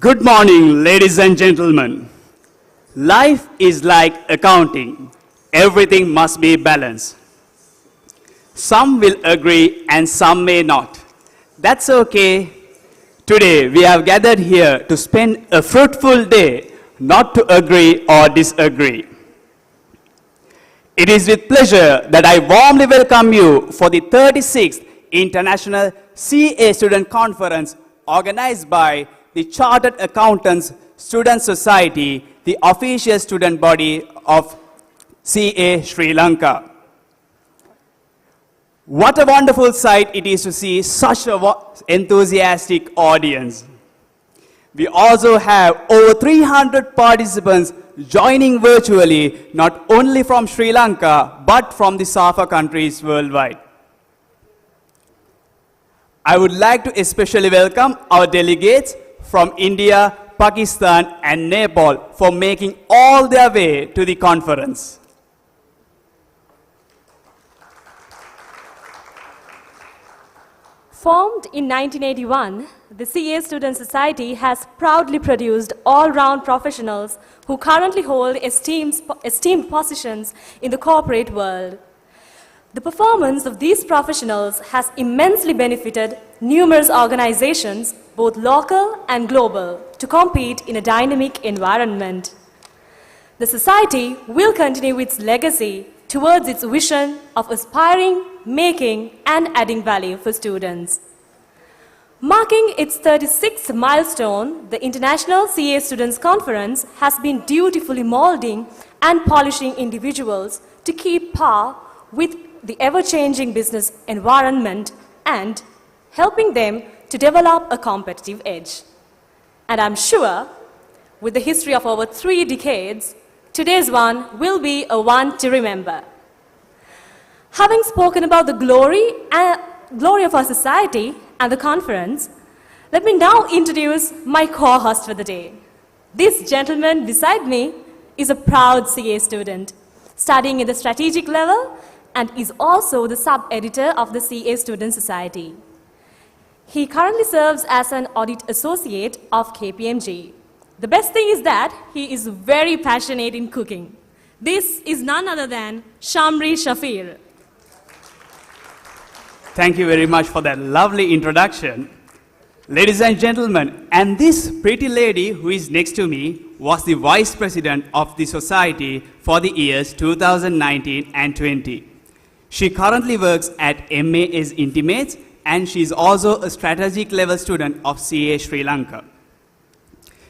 Good morning, ladies and gentlemen. Life is like accounting. Everything must be balanced. Some will agree and some may not. That's okay. Today we have gathered here to spend a fruitful day, not to agree or disagree. It is with pleasure that I warmly welcome you for the 36th International CA Student Conference organized by the Chartered Accountants Student Society, the official student body of CA Sri Lanka. What a wonderful sight it is to see such an enthusiastic audience. We also have over 300 participants joining virtually, not only from Sri Lanka, but from the SAFA countries worldwide. I would like to especially welcome our delegates from India, Pakistan, and Nepal for making all their way to the conference. Formed in 1981, the CA Student Society has proudly produced all-round professionals who currently hold esteemed positions in the corporate world. The performance of these professionals has immensely benefited numerous organizations, both local and global, to compete in a dynamic environment. The Society will continue its legacy towards its vision of aspiring, making, and adding value for students. Marking its 36th milestone, the International CA Students Conference has been dutifully molding and polishing individuals to keep par with the ever-changing business environment and helping them to develop a competitive edge. And I'm sure, with the history of over 3 decades, today's one will be a one to remember. Having spoken about the glory of our society and the conference, let me now introduce my co-host for the day. This gentleman beside me is a proud CA student, studying at the strategic level and is also the sub-editor of the CA Student Society. He currently serves as an audit associate of KPMG. The best thing is that he is very passionate in cooking. This is none other than Shamri Shafir. Thank you very much for that lovely introduction. Ladies and gentlemen, and this pretty lady who is next to me was the Vice President of the Society for the years 2019 and 20. She currently works at MAS Intimates and she is also a strategic level student of CA Sri Lanka.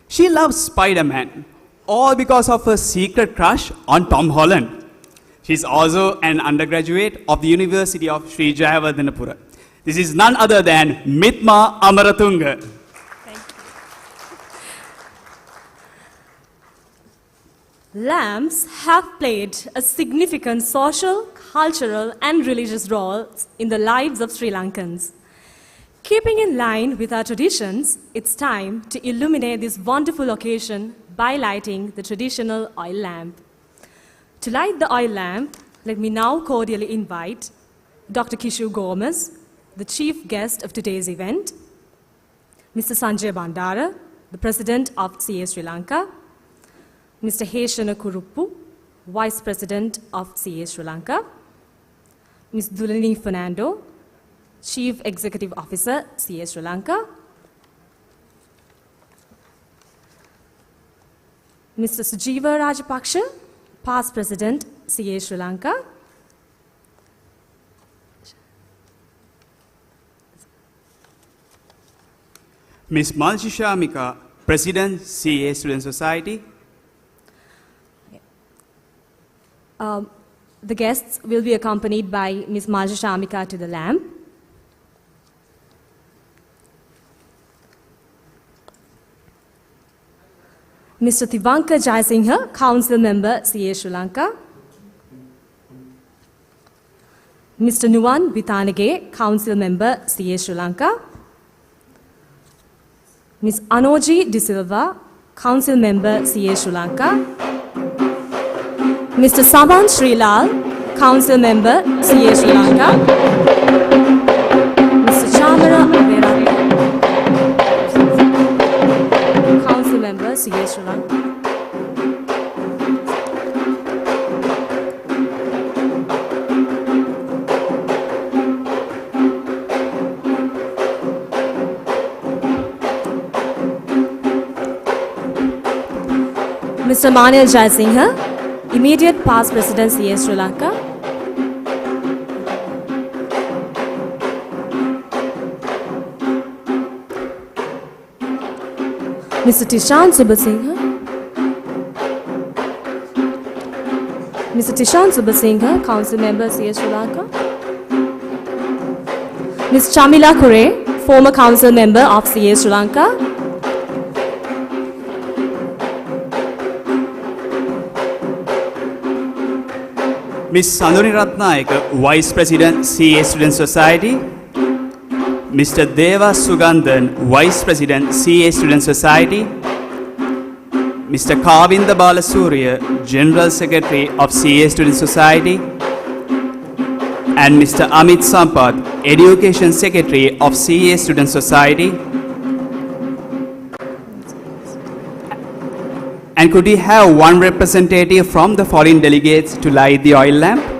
She loves Spider-Man, all because of her secret crush on Tom Holland. She's also an undergraduate of the University of Sri Jayawardhanapura. This is none other than Mithma Amaratunga. Thank you. Lamps have played a significant social, cultural, and religious role in the lives of Sri Lankans. Keeping in line with our traditions, it's time to illuminate this wonderful occasion by lighting the traditional oil lamp. To light the oil lamp, let me now cordially invite Dr. Kishu Gomez, the chief guest of today's event, Mr. Sanjay Bandara, the President of CA Sri Lanka, Mr. Heshana Kuruppu, Vice President of CA Sri Lanka, Ms. Dulini Fernando, Chief Executive Officer, CA Sri Lanka, Mr. Sujiva Rajapaksha, Past President, CA Sri Lanka, Ms. Malshi Shamika, President, CA Student Society. The guests will be accompanied by Ms. Malshi Shamika to the lamp. Mr. Tivanka Jayasinghe, Council Member, CA Sri Lanka. Mr. Nuwan Bithanage, Council Member, CA Sri Lanka. Ms. Anoji De Silva, Council Member, CA Sri Lanka. Mr. Saban Srilal, Council Member, CA Sri Lanka. Mr. Chamara Veeratta, Mr. Manil Jayasinghe, immediate past President CS Sri Lanka. Mr. Tishan Subasinghe. Mr. Tishan Subasinghe, Council Member CS Sri Lanka. Ms. Chamila Kure, former Council Member of CS Sri Lanka. Ms. Sanduni Ratnayaka, Vice President, CA Student Society. Mr. Deva Sugandhan, Vice President, CA Student Society. Mr. Kavinda Balasurya, General Secretary of CA Student Society. And Mr. Amit Sampath, Education Secretary of CA Student Society. And could we have one representative from the foreign delegates to light the oil lamp?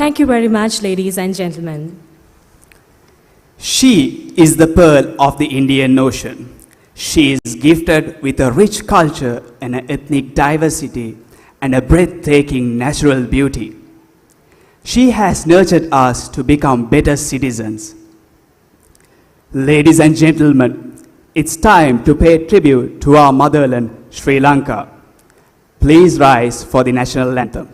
Thank you very much, ladies and gentlemen. She is the pearl of the Indian Ocean. She is gifted with a rich culture and an ethnic diversity and a breathtaking natural beauty. She has nurtured us to become better citizens. Ladies and gentlemen, it's time to pay tribute to our motherland, Sri Lanka. Please rise for the national anthem.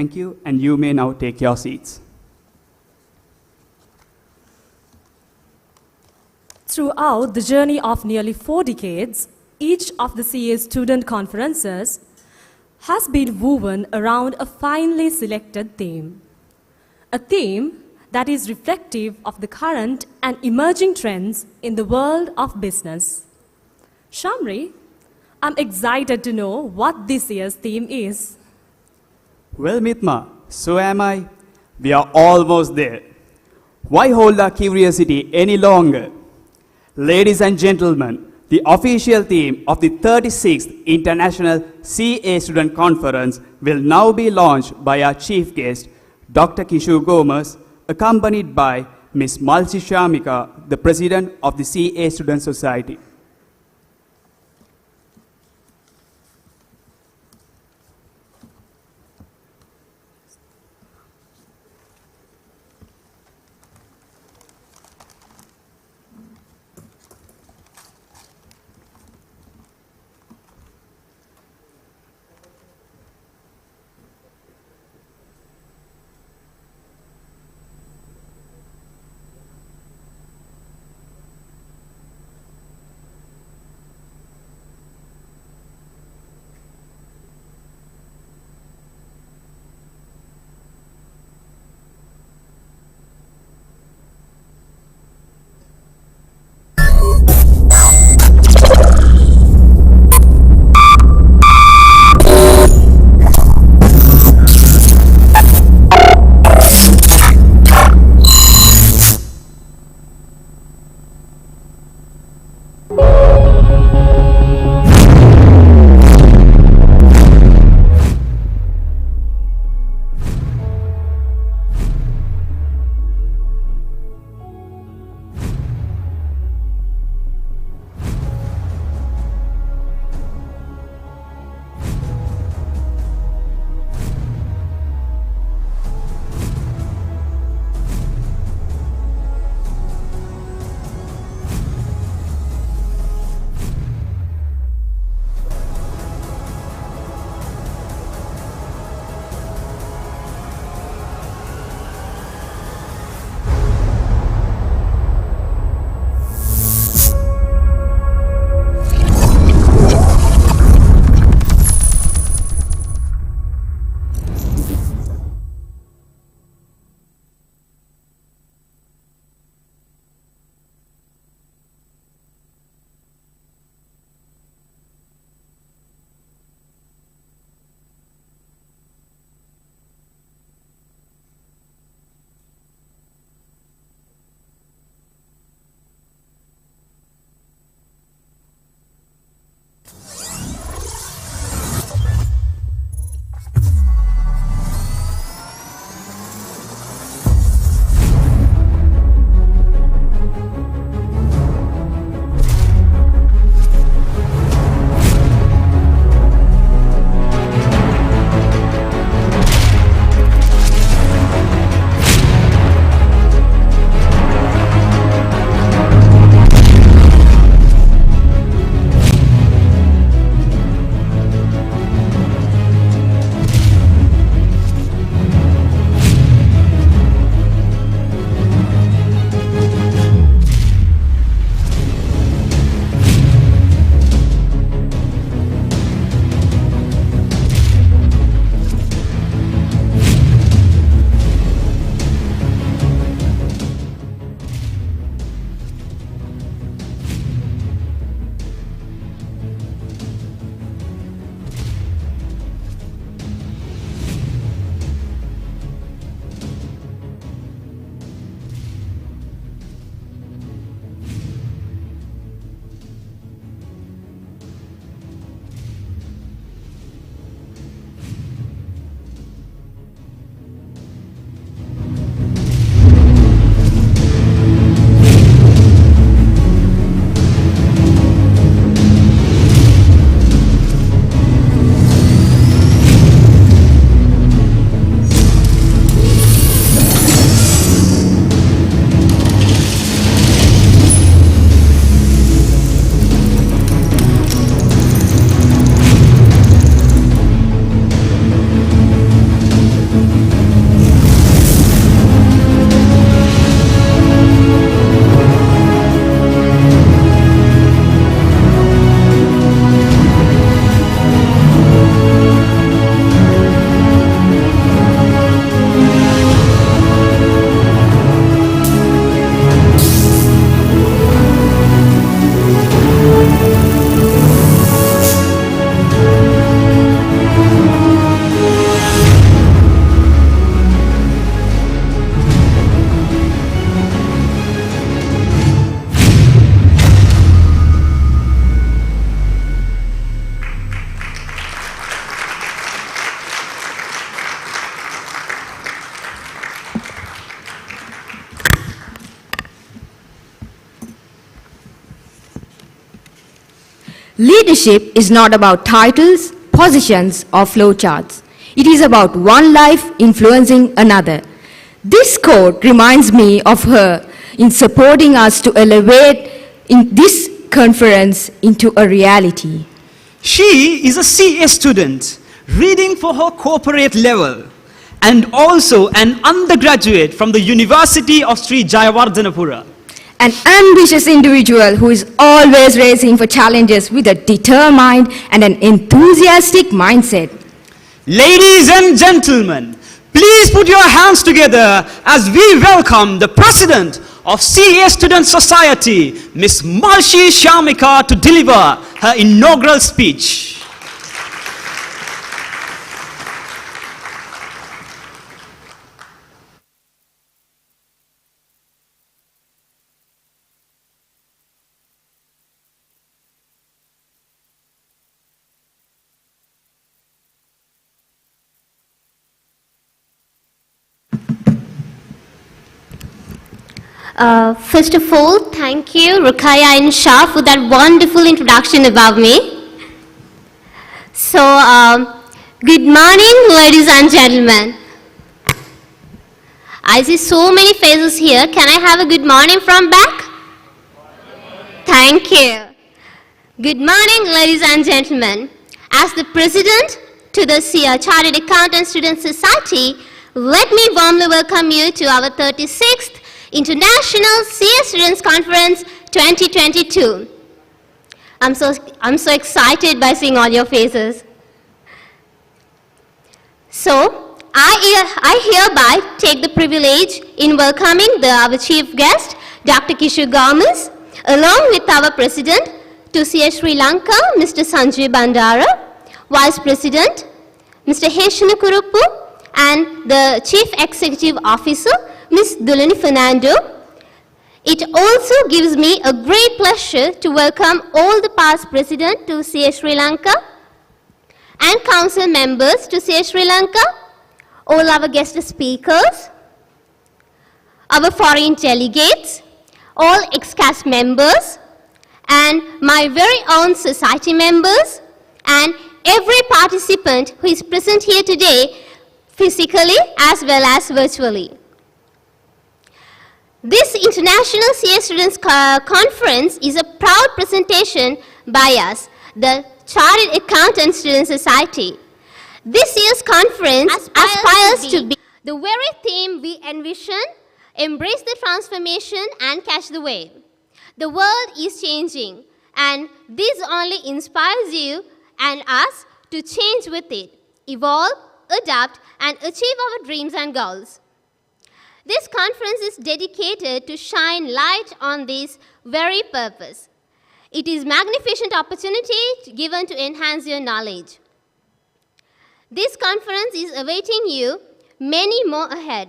Thank you, and you may now take your seats. Throughout the journey of nearly 4 decades, each of the CA student conferences has been woven around a finely selected theme. A theme that is reflective of the current and emerging trends in the world of business. Shamri, I'm excited to know what this year's theme is. Well, Mitma, so am I. We are almost there. Why hold our curiosity any longer? Ladies and gentlemen, the official theme of the 36th International CA Student Conference will now be launched by our chief guest, Dr. Kishore Gomez, accompanied by Ms. Malsi Shamika, the President of the CA Student Society. Leadership is not about titles, positions, or flowcharts. It is about one life influencing another. This quote reminds me of her in supporting us to elevate in this conference into a reality. She is a CA student reading for her corporate level and also an undergraduate from the University of Sri Jayawardhanapura. An ambitious individual who is always racing for challenges with a determined and an enthusiastic mindset. Ladies and gentlemen, please put your hands together as we welcome the President of CA Student Society, Ms. Malshi Shamika, to deliver her inaugural speech. First of all, thank you, Ruqayya and Shah, for that wonderful introduction about me. So, good morning, ladies and gentlemen. I see so many faces here. Can I have a good morning from back? Thank you. Good morning, ladies and gentlemen. As the president to the Chartered Accountant Student Society, let me warmly welcome you to our 36th International CA Students Conference 2022. I'm so excited by seeing all your faces. So, I hereby take the privilege in welcoming our chief guest, Dr. Kishore Gomez, along with our president to CA Sri Lanka, Mr. Sanjay Bandara, vice president, Mr. Heshana Kuruppu, and the chief executive officer, Ms. Dulani Fernando. It also gives me a great pleasure to welcome all the past presidents to CA Sri Lanka and council members to CA Sri Lanka, all our guest speakers, our foreign delegates, all ex-cast members, and my very own society members, and every participant who is present here today, physically as well as virtually. This International CA Students Conference is a proud presentation by us, the Chartered Accountant Student Society. This year's conference aspires to be the very theme we envision: embrace the transformation and catch the wave. The world is changing, and this only inspires you and us to change with it, evolve, adapt, and achieve our dreams and goals. This conference is dedicated to shine light on this very purpose. It is a magnificent opportunity given to enhance your knowledge. This conference is awaiting you many more ahead.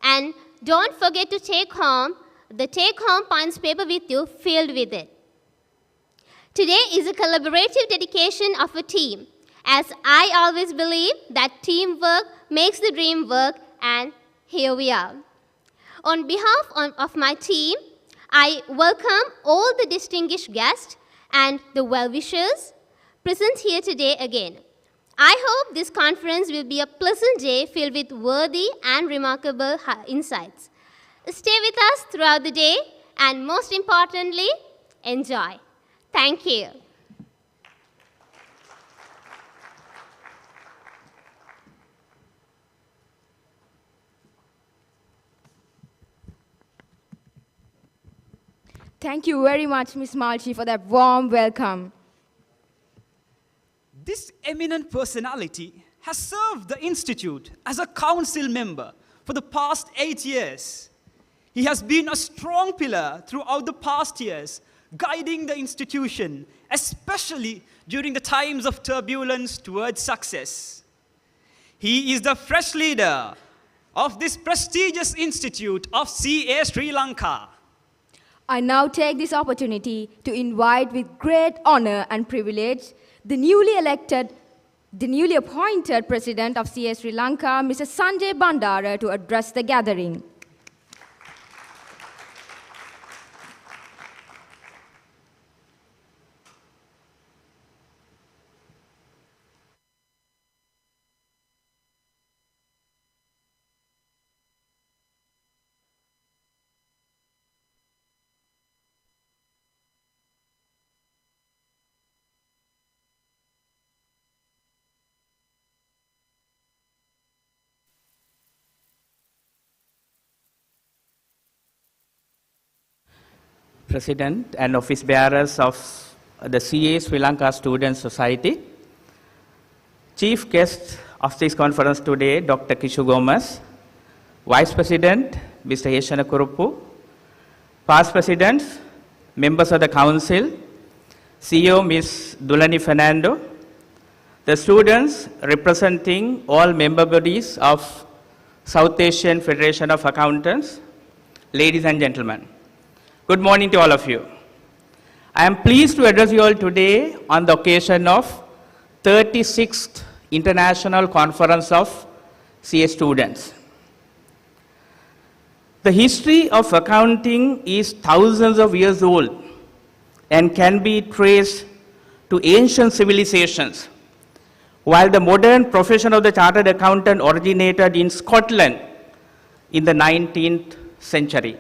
And don't forget to take home the take-home points paper with you filled with it. Today is a collaborative dedication of a team, as I always believe that teamwork makes the dream work, and here we are. On behalf of my team, I welcome all the distinguished guests and the well-wishers present here today again. I hope this conference will be a pleasant day filled with worthy and remarkable insights. Stay with us throughout the day and, most importantly, enjoy. Thank you. Thank you very much, Ms. Malshi, for that warm welcome. This eminent personality has served the Institute as a council member for the past 8 years. He has been a strong pillar throughout the past years, guiding the institution, especially during the times of turbulence towards success. He is the fresh leader of this prestigious institute of CA Sri Lanka. I now take this opportunity to invite with great honor and privilege the newly appointed President of CA Sri Lanka, Mr. Sanjay Bandara, to address the gathering. President and office bearers of the CA Sri Lanka Student Society. Chief guest of this conference today, Dr. Kishu Gomez, Vice President, Mr. Yeshana Kuruppu, past presidents, members of the council, CEO Ms. Dulani Fernando, the students representing all member bodies of South Asian Federation of Accountants, ladies and gentlemen. Good morning to all of you. I am pleased to address you all today on the occasion of 36th International Conference of CA Students. The history of accounting is thousands of years old and can be traced to ancient civilizations, while the modern profession of the chartered accountant originated in Scotland in the 19th century.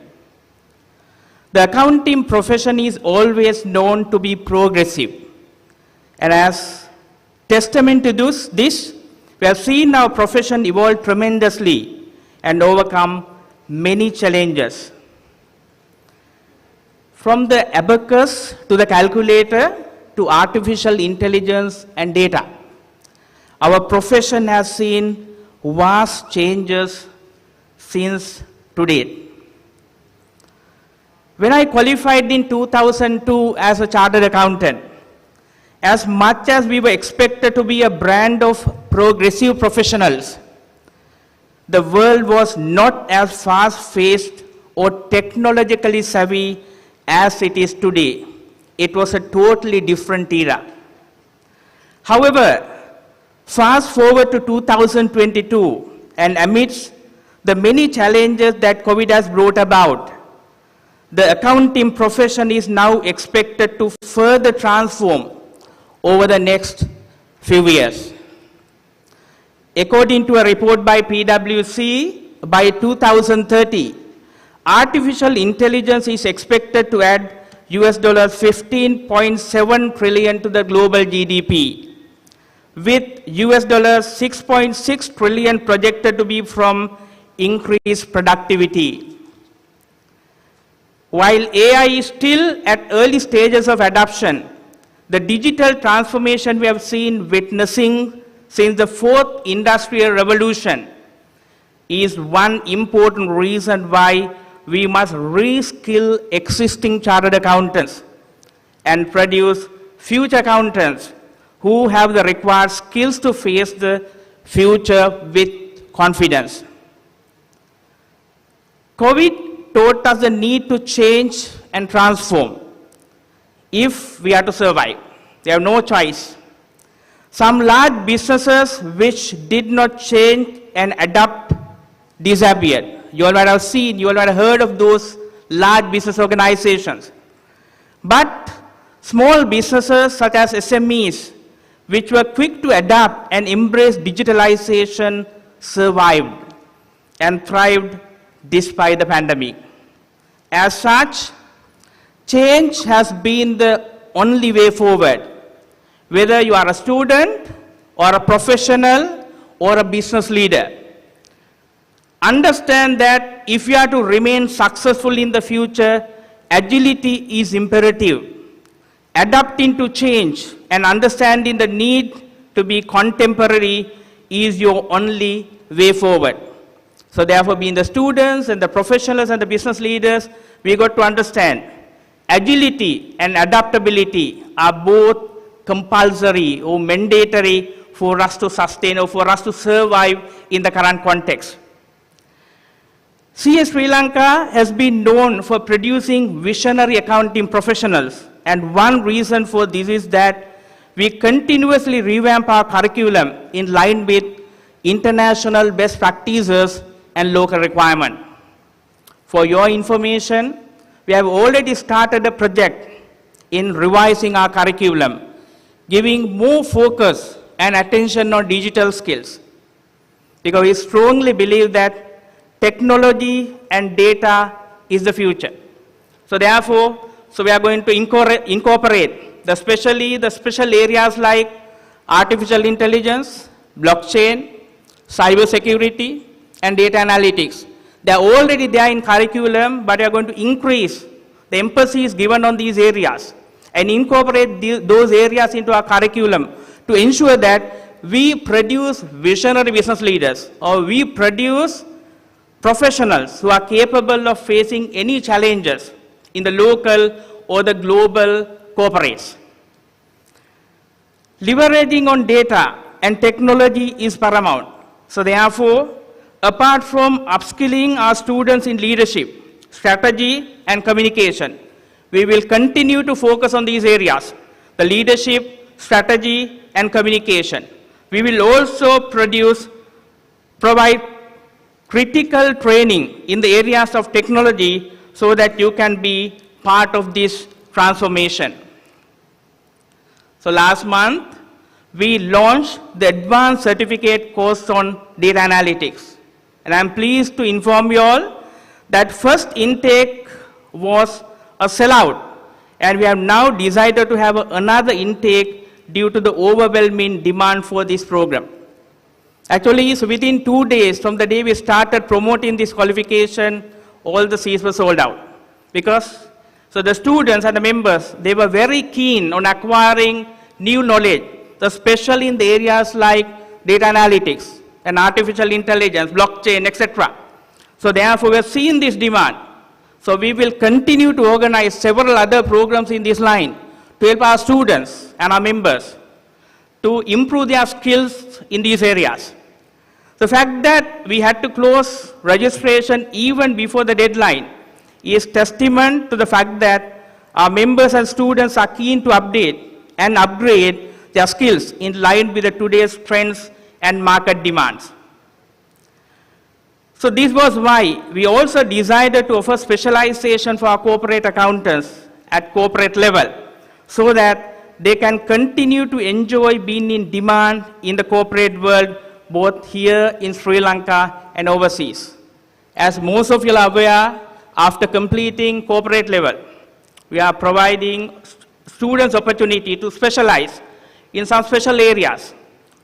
The accounting profession is always known to be progressive, and as testament to this, we have seen our profession evolve tremendously and overcome many challenges. From the abacus to the calculator to artificial intelligence and data, our profession has seen vast changes since today. When I qualified in 2002 as a chartered accountant, as much as we were expected to be a brand of progressive professionals, the world was not as fast-paced or technologically savvy as it is today. It was a totally different era. However, fast forward to 2022, and amidst the many challenges that COVID has brought about, the accounting profession is now expected to further transform over the next few years. According to a report by PwC, by 2030, artificial intelligence is expected to add US $15.7 trillion to the global GDP, with US $6.6 trillion projected to be from increased productivity. While AI is still at early stages of adoption, the digital transformation we have seen witnessing since the fourth industrial revolution is one important reason why we must reskill existing chartered accountants and produce future accountants who have the required skills to face the future with confidence. COVID taught us the need to change and transform if we are to survive. We have no choice. Some large businesses which did not change and adapt disappeared. You all might have seen, you all might have heard of those large business organizations. But small businesses such as SMEs, which were quick to adapt and embrace digitalization, survived and thrived despite the pandemic. As such, change has been the only way forward. Whether you are a student or a professional or a business leader, understand that if you are to remain successful in the future, agility is imperative. Adapting to change and understanding the need to be contemporary is your only way forward. So therefore, being the students and the professionals and the business leaders, we got to understand agility and adaptability are both compulsory or mandatory for us to sustain or for us to survive in the current context. CA Sri Lanka has been known for producing visionary accounting professionals, and one reason for this is that we continuously revamp our curriculum in line with international best practices and local requirement. For your information, we have already started a project in revising our curriculum, giving more focus and attention on digital skills, because we strongly believe that technology and data is the future. So therefore, we are going to incorporate especially the special areas like artificial intelligence, blockchain, cyber security, and data analytics. They are already there in curriculum, but we are going to increase the emphasis given on these areas and incorporate those areas into our curriculum to ensure that we produce visionary business leaders, or we produce professionals who are capable of facing any challenges in the local or the global corporates. Leveraging on data and technology is paramount. So therefore, apart from upskilling our students in leadership, strategy, and communication, we will continue to focus on these areas, the leadership, strategy, and communication. We will also provide critical training in the areas of technology so that you can be part of this transformation. So last month, we launched the advanced certificate course on data analytics. And I'm pleased to inform you all that first intake was a sellout. And we have now decided to have another intake due to the overwhelming demand for this program. Actually, so within 2 days from the day we started promoting this qualification, all the seats were sold out. Because, so the students and the members, they were very keen on acquiring new knowledge, especially in the areas like data analytics and artificial intelligence, blockchain, etc. So therefore, we have seen this demand. So we will continue to organize several other programs in this line to help our students and our members to improve their skills in these areas. The fact that we had to close registration even before the deadline is testament to the fact that our members and students are keen to update and upgrade their skills in line with the today's trends and market demands. So this was why we also decided to offer specialization for our corporate accountants at corporate level, so that they can continue to enjoy being in demand in the corporate world, both here in Sri Lanka and overseas. As most of you are aware, after completing corporate level, we are providing students opportunity to specialize in some special areas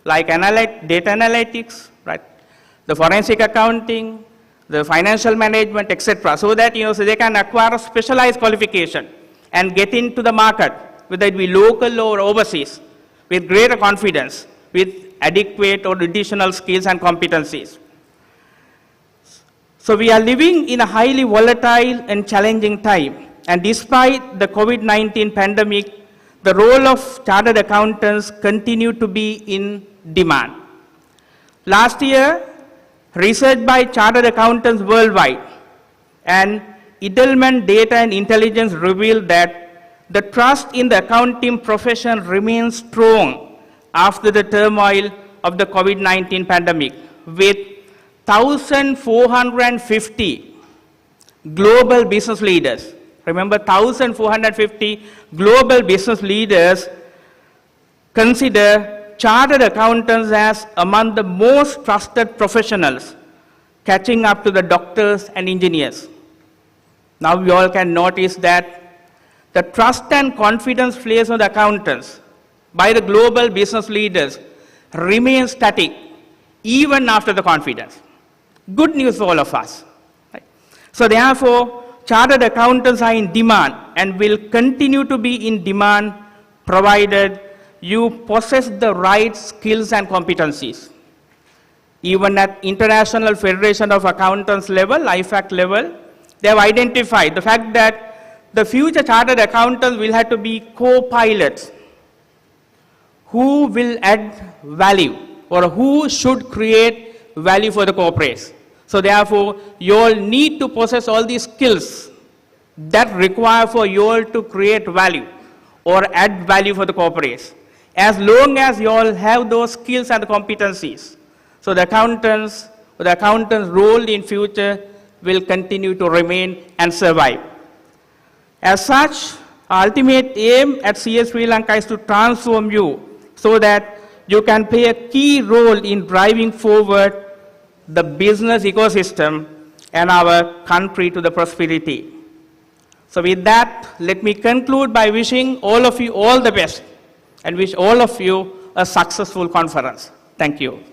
like data analytics, right? The forensic accounting, the financial management, etc., so that so they can acquire a specialized qualification and get into the market, whether it be local or overseas, with greater confidence, with adequate or additional skills and competencies. So we are living in a highly volatile and challenging time, and despite the COVID-19 pandemic, the role of chartered accountants continue to be in demand. Last year, research by chartered accountants worldwide and Edelman Data and Intelligence revealed that the trust in the accounting profession remains strong after the turmoil of the COVID-19 pandemic, with 1,450 global business leaders. Remember, 1,450 global business leaders consider chartered accountants as among the most trusted professionals, catching up to the doctors and engineers. Now we all can notice that the trust and confidence placed on the accountants by the global business leaders remains static even after the confidence. Good news for all of us. Right? So therefore, chartered accountants are in demand and will continue to be in demand provided you possess the right skills and competencies. Even at International Federation of Accountants level, IFAC level, they have identified the fact that the future chartered accountants will have to be co-pilots who will add value or who should create value for the corporates. So therefore, you all need to possess all these skills that require for you all to create value or add value for the corporates. As long as you all have those skills and competencies, so the accountants role in future will continue to remain and survive. As such, our ultimate aim at CS Sri Lanka is to transform you so that you can play a key role in driving forward the business ecosystem and our country to the prosperity. So with that, let me conclude by wishing all of you all the best and wish all of you a successful conference. Thank you.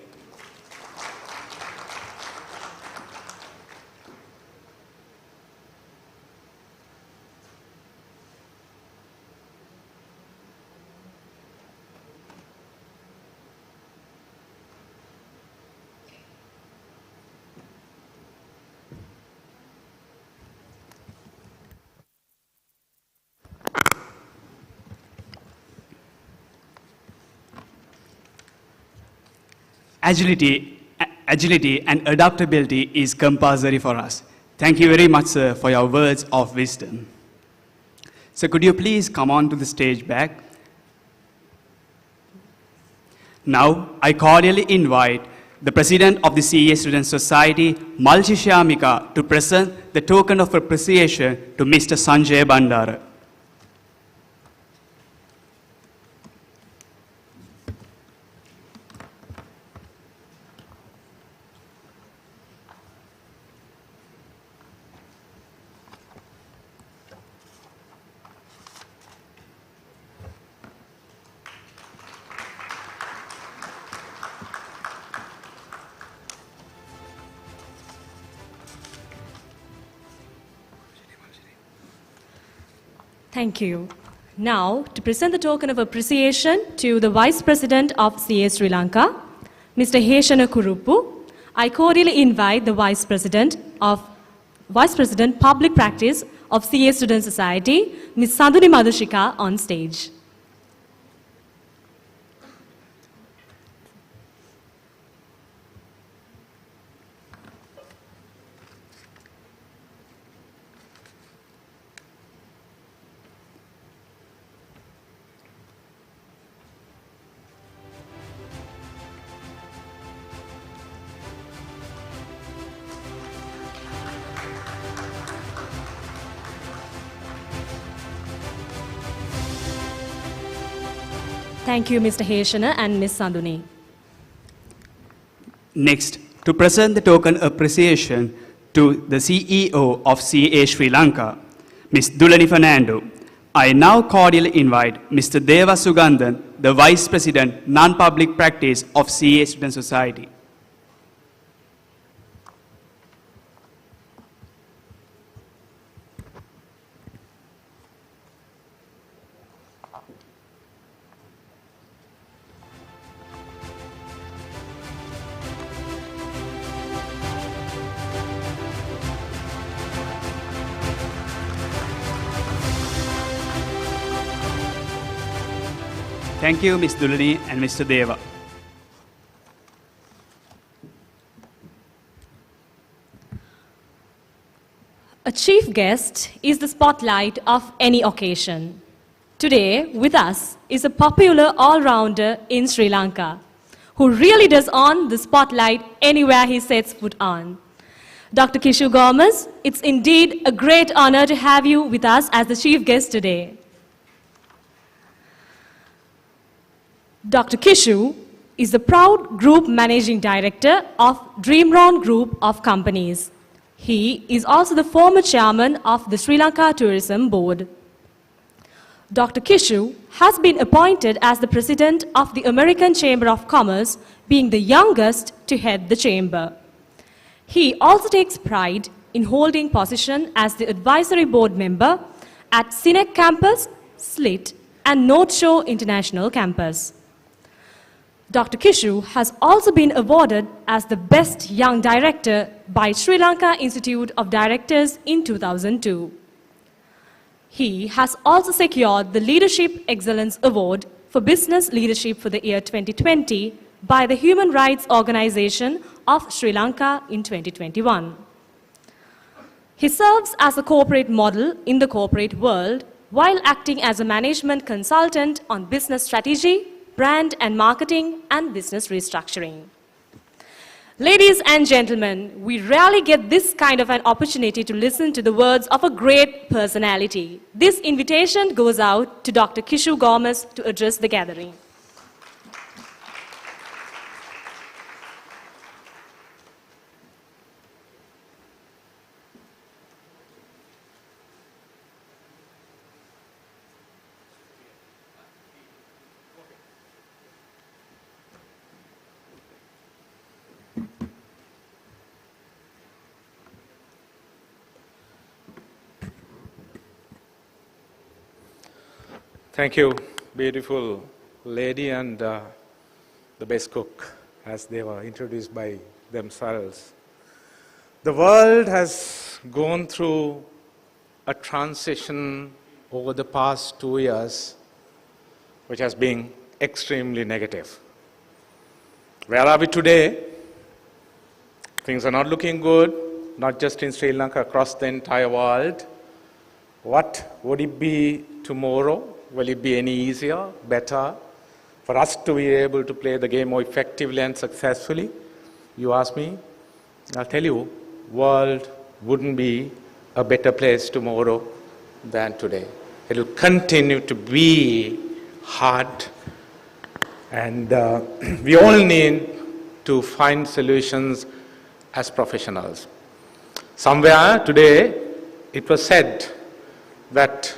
agility and adaptability is compulsory for us. Thank you very much, sir, for your words of wisdom. So could you please come on to the stage back? Now, I cordially invite the President of the CEA Student Society, Malchi Shamika, to present the token of appreciation to Mr. Sanjay Bandara. Thank you. Now, to present the token of appreciation to the Vice President of CA Sri Lanka, Mr. Heshana Kurupu, I cordially invite the Vice President Public Practice of CA Student Society, Ms. Sadhuni Madhushika, on stage. Thank you, Mr. Heshana and Ms. Sadhuni. Next, to present the token appreciation to the CEO of CA Sri Lanka, Ms. Dulani Fernando, I now cordially invite Mr. Deva Sugandhan, the Vice President, Non-Public Practice of CA Student Society. Thank you, Ms. Dulani and Mr. Deva. A chief guest is the spotlight of any occasion. Today, with us, is a popular all-rounder in Sri Lanka, who really does on the spotlight anywhere he sets foot on. Dr. Kishu Gomez, it's indeed a great honor to have you with us as the chief guest today. Dr. Kishu is the proud Group Managing Director of Dreamron Group of Companies. He is also the former chairman of the Sri Lanka Tourism Board. Dr. Kishu has been appointed as the president of the American Chamber of Commerce, being the youngest to head the chamber. He also takes pride in holding position as the advisory board member at CINEC Campus, SLIT, and North Shore International Campus. Dr. Kishu has also been awarded as the Best Young Director by Sri Lanka Institute of Directors in 2002. He has also secured the Leadership Excellence Award for Business Leadership for the year 2020 by the Human Rights Organization of Sri Lanka in 2021. He serves as a corporate model in the corporate world while acting as a management consultant on business strategy, brand and marketing, and business restructuring. Ladies and gentlemen, we rarely get this kind of an opportunity to listen to the words of a great personality. This invitation goes out to Dr. Kishu Gomez to address the gathering. Thank you, beautiful lady and the best cook, as they were introduced by themselves. The world has gone through a transition over the past 2 years, which has been extremely negative. Where are we today? Things are not looking good, not just in Sri Lanka, across the entire world. What would it be tomorrow? Will it be any easier, better, for us to be able to play the game more effectively and successfully? You ask me, I'll tell you, world wouldn't be a better place tomorrow than today. It will continue to be hard, and we all need to find solutions as professionals. Somewhere today it was said that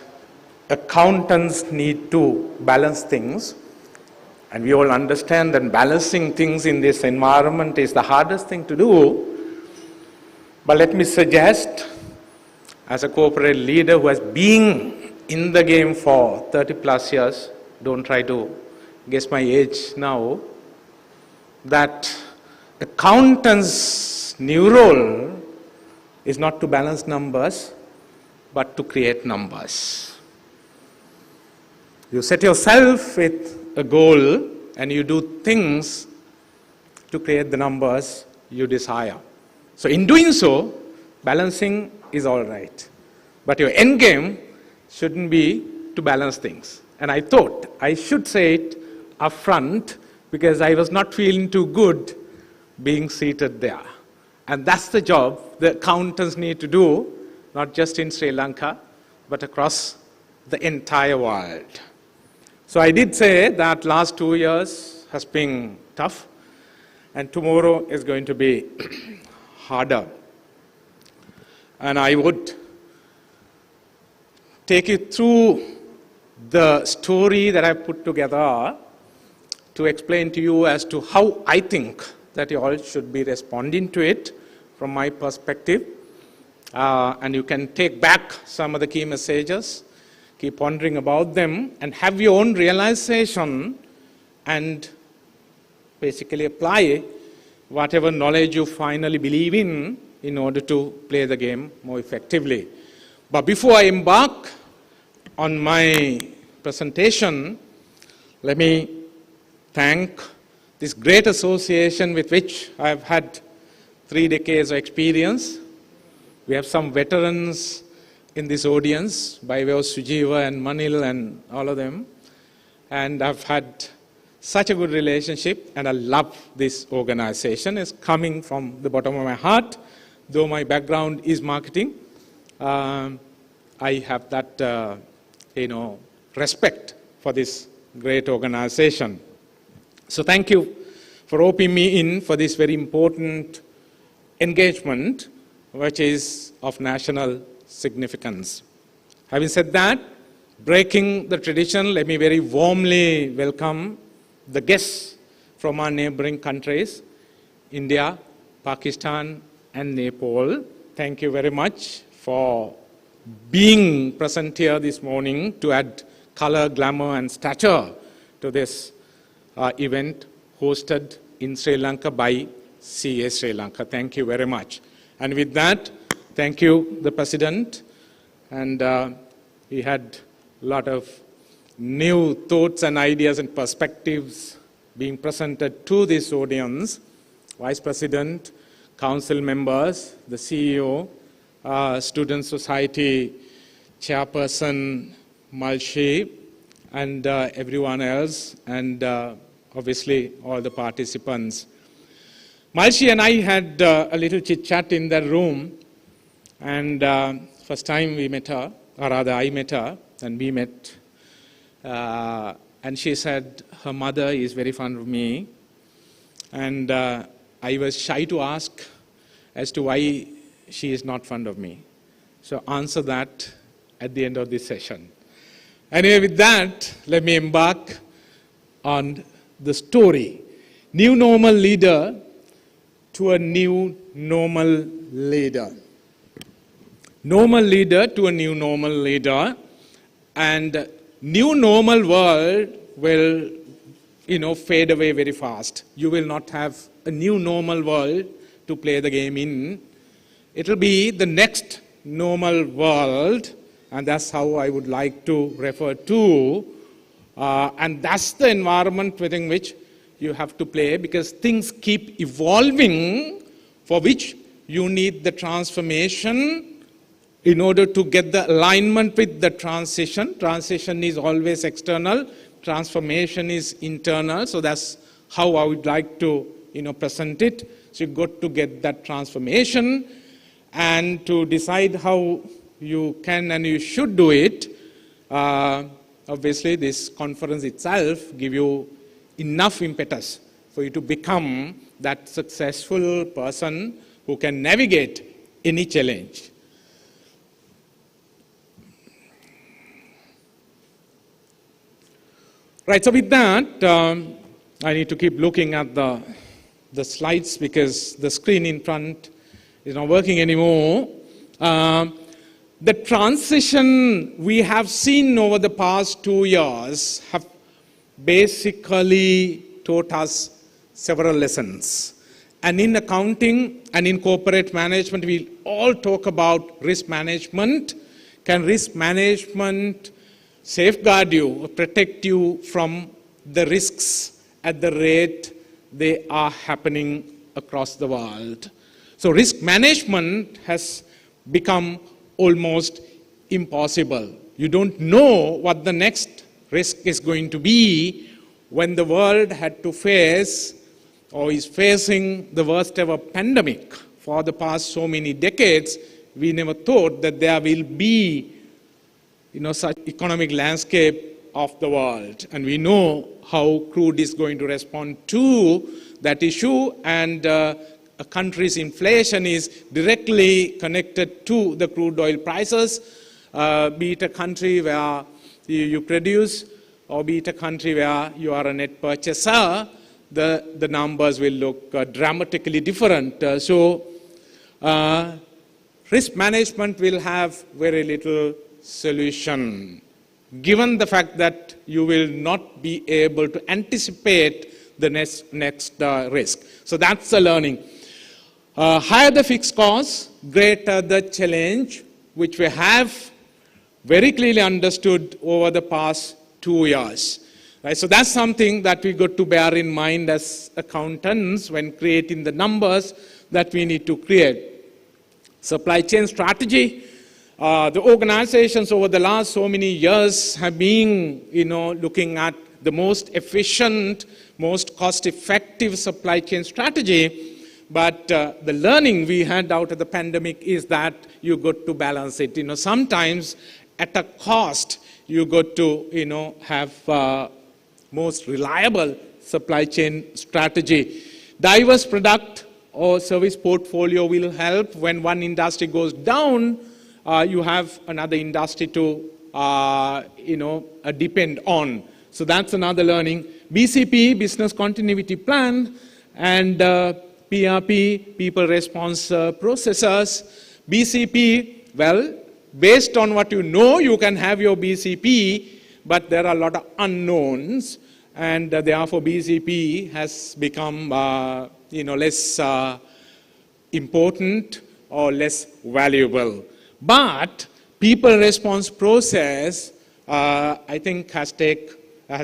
accountants need to balance things, and we all understand that balancing things in this environment is the hardest thing to do. But let me suggest, as a corporate leader who has been in the game for 30 plus years, don't try to guess my age now, that accountants' new role is not to balance numbers, but to create numbers. You set yourself with a goal and you do things to create the numbers you desire. So in doing so, balancing is all right. But your end game shouldn't be to balance things. And I thought I should say it up front because I was not feeling too good being seated there. And that's the job the accountants need to do, not just in Sri Lanka, but across the entire world. So I did say that last 2 years has been tough, and tomorrow is going to be harder. And I would take you through the story that I put together to explain to you as to how I think that you all should be responding to it from my perspective. And you can take back some of the key messages, keep pondering about them, and have your own realization and basically apply whatever knowledge you finally believe in order to play the game more effectively. But before I embark on my presentation, let me thank this great association with which I have had 3 decades of experience. We have some veterans in this audience by way of Sujiva and Manil and all of them. And I've had such a good relationship, and I love this organization. It's coming from the bottom of my heart. Though my background is marketing, I have that respect for this great organization. So thank you for roping me in for this very important engagement, which is of national significance. Having said that, breaking the tradition, let me very warmly welcome the guests from our neighboring countries, India, Pakistan, and Nepal. Thank you very much for being present here this morning to add color, glamour, and stature to this event hosted in Sri Lanka by CA Sri Lanka. Thank you very much. And with that, thank you, the President. And he had a lot of new thoughts and ideas and perspectives being presented to this audience. Vice President, Council members, the CEO, Student Society Chairperson Malshi, and everyone else, and obviously all the participants. Malshi and I had a little chit-chat in that room, and first time we met her, or rather I met her, and we met, and she said her mother is very fond of me, and I was shy to ask as to why she is not fond of me. So answer that at the end of this session. Anyway, with that, let me embark on the story. New normal leader to a new normal leader. Normal leader to a new normal leader. And new normal world will, fade away very fast. You will not have a new normal world to play the game in. It will be the next normal world, and that's how I would like to refer to. And that's the environment within which you have to play, because things keep evolving, for which you need the transformation in order to get the alignment with the transition. Transition is always external, transformation is internal. So that's how I would like to present it. So you've got to get that transformation, and to decide how you can and you should do it. Obviously, this conference itself give you enough impetus for you to become that successful person who can navigate any challenge. Right, so with that, I need to keep looking at the slides because the screen in front is not working anymore. The transition we have seen over the past 2 years have basically taught us several lessons. And in accounting and in corporate management, we all talk about risk management. Can risk management safeguard you or protect you from the risks at the rate they are happening across the world? So risk management has become almost impossible. You don't know what the next risk is going to be when the world had to face or is facing the worst ever pandemic. For the past so many decades, we never thought that there will be such economic landscape of the world. And we know how crude is going to respond to that issue, and a country's inflation is directly connected to the crude oil prices, be it a country where you produce or be it a country where you are a net purchaser, the numbers will look dramatically different. So risk management will have very little solution, given the fact that you will not be able to anticipate the next risk. So that's the learning. Higher the fixed cost, greater the challenge, which we have very clearly understood over the past 2 years. Right? So that's something that we got to bear in mind as accountants when creating the numbers that we need to create. Supply chain strategy. The organizations over the last so many years have been, looking at the most efficient, most cost-effective supply chain strategy. But the learning we had out of the pandemic is that you got to balance it. Sometimes at a cost, you got to, have most reliable supply chain strategy. Diverse product or service portfolio will help. When one industry goes down, you have another industry to, depend on. So that's another learning. BCP, Business Continuity Plan, and PRP, People Response Processors. BCP, well, based on what you know, you can have your BCP, but there are a lot of unknowns, and therefore BCP has become, less important or less valuable. But people response process, I think, has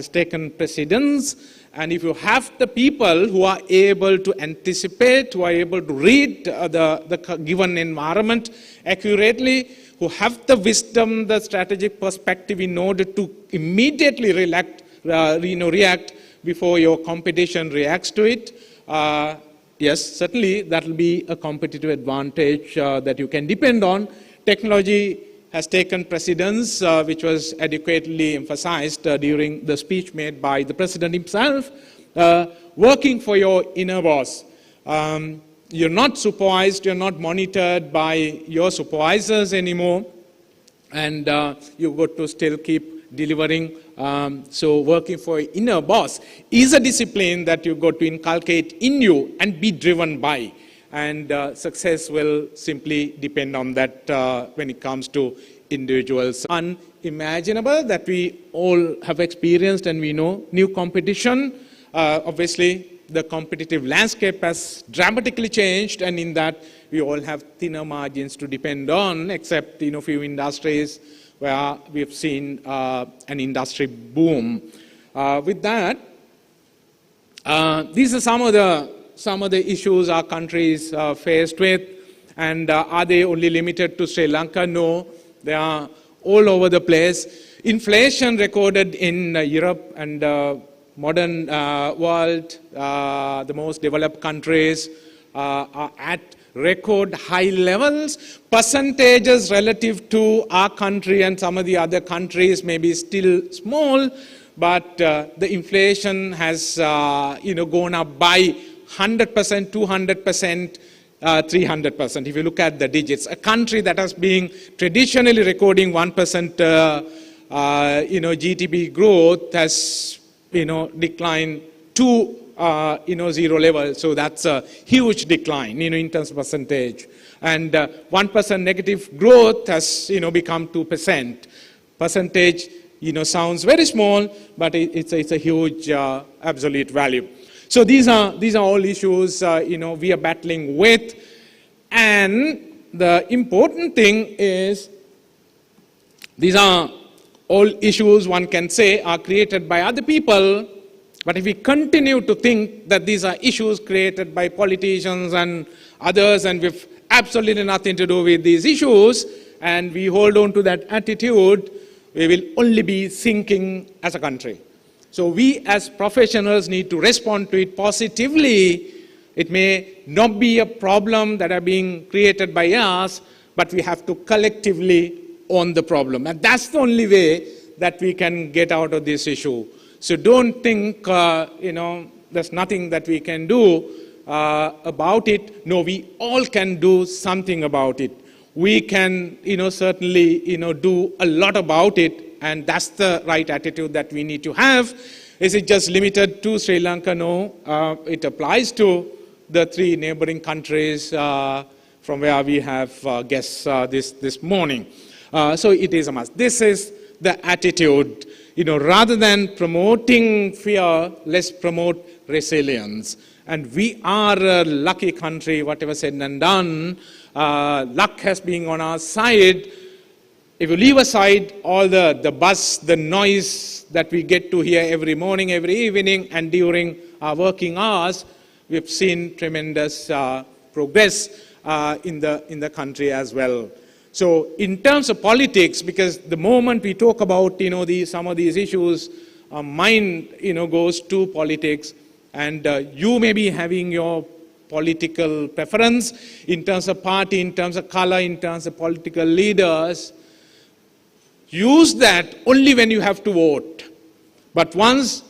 taken precedence. And if you have the people who are able to anticipate, who are able to read the given environment accurately, who have the wisdom, the strategic perspective in order to immediately react before your competition reacts to it, yes, certainly that will be a competitive advantage that you can depend on. Technology has taken precedence, which was adequately emphasized during the speech made by the president himself. Working for your inner boss. You're not supervised, you're not monitored by your supervisors anymore, and you've got to still keep delivering. So working for your inner boss is a discipline that you've got to inculcate in you and be driven by. And success will simply depend on that when it comes to individuals. Unimaginable that we all have experienced and we know. New competition, obviously the competitive landscape has dramatically changed, and in that we all have thinner margins to depend on, except few industries where we have seen an industry boom. With that, These are some of the issues our countries are faced with. And are they only limited to Sri Lanka? No, they are all over the place. Inflation recorded in Europe and modern world, the most developed countries are at record high levels. Percentages relative to our country and some of the other countries may be still small, but the inflation has gone up by 100%, 200%, 300%. If you look at the digits, a country that has been traditionally recording 1% GDP growth has declined to zero level. So that's a huge decline in terms of percentage. And 1% negative growth has become 2%. Percentage sounds very small, but it's a huge absolute value. So these are all issues we are battling with, and the important thing is these are all issues, one can say, are created by other people. But if we continue to think that these are issues created by politicians and others, and we've absolutely nothing to do with these issues, and we hold on to that attitude, we will only be sinking as a country. So we as professionals need to respond to it positively. It may not be a problem that are being created by us, but we have to collectively own the problem. And that's the only way that we can get out of this issue. So don't think, there's nothing that we can do about it. No, we all can do something about it. We can, certainly, do a lot about it. And that's the right attitude that we need to have. Is it just limited to Sri Lanka? No, it applies to the 3 neighboring countries from where we have guests this morning. So it is a must. This is the attitude. Rather than promoting fear, let's promote resilience. And we are a lucky country, whatever said and done. Luck has been on our side. If you leave aside all the buzz, the noise that we get to hear every morning, every evening, and during our working hours, we've seen tremendous progress in the country as well. So in terms of politics, because the moment we talk about some of these issues, our mind goes to politics, and you may be having your political preference in terms of party, in terms of color, in terms of political leaders. Use that only when you have to vote. But once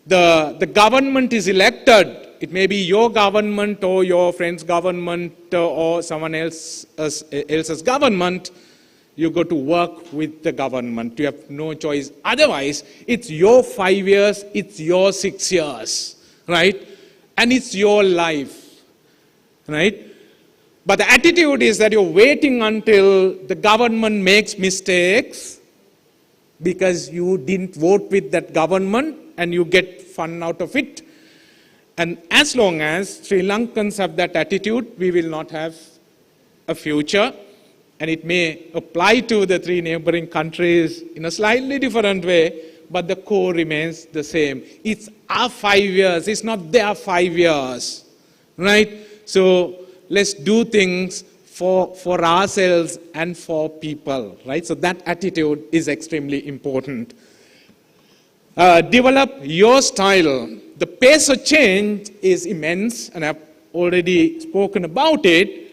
the government is elected, it may be your government or your friend's government or someone else's government, you go to work with the government. You have no choice. Otherwise, it's your 5 years, it's your 6 years, right? And it's your life, right? But the attitude is that you're waiting until the government makes mistakes because you didn't vote with that government and you get fun out of it. And as long as Sri Lankans have that attitude, we will not have a future. And it may apply to the 3 neighboring countries in a slightly different way, but the core remains the same. It's our 5 years, it's not their 5 years, right? So let's do things for ourselves and for people, right? So that attitude is extremely important. Develop your style. The pace of change is immense, and I've already spoken about it.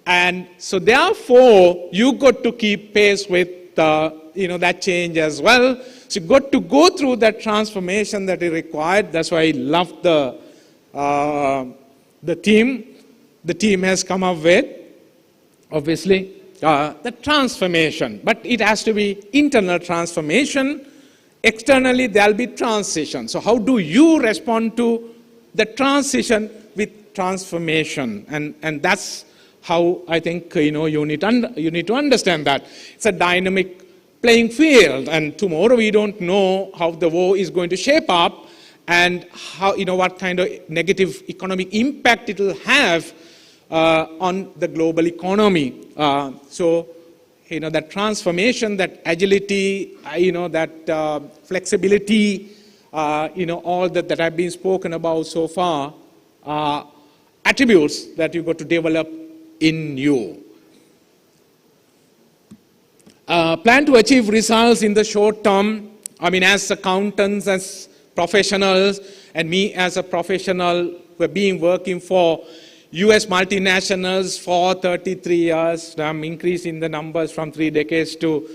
And so therefore, you got to keep pace with that change as well. So you got to go through that transformation that is required. That's why I love the team. The team has come up with, obviously, the transformation. But it has to be internal transformation. Externally, there will be transition. So how do you respond to the transition with transformation? And that's how I think you need to understand that. It's a dynamic playing field, and tomorrow we don't know how the war is going to shape up and how what kind of negative economic impact it will have on the global economy. So that transformation, that agility, that flexibility, all that have been spoken about so far are attributes that you've got to develop in you. Plan to achieve results in the short term. I mean, as accountants, as professionals, and me as a professional, we've been working for US multinationals for 33 years. I'm increasing the numbers from 3 decades to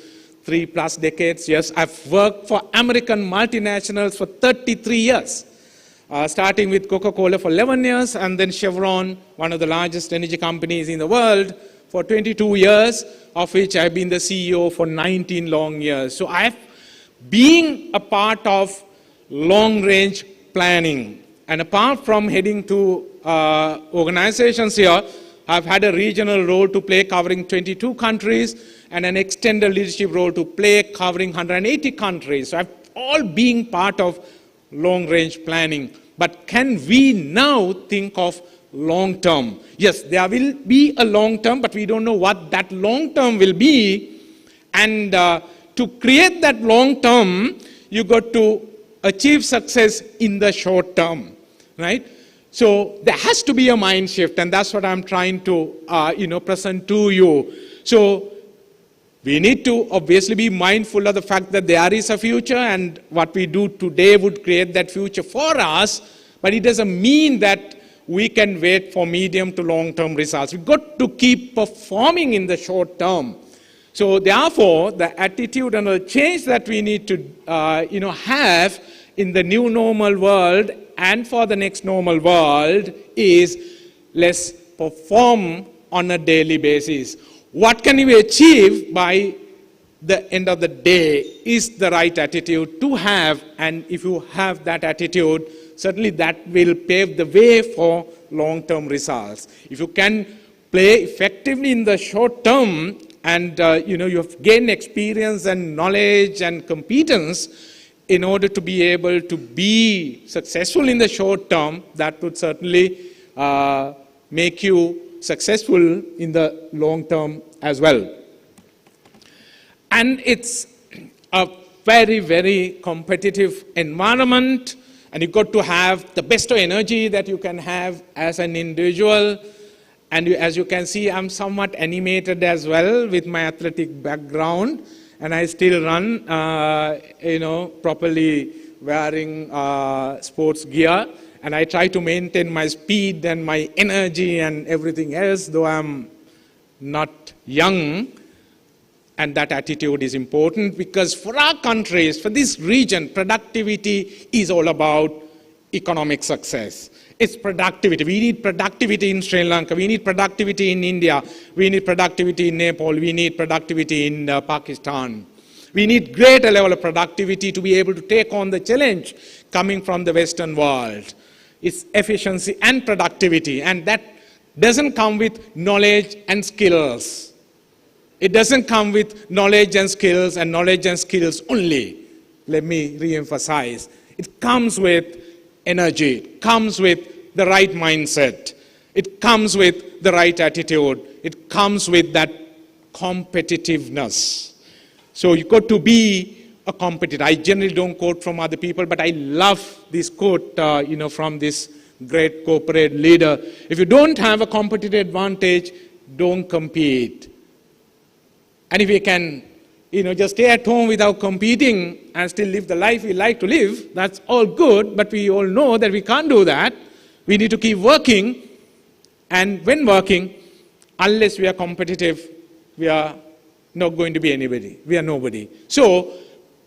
3+ decades. Yes, I've worked for American multinationals for 33 years, starting with Coca-Cola for 11 years, and then Chevron, one of the largest energy companies in the world, for 22 years, of which I've been the CEO for 19 long years. So I've been a part of long-range planning. And apart from heading to organizations here, I've had a regional role to play covering 22 countries and an extended leadership role to play covering 180 countries. So I've all been part of long-range planning. But can we now think of long-term? Yes, there will be a long-term, but we don't know what that long-term will be. And to create that long-term, you got to achieve success in the short term, right? So there has to be a mind shift, and that's what I'm trying to, present to you. So we need to obviously be mindful of the fact that there is a future, and what we do today would create that future for us, but it doesn't mean that we can wait for medium to long-term results. We've got to keep performing in the short term. So therefore, the attitude and the change that we need to, have in the new normal world and for the next normal world is let's perform on a daily basis. What can we achieve by the end of the day is the right attitude to have, and if you have that attitude, certainly that will pave the way for long-term results. If you can play effectively in the short term and you've gained experience and knowledge and competence in order to be able to be successful in the short term, that would certainly make you successful in the long term as well. And it's a very, very competitive environment, and you've got to have the best of energy that you can have as an individual. And as you can see, I'm somewhat animated as well with my athletic background, and I still run, properly wearing sports gear, and I try to maintain my speed and my energy and everything else, though I'm not young. And that attitude is important because for our countries, for this region, productivity is all about economic success. It's productivity. We need productivity in Sri Lanka. We need productivity in India. We need productivity in Nepal. We need productivity in Pakistan. We need greater level of productivity to be able to take on the challenge coming from the Western world. It's efficiency and productivity, and that doesn't come with knowledge and skills. It doesn't come with knowledge and skills only. Let me re-emphasize. It comes with energy. It comes with the right mindset. It comes with the right attitude. It comes with that competitiveness. So you've got to be a competitor. I generally don't quote from other people, but I love this quote, from this great corporate leader. If you don't have a competitive advantage, don't compete. And if you can, just stay at home without competing and still live the life we like to live, that's all good, but we all know that we can't do that. We need to keep working, and when working, unless we are competitive, we are not going to be anybody. We are nobody. So,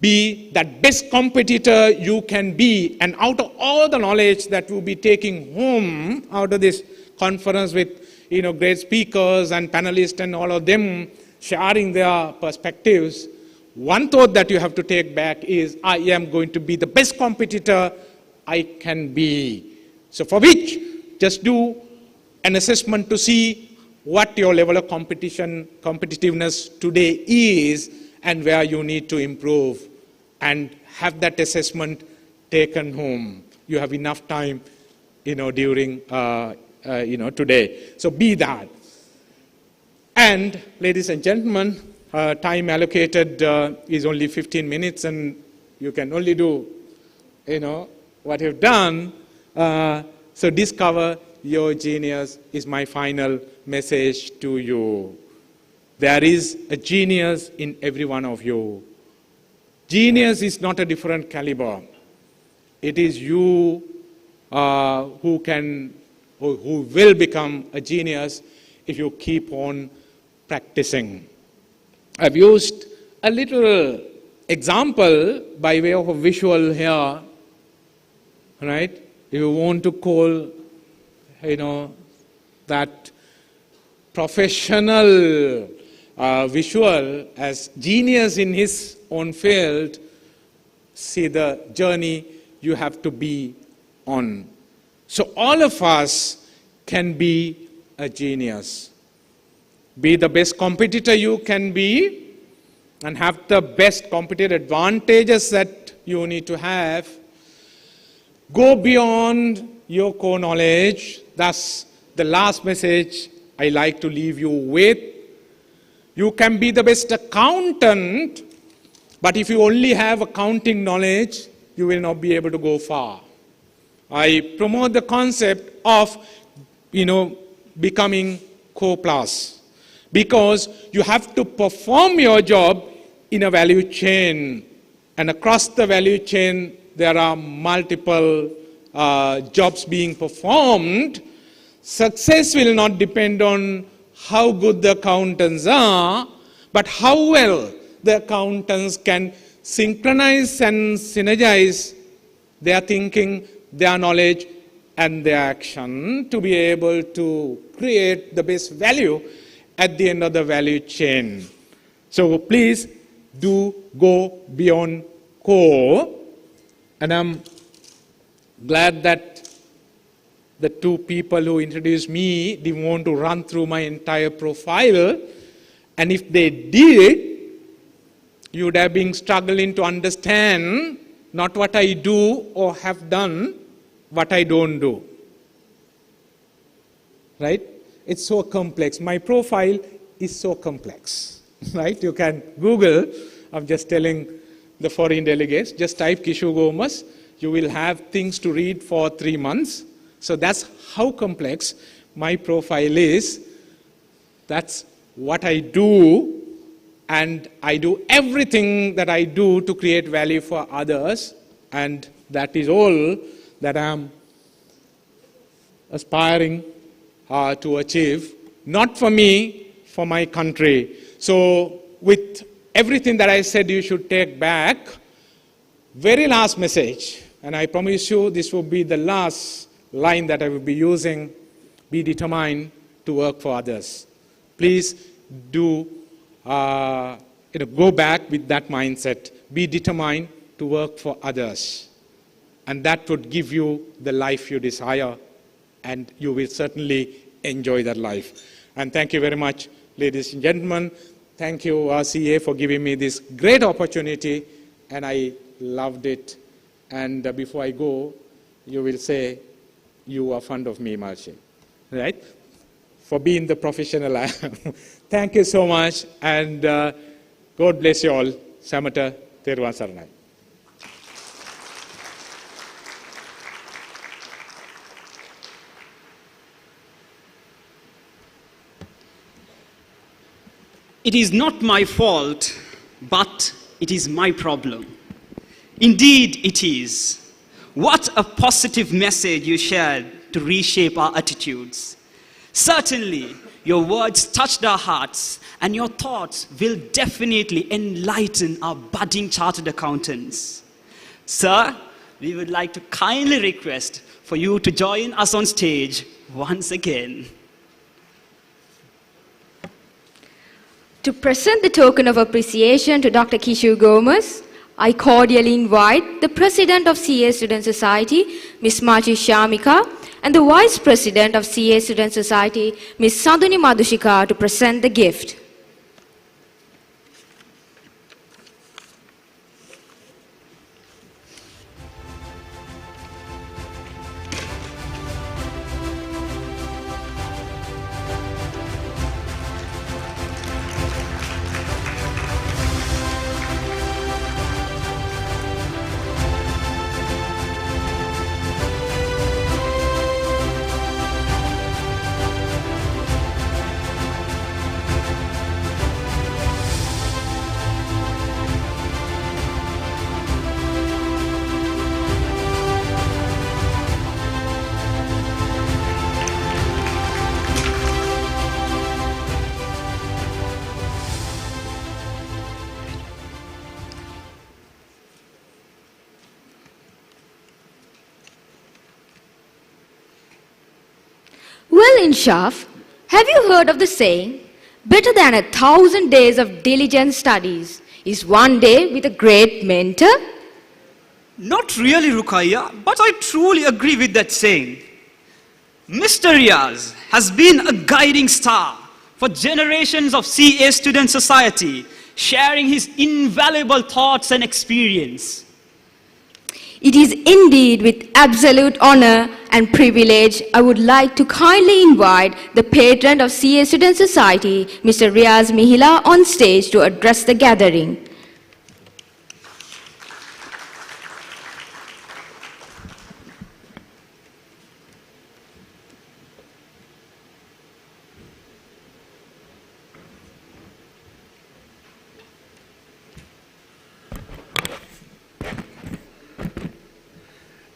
be that best competitor you can be, and out of all the knowledge that we'll be taking home out of this conference with, great speakers and panelists and all of them sharing their perspectives, one thought that you have to take back is, I am going to be the best competitor I can be. So for which, just do an assessment to see what your level of competitiveness today is and where you need to improve, and have that assessment taken home. You have enough time, during, today. So be that. And ladies and gentlemen, time allocated is only 15 minutes, and you can only do what you've done. So discover your genius is my final message to you. There is a genius in every one of you. Genius is not a different caliber. It is you who will become a genius if you keep on practicing. I've used a little example by way of a visual here, right? If you want to call, that professional visual as genius in his own field, see the journey you have to be on. So all of us can be a genius. Be the best competitor you can be and have the best competitive advantages that you need to have. Go beyond your core knowledge. That's the last message I like to leave you with. You can be the best accountant, but if you only have accounting knowledge, you will not be able to go far. I promote the concept of, becoming core plus, because you have to perform your job in a value chain, and across the value chain there are multiple jobs being performed. Success will not depend on how good the accountants are, but how well the accountants can synchronize and synergize their thinking, their knowledge, and their action to be able to create the best value at the end of the value chain. So please do go beyond core. And I'm glad that the two people who introduced me didn't want to run through my entire profile. And if they did, you would have been struggling to understand not what I do or have done, what I don't do. Right? It's so complex. My profile is so complex. Right? You can Google. I'm just telling the foreign delegates, just type Kishu Gomes. You will have things to read for 3 months. So that's how complex my profile is. That's what I do. And I do everything that I do to create value for others. And that is all that I'm aspiring to achieve. Not for me, for my country. So with everything that I said, you should take back. Very last message. And I promise you this will be the last line that I will be using. Be determined to work for others. Please do go back with that mindset. Be determined to work for others. And that would give you the life you desire. And you will certainly enjoy that life. And thank you very much, ladies and gentlemen. Thank you, RCA, for giving me this great opportunity. And I loved it. And before I go, you will say, you are fond of me, Marcin. Right? For being the professional I am. Thank you so much. And God bless you all. Samata Teruvan Saranai. It is not my fault, but it is my problem. Indeed, it is. What a positive message you shared to reshape our attitudes. Certainly, your words touched our hearts, and your thoughts will definitely enlighten our budding chartered accountants. Sir, we would like to kindly request for you to join us on stage once again. To present the token of appreciation to Dr. Kishu Gomes, I cordially invite the President of CA Student Society, Ms. Machi Shamika, and the Vice President of CA Student Society, Ms. Sanduni Madhushika, to present the gift. Well, Inshaf, have you heard of the saying, better than 1,000 days of diligent studies is one day with a great mentor? Not really, Ruqayya, but I truly agree with that saying. Mr. Riaz has been a guiding star for generations of CA Student Society, sharing his invaluable thoughts and experience. It is indeed with absolute honor and privilege I would like to kindly invite the patron of CA Student Society, Mr. Riaz Mihila, on stage to address the gathering.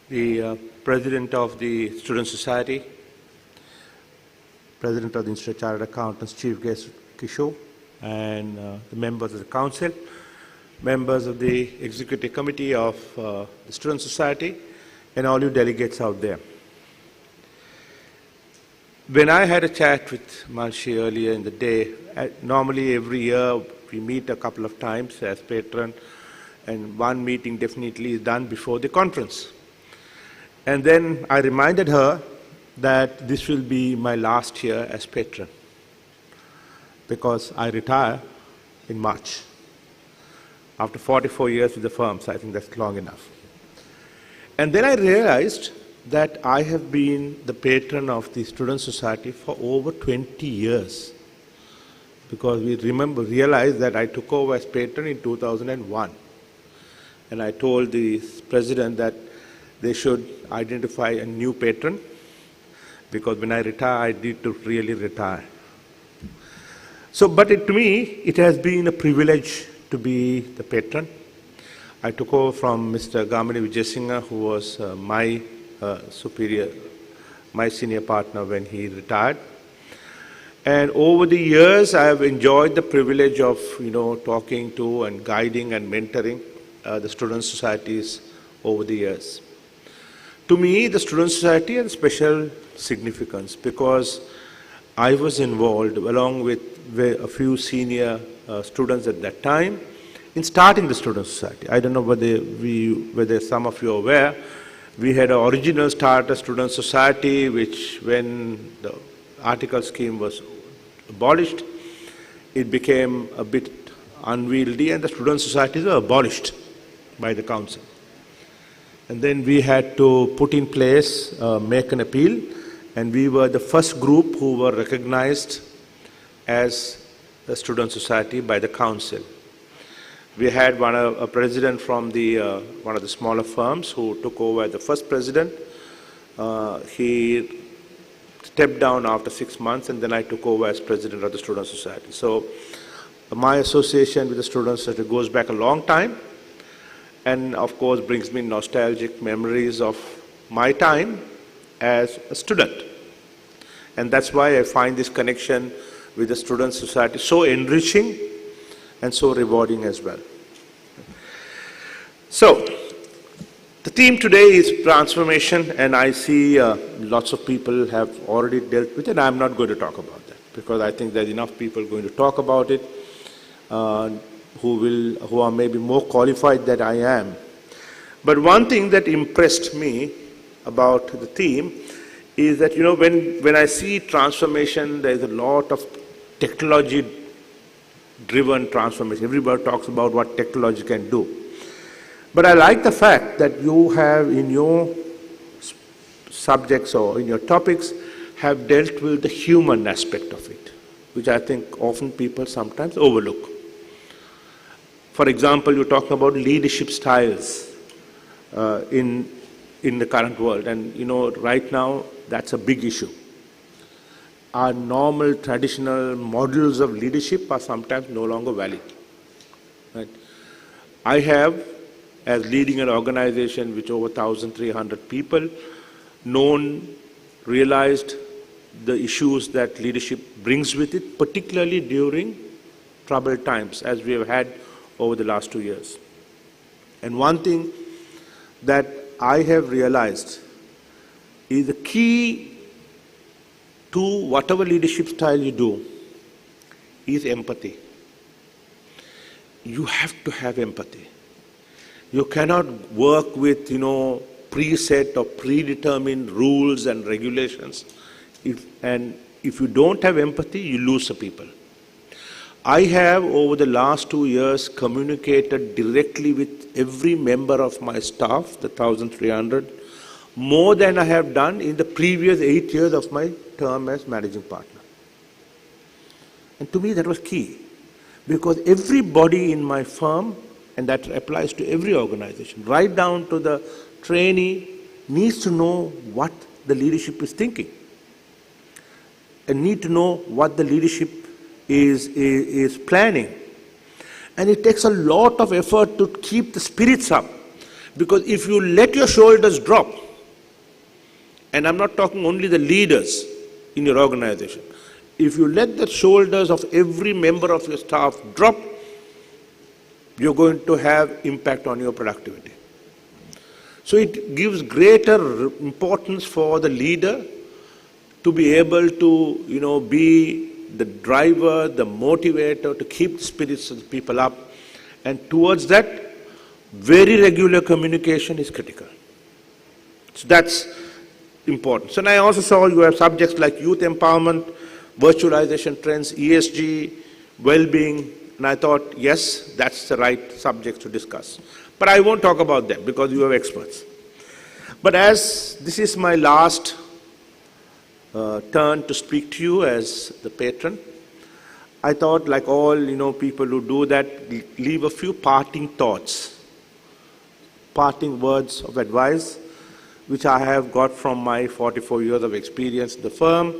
The President of the Student Society, President of the Institute of Chartered Accountants, Chief Guest Kishore, and the members of the Council, members of the Executive Committee of the Student Society, and all you delegates out there. When I had a chat with Manshi earlier in the day, normally every year we meet a couple of times as patron, and one meeting definitely is done before the conference. And then I reminded her that this will be my last year as patron because I retire in March. After 44 years with the firm, so I think that's long enough. And then I realized that I have been the patron of the Student Society for over 20 years because we realized that I took over as patron in 2001. And I told the president that they should identify a new patron because when I retire, I need to really retire. So, but to me, it has been a privilege to be the patron. I took over from Mr. Gamini Vijayasinghe, who was my superior, my senior partner when he retired. And over the years, I have enjoyed the privilege of, talking to and guiding and mentoring the student societies over the years. To me, the Student Society has special significance because I was involved along with a few senior students at that time in starting the Student Society. I don't know whether some of you are aware, we had an original starter Student Society which when the article scheme was abolished, it became a bit unwieldy and the Student Societies were abolished by the council. And then we had to put in place, make an appeal, and we were the first group who were recognized as a student society by the council. We had a president from one of the smaller firms who took over as the first president. He stepped down after 6 months, and then I took over as president of the student society. So my association with the student society goes back a long time. And of course brings me nostalgic memories of my time as a student. And that's why I find this connection with the student society so enriching and so rewarding as well. So, the theme today is transformation, and I see lots of people have already dealt with it. I'm not going to talk about that because I think there's enough people going to talk about it. Who are maybe more qualified than I am. But one thing that impressed me about the theme is that, when I see transformation, there's a lot of technology-driven transformation. Everybody talks about what technology can do. But I like the fact that you have in your subjects or in your topics have dealt with the human aspect of it, which I think often people sometimes overlook. For example, you're talking about leadership styles in the current world. And, right now, that's a big issue. Our normal, traditional models of leadership are sometimes no longer valid. Right? I have, as leading an organization with over 1,300 people, realized the issues that leadership brings with it, particularly during troubled times, as we have had over the last 2 years. And one thing that I have realized is the key to whatever leadership style you do is empathy. You have to have empathy. You cannot work with, preset or predetermined rules and regulations. If you don't have empathy, you lose the people. I have, over the last 2 years, communicated directly with every member of my staff, the 1,300, more than I have done in the previous 8 years of my term as managing partner. And to me, that was key, because everybody in my firm, and that applies to every organization, right down to the trainee, needs to know what the leadership is thinking, and need to know what the leadership is planning. And it takes a lot of effort to keep the spirits up, because if you let your shoulders drop, and I'm not talking only the leaders in your organization, if you let the shoulders of every member of your staff drop, you're going to have impact on your productivity. So it gives greater importance for the leader to be able to, be the driver, the motivator, to keep the spirits of the people up. And towards that, very regular communication is critical. So that's important. So now I also saw you have subjects like youth empowerment, virtualization trends, ESG, well-being, and I thought, yes, that's the right subject to discuss. But I won't talk about them because you have experts. But as this is my last turn to speak to you as the patron, I thought, like all people who do that, leave a few parting thoughts, parting words of advice, which I have got from my 44 years of experience in the firm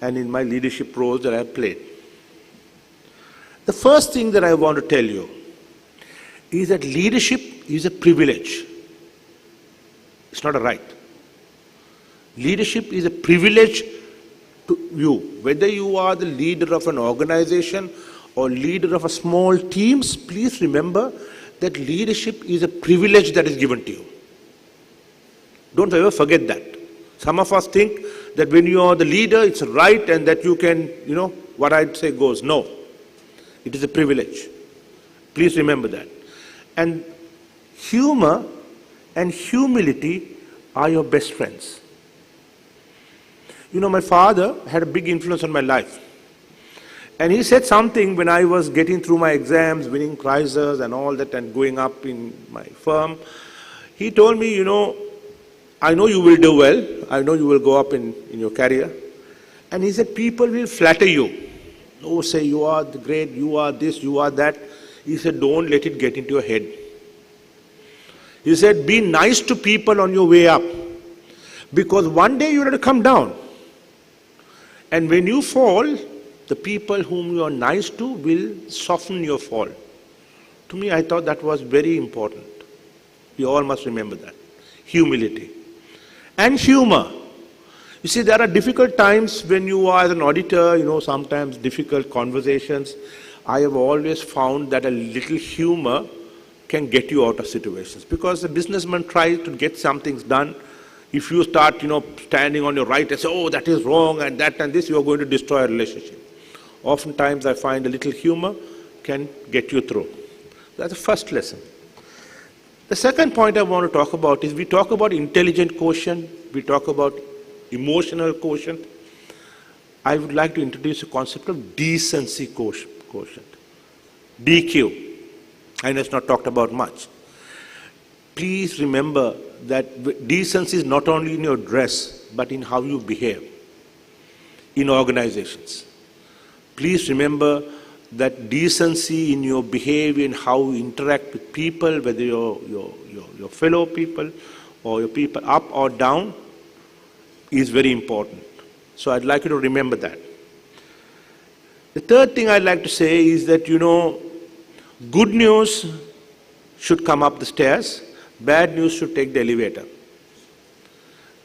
and in my leadership roles that I have played. The first thing that I want to tell you is that leadership is a privilege. It's not a right. Leadership is a privilege to you. Whether you are the leader of an organization or leader of a small team, please remember that leadership is a privilege that is given to you. Don't ever forget that. Some of us think that when you are the leader, it's a right and that you can, what I'd say goes. No. It is a privilege. Please remember that. And humor and humility are your best friends. My father had a big influence on my life. And he said something when I was getting through my exams, winning prizes and all that, and going up in my firm. He told me, I know you will do well. I know you will go up in your career. And he said, people will flatter you. Oh, say you are the great, you are this, you are that. He said, don't let it get into your head. He said, be nice to people on your way up. Because one day you have to come down. And when you fall, the people whom you are nice to will soften your fall. To me, I thought that was very important. We all must remember that. Humility. And humor. You see, there are difficult times when you are as an auditor, sometimes difficult conversations. I have always found that a little humor can get you out of situations. Because the businessman tries to get some things done. If you start, standing on your right and say, oh, that is wrong and that and this, you are going to destroy a relationship. Oftentimes, I find a little humor can get you through. That's the first lesson. The second point I want to talk about is we talk about intelligent quotient, we talk about emotional quotient. I would like to introduce a concept of decency quotient. DQ. I know it's not talked about much. Please remember that decency is not only in your dress, but in how you behave in organizations. Please remember that decency in your behavior and how you interact with people, whether your fellow people or your people up or down, is very important. So I'd like you to remember that. The third thing I'd like to say is that, good news should come up the stairs, bad news should take the elevator.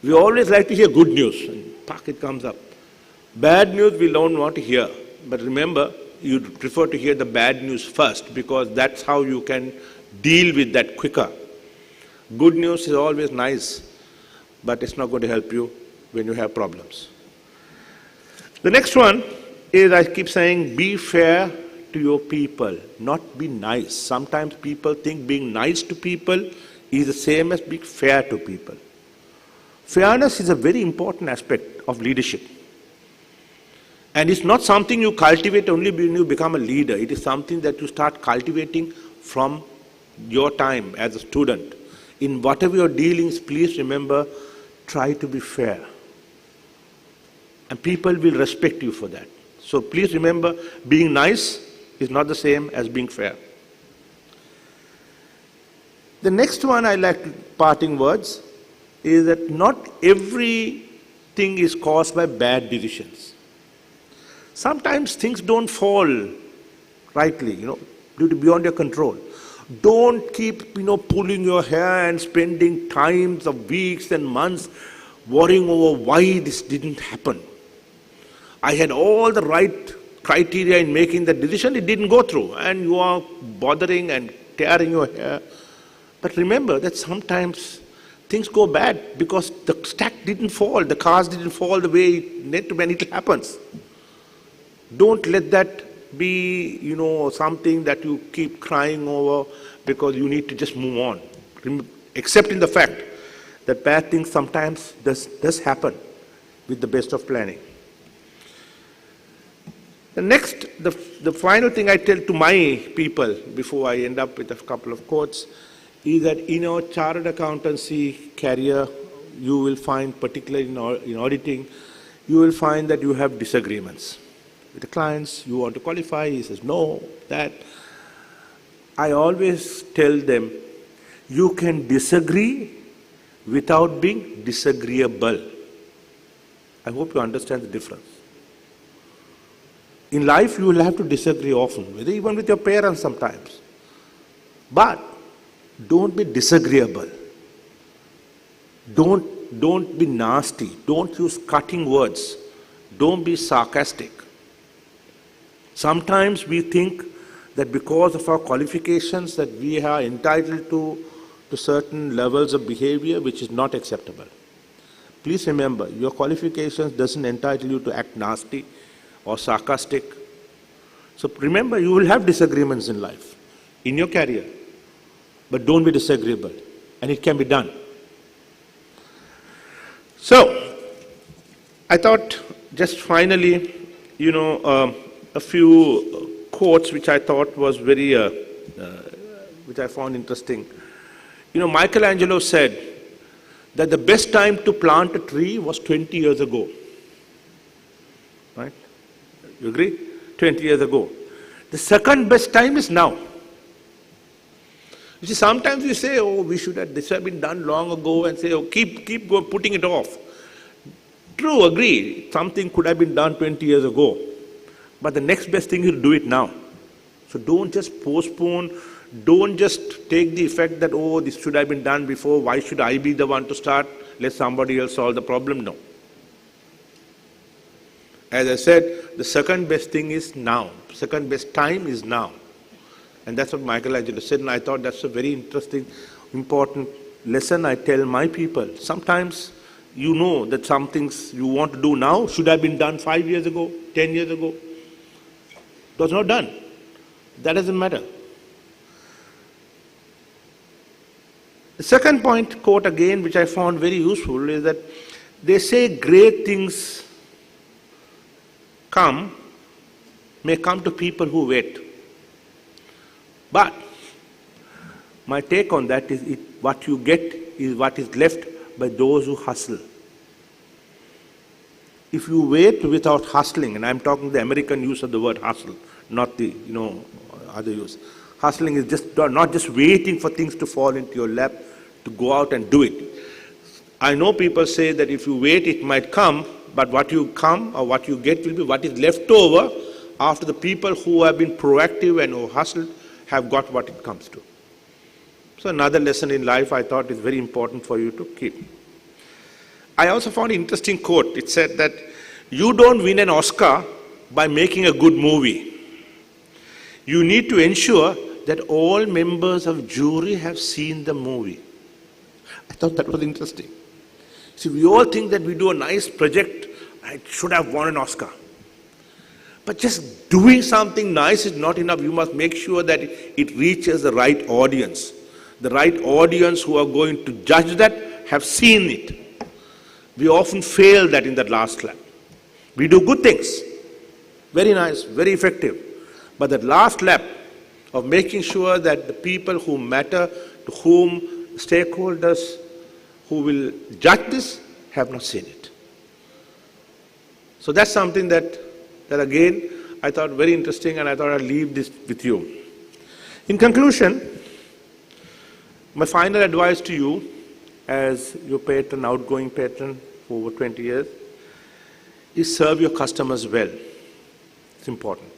We always like to hear good news, and pack, it comes up. Bad news we don't want to hear, but remember, you prefer to hear the bad news first, because that's how you can deal with that quicker. Good news is always nice, but it's not going to help you when you have problems. The next one is, I keep saying, be fair to your people, not be nice. Sometimes people think being nice to people is the same as being fair to people. Fairness is a very important aspect of leadership. And it's not something you cultivate only when you become a leader. It is something that you start cultivating from your time as a student. In whatever your dealings, please remember, try to be fair. And people will respect you for that. So please remember, being nice is not the same as being fair. The next one I like, parting words, is that not everything is caused by bad decisions. Sometimes things don't fall rightly, due to beyond your control. Don't keep, pulling your hair and spending times of weeks and months worrying over why this didn't happen. I had all the right criteria in making the decision, it didn't go through, and you are bothering and tearing your hair. But remember that sometimes things go bad because the stack didn't fall, the cards didn't fall the way it meant when it happens. Don't let that be, something that you keep crying over because you need to just move on. Accepting the fact that bad things sometimes does happen with the best of planning. The next, the final thing I tell to my people before I end up with a couple of quotes is that in our chartered accountancy career, you will find, particularly in auditing, you will find that you have disagreements. With the clients, you want to qualify, he says no, that. I always tell them, you can disagree without being disagreeable. I hope you understand the difference. In life, you will have to disagree often, even with your parents sometimes. But don't be disagreeable. Don't be nasty. Don't use cutting words. Don't be sarcastic. Sometimes we think that because of our qualifications that we are entitled to certain levels of behavior which is not acceptable. Please remember, your qualifications doesn't entitle you to act nasty or sarcastic. So remember, you will have disagreements in life, in your career, but don't be disagreeable, and it can be done. So, I thought just finally, a few quotes which I thought was very, which I found interesting. Michelangelo said that the best time to plant a tree was 20 years ago. Right? You agree? 20 years ago. The second best time is now. You see, sometimes we say, oh, this have been done long ago, and say, oh, keep putting it off. True, agree. Something could have been done 20 years ago. But the next best thing is to do it now. So don't just postpone. Don't just take the effect that, oh, this should have been done before. Why should I be the one to start? Let somebody else solve the problem. No. As I said, the second best thing is now. Second best time is now. And that's what Michelangelo said, and I thought that's a very interesting, important lesson I tell my people. Sometimes you know that some things you want to do now should have been done 5 years ago, 10 years ago. It was not done. That doesn't matter. The second point, quote again, which I found very useful, is that they say great things may come to people who wait. But my take on that is what you get is what is left by those who hustle. If you wait without hustling, and I'm talking the American use of the word hustle, not the other use. Hustling is just not just waiting for things to fall into your lap to go out and do it. I know people say that if you wait, it might come, but what you get will be what is left over after the people who have been proactive and who hustled have got what it comes to. So another lesson in life I thought is very important for you to keep. I also found an interesting quote. It said that you don't win an Oscar by making a good movie. You need to ensure that all members of jury have seen the movie. I thought that was interesting. See, we all think that we do a nice project, it should have won an Oscar. But just doing something nice is not enough. You must make sure that it reaches the right audience. The right audience who are going to judge that have seen it. We often fail that in that last lap. We do good things, very nice, very effective. But that last lap of making sure that the people who matter, to whom stakeholders who will judge this have not seen it. So that's something that again I thought very interesting, and I thought I'd leave this with you. In conclusion, my final advice to you as your patron, outgoing patron for over 20 years, is serve your customers well. It's important.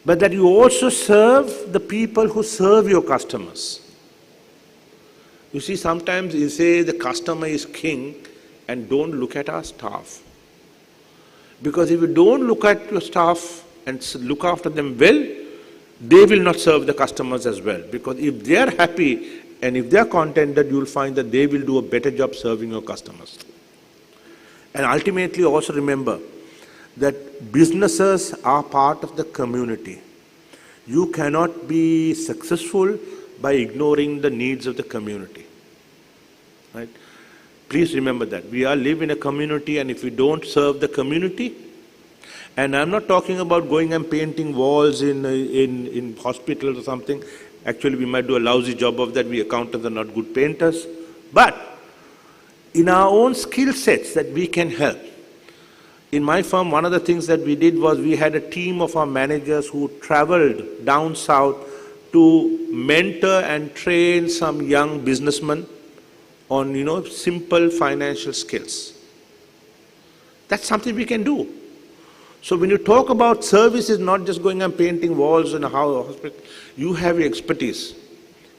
But that you also serve the people who serve your customers. You see, sometimes you say the customer is king and don't look at our staff. Because if you don't look at your staff and look after them well, they will not serve the customers as well. Because if they are happy and if they are contented, you will find that they will do a better job serving your customers. And ultimately also remember that businesses are part of the community. You cannot be successful by ignoring the needs of the community. Right? Please remember that. We live in a community, and if we don't serve the community, and I'm not talking about going and painting walls in hospitals or something. Actually, we might do a lousy job of that. We accountants are not good painters. But in our own skill sets that we can help. In my firm, one of the things that we did was we had a team of our managers who traveled down south to mentor and train some young businessmen on, simple financial skills. That's something we can do. So when you talk about services, not just going and painting walls in a hospital, you have your expertise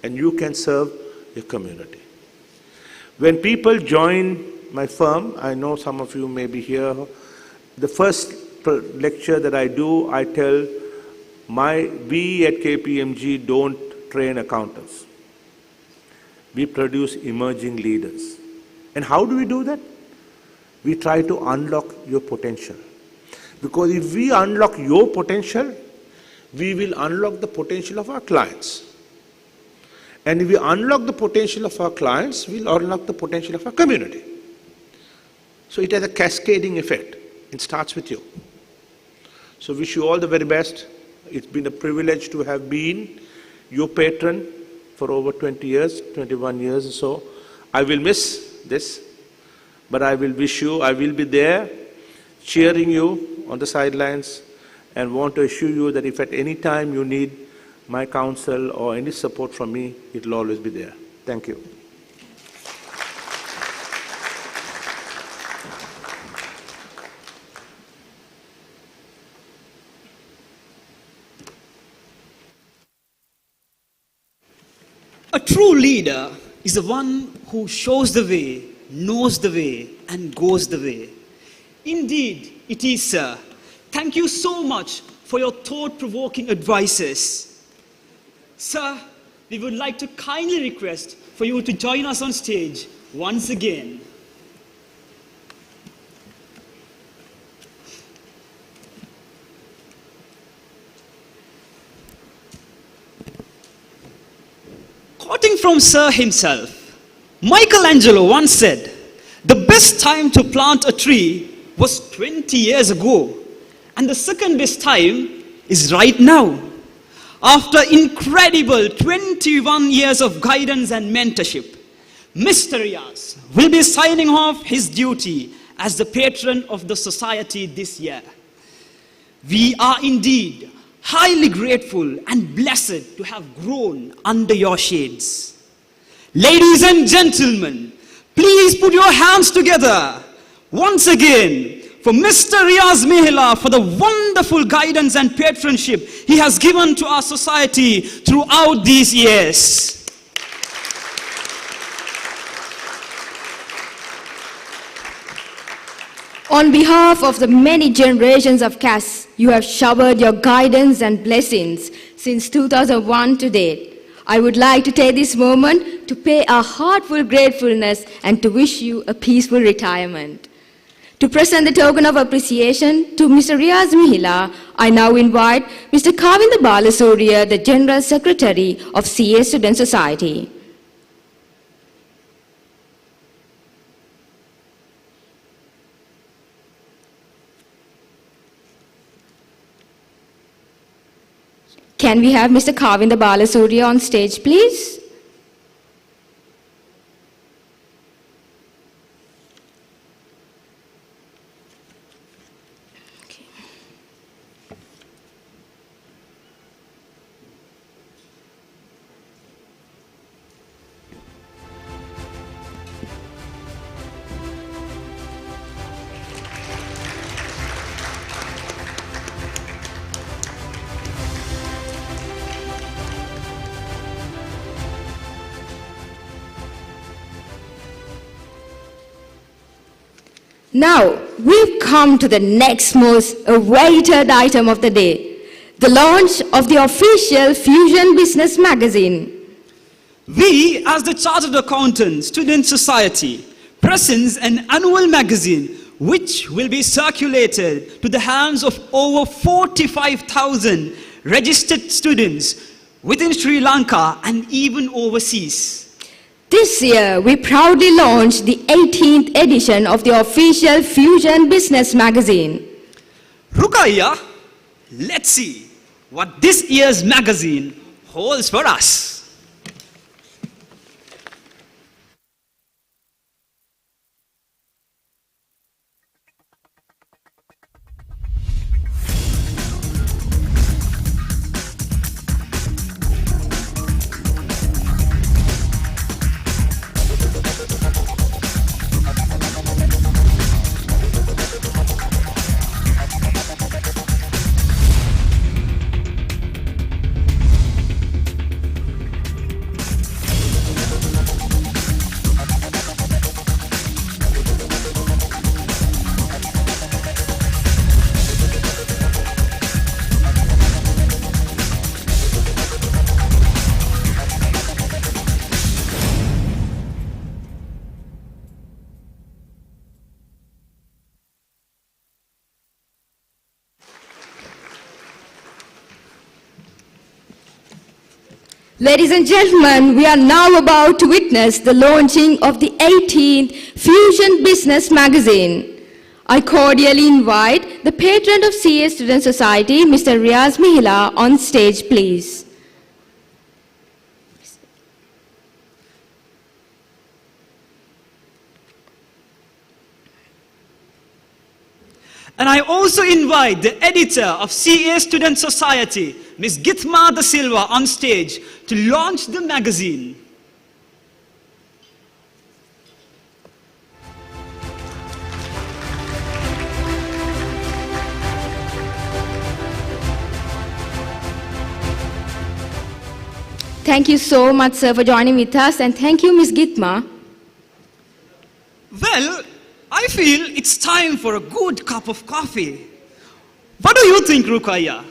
and you can serve your community. When people join my firm, I know some of you may be here, the first lecture that I do, I tell we at KPMG don't train accountants. We produce emerging leaders. And how do we do that? We try to unlock your potential. Because if we unlock your potential, we will unlock the potential of our clients. And if we unlock the potential of our clients, we'll unlock the potential of our community. So it has a cascading effect. It starts with you. So wish you all the very best. It's been a privilege to have been your patron for over 20 years, 21 years or so. I will miss this, but I will wish you, I will be there cheering you on the sidelines, and want to assure you that if at any time you need my counsel or any support from me, it will always be there. Thank you. A true leader is the one who shows the way, knows the way, and goes the way. Indeed, it is, sir. Thank you so much for your thought-provoking advices. Sir, we would like to kindly request for you to join us on stage once again. Quoting from Sir himself, Michelangelo once said, "The best time to plant a tree was 20 years ago, and the second best time is right now." After incredible 21 years of guidance and mentorship, Mr. Riaz will be signing off his duty as the patron of the society this year. We are indeed highly grateful and blessed to have grown under your shades. Ladies and gentlemen, please put your hands together once again for Mr. Riaz Mehla for the wonderful guidance and patronship he has given to our society throughout these years. On behalf of the many generations of CAS, you have showered your guidance and blessings since 2001 to date. I would like to take this moment to pay our heartfelt gratefulness and to wish you a peaceful retirement. To present the token of appreciation to Mr. Riaz Mihila, I now invite Mr. Kavinda Balasuriya, the General Secretary of CA Student Society. Can we have Mr. Kavinda Balasuriya on stage, please? Now, we've come to the next most awaited item of the day, the launch of the official Fusion Business magazine. We, as the Chartered Accountant Student Society, presents an annual magazine which will be circulated to the hands of over 45,000 registered students within Sri Lanka and even overseas. This year, we proudly launched the 18th edition of the official Fusion Business magazine. Rukaiya, let's see what this year's magazine holds for us. Ladies and gentlemen, we are now about to witness the launching of the 18th Fusion Business magazine. I cordially invite the patron of CA Student Society, Mr. Riaz Mihila, on stage, please. And I also invite the editor of CA Student Society, Ms. Gitma Da Silva, on stage to launch the magazine. Thank you so much, sir, for joining with us, and thank you, Ms. Gitma. Well, I feel it's time for a good cup of coffee. What do you think, Rukaiya?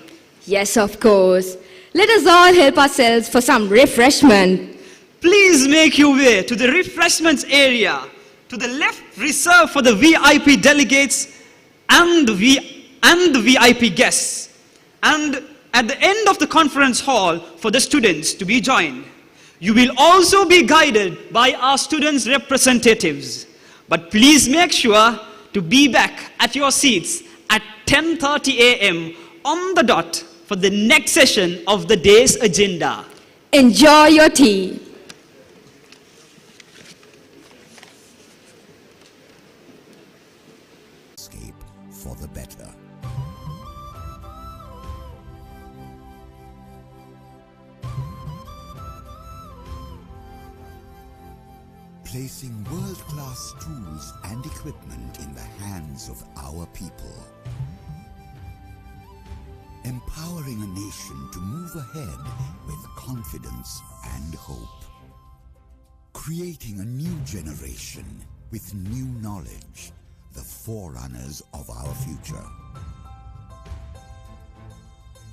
Yes, of course. Let us all help ourselves for some refreshment. Please make your way to the refreshments area, to the left reserved for the VIP delegates and the VIP guests, and at the end of the conference hall for the students to be joined. You will also be guided by our students' representatives. But please make sure to be back at your seats at 10:30 a.m. on the dot for the next session of the day's agenda. Enjoy your tea. Escape for the better. Placing world-class tools and equipment in the hands of our people. Empowering a nation to move ahead with confidence and hope. Creating a new generation with new knowledge, the forerunners of our future.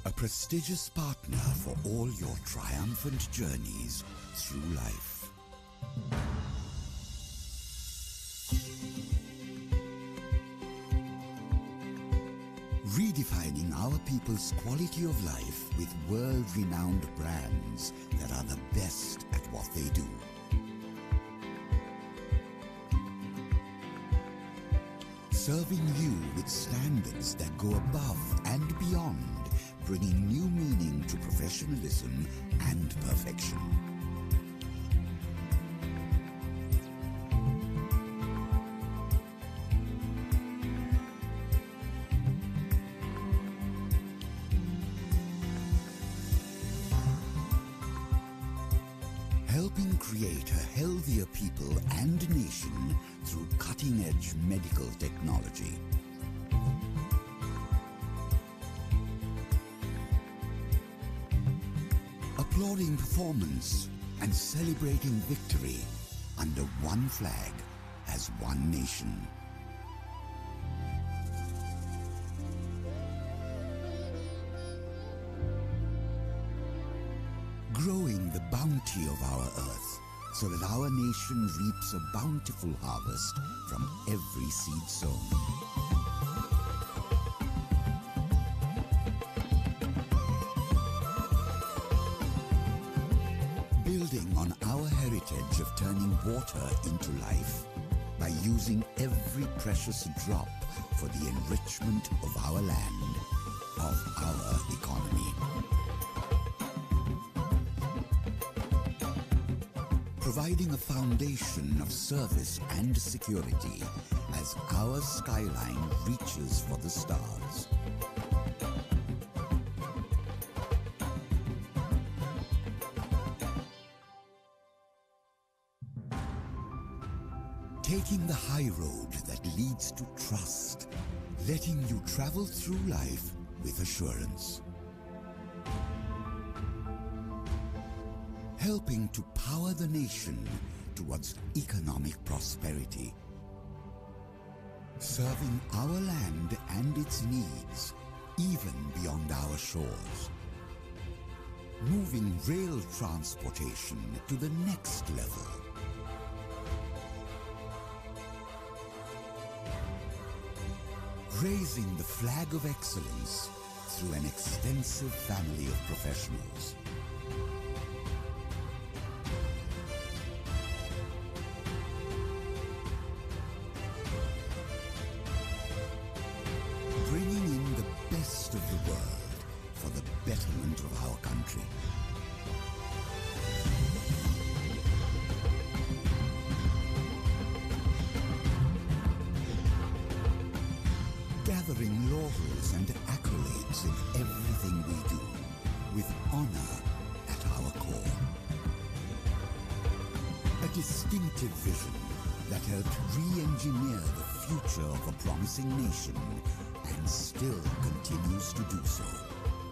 A prestigious partner for all your triumphant journeys through life. redefining our people's quality of life with world-renowned brands that are the best at what they do. Serving you with standards that go above and beyond, bringing new meaning to professionalism and perfection. Helping create a healthier people and nation through cutting-edge medical technology. Applauding performance and celebrating victory under one flag as one nation. Growing the bounty of our earth so that our nation reaps a bountiful harvest from every seed sown. Building on our heritage of turning water into life by using every precious drop for the enrichment of our land, of our economy. Providing a foundation of service and security as our skyline reaches for the stars. Taking the high road that leads to trust, letting you travel through life with assurance. Helping to power the nation towards economic prosperity. Serving our land and its needs, even beyond our shores. Moving rail transportation to the next level. Raising the flag of excellence through an extensive family of professionals. Bringing in the best of the world for the betterment of our country. Gathering laurels and accolades in everything we do, with honor at our core. A distinctive vision that helped re-engineer the future of a promising nation and still continues to do so.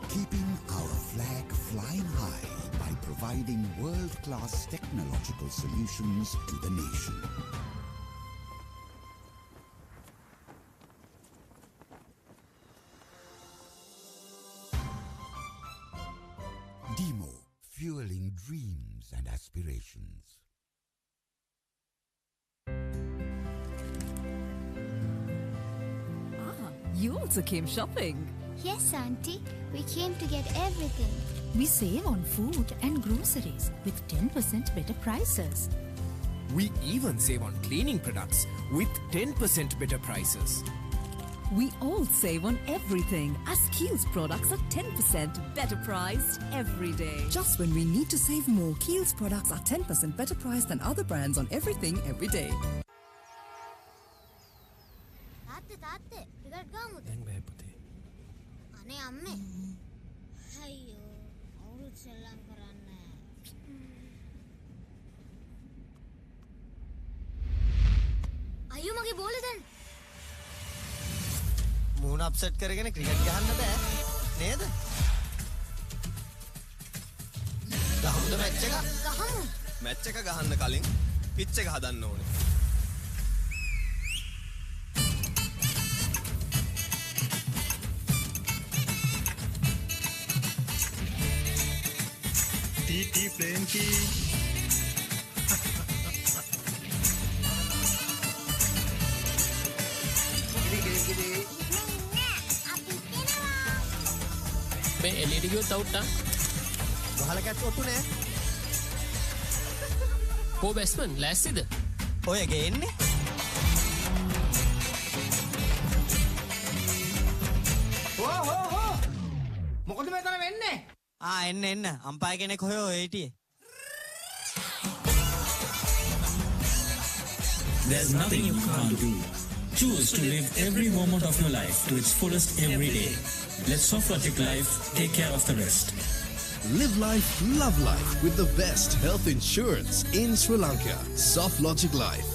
Keeping our flag flying high by providing world-class technological solutions to the nation. Demo, fueling dreams and aspirations. You also came shopping. Yes, Auntie. We came to get everything. We save on food and groceries with 10% better prices. We even save on cleaning products with 10% better prices. We all save on everything as Kiehl's products are 10% better priced every day. Just when we need to save more, Kiehl's products are 10% better priced than other brands on everything every day. තාත්තේ ticket ගාමුද? දැන් බෑ පුතේ. අනේ අම්මේ. අයියෝ අවුරුදු සෙල්ලම් කරන්න. අයියෝ මගේ බෝලේ දැන්. මූණ අප්සෙට් කරගෙන ක්‍රිකට් ගහන්න බෑ නේද? ගහමුද මැච් එක? ගහමු. මැච් එක ගහන්න කලින් පිච් එක හදන්න ඕනේ. TT Frankie. අපි ඔබේ එළියට ගියොත් අවුට් ආ. වහල කැට් ඔට්ටු නෑ. කෝ බැස්මන් ලෑස්තිද? ඔය ගේන්නේ. මොකද මෙතන වෙන්නේ? එන්න අම්පයර් කෙනෙක් හොයෝ හිටියේ. There's nothing you can't do. Choose to live every moment of your life to its fullest every day. Let SoftLogic Life take care of the rest. Live life, love life with the best health insurance in Sri Lanka. SoftLogic Life.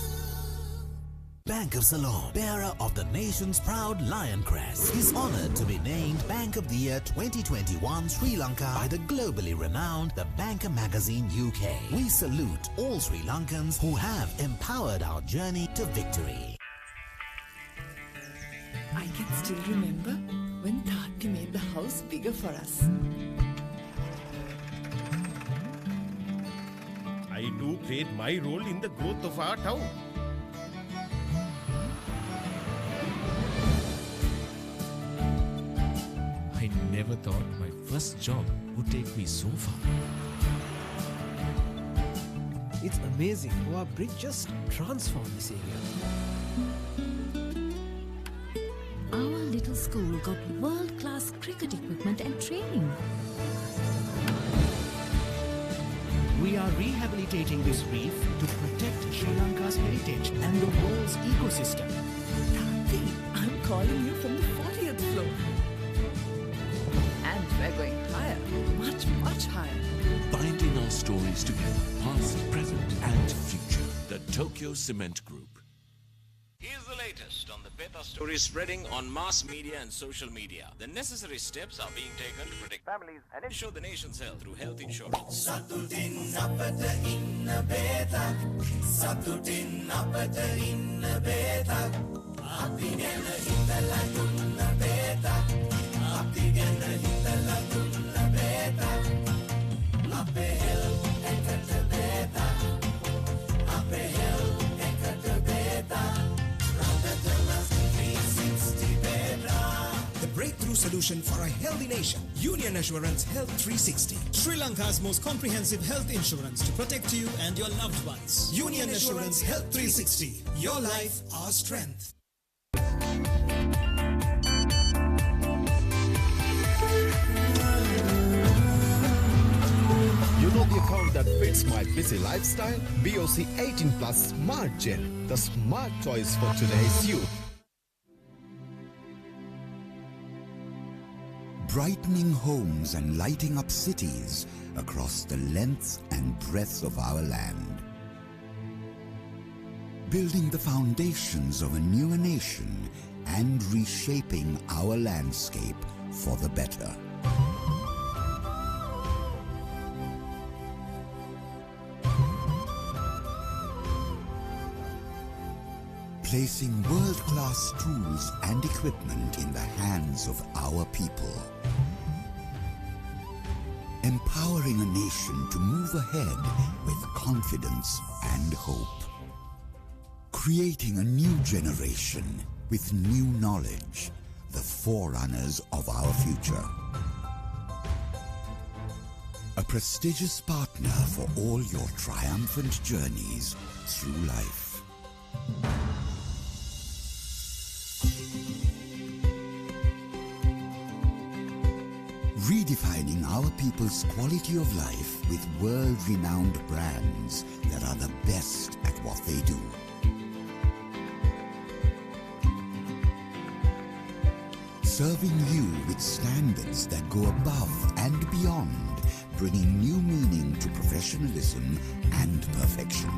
Bank of Ceylon, bearer of the nation's proud lion crest, is honoured to be named Bank of the Year 2021 Sri Lanka by the globally renowned The Banker magazine UK. We salute all Sri Lankans who have empowered our journey to victory. I can still remember when Tati made the house bigger for us. I too played my role in the growth of our town. I never thought my first job would take me so far. It's amazing how our bridge just transformed this area. Our little school got world-class cricket equipment and training. We are rehabilitating this reef to protect Sri Lanka's heritage and the world's ecosystem. Tati, I'm calling you from the 40th floor. And we're going higher, much, much higher. Binding our stories together, past, present and future. The Tokyo Cement Group. Here's the latest on the beta stories spreading on mass media and social media. The necessary steps are being taken to protect families and ensure the nation's health through health insurance. Satutin apata inna beta. Satutin apata inna beta. Api gana hitala dunna beta. Api gana hitala dunna beta. Ape health ekata beta. Ape health ekata beta. The breakthrough solution for a healthy nation. Union Assurance Health 360. Sri Lanka's most comprehensive health insurance to protect you and your loved ones. Union Assurance Health 360. Your life, our strength. You know the account that fits my busy lifestyle? BOC 18 Plus Smart Gen, the smart choice for today's youth. Brightening homes and lighting up cities across the length and breadth of our land. Building the foundations of a newer nation and reshaping our landscape for the better. Placing world-class tools and equipment in the hands of our people. Empowering a nation to move ahead with confidence and hope. Creating a new generation with new knowledge, the forerunners of our future. A prestigious partner for all your triumphant journeys through life. Redefining our people's quality of life with world-renowned brands that are the best at what they do. Serving you with standards that go above and beyond, bringing new meaning to professionalism and perfection.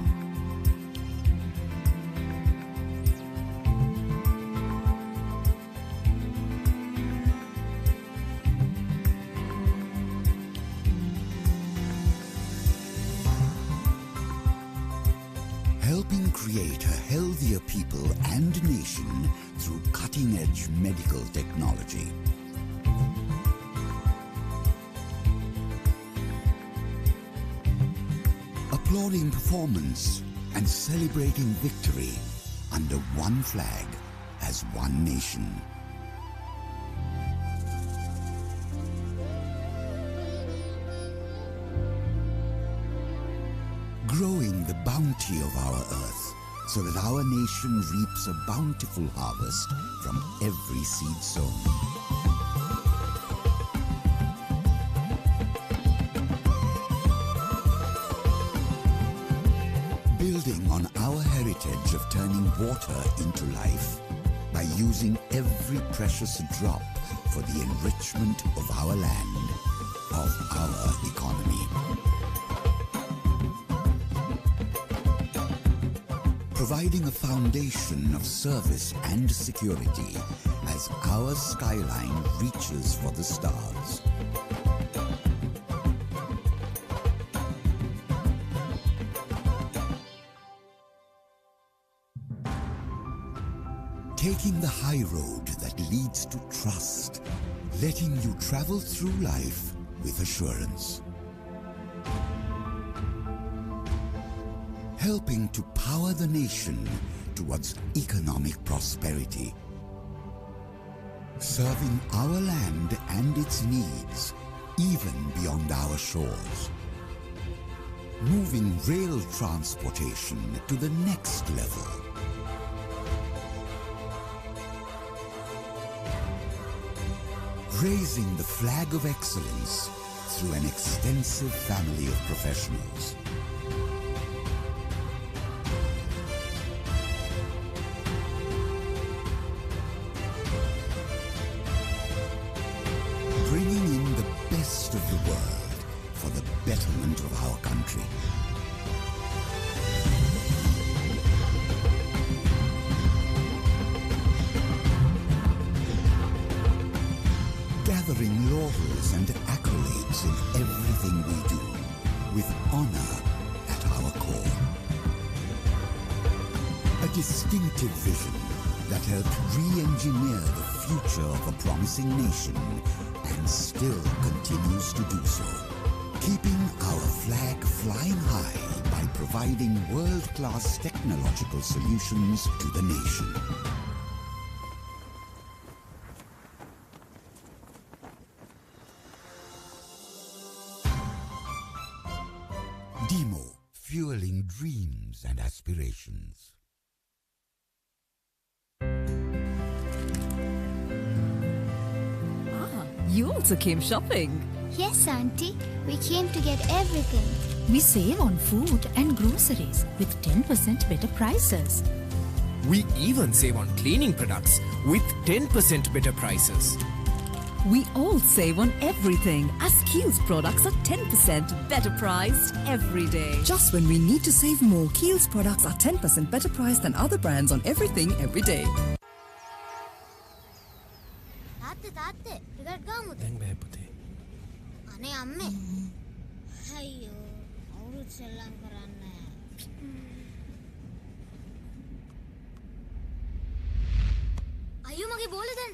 Helping create a healthier people and nation through cutting-edge medical technology. Applauding performance and celebrating victory under one flag as one nation. growing the bounty of our earth so that our nation reaps a bountiful harvest from every seed sown. Building on our heritage of turning water into life by using every precious drop for the enrichment of our land, of our economy. Providing a foundation of service and security as our skyline reaches for the stars. Taking the high road that leads to trust, letting you travel through life with assurance. Helping to power the nation towards economic prosperity. Serving our land and its needs, even beyond our shores. Moving rail transportation to the next level. Raising the flag of excellence through an extensive family of professionals. Bringing in the best of the world for the betterment of our country. Gathering laurels and accolades in everything we do, with honor at our core. A distinctive vision that helped re-engineer the future of a promising nation and still continues to do so. Keeping our flag flying high by providing world-class technological solutions to the nation. Demo, fueling dreams and aspirations. You also came shopping. Yes, Auntie. We came to get everything. We save on food and groceries with 10% better prices. We even save on cleaning products with 10% better prices. We all save on everything as Kiehl's products are 10% better priced every day. Just when we need to save more, Kiehl's products are 10% better priced than other brands on everything every day. තාත්තේ ticket ගාමුද? දැන් බෑ පුතේ. අනේ අම්මේ. අයියෝ අවුරුදු සෙල්ලම් කරන්නේ. අයියෝ මගේ බෝලේ දැන්.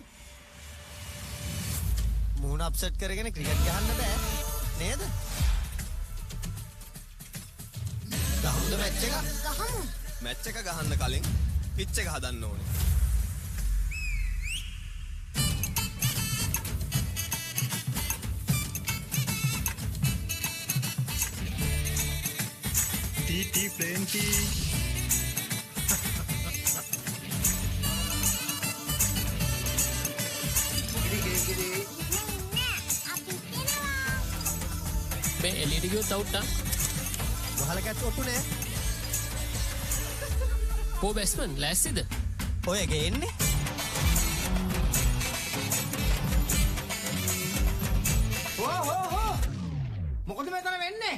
මූණ අප්සෙට් කරගෙන ක්‍රිකට් ගහන්න බෑ නේද? ගහමුද මැච් එක? ගහමු. මැච් එක ගහන්න කලින් පිච් එක හදන්න ඕනේ. TT plenty. මේ එළියට ගියොත් අවුට් ආ. වහල කැට් ඔට්ටුනේ. පෝ බැස්මන් ලෑස්තිද? ඔය ගේන්නේ. හෝ මොකද මෙතන වෙන්නේ?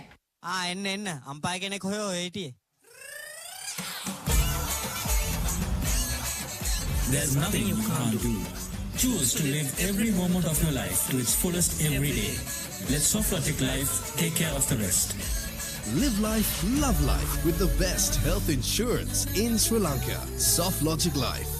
එන්න අම්පයර් කෙනෙක් හොයෝ හිටියේ. There's nothing you can't do. Choose to live every moment of your life to its fullest every day. Let Soflogic Life take care of the rest. Live life, love life with the best health insurance in Sri Lanka. Soflogic Life.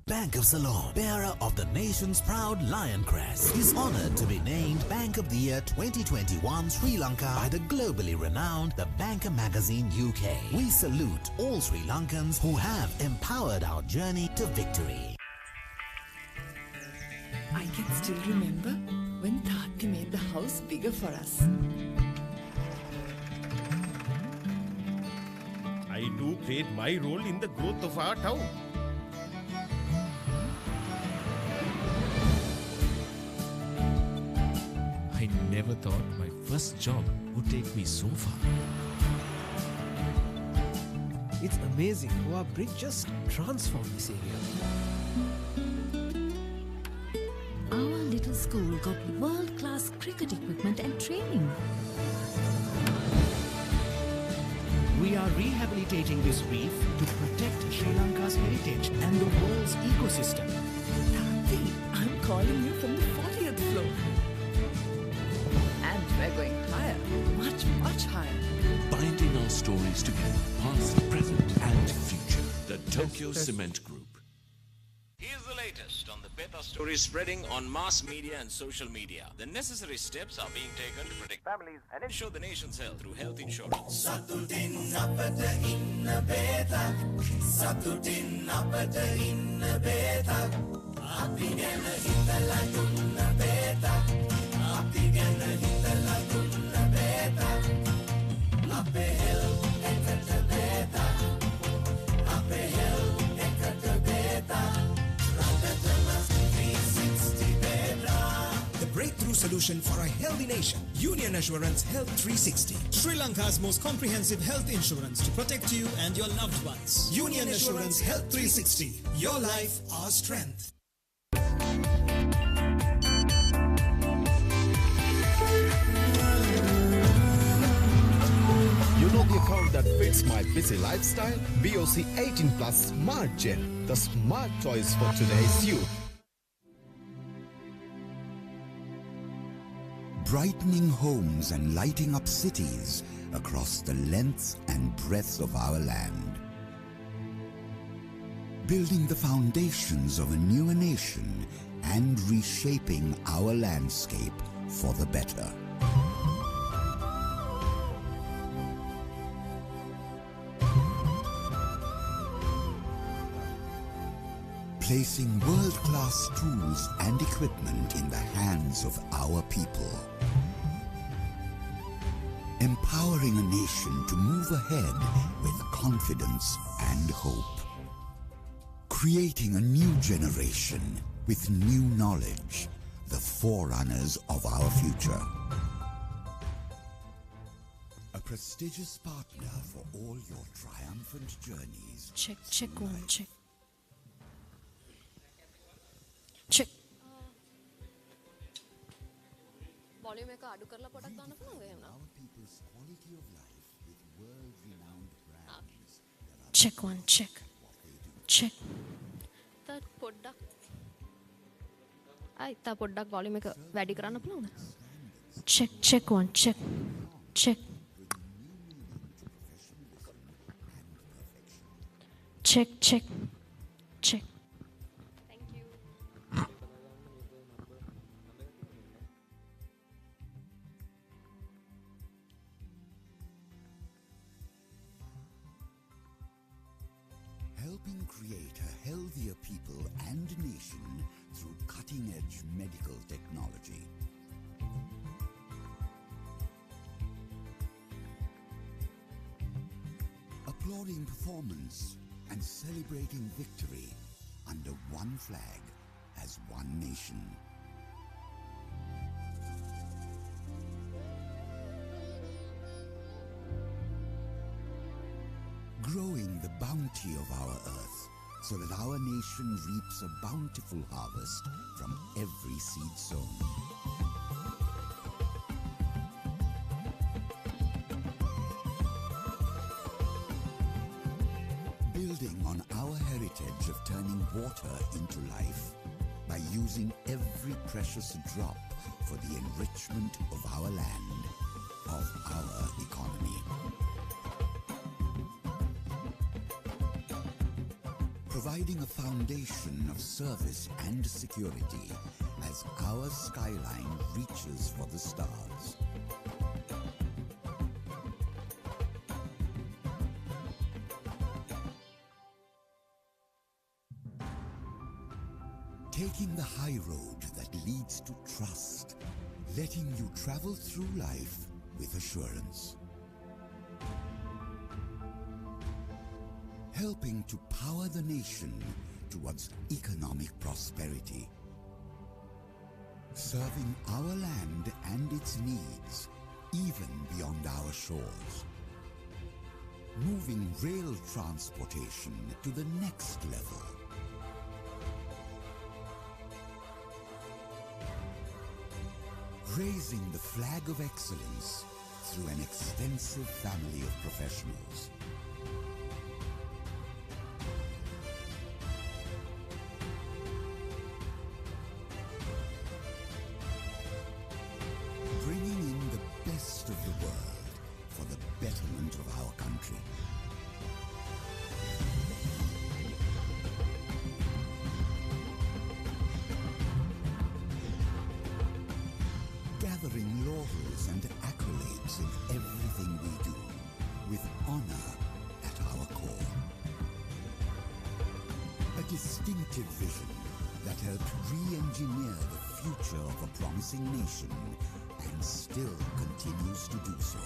Bank of Ceylon, bearer of the nation's proud lion crest, is honoured to be named Bank of the Year 2021 Sri Lanka by the globally renowned The Banker magazine UK. We salute all Sri Lankans who have empowered our journey to victory. I can still remember when Tati made the house bigger for us. too played my role in the growth of our town. I never thought my first job would take me so far. It's amazing how our brick just transformed this area. Our little school got world-class cricket equipment and training. We are rehabilitating this reef to protect Sri Lanka's heritage and the world's ecosystem. Tati, I'm calling you from the 40th floor. And we're going higher, much, much higher. Binding our stories together, past, present, and future. The Tokyo Cement Group. Here's the latest on the Beta story spreading on mass media and social media. The necessary steps are being taken to protect families and ensure the nation's health through health insurance. Satutin apata inna beta. Satutin apata inna beta. Api gana hitala tunna beta. Api gana hitala tunna beta. Ape hel ekata beta. Ape hel ekata beta. The breakthrough solution for a healthy nation. Union Assurance Health 360. Sri Lanka's most comprehensive health insurance to protect you and your loved ones. Union Assurance Health 360. Your life, our strength. You know the account that fits my busy lifestyle? BOC 18 Plus Smart Gen, the smart choice for today's youth. Brightening homes and lighting up cities across the length and breadth of our land. Building the foundations of a newer nation and reshaping our landscape for the better. Placing world-class tools and equipment in the hands of our people. Empowering a nation to move ahead with confidence and hope. Creating a new generation with new knowledge, the forerunners of our future. A prestigious partner for all your triumphant journeys. Check one, check. Check. Volume එක අඩු කරලා පොඩක් දාන්න පුළුවන්ද එහෙනම්? Check one, check. Check. තා පොඩ්ඩක්. ආයි තා පොඩ්ඩක් volume එක වැඩි කරන්න පුළුවන්ද? Check one, check. Check. Check. Helping create a healthier people and nation through cutting-edge medical technology. Applauding performance and celebrating victory under one flag as one nation. Growing the bounty of our earth so that our nation reaps a bountiful harvest from every seed sown. Building on our heritage of turning water into life by using every precious drop for the enrichment of our land, of our economy. Providing a foundation of service and security as our skyline reaches for the stars. Taking the high road that leads to trust, letting you travel through life with assurance. helping to power the nation towards economic prosperity. Serving our land and its needs, even beyond our shores. Moving rail transportation to the next level. Raising the flag of excellence through an extensive family of professionals. Bringing in the best of the world for the betterment of our country. Gathering laurels and accolades in everything we do, with honor at our core. A distinctive vision that helped re-engineer the future of a promising nation and still continues to do so.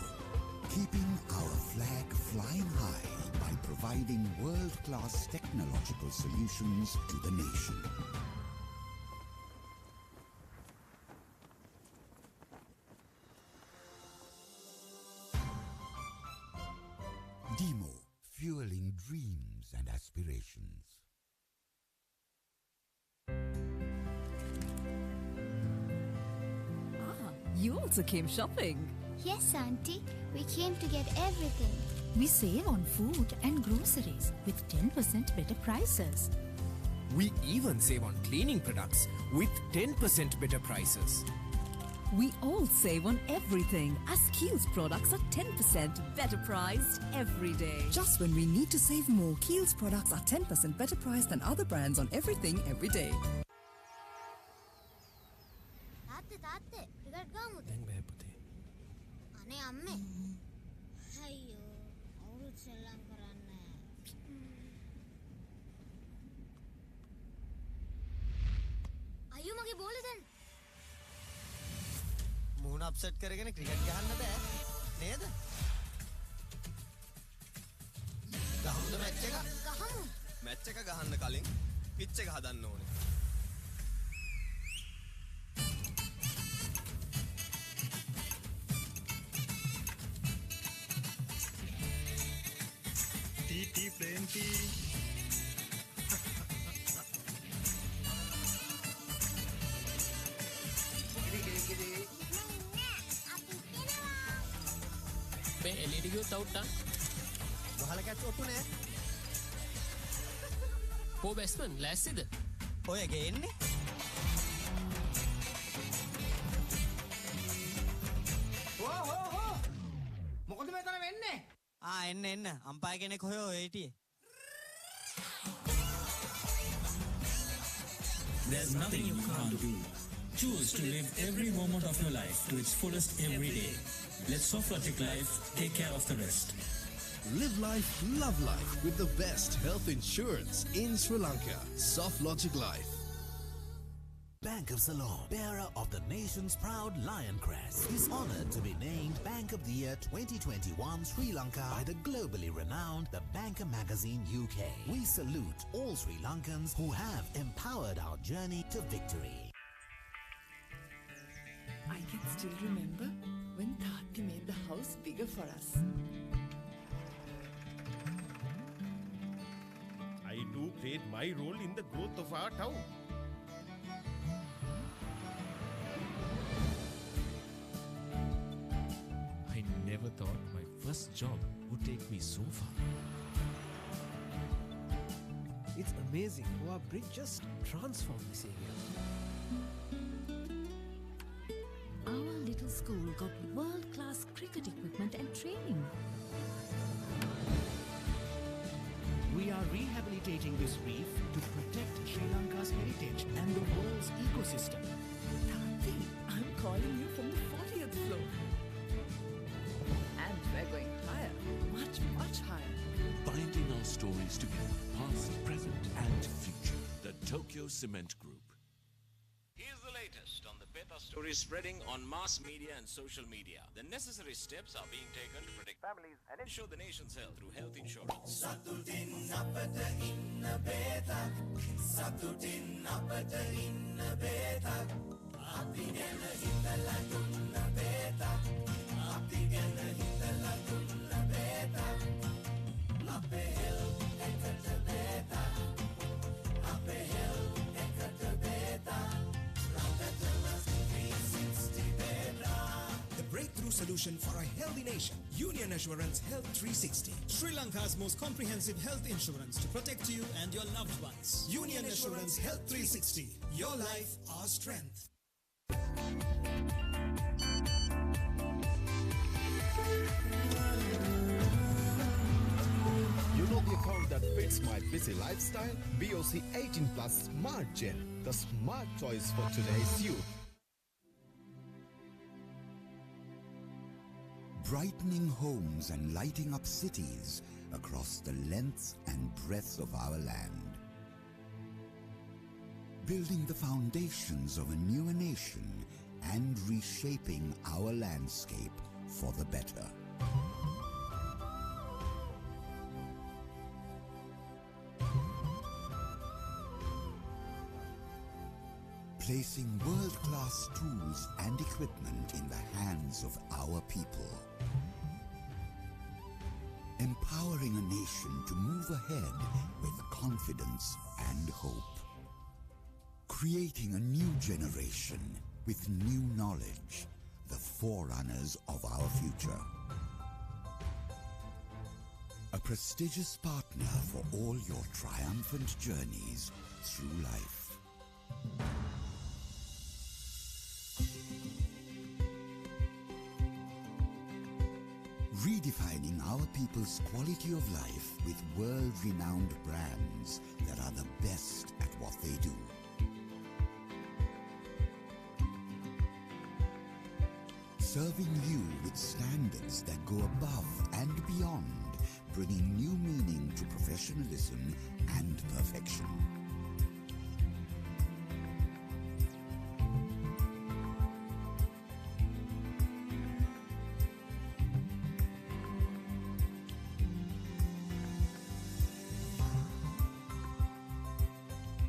Keeping our flag flying high by providing world-class technological solutions to the nation. Demo, fueling dreams and aspirations. You also came shopping. Yes, Auntie. We came to get everything. We save on food and groceries with 10% better prices. We even save on cleaning products with 10% better prices. We all save on everything as Kiehl's products are 10% better priced every day. Just when we need to save more, Kiehl's products are 10% better priced than other brands on everything every day. දැන් බෑ පුතේ. අනේ අම්මේ. අයියෝ, අවුරුදු සෙල්ලම් කරන්න. අයියෝ මගේ බෝලේ දැන්. මූණ අප්සෙට් කරගෙන ක්‍රිකට් ගහන්න බෑ නේද? ගහමුද මැච් එක? ගහමු. මැච් එක ගහන්න කලින් පිච් එක හදන්න ඕනේ. TT plenty. මේ එළියට ගියොත් අවුට් ආ. වහල කැච් ඔට්ටු නෑ. පෝ බැස්මන් ලෑස්තිද? ඔය ගේන්නේ. හෝ මොකද මෙතන වෙන්නේ? එන්න අම්පයර් කෙනෙක් හොයෝ හිටියේ. There's nothing you can't do. Choose to live every moment of your life to its fullest every day. Let SoftLogic Life take care of the rest. Live life, love life with the best health insurance in Sri Lanka. SoftLogic Life. Bank of Ceylon, bearer of the nation's proud lion crest, is honoured to be named Bank of the Year 2021 Sri Lanka by the globally renowned The Banker magazine UK. We salute all Sri Lankans who have empowered our journey to victory. I can still remember when Tati made the house bigger for us. I too played my role in the growth of our town. I never thought my first job would take me so far. It's amazing how our brick just transformed this area. Our little school got world-class cricket equipment and training. We are rehabilitating this reef to protect Sri Lanka's heritage and the world's ecosystem. Tati, I'm calling you from the 40th floor. And we're going higher, much, much higher. Binding our stories together, past, present, and future. The Tokyo Cement Group. Here's the latest on the Beta stories spreading on mass media and social media. The necessary steps are being taken to protect families and ensure the nation's health through health insurance. The breakthrough solution for a healthy nation. Union Assurance Health 360. Sri Lanka's most comprehensive health insurance to protect you and your loved ones. Union Assurance Health 360. Your life, our strength. You know the account that fits my busy lifestyle? BOC 18 Plus Smart Gen, the smart choice for today's youth. Brightening homes and lighting up cities across the length and breadth of our land. Building the foundations of a newer nation and reshaping our landscape for the better. Placing world-class tools and equipment in the hands of our people. Empowering a nation to move ahead with confidence and hope. Creating a new generation with new knowledge, the forerunners of our future. A prestigious partner for all your triumphant journeys through life. Redefining our people's quality of life with world-renowned brands that are the best at what they do. Serving you with standards that go above and beyond, bringing new meaning to professionalism and perfection.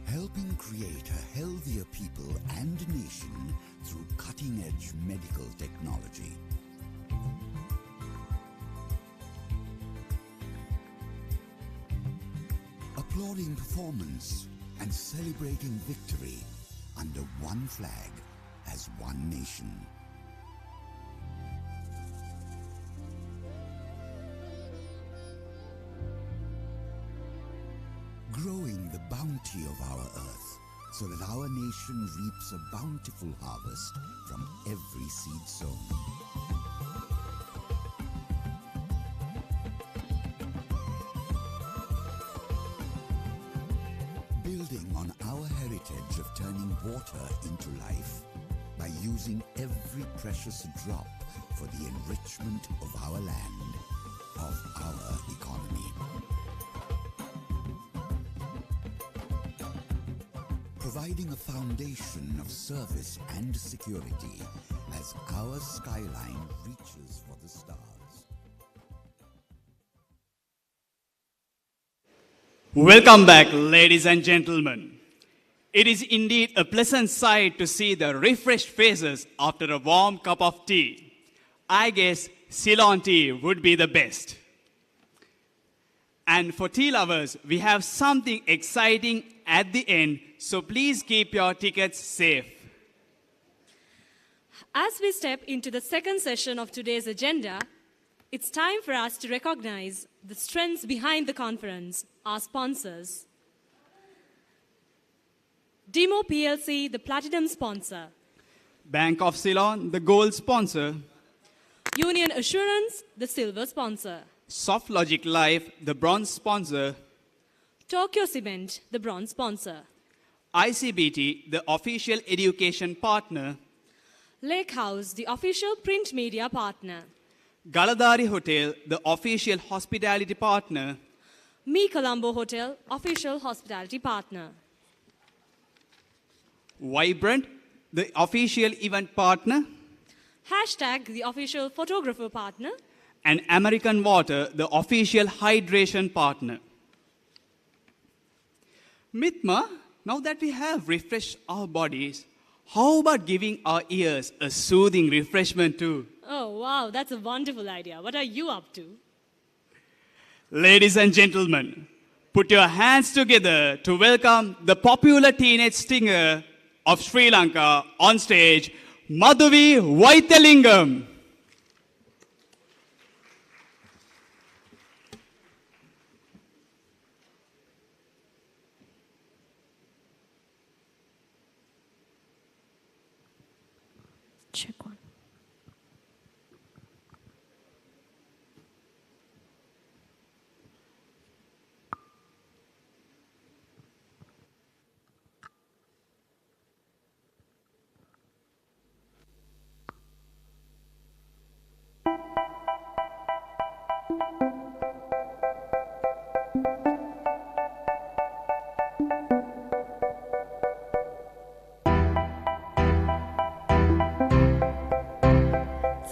Helping create a healthier people and nation through cutting-edge medical technology. Applauding performance and celebrating victory under one flag as one nation. Growing the bounty of our earth so that our nation reaps a bountiful harvest from every seed sown. Building on our heritage of turning water into life by using every precious drop for the enrichment of our land, of our economy. Providing a foundation of service and security as our skyline reaches for the stars. Welcome back, ladies and gentlemen. It is indeed a pleasant sight to see the refreshed faces after a warm cup of tea. I guess Ceylon tea would be the best. And for tea lovers, we have something exciting at the end, so please keep your tickets safe. As we step into the second session of today's agenda, it's time for us to recognize the strengths behind the conference, our sponsors. Demo PLC, the platinum sponsor. Bank of Ceylon, the gold sponsor. Union Assurance, the silver sponsor. SoftLogic Life, the bronze sponsor. Tokyo Cement, the bronze sponsor. ICBT, the official education partner. Lake House, the official print media partner. Galadari Hotel, the official hospitality partner. Me Colombo Hotel, official hospitality partner. Vibrant, the official event partner. Hashtag the official photographer partner. And American Water, the official hydration partner. Mithma, now that we have refreshed our bodies, how about giving our ears a soothing refreshment too? Oh, wow, that's a wonderful idea. What are you up to? Ladies and gentlemen, put your hands together to welcome the popular teenage singer of Sri Lanka on stage, Madhuvi Vaithalingam. Check one.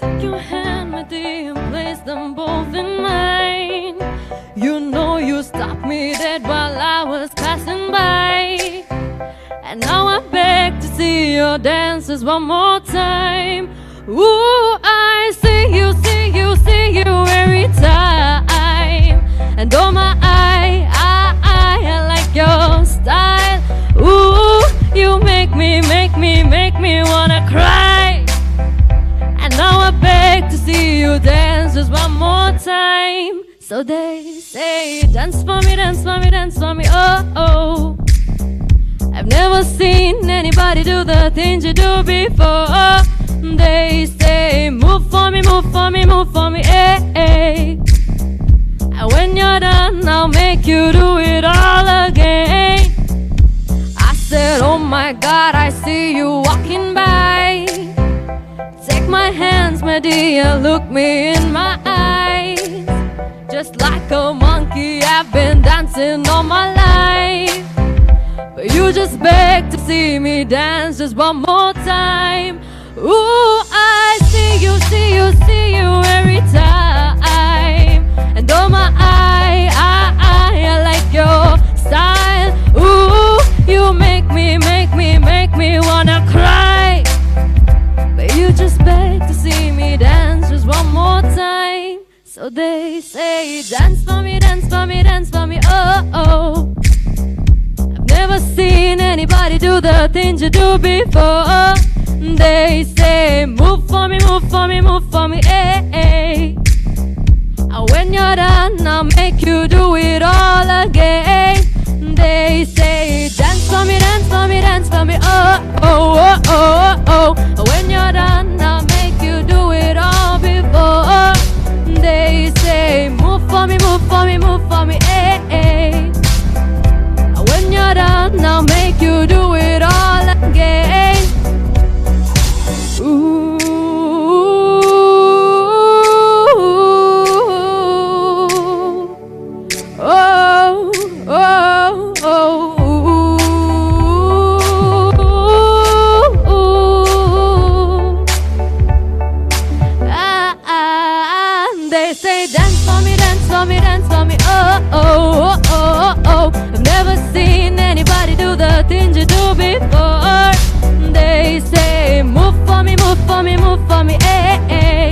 Take your hand, my dear, and place them both in mine. You know you stopped me dead while I was passing by. And now I beg to see your dances one more time. Ooh, I see you, see you, see you every time. And oh my, I like your style. Ooh, you make me wanna cry. And now I beg to see you dance just one more time. So they say, dance for me, dance for me, dance for me, oh, oh. I've never seen anybody do the things you do before. They say, move for me, move for me, move for me, eh, eh. And when you're done, I'll make you do it all again. I said, oh my God, I see you walking by. Take my hands, my dear, look me in my eyes. Just like a monkey, I've been dancing all my life. But you just beg to see me dance just one more time. Ooh, I see you, see you, see you every time. And oh my, I like your style. Ooh, you make me wanna cry. But you just beg to see me dance just one more time. So they say, dance for me, dance for me, dance for me, oh, oh. I've never seen anybody do the things you do before. They say, move for me, move for me, move for me, eh, eh. And when you're done, I'll make you do it all again. They say, dance for me, dance for me, dance for me, oh, oh, oh, oh, oh. And when you're done, I'll make you do it all before. They say, move for me, move for me, move for me, eh, eh. And when you're done, I'll make you do it all again. Ooh. Oh, oh, oh, they say dance for me, dance for me, dance for me, oh, oh, oh, oh, oh. I've never seen anybody do the things you do before. They say move for me, move for me, move for me, eh, eh.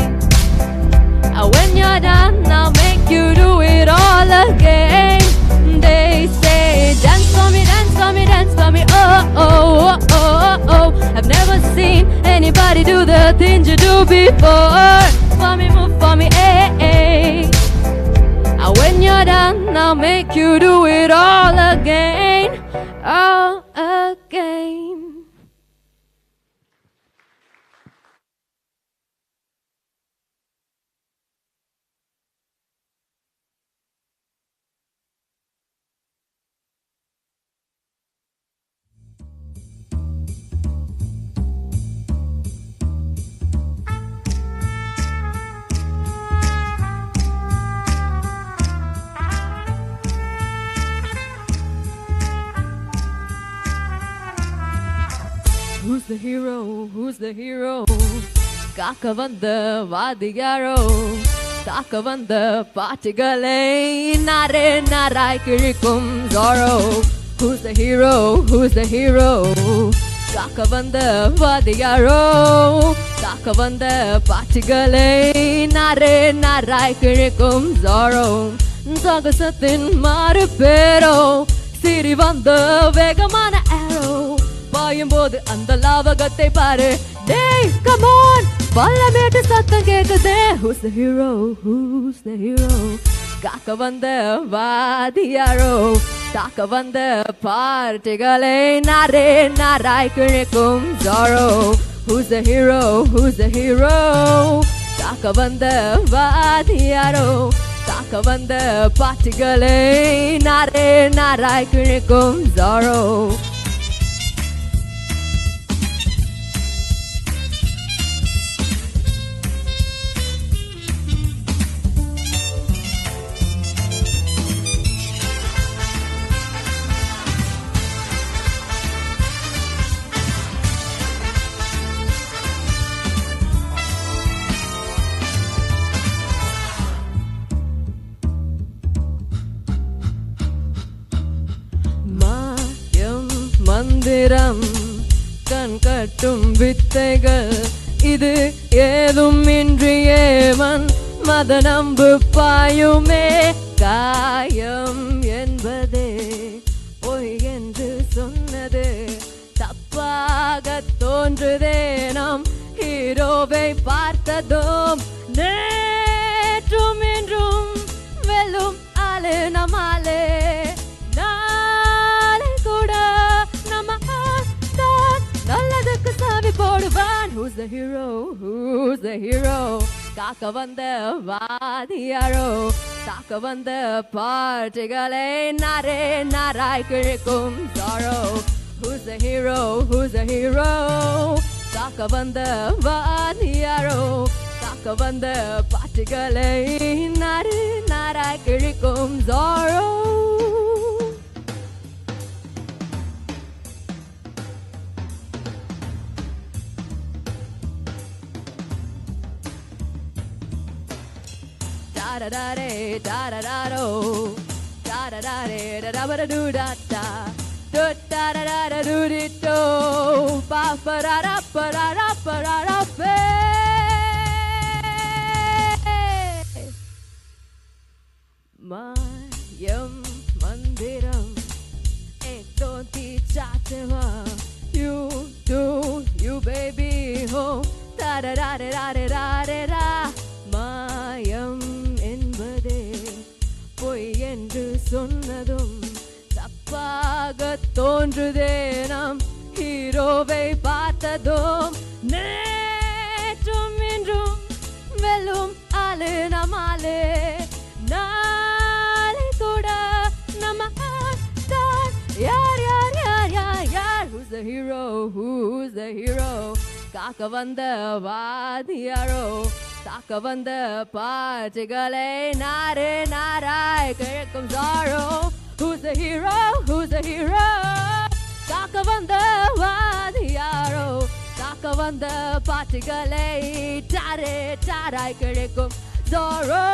And when you're done, I'll make you do it all again. They say, dance for me, dance for me, dance for me, oh, oh, oh, oh, oh. I've never seen anybody do the things you do before. For me, move for me, eh, eh. And when you're done, I'll make you do it all again, all again. who's the hero? Who's the hero? காக்க வந்த வாதியாரோ காக்க வந்த பாட்டுகளை நாரே நாராய் கிழிக்கும் Zorro. Who's the hero? Who's the hero? காக்க வந்த வாதியாரோ காக்க வந்த பாட்டுகளை நாரே நாராய் கிழிக்கும் Zorro. சாகசத்தின் மாறு பேரோ சிரி வந்த வேகமான arrow பாயும் போது அந்த லாவகத்தை பாரு டேய் come on பல்லமேட்டு சத்தம் கேக்குதே who's the hero who's the hero காக்க வந்த வாதியாரோ காக்க வந்த பார்ட்டிகளை நாரே நாராய் கிழிக்கும் Zorro. Who's the hero who's the hero காக்க வந்த வாதியாரோ காக்க வந்த பாட்டுகளை நாரே நாராய் கிழிக்கும் Zorro. மந்திரம் கண் கட்டும் வித்தைகள் இது ஏதும் இன்றியே மத நம்பு பாயுமே காயம் என்பதே பொய் என்று சொன்னது தப்பாக தோன்றுதே நாம் ஹீரோவை பார்த்ததும் நேற்றும் இன்றும் வெல்லும் ஆளு நம்மாலே நல்லதுக்கு சாவி போடுவான் who's the hero who's the hero காக்க வந்த வாதியாரோ காக்க வந்த பாட்டுகளை நாரே நாராய் கிழிக்கும் Zorro. Who's the hero who's the hero காக்க வந்த வாதியாரோ காக்க வந்த பாட்டுகளை நாரே நாராய் கிழிக்கும் Zorro. Da da da da da do da da da da da da do da da do da da da da do di do pa pa da da pa da da pa da da pe mayam mandiram ekto ti chateva you do you baby ho da da da da da da da da mayam என்பதே பொய் என்று சொன்னதும் தப்பாக தோன்றுதே நாம் ஹீரோவை பார்த்ததும் நேற்றும் இன்றும் வெல்லும் ஆளு நம்மாலே நாளை கூட நம்ம யார் யார் யார் யார் யார் who's the hero who's the hero காக்க வந்த வாதியாரோ காக்க வந்த பாட்டுகளை நாரே நாராய் கிழிக்கும் Zorro. Who's the hero who's the hero காக்க வந்த வாதியாரோ காக்க வந்த பாட்டுகளை தாரே தாராய் கிழிக்கும் Zorro.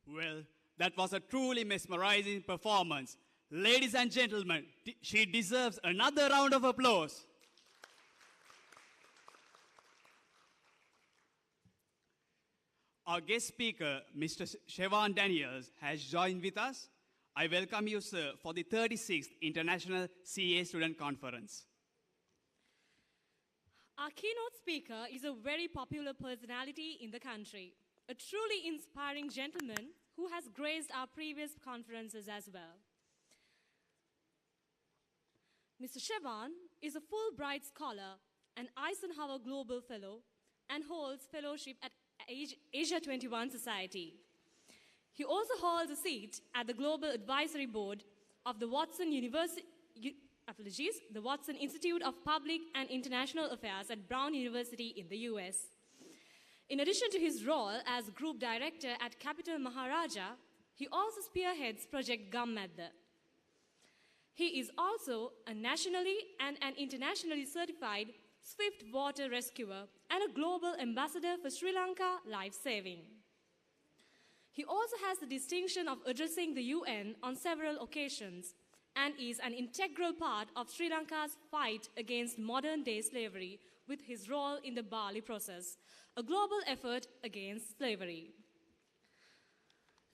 Well, that was a truly mesmerizing performance. Ladies and gentlemen, she deserves another round of applause. Our guest speaker, Mr. Shevan Daniels, has joined with us. I welcome you, sir, for the 36th International CA Student Conference. Our keynote speaker is a very popular personality in the country, a truly inspiring gentleman who has graced our previous conferences as well. Mr. Chevan is a Fulbright Scholar, an Eisenhower Global Fellow, and holds fellowship at Asia 21 Society. He also holds a seat at the Global Advisory Board of the Watson the Watson Institute of Public and International Affairs at Brown University in the US. In addition to his role as Group Director at Capital Maharaja, he also spearheads Project Gammadda. He is also a nationally and an internationally certified swift water rescuer and a global ambassador for Sri Lanka Life Saving. He also has the distinction of addressing the UN on several occasions and is an integral part of Sri Lanka's fight against modern-day slavery with his role in the Bali process, a global effort against slavery.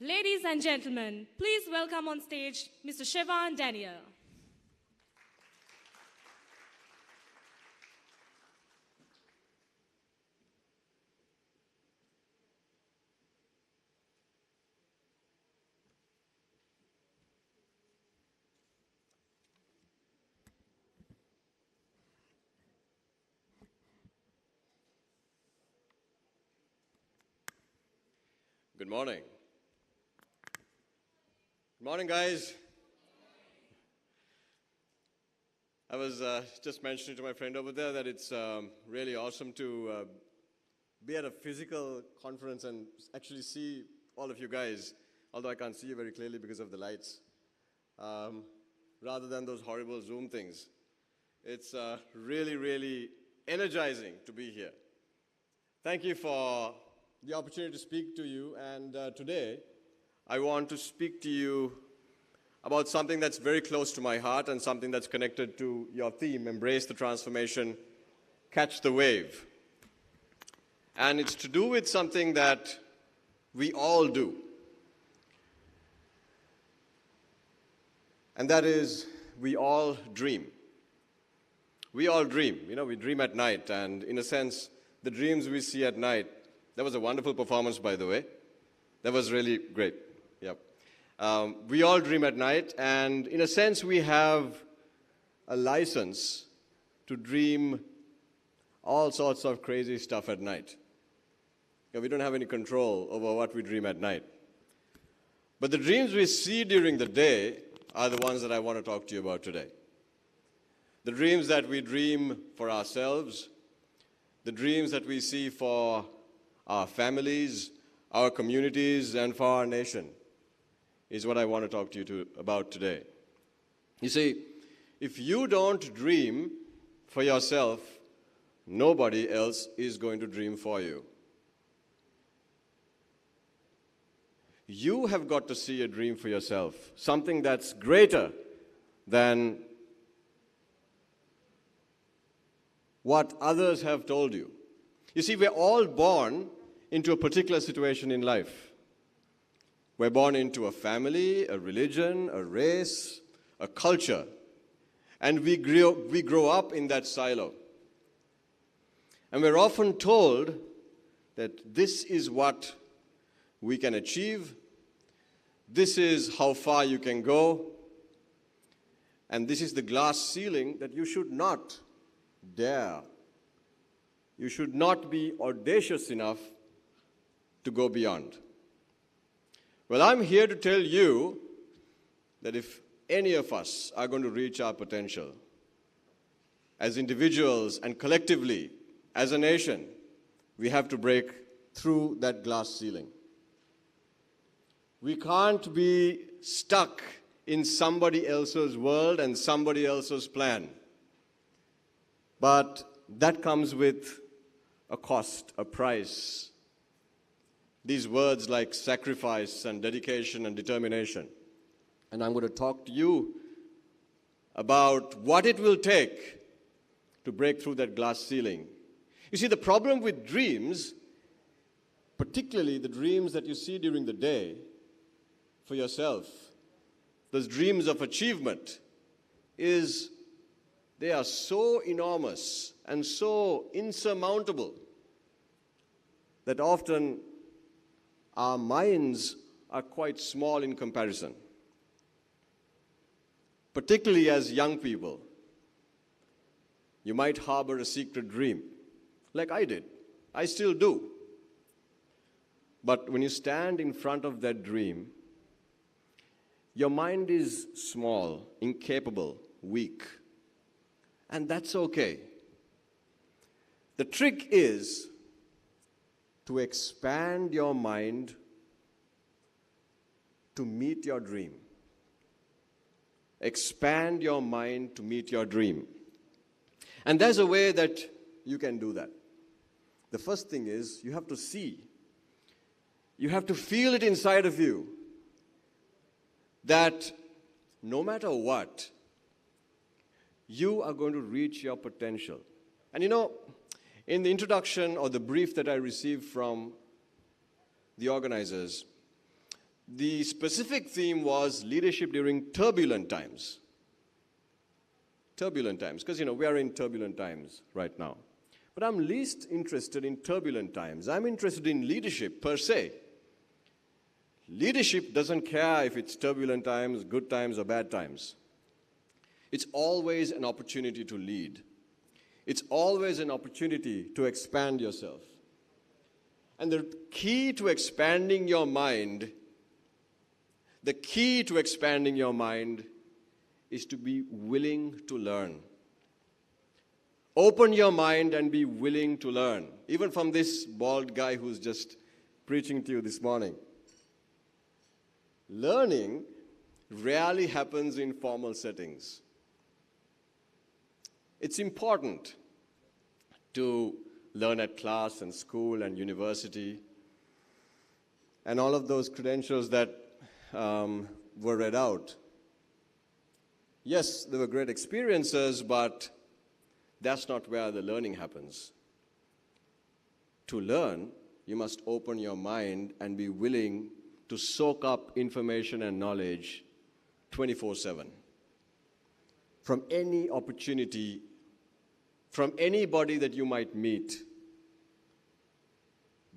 Ladies and gentlemen, please welcome on stage Mr. Chevan Daniel. Good morning. Good morning, guys. I was just mentioning to my friend over there that it's really awesome to be at a physical conference and actually see all of you guys, although I can't see you very clearly because of the lights, rather than those horrible Zoom things. It's really, really energizing to be here. Thank you for the opportunity to speak to you, and today I want to speak to you about something that's very close to my heart and something that's connected to your theme, Embrace the Transformation, Catch the Wave. And it's to do with something that we all do. And that is, we all dream. We all dream. You know, we dream at night, and in a sense, the dreams we see at night. That was a wonderful performance, by the way. That was really great. Yep. We all dream at night, and in a sense, we have a license to dream all sorts of crazy stuff at night. Yeah, we don't have any control over what we dream at night. But the dreams we see during the day are the ones that I want to talk to you about today. The dreams that we dream for ourselves, the dreams that we see for our families, our communities, and for our nation is what I want to talk to you about today. You see, if you don't dream for yourself, nobody else is going to dream for you. You have got to see a dream for yourself, something that's greater than what others have told you. You see, we're all born into a particular situation in life. We're born into a family, a religion, a race, a culture, and we grow up in that silo. And we're often told that this is what we can achieve, this is how far you can go, and this is the glass ceiling that you should not dare. You should not be audacious enough to go beyond. Well, I'm here to tell you that if any of us are going to reach our potential, as individuals and collectively, as a nation, we have to break through that glass ceiling. We can't be stuck in somebody else's world and somebody else's plan. But that comes with a cost, a price. These words like sacrifice and dedication and determination. And I'm going to talk to you about what it will take to break through that glass ceiling. You see, the problem with dreams, particularly the dreams that you see during the day for yourself, those dreams of achievement, is they are so enormous and so insurmountable that often our minds are quite small in comparison. Particularly as young people, you might harbor a secret dream, like I did. I still do. But when you stand in front of that dream, your mind is small, incapable, weak. And that's okay. The trick is to expand your mind to meet your dream. Expand your mind to meet your dream. And there's a way that you can do that. The first thing is you have to see. You have to feel it inside of you that no matter what, you are going to reach your potential. And you know, in the introduction or the brief that I received from the organizers, the specific theme was leadership during turbulent times. Turbulent times, because you know, we are in turbulent times right now. But I'm least interested in turbulent times. I'm interested in leadership per se. Leadership doesn't care if it's turbulent times, good times, or bad times. It's always an opportunity to lead. It's always an opportunity to expand yourself. And the key to expanding your mind, is to be willing to learn. Open your mind and be willing to learn. Even from this bald guy who's just preaching to you this morning. Learning rarely happens in formal settings. It's important to learn at class and school and university and all of those credentials that were read out. Yes, they were great experiences, but that's not where the learning happens. To learn, you must open your mind and be willing to soak up information and knowledge 24/7. From any opportunity, from anybody that you might meet,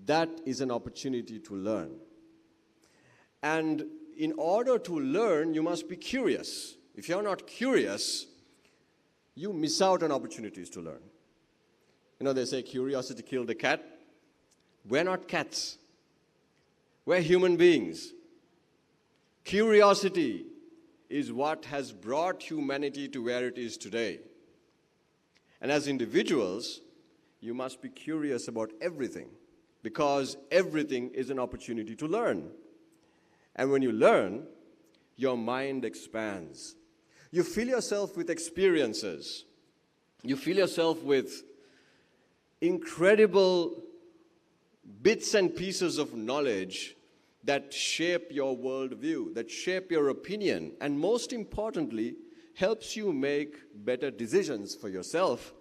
that is an opportunity to learn. And in order to learn, you must be curious. If you're not curious, you miss out on opportunities to learn. You know, they say curiosity killed the cat. We're not cats. We're human beings. Curiosity is what has brought humanity to where it is today. And as individuals, you must be curious about everything, because everything is an opportunity to learn. And when you learn, your mind expands. You fill yourself with experiences. You fill yourself with incredible bits and pieces of knowledge that shape your worldview, that shape your opinion, and most importantly, helps you make better decisions for yourself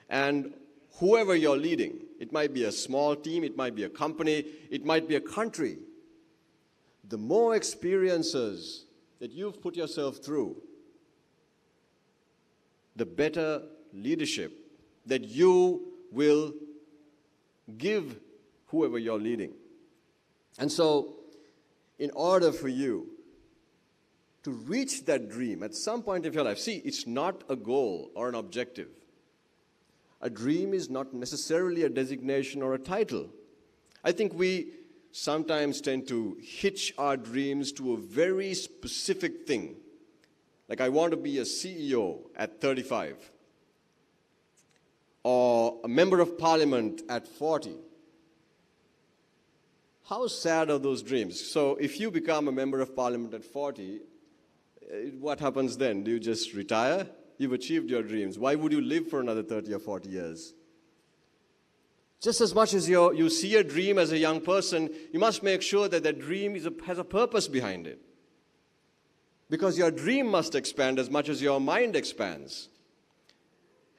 and whoever you're leading. It might be a small team, it might be a company, it might be a country. The more experiences that you've put yourself through, the better leadership that you will give whoever you're leading. And so, in order for you to reach that dream at some point of your life, see, it's not a goal or an objective. A dream is not necessarily a designation or a title. I think we sometimes tend to hitch our dreams to a very specific thing. Like, I want to be a CEO at 35, or a member of parliament at 40. How sad are those dreams? So if you become a member of parliament at 40, what happens then? Do you just retire? You've achieved your dreams. Why would you live for another 30 or 40 years? Just as much as you see a dream as a young person, you must make sure that that dream has a purpose behind it. Because your dream must expand as much as your mind expands.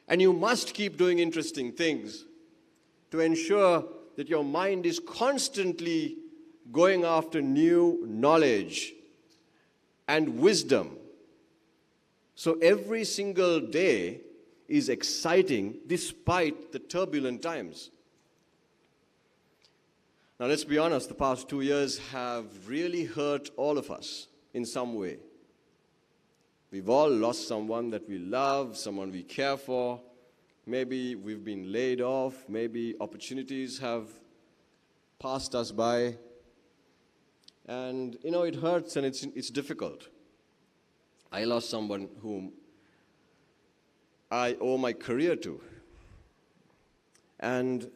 And you must keep doing interesting things to ensure that your mind is constantly going after new knowledge and wisdom. So every single day is exciting despite the turbulent times. Now, let's be honest, the past 2 years have really hurt all of us in some way. We've all lost someone that we love, someone we care for. Maybe we've been laid off. Maybe opportunities have passed us by. And, it hurts and it's difficult. I lost someone whom I owe my career to. And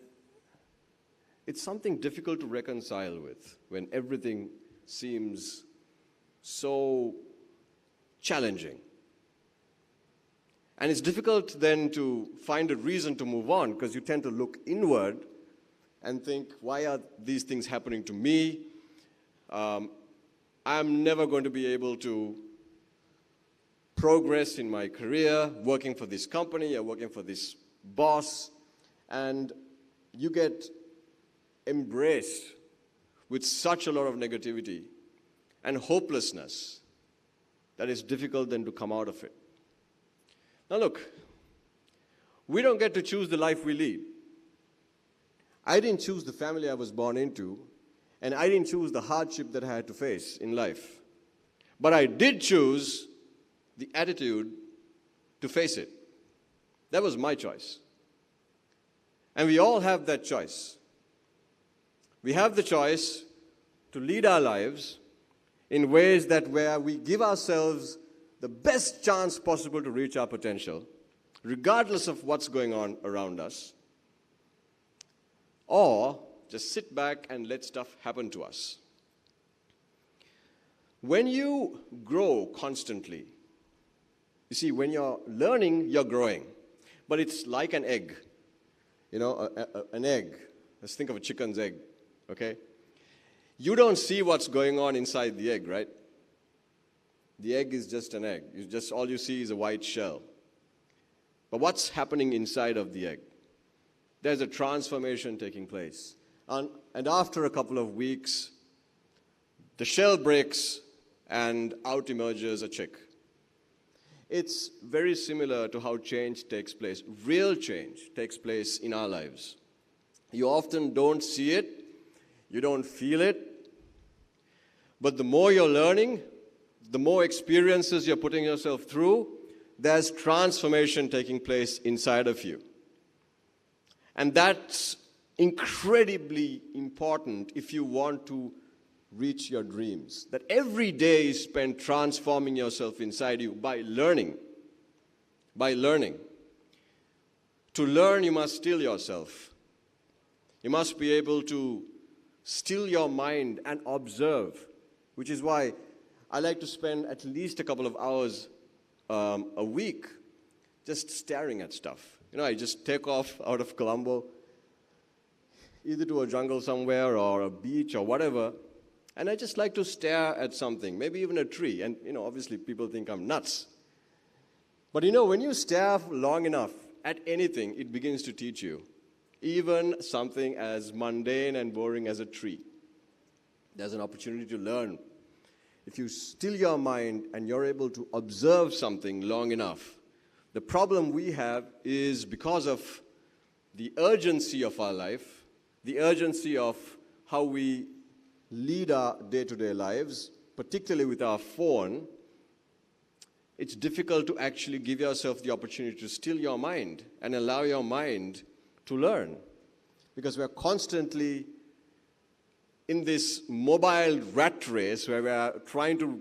it's something difficult to reconcile with when everything seems so challenging. And it's difficult then to find a reason to move on because you tend to look inward and think, why are these things happening to me? I'm never going to be able to progress in my career, working for this company or working for this boss. And you get embraced with such a lot of negativity and hopelessness that it's difficult then to come out of it. Now look, we don't get to choose the life we lead. I didn't choose the family I was born into, and I didn't choose the hardship that I had to face in life. But I did choose the attitude to face it. That was my choice. And we all have that choice. We have the choice to lead our lives in ways that where we give ourselves the best chance possible to reach our potential, regardless of what's going on around us, or just sit back and let stuff happen to us. When you grow constantly, you see, when you're learning, you're growing. But it's like an egg. An egg. Let's think of a chicken's egg. Okay? You don't see what's going on inside the egg, right? The egg is just an egg. All you see is a white shell. But what's happening inside of the egg? There's a transformation taking place. And after a couple of weeks, the shell breaks and out emerges a chick. It's very similar to how change takes place. Real change takes place in our lives. You often don't see it. You don't feel it, but the more you're learning, the more experiences you're putting yourself through, there's transformation taking place inside of you. And that's incredibly important if you want to reach your dreams. That every day is spent transforming yourself inside you by learning. By learning. To learn, you must still yourself. You must be able to still your mind and observe, which is why I like to spend at least a couple of hours a week just staring at stuff. I just take off out of Colombo, either to a jungle somewhere or a beach or whatever, and I just like to stare at something, maybe even a tree. And, obviously people think I'm nuts. But, when you stare long enough at anything, it begins to teach you. Even something as mundane and boring as a tree. There's an opportunity to learn. If you still your mind and you're able to observe something long enough, the problem we have is because of the urgency of our life, the urgency of how we lead our day-to-day lives, particularly with our phone, it's difficult to actually give yourself the opportunity to still your mind and allow your mind to learn, because we're constantly in this mobile rat race where we're trying to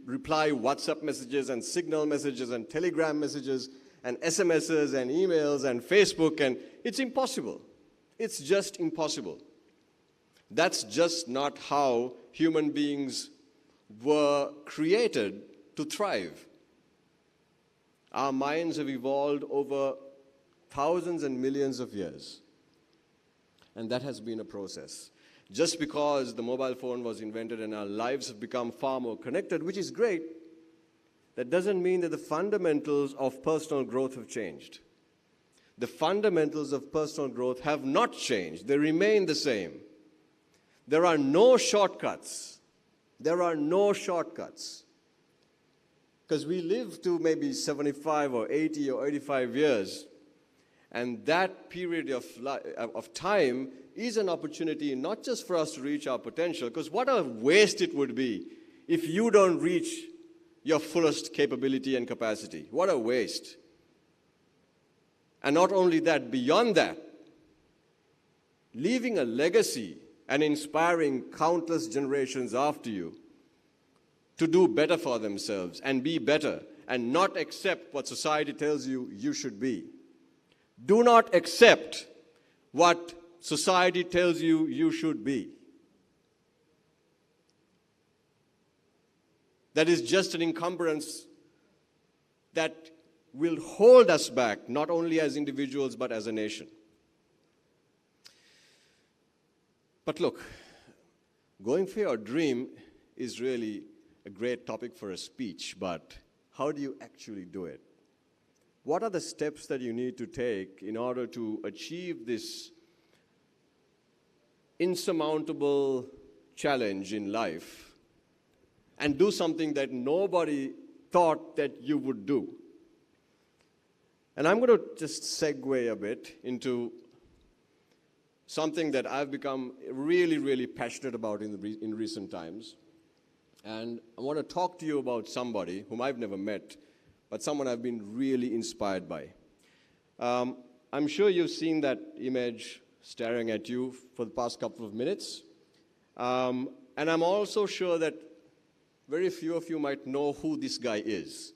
reply WhatsApp messages and Signal messages and Telegram messages and SMSs and emails and Facebook, and it's impossible. It's just impossible. That's just not how human beings were created to thrive. Our minds have evolved over thousands and millions of years. And that has been a process. Just because the mobile phone was invented and our lives have become far more connected, which is great, that doesn't mean that the fundamentals of personal growth have changed. The fundamentals of personal growth have not changed. They remain the same. There are no shortcuts. There are no shortcuts. Because we live to maybe 75 or 80 or 85 years. And that period of time is an opportunity not just for us to reach our potential, because what a waste it would be if you don't reach your fullest capability and capacity. What a waste. And not only that, beyond that, leaving a legacy and inspiring countless generations after you to do better for themselves and be better and not accept what society tells you you should be. Do not accept what society tells you you should be. That is just an encumbrance that will hold us back, not only as individuals, but as a nation. But look, going for your dream is really a great topic for a speech, but how do you actually do it? What are the steps that you need to take in order to achieve this insurmountable challenge in life and do something that nobody thought that you would do? And I'm going to just segue a bit into something that I've become really, really passionate about in recent times. And I want to talk to you about somebody whom I've never met, but someone I've been really inspired by. I'm sure you've seen that image staring at you for the past couple of minutes. And I'm also sure that very few of you might know who this guy is.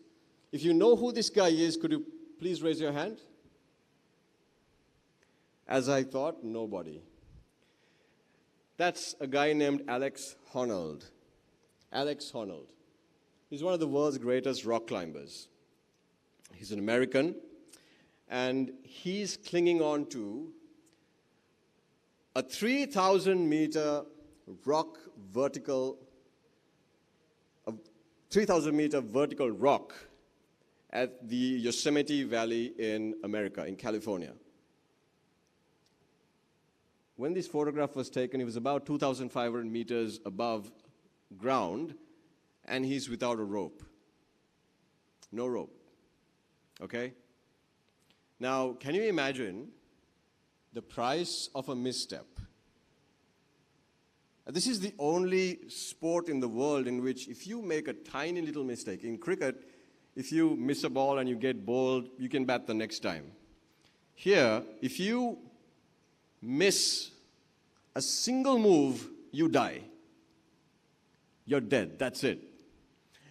If you know who this guy is, could you please raise your hand? As I thought, nobody. That's a guy named Alex Honnold. Alex Honnold. He's one of the world's greatest rock climbers. He's an American, and he's clinging on to a 3,000-meter vertical rock at the Yosemite Valley in America, in California. When this photograph was taken, he was about 2,500 meters above ground, and he's without a rope. No rope. Okay? Now, can you imagine the price of a misstep? This is the only sport in the world in which if you make a tiny little mistake, in cricket, if you miss a ball and you get bowled, you can bat the next time. Here, if you miss a single move, you die. You're dead, that's it.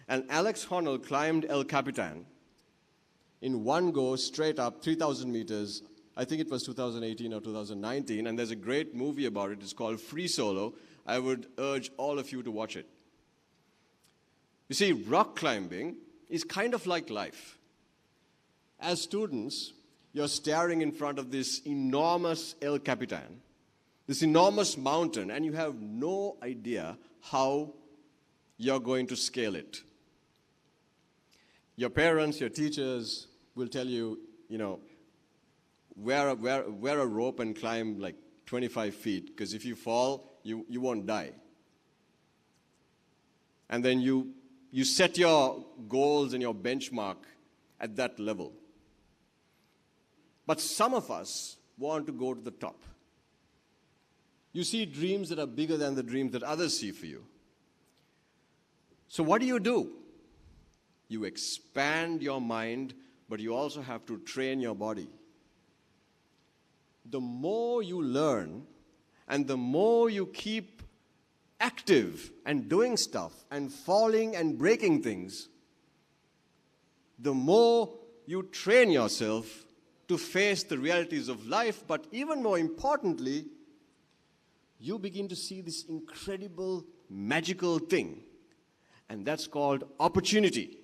And Alex Honnold climbed El Capitan in one go, straight up, 3,000 meters. I think it was 2018 or 2019, and there's a great movie about it. It's called Free Solo. I would urge all of you to watch it. You see, rock climbing is kind of like life. As students, you're staring in front of this enormous El Capitan, this enormous mountain, and you have no idea how you're going to scale it. Your parents, your teachers will tell you, wear a rope and climb like 25 feet, because if you fall, you won't die. And then you set your goals and your benchmark at that level. But some of us want to go to the top. You see dreams that are bigger than the dreams that others see for you. So what do? You expand your mind, but you also have to train your body. The more you learn, and the more you keep active and doing stuff and falling and breaking things, the more you train yourself to face the realities of life, but even more importantly, you begin to see this incredible, magical thing, and that's called opportunity.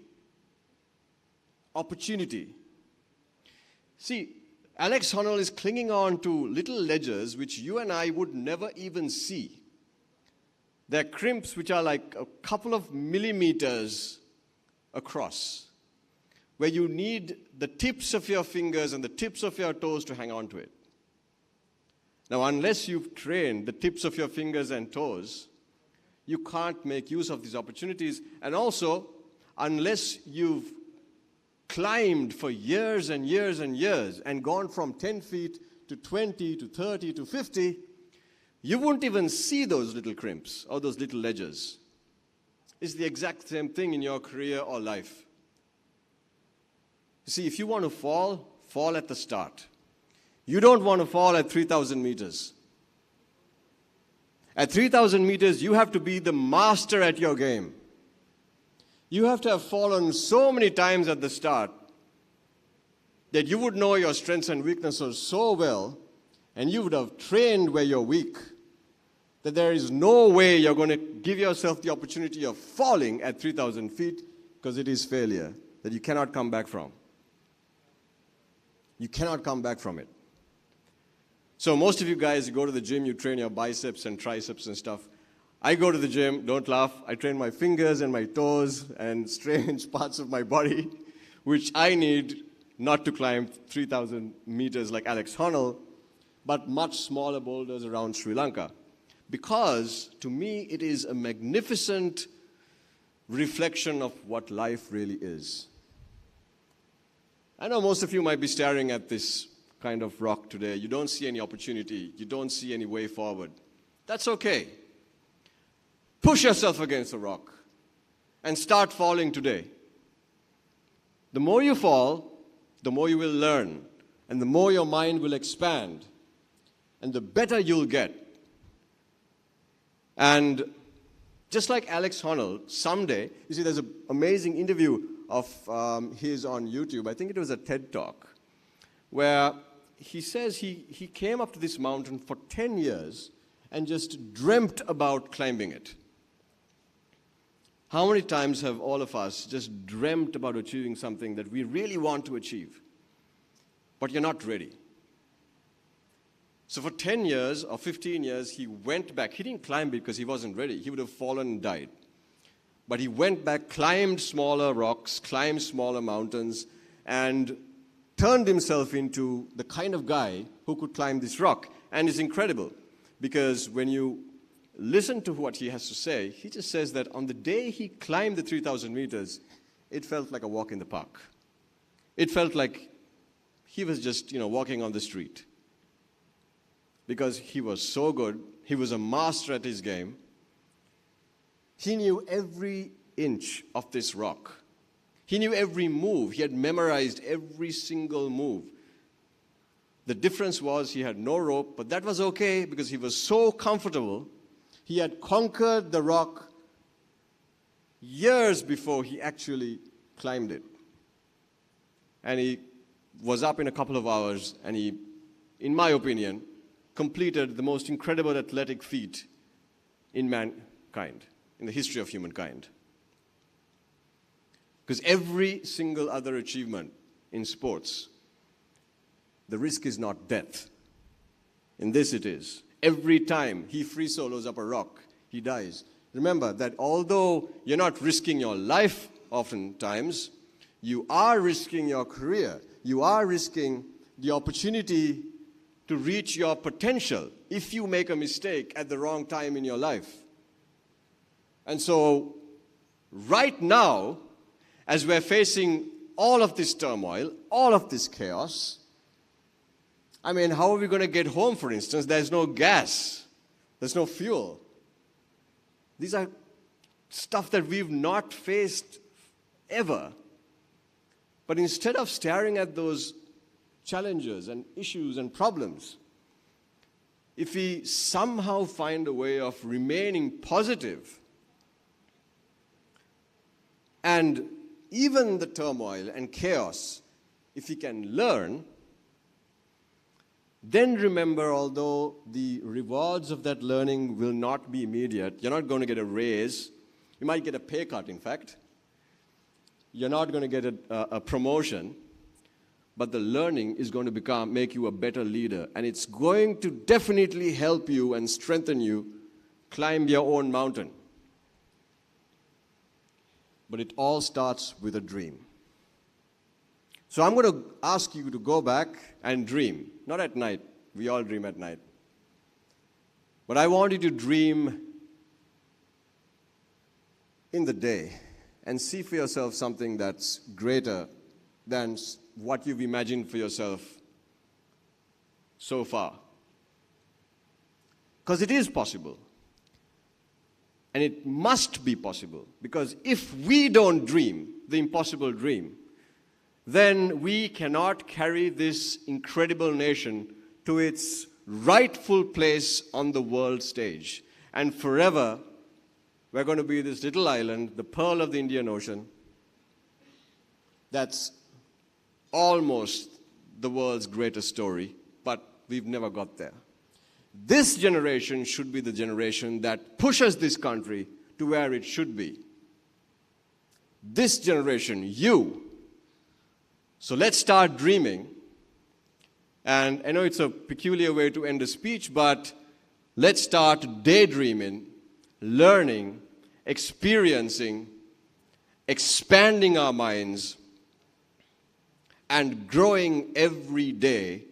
Opportunity. See, Alex Honnold is clinging on to little ledges which you and I would never even see. They're crimps which are like a couple of millimeters across, where you need the tips of your fingers and the tips of your toes to hang on to it. Now, unless you've trained the tips of your fingers and toes, you can't make use of these opportunities. And also, unless you've climbed for years and years and years and gone from 10 feet to 20 to 30 to 50, you wouldn't even see those little crimps or those little ledges. It's the exact same thing in your career or life. You see, if you want to fall, fall at the start. You don't want to fall at 3,000 meters. At 3,000 meters, you have to be the master at your game. You have to have fallen so many times at the start that you would know your strengths and weaknesses so well, and you would have trained where you're weak, that there is no way you're going to give yourself the opportunity of falling at 3,000 feet, because it is failure that you cannot come back from. You cannot come back from it. So most of you guys, you go to the gym, you train your biceps and triceps and stuff. I go to the gym, don't laugh, I train my fingers and my toes and strange parts of my body, which I need not to climb 3,000 meters like Alex Honnold, but much smaller boulders around Sri Lanka. Because, to me, it is a magnificent reflection of what life really is. I know most of you might be staring at this kind of rock today. You don't see any opportunity. You don't see any way forward. That's okay. Push yourself against the rock and start falling today. The more you fall, the more you will learn, and the more your mind will expand, and the better you'll get. And just like Alex Honnold, someday, you see, there's an amazing interview of his on YouTube. I think it was a TED Talk, where he says he came up to this mountain for 10 years and just dreamt about climbing it. How many times have all of us just dreamt about achieving something that we really want to achieve, but you're not ready? So for 10 years or 15 years, he went back. He didn't climb because he wasn't ready. He would have fallen and died. But he went back, climbed smaller rocks, climbed smaller mountains, and turned himself into the kind of guy who could climb this rock. And it's incredible, because when you listen to what he has to say, he just says that on the day he climbed the 3,000 meters, it felt like a walk in the park. It felt like he was just, walking on the street. Because he was so good, he was a master at his game. He knew every inch of this rock. He knew every move. He had memorized every single move. The difference was he had no rope, but that was okay because he was so comfortable. He had conquered the rock years before he actually climbed it. And he was up in a couple of hours, and he, in my opinion, completed the most incredible athletic feat in mankind, in the history of humankind. Because every single other achievement in sports, the risk is not death. In this it is. Every time he free solos up a rock, he dies. Remember that although you're not risking your life oftentimes, you are risking your career. You are risking the opportunity to reach your potential if you make a mistake at the wrong time in your life. And so, right now, as we're facing all of this turmoil, all of this chaos, how are we going to get home, for instance? There's no gas. There's no fuel. These are stuff that we've not faced ever. But instead of staring at those challenges and issues and problems, if we somehow find a way of remaining positive, and even the turmoil and chaos, if we can learn, then remember, although the rewards of that learning will not be immediate, you're not going to get a raise. You might get a pay cut, in fact. You're not going to get a promotion. But the learning is going to make you a better leader. And it's going to definitely help you and strengthen you climb your own mountain. But it all starts with a dream. So I'm going to ask you to go back and dream. Not at night. We all dream at night. But I want you to dream in the day and see for yourself something that's greater than what you've imagined for yourself so far. Because it is possible. And it must be possible. Because if we don't dream the impossible dream, then we cannot carry this incredible nation to its rightful place on the world stage. And forever, we're going to be this little island, the pearl of the Indian Ocean, that's almost the world's greatest story, but we've never got there. This generation should be the generation that pushes this country to where it should be. This generation, you. So let's start dreaming. And I know it's a peculiar way to end a speech, but let's start daydreaming, learning, experiencing, expanding our minds, and growing every day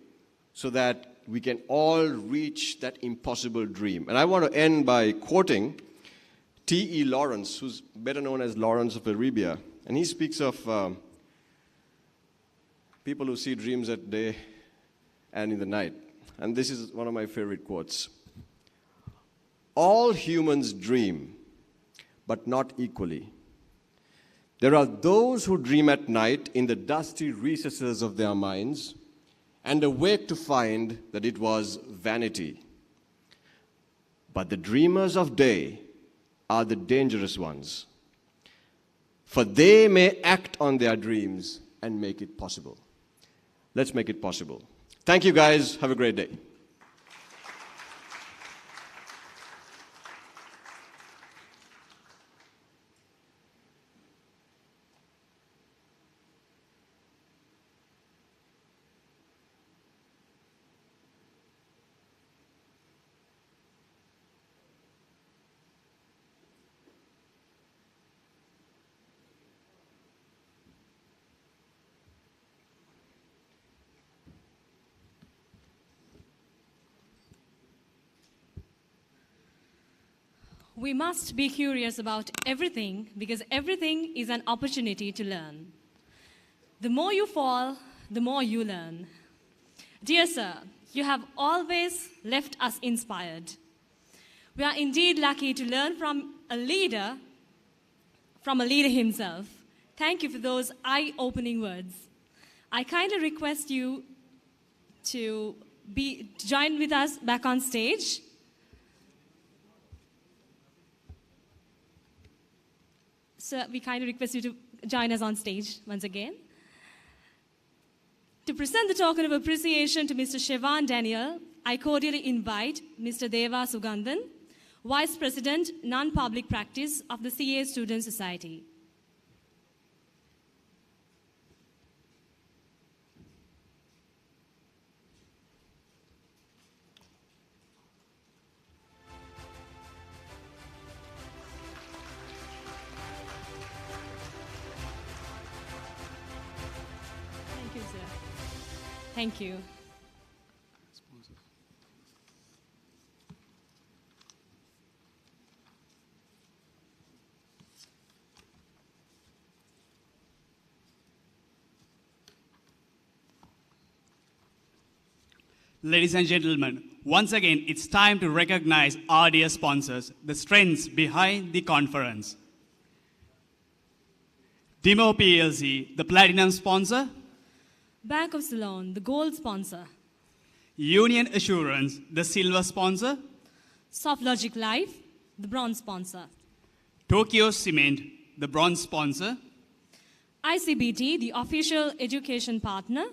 so that we can all reach that impossible dream. And I want to end by quoting T.E. Lawrence, who's better known as Lawrence of Arabia. And he speaks of people who see dreams at day and in the night. And this is one of my favorite quotes. All humans dream, but not equally. There are those who dream at night in the dusty recesses of their minds and awake to find that it was vanity. But the dreamers of day are the dangerous ones, for they may act on their dreams and make it possible. Let's make it possible. Thank you, guys. Have a great day. We must be curious about everything because everything is an opportunity to learn. The more you fall, the more you learn. Dear sir, you have always left us inspired. We are indeed lucky to learn from a leader himself. Thank you for those eye-opening words. I kindly request you to join with us back on stage. So we kindly request you to join us on stage once again. To present the token of appreciation to Mr. Shevan Daniel, I cordially invite Mr. Deva Sugandhan, Vice President, Non-Public Practice of the CA Student Society. Thank you. Ladies and gentlemen, once again, it's time to recognize our dear sponsors, the strengths behind the conference. Demo PLC, the platinum sponsor. Bank of Ceylon, the gold sponsor. Union Assurance, the silver sponsor. SoftLogic Life, the bronze sponsor. Tokyo Cement, the bronze sponsor. ICBT, the official education partner.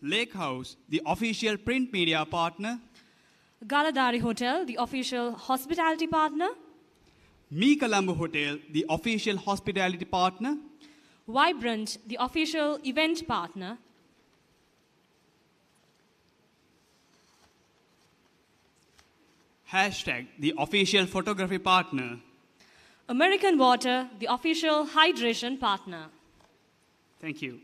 Lake House, the official print media partner. Galadari Hotel, the official hospitality partner. Mi Colombo Hotel, the official hospitality partner. Vibrant, the official event partner. Hashtag, the official photography partner. American Water, the official hydration partner. Thank you.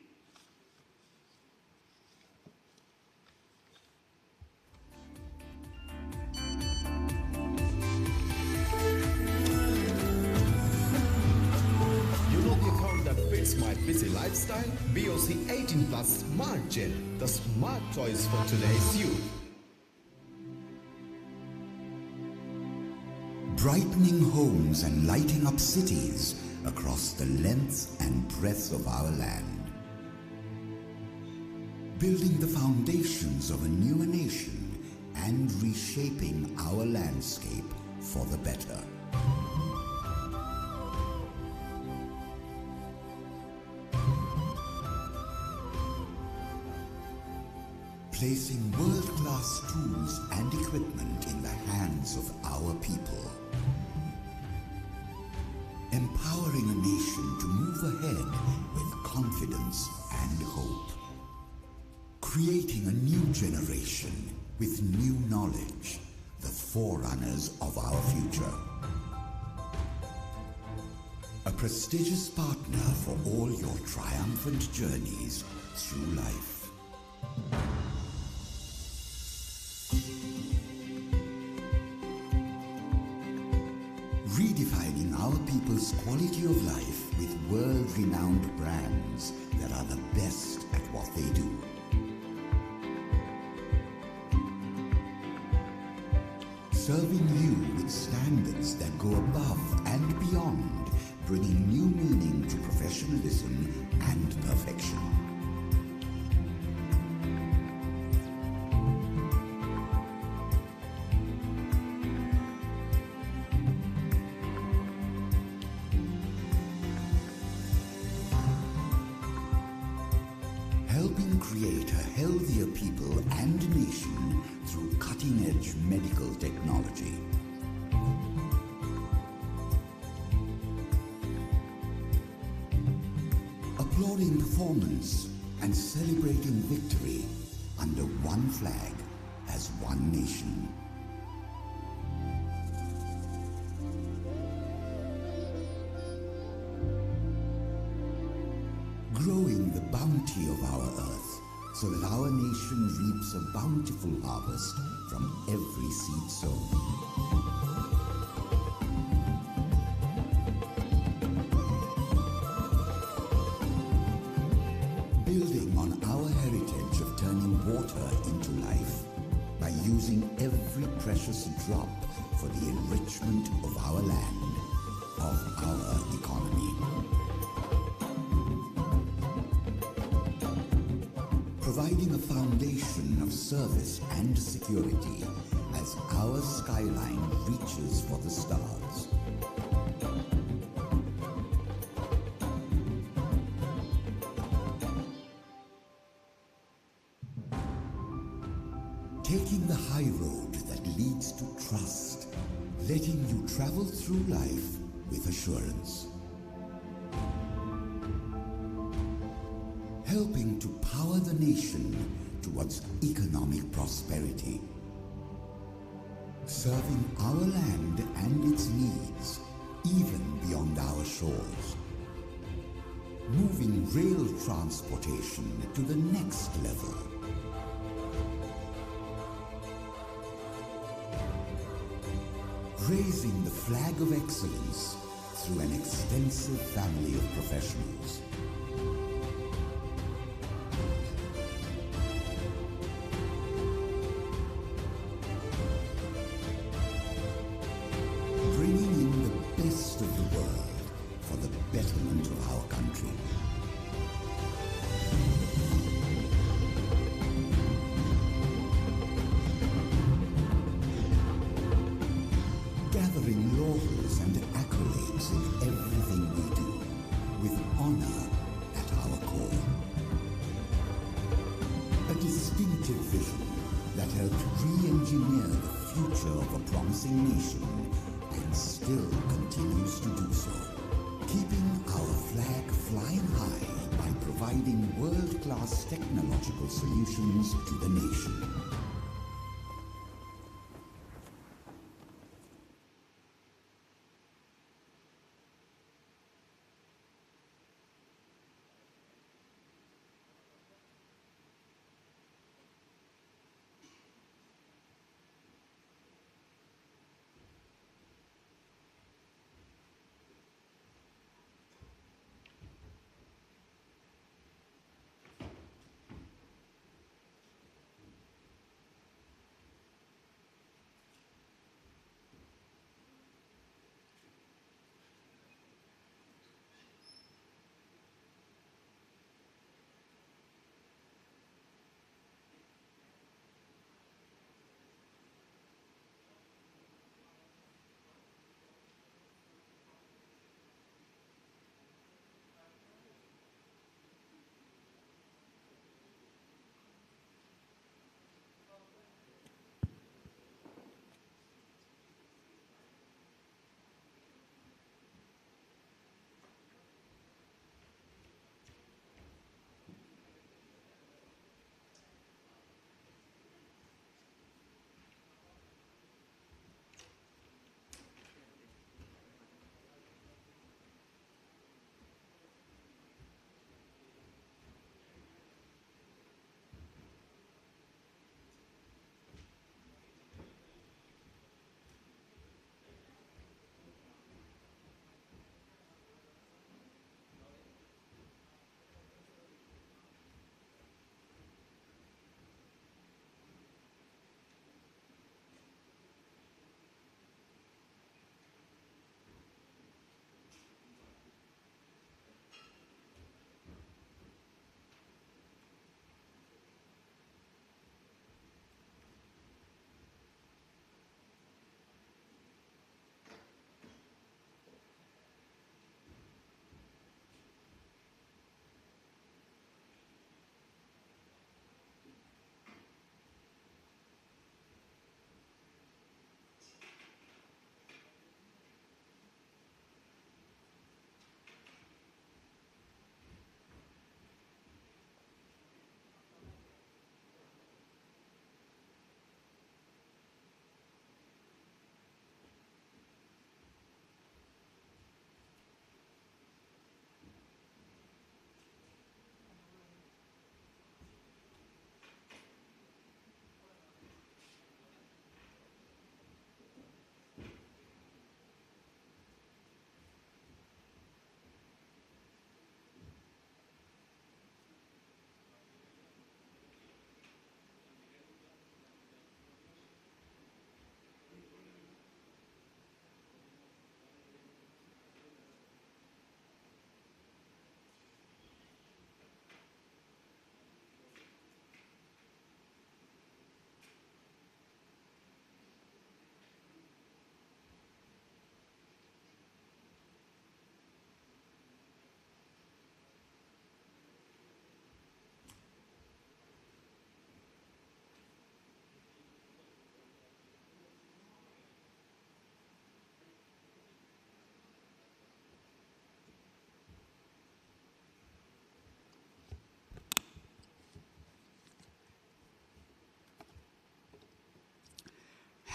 busy lifestyle? BOC 18 Plus Smart Gen, the smart choice for today's youth. Brightening homes and lighting up cities across the length and breadth of our land. Building the foundations of a newer nation and reshaping our landscape for the better. Placing world-class tools and equipment in the hands of our people. Empowering a nation to move ahead with confidence and hope. Creating a new generation with new knowledge, the forerunners of our future. A prestigious partner for all your triumphant journeys through life. Redefining our people's quality of life with world-renowned brands that are the best at what they do. Serving you with standards that go above and beyond, bringing new meaning to professionalism and perfection. Helping create a healthier people and nation through cutting-edge medical technology. Applauding performance and celebrating victory under one flag as one nation. Growing the bounty of our earth so that our nation reaps a bountiful harvest from every seed sown. Building on our heritage of turning water into life by using every precious drop for the enrichment of our land, of our economy. Providing a foundation of service and security as our skyline reaches for the stars. Taking the high road that leads to trust, letting you travel through life with assurance. Helping to power the nation towards economic prosperity. Serving our land and its needs, even beyond our shores. Moving rail transportation to the next level. Raising the flag of excellence through an extensive family of professionals. Bringing in the best of the world for the betterment of our country. Gathering laurels and accolades in everything we do, with honor at our core. A distinctive vision that helped re-engineer the future of a promising nation and still continues to do so. Keeping our flag flying high by providing world-class technological solutions to the nation.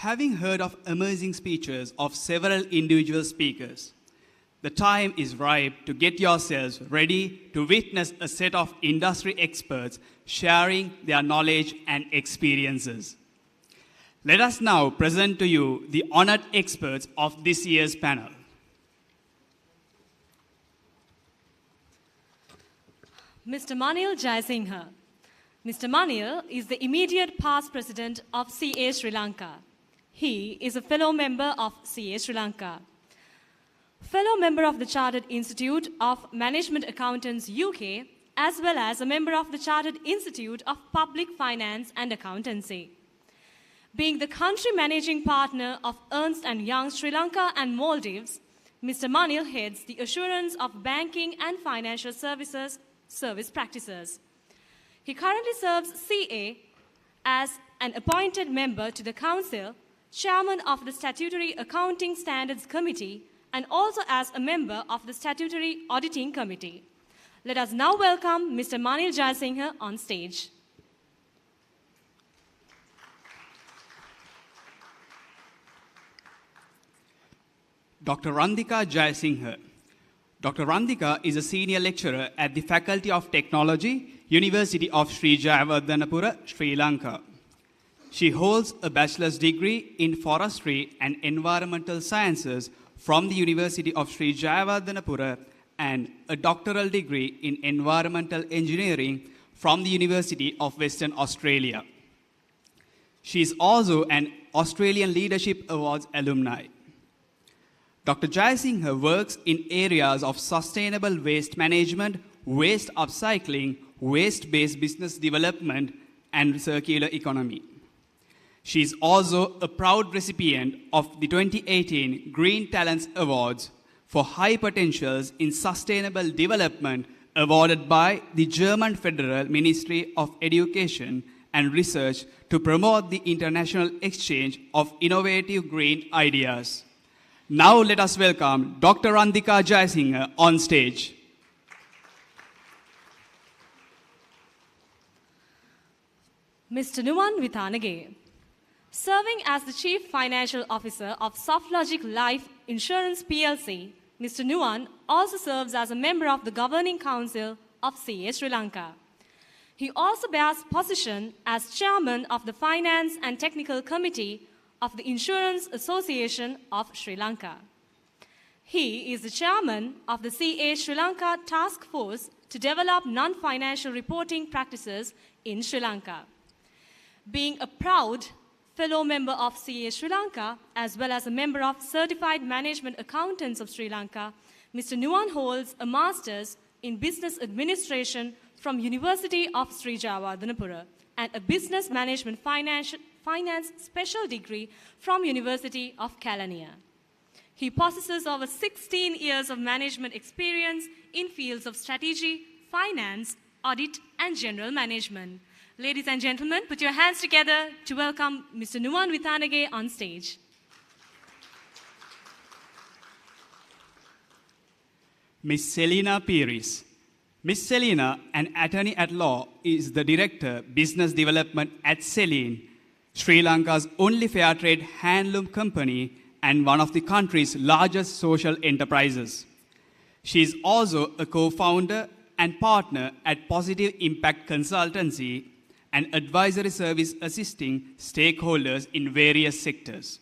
Having heard of amazing speeches of several individual speakers, the time is ripe to get yourselves ready to witness a set of industry experts sharing their knowledge and experiences. Let us now present to you the honored experts of this year's panel. Mr. Manil Jayasinghe. Mr. Manil is the immediate past president of CA Sri Lanka. He is a fellow member of CA Sri Lanka. Fellow member of the Chartered Institute of Management Accountants UK, as well as a member of the Chartered Institute of Public Finance and Accountancy. Being the country managing partner of Ernst & Young Sri Lanka and Maldives, Mr. Manil heads the assurance of banking and financial services service practices. He currently serves CA as an appointed member to the Council, chairman of the Statutory Accounting Standards Committee, and also as a member of the Statutory Auditing Committee. Let us now welcome Mr. Manil Jayasinghe on stage. Dr. Randhika Jayasinghe. Dr. Randhika is a senior lecturer at the Faculty of Technology, University of Sri Jayawardhanapura, Sri Lanka. She holds a bachelor's degree in forestry and environmental sciences from the University of Sri Jayawardhanapura and a doctoral degree in environmental engineering from the University of Western Australia. She is also an Australian Leadership Awards alumni. Dr. Jayasinghe works in areas of sustainable waste management, waste upcycling, waste-based business development, and circular economy. She is also a proud recipient of the 2018 Green Talents Awards for High Potentials in Sustainable Development awarded by the German Federal Ministry of Education and Research to promote the international exchange of innovative green ideas. Now let us welcome Dr. Randhika Jayasinghe on stage. Mr. Nuwan Withanage. Serving as the Chief Financial Officer of SoftLogic Life Insurance PLC, Mr. Nuwan also serves as a member of the Governing Council of CA Sri Lanka. He also bears position as Chairman of the Finance and Technical Committee of the Insurance Association of Sri Lanka. He is the Chairman of the CA Sri Lanka Task Force to develop non-financial reporting practices in Sri Lanka. Being a proud fellow member of CA Sri Lanka, as well as a member of Certified Management Accountants of Sri Lanka, Mr. Nuwan holds a Master's in Business Administration from University of Sri Jayawardhanapura and a Business Management Finance Special Degree from University of Kelaniya. He possesses over 16 years of management experience in fields of strategy, finance, audit, and general management. Ladies and gentlemen, put your hands together to welcome Mr. Nuwan Withanage on stage. Ms. Selina Pires. Ms. Selina, an attorney at law, is the Director, Business Development at Celine, Sri Lanka's only fair trade handloom company and one of the country's largest social enterprises. She is also a co-founder and partner at Positive Impact Consultancy, an advisory service assisting stakeholders in various sectors.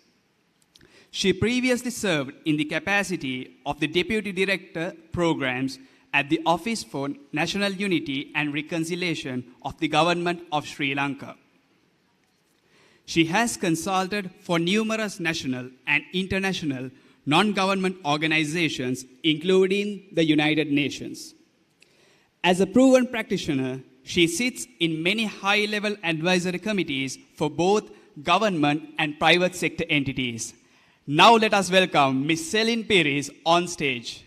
She previously served in the capacity of the Deputy Director Programs at the Office for National Unity and Reconciliation of the Government of Sri Lanka. She has consulted for numerous national and international non-government organizations, including the United Nations. As a proven practitioner, she sits in many high-level advisory committees for both government and private sector entities. Now let us welcome Ms. Selina Pires on stage.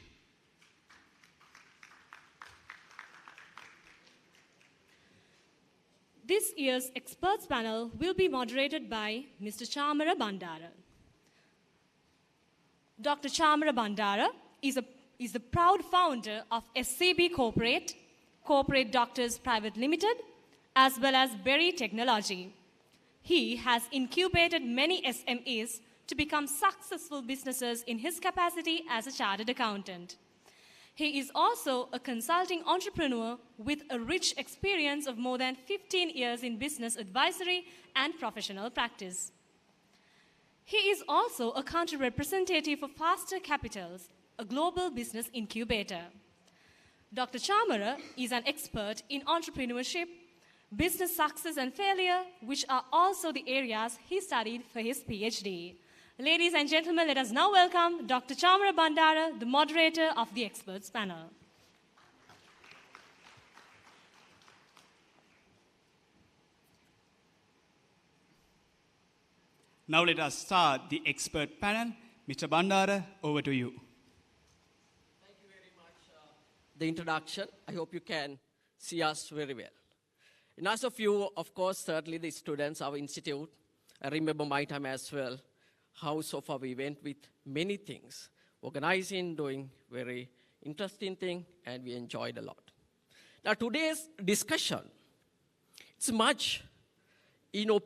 This year's experts panel will be moderated by Mr. Chamara Bandara. Dr. Chamara Bandara is the proud founder of SCB Corporate Doctors Private Limited, as well as Berry Technology. he has incubated many SMEs to become successful businesses in his capacity as a chartered accountant. He is also a consulting entrepreneur with a rich experience of more than 15 years in business advisory and professional practice. He is also a country representative for Faster Capitals, a global business incubator. Dr. Chamara is an expert in entrepreneurship, business success and failure, which are also the areas he studied for his PhD. Ladies and gentlemen, let us now welcome Dr. Chamara Bandara, the moderator of the experts panel. Now let us start the expert panel. Mr. Bandara, over to you. The introduction. I hope you can see us very well. And as of you, of course, certainly the students, our institute, I remember my time as well, how so far we went with many things, organizing, doing very interesting thing, and we enjoyed a lot. Now today's discussion, it's much,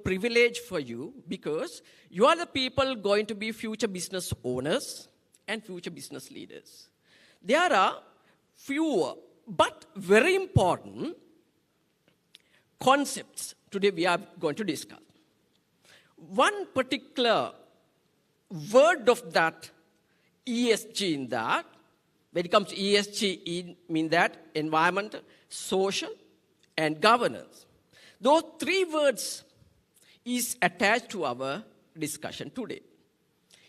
privilege for you because you are the people going to be future business owners and future business leaders. There are few, but very important concepts today we are going to discuss. One particular word of that ESG in that, when it comes to ESG, it means that environmental, social, and governance. Those three words is attached to our discussion today,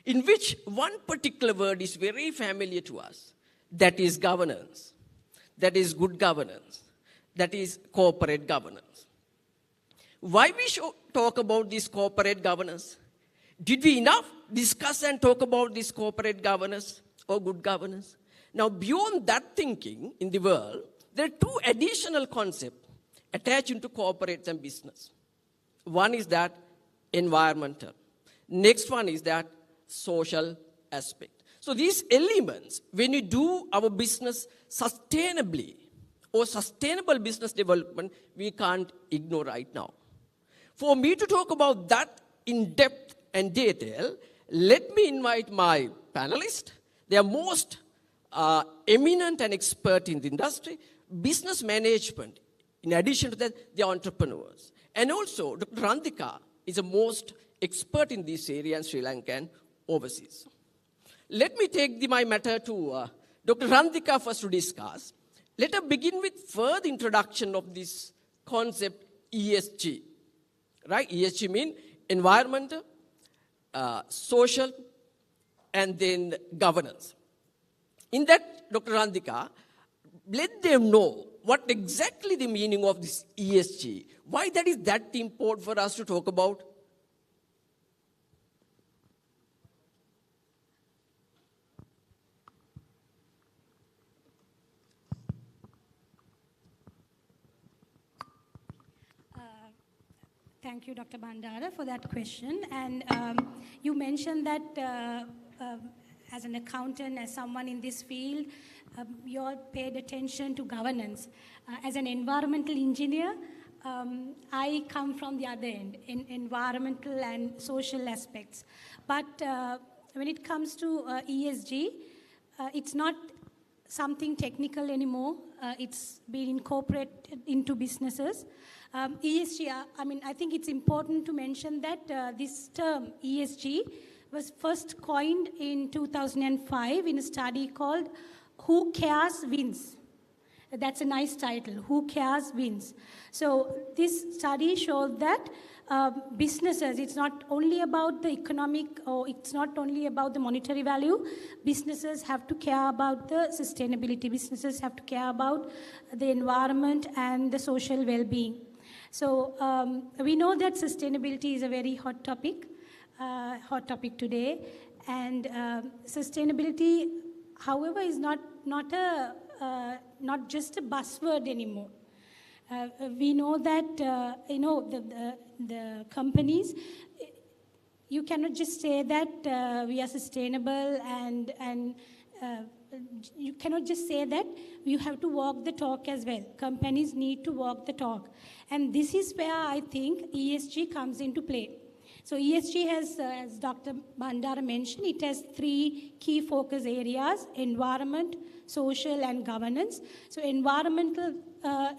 in which one particular word is very familiar to us. That is governance. That is good governance. That is corporate governance. Why we should talk about this corporate governance? Did we enough discuss and talk about this corporate governance or good governance? Now, beyond that thinking in the world, there are two additional concepts attached into corporates and business. One is that environmental. Next one is that social aspect. So these elements, when we do our business sustainably or sustainable business development, we can't ignore right now. For me to talk about that in depth and detail, let me invite my panelists. They are most eminent and expert in the industry, business management. In addition to that, they are entrepreneurs. And also, Dr. Randhika is the most expert in this area in Sri Lanka and overseas. Let me take my matter to Dr. Randhika first to discuss. Let us begin with further introduction of this concept ESG. Right? ESG means environmental, social, and then governance. In that, Dr. Randhika, let them know what exactly the meaning of this ESG, why that is that important for us to talk about. Thank you, Dr. Bandara, for that question. And you mentioned that as an accountant, as someone in this field, you all paid attention to governance. As an environmental engineer, I come from the other end, in environmental and social aspects. But when it comes to ESG, it's not something technical anymore. It's been incorporated into businesses. ESG, I think it's important to mention that this term ESG was first coined in 2005 in a study called Who Cares Wins. That's a nice title, Who Cares Wins. So this study showed that businesses, it's not only about the economic or it's not only about the monetary value. Businesses have to care about the sustainability. Businesses have to care about the environment and the social well-being. So we know that sustainability is a very hot topic today. And sustainability, however, is not just a buzzword anymore. We know that, the companies, you cannot just say that we are sustainable and you cannot just say that. You have to walk the talk as well. Companies need to walk the talk. And this is where I think ESG comes into play. So ESG has, as Dr. Bandara mentioned, it has 3 key focus areas: environment, social, and governance. So environmental,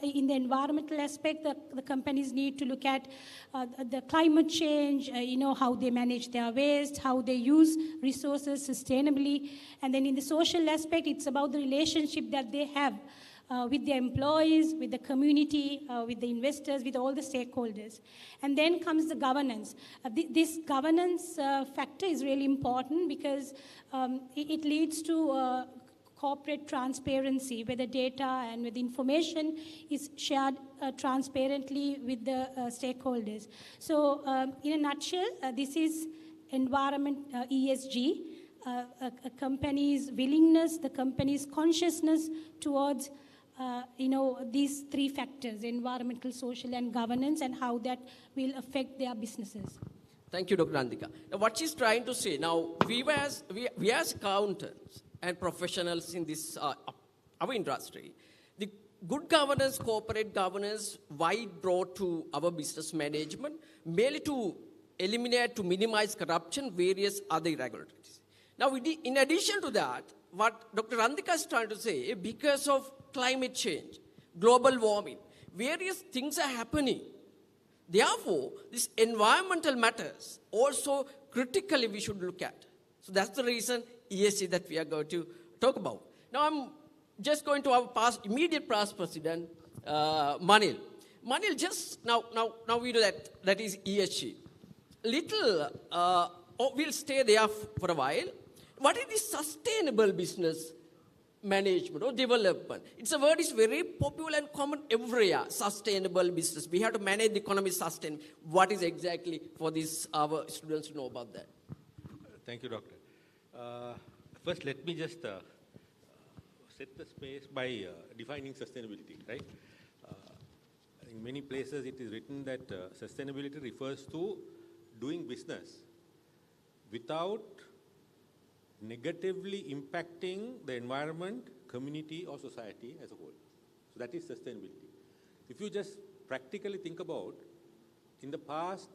in the environmental aspect, the companies need to look at the climate change, how they manage their waste, how they use resources sustainably. And then in the social aspect, it's about the relationship that they have with their employees, with the community, with the investors, with all the stakeholders. And then comes the governance. This governance factor is really important because it leads to corporate transparency, where the data and with information is shared transparently with the stakeholders. So in a nutshell, this is environment ESG, a company's willingness, the company's consciousness towards these 3 factors: environmental, social, and governance, and how that will affect their businesses. Thank you, Dr. Andika. Now, what she's trying to say, now, we as accountants and professionals in this, our industry, the good governance, corporate governance, why it brought to our business management, merely to eliminate, to minimize corruption, various other irregularities. Now, in addition to that, what Dr. Andika is trying to say, because of climate change, global warming, various things are happening. Therefore, these environmental matters also critically we should look at. So that's the reason ESG that we are going to talk about. Now I'm just going to our immediate past president, Manil. Manil, just now we know that is ESG. We'll stay there for a while. What is the sustainable business management or development? It's a word is very popular and common everywhere. Sustainable business. We have to manage the economy sustainably. What is exactly for this our students to know about that? Thank you, Doctor. First, let me just set the space by defining sustainability, right? In many places, it is written that sustainability refers to doing business without negatively impacting the environment, community, or society as a whole. So that is sustainability. If you just practically think about, in the past,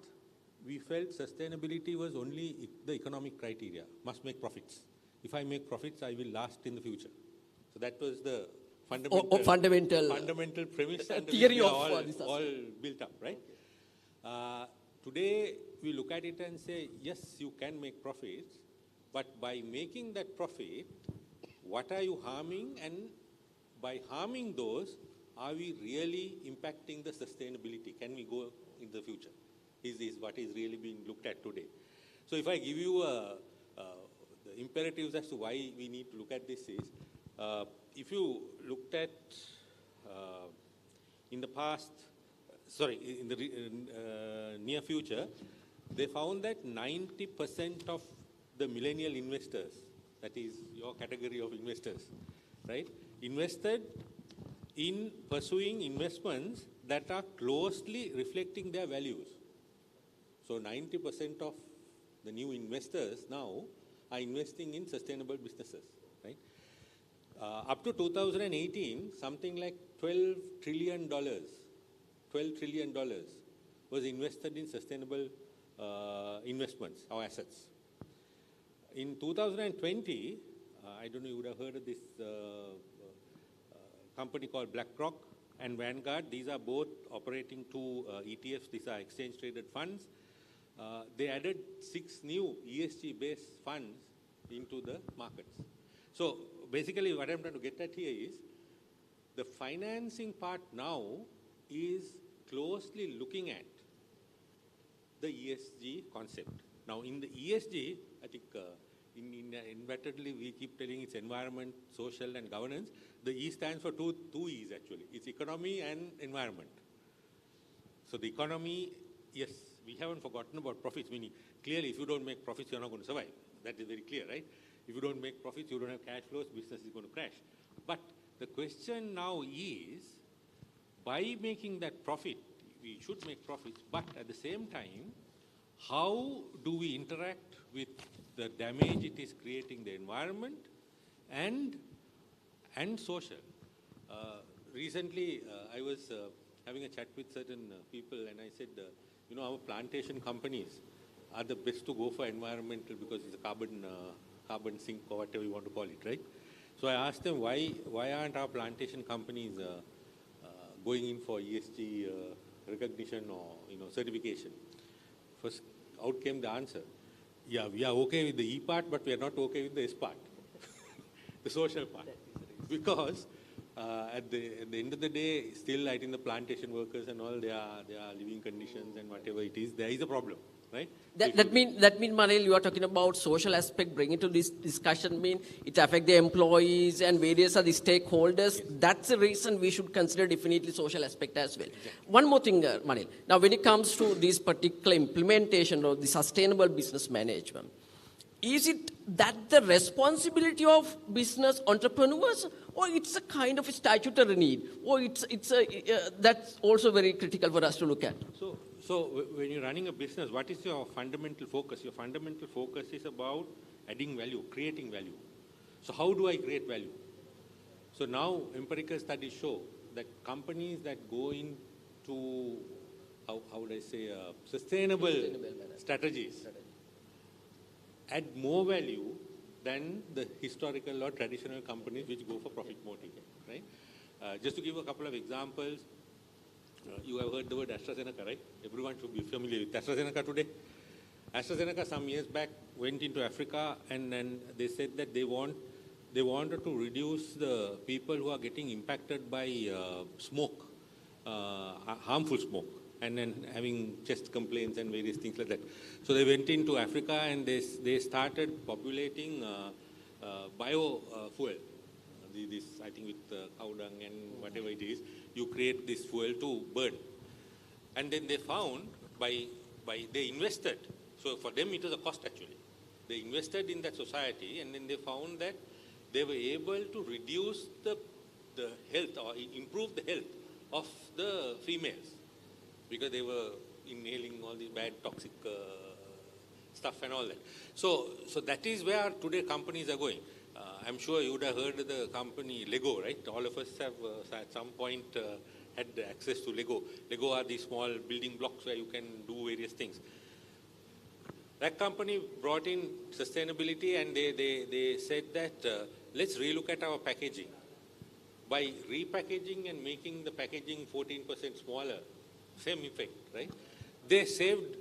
we felt sustainability was only the economic criteria, must make profits. If I make profits, I will last in the future. So that was the fundamental premise and theory of all built up, right? Today, we look at it and say, yes, you can make profits, but by making that profit, what are you harming? And by harming those, are we really impacting the sustainability? Can we go in the future? Is what is really being looked at today. So if I give you the imperatives as to why we need to look at this is, if you looked at in the past, in the near future, they found that 90% of the millennial investors, that is your category of investors, right, invested in pursuing investments that are closely reflecting their values. So 90% of the new investors now are investing in sustainable businesses, right? Up to 2018, something like $12 trillion was invested in sustainable investments or assets. In 2020, I don't know, you would have heard of this company called BlackRock and Vanguard. These are both operating 2 ETFs. These are exchange-traded funds. They added 6 new ESG-based funds into the markets. So basically what I'm trying to get at here is the financing part now is closely looking at the ESG concept. Now in the ESG, I think inadvertently we keep telling it's environment, social and governance. The E stands for two E's actually. It's economy and environment. So the economy, yes, we haven't forgotten about profits, meaning clearly if you don't make profits, you're not going to survive. That is very clear, right? If you don't make profits, you don't have cash flows, business is going to crash. But the question now is, by making that profit, we should make profits, but at the same time, how do we interact with the damage it is creating the environment and social. Recently, I was having a chat with certain people, and I said, you know, our plantation companies are the best to go for environmental because it's a carbon sink or whatever you want to call it, right? So I asked them, why aren't our plantation companies going in for ESG recognition or, you know, certification? First, out came the answer. Yeah, we are okay with the E part, but we are not okay with the S part, the social part. Because at the end of the day, still I think the plantation workers and all, their living conditions and whatever it is, there is a problem, right? That mean, Manil, you are talking about social aspect, bringing to this discussion, mean it affect the employees and various other stakeholders. Yes. That's the reason we should consider definitely social aspect as well. Exactly. One more thing, Manil. Now, when it comes to this particular implementation of the sustainable business management, is it that the responsibility of business entrepreneurs, or it's a kind of a statutory need, or that's also very critical for us to look at? So when you're running a business, what is your fundamental focus? Your fundamental focus is about adding value, creating value. So how do I create value? So now empirical studies show that companies that go into, how would I say, sustainable strategies add more value than the historical or traditional companies which go for profit motive, right? Just to give a couple of examples, you have heard the word AstraZeneca, right? Everyone should be familiar with AstraZeneca today. AstraZeneca some years back went into Africa, and then they said that they wanted to reduce the people who are getting impacted by smoke, harmful smoke, and then having chest complaints and various things like that. So they went into Africa and they started populating biofuel. This, I think with cow dung and whatever it is, you create this fuel to burn. And then they found they invested. So for them it was a cost actually. They invested in that society, and then they found that they were able to reduce the health or improve the health of the females, because they were inhaling all these bad toxic stuff and all that. So that is where today companies are going. I'm sure you would have heard of the company Lego, right? All of us have at some point had access to Lego. Lego are these small building blocks where you can do various things. That company brought in sustainability, and they said that let's relook at our packaging. By repackaging and making the packaging 14% smaller, same effect, right? They saved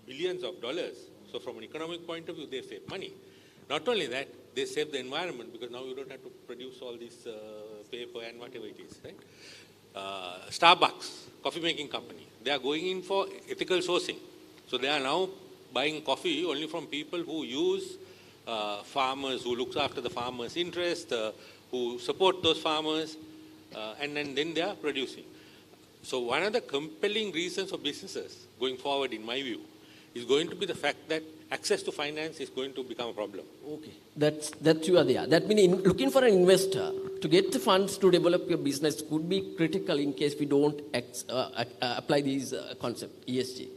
billions of dollars. So from an economic point of view, they saved money. Not only that, they save the environment, because now you don't have to produce all this paper and whatever it is, right? Starbucks, coffee making company, they are going in for ethical sourcing. So they are now buying coffee only from people who use farmers, who looks after the farmers' interest, who support those farmers, and then they are producing. So one of the compelling reasons for businesses going forward, in my view, is going to be the fact that access to finance is going to become a problem. Okay, that's you are there. That means looking for an investor to get the funds to develop your business could be critical in case we don't apply these concepts, ESG.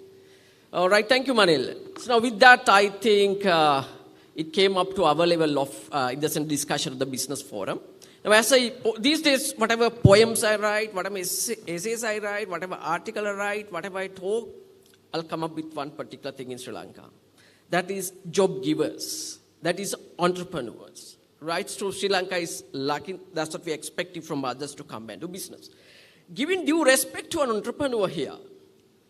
All right, thank you, Manil. So now with that, I think it came up to our level of discussion of the business forum. Now, these days, whatever poems I write, whatever essays I write, whatever article I write, whatever I talk, I'll come up with one particular thing in Sri Lanka. That is job givers. That is entrepreneurs. Right? So Sri Lanka is lacking. That's what we're expecting from others to come and do business. Giving due respect to an entrepreneur here,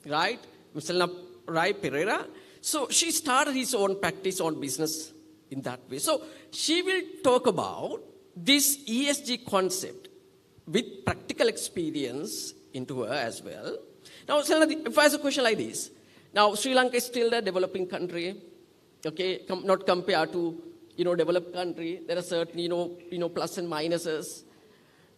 right? Mr. Rai Pereira. So she started his own practice on business in that way. So she will talk about this ESG concept with practical experience into her as well. Now, if I ask a question like this, now Sri Lanka is still a developing country, okay, not compared to, developed country. There are certain, plus and minuses.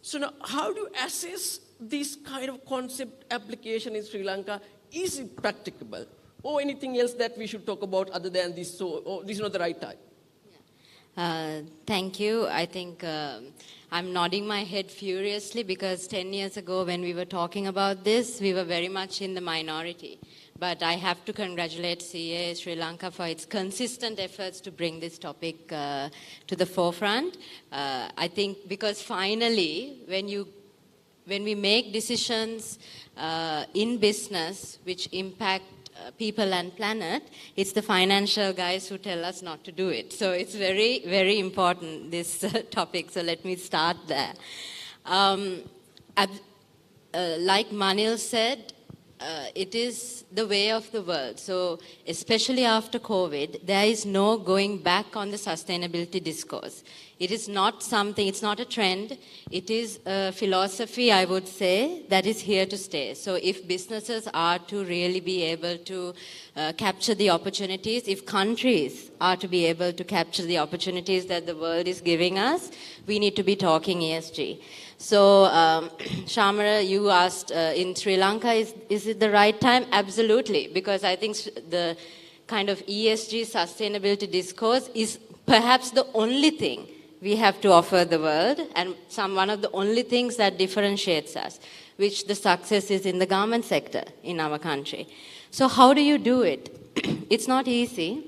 So now, how do you assess this kind of concept application in Sri Lanka? Is it practicable? Or anything else that we should talk about other than this? So, this is not the right time. Thank you. I think I'm nodding my head furiously because 10 years ago when we were talking about this, we were very much in the minority. But I have to congratulate CA Sri Lanka for its consistent efforts to bring this topic to the forefront. I think because finally, when we make decisions in business which impact people and planet, it's the financial guys who tell us not to do it. So it's very, very important, this topic. So let me start there. Like Manil said, it is the way of the world. So especially after COVID, there is no going back on the sustainability discourse. It is not something, it's not a trend. It is a philosophy, I would say, that is here to stay. So if businesses are to really be able to capture the opportunities, if countries are to be able to capture the opportunities that the world is giving us, we need to be talking ESG. So, Shamara, you asked, in Sri Lanka, is it the right time? Absolutely, because I think the kind of ESG sustainability discourse is perhaps the only thing we have to offer the world, and one of the only things that differentiates us, which the success is in the garment sector in our country. So how do you do it? It's not easy.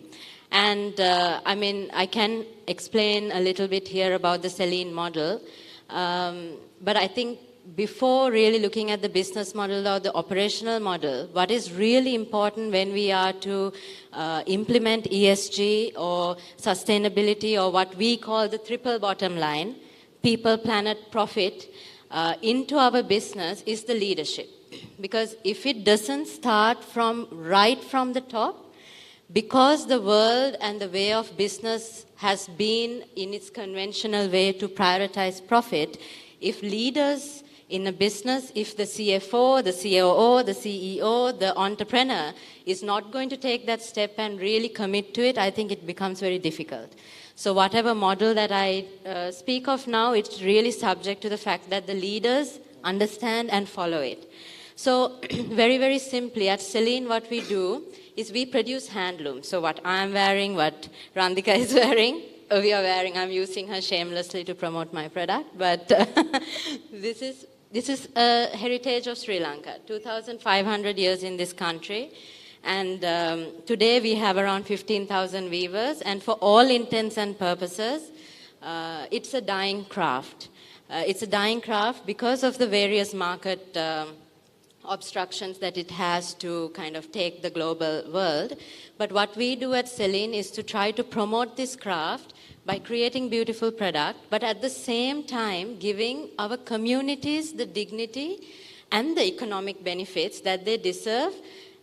And I can explain a little bit here about the Celine model. But I think before really looking at the business model or the operational model, what is really important when we are to implement ESG or sustainability or what we call the triple bottom line, people, planet, profit, into our business is the leadership. Because if it doesn't start right from the top, because the world and the way of business has been in its conventional way to prioritize profit, if leaders in a business, if the CFO, the COO, the CEO, the entrepreneur is not going to take that step and really commit to it, I think it becomes very difficult. So whatever model that I speak of now, it's really subject to the fact that the leaders understand and follow it. So very, very simply, at Celine, what we do is we produce handlooms. So what I'm wearing, what Randika is wearing, we are wearing, I'm using her shamelessly to promote my product, but this is a heritage of Sri Lanka, 2,500 years in this country. And today we have around 15,000 weavers, and for all intents and purposes, it's a dying craft. It's a dying craft because of the various market obstructions that it has to kind of take the global world. But what we do at Celine is to try to promote this craft by creating beautiful product, but at the same time giving our communities the dignity and the economic benefits that they deserve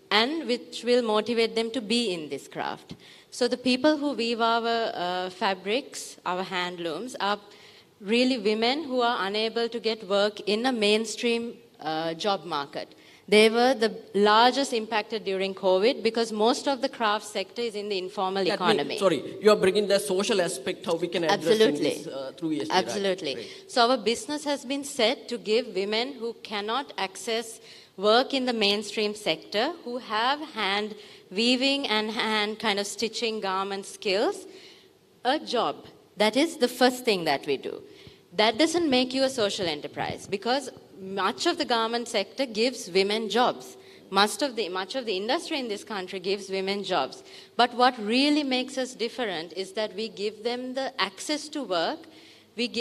and which will motivate them to be in this craft. So the people who weave our fabrics, our handlooms, are really women who are unable to get work in a mainstream job market. They were the largest impacted during COVID because most of the craft sector is in the informal economy. You are bringing the social aspect, how we can address this through ESG. Absolutely. Right? So our business has been set to give women who cannot access work in the mainstream sector, who have hand weaving and hand kind of stitching garment skills, a job. That is the first thing that we do. That doesn't make you a social enterprise because much of the garment sector gives women jobs. Much of the industry in this country gives women jobs. But what really makes us different is that we give them the access to work,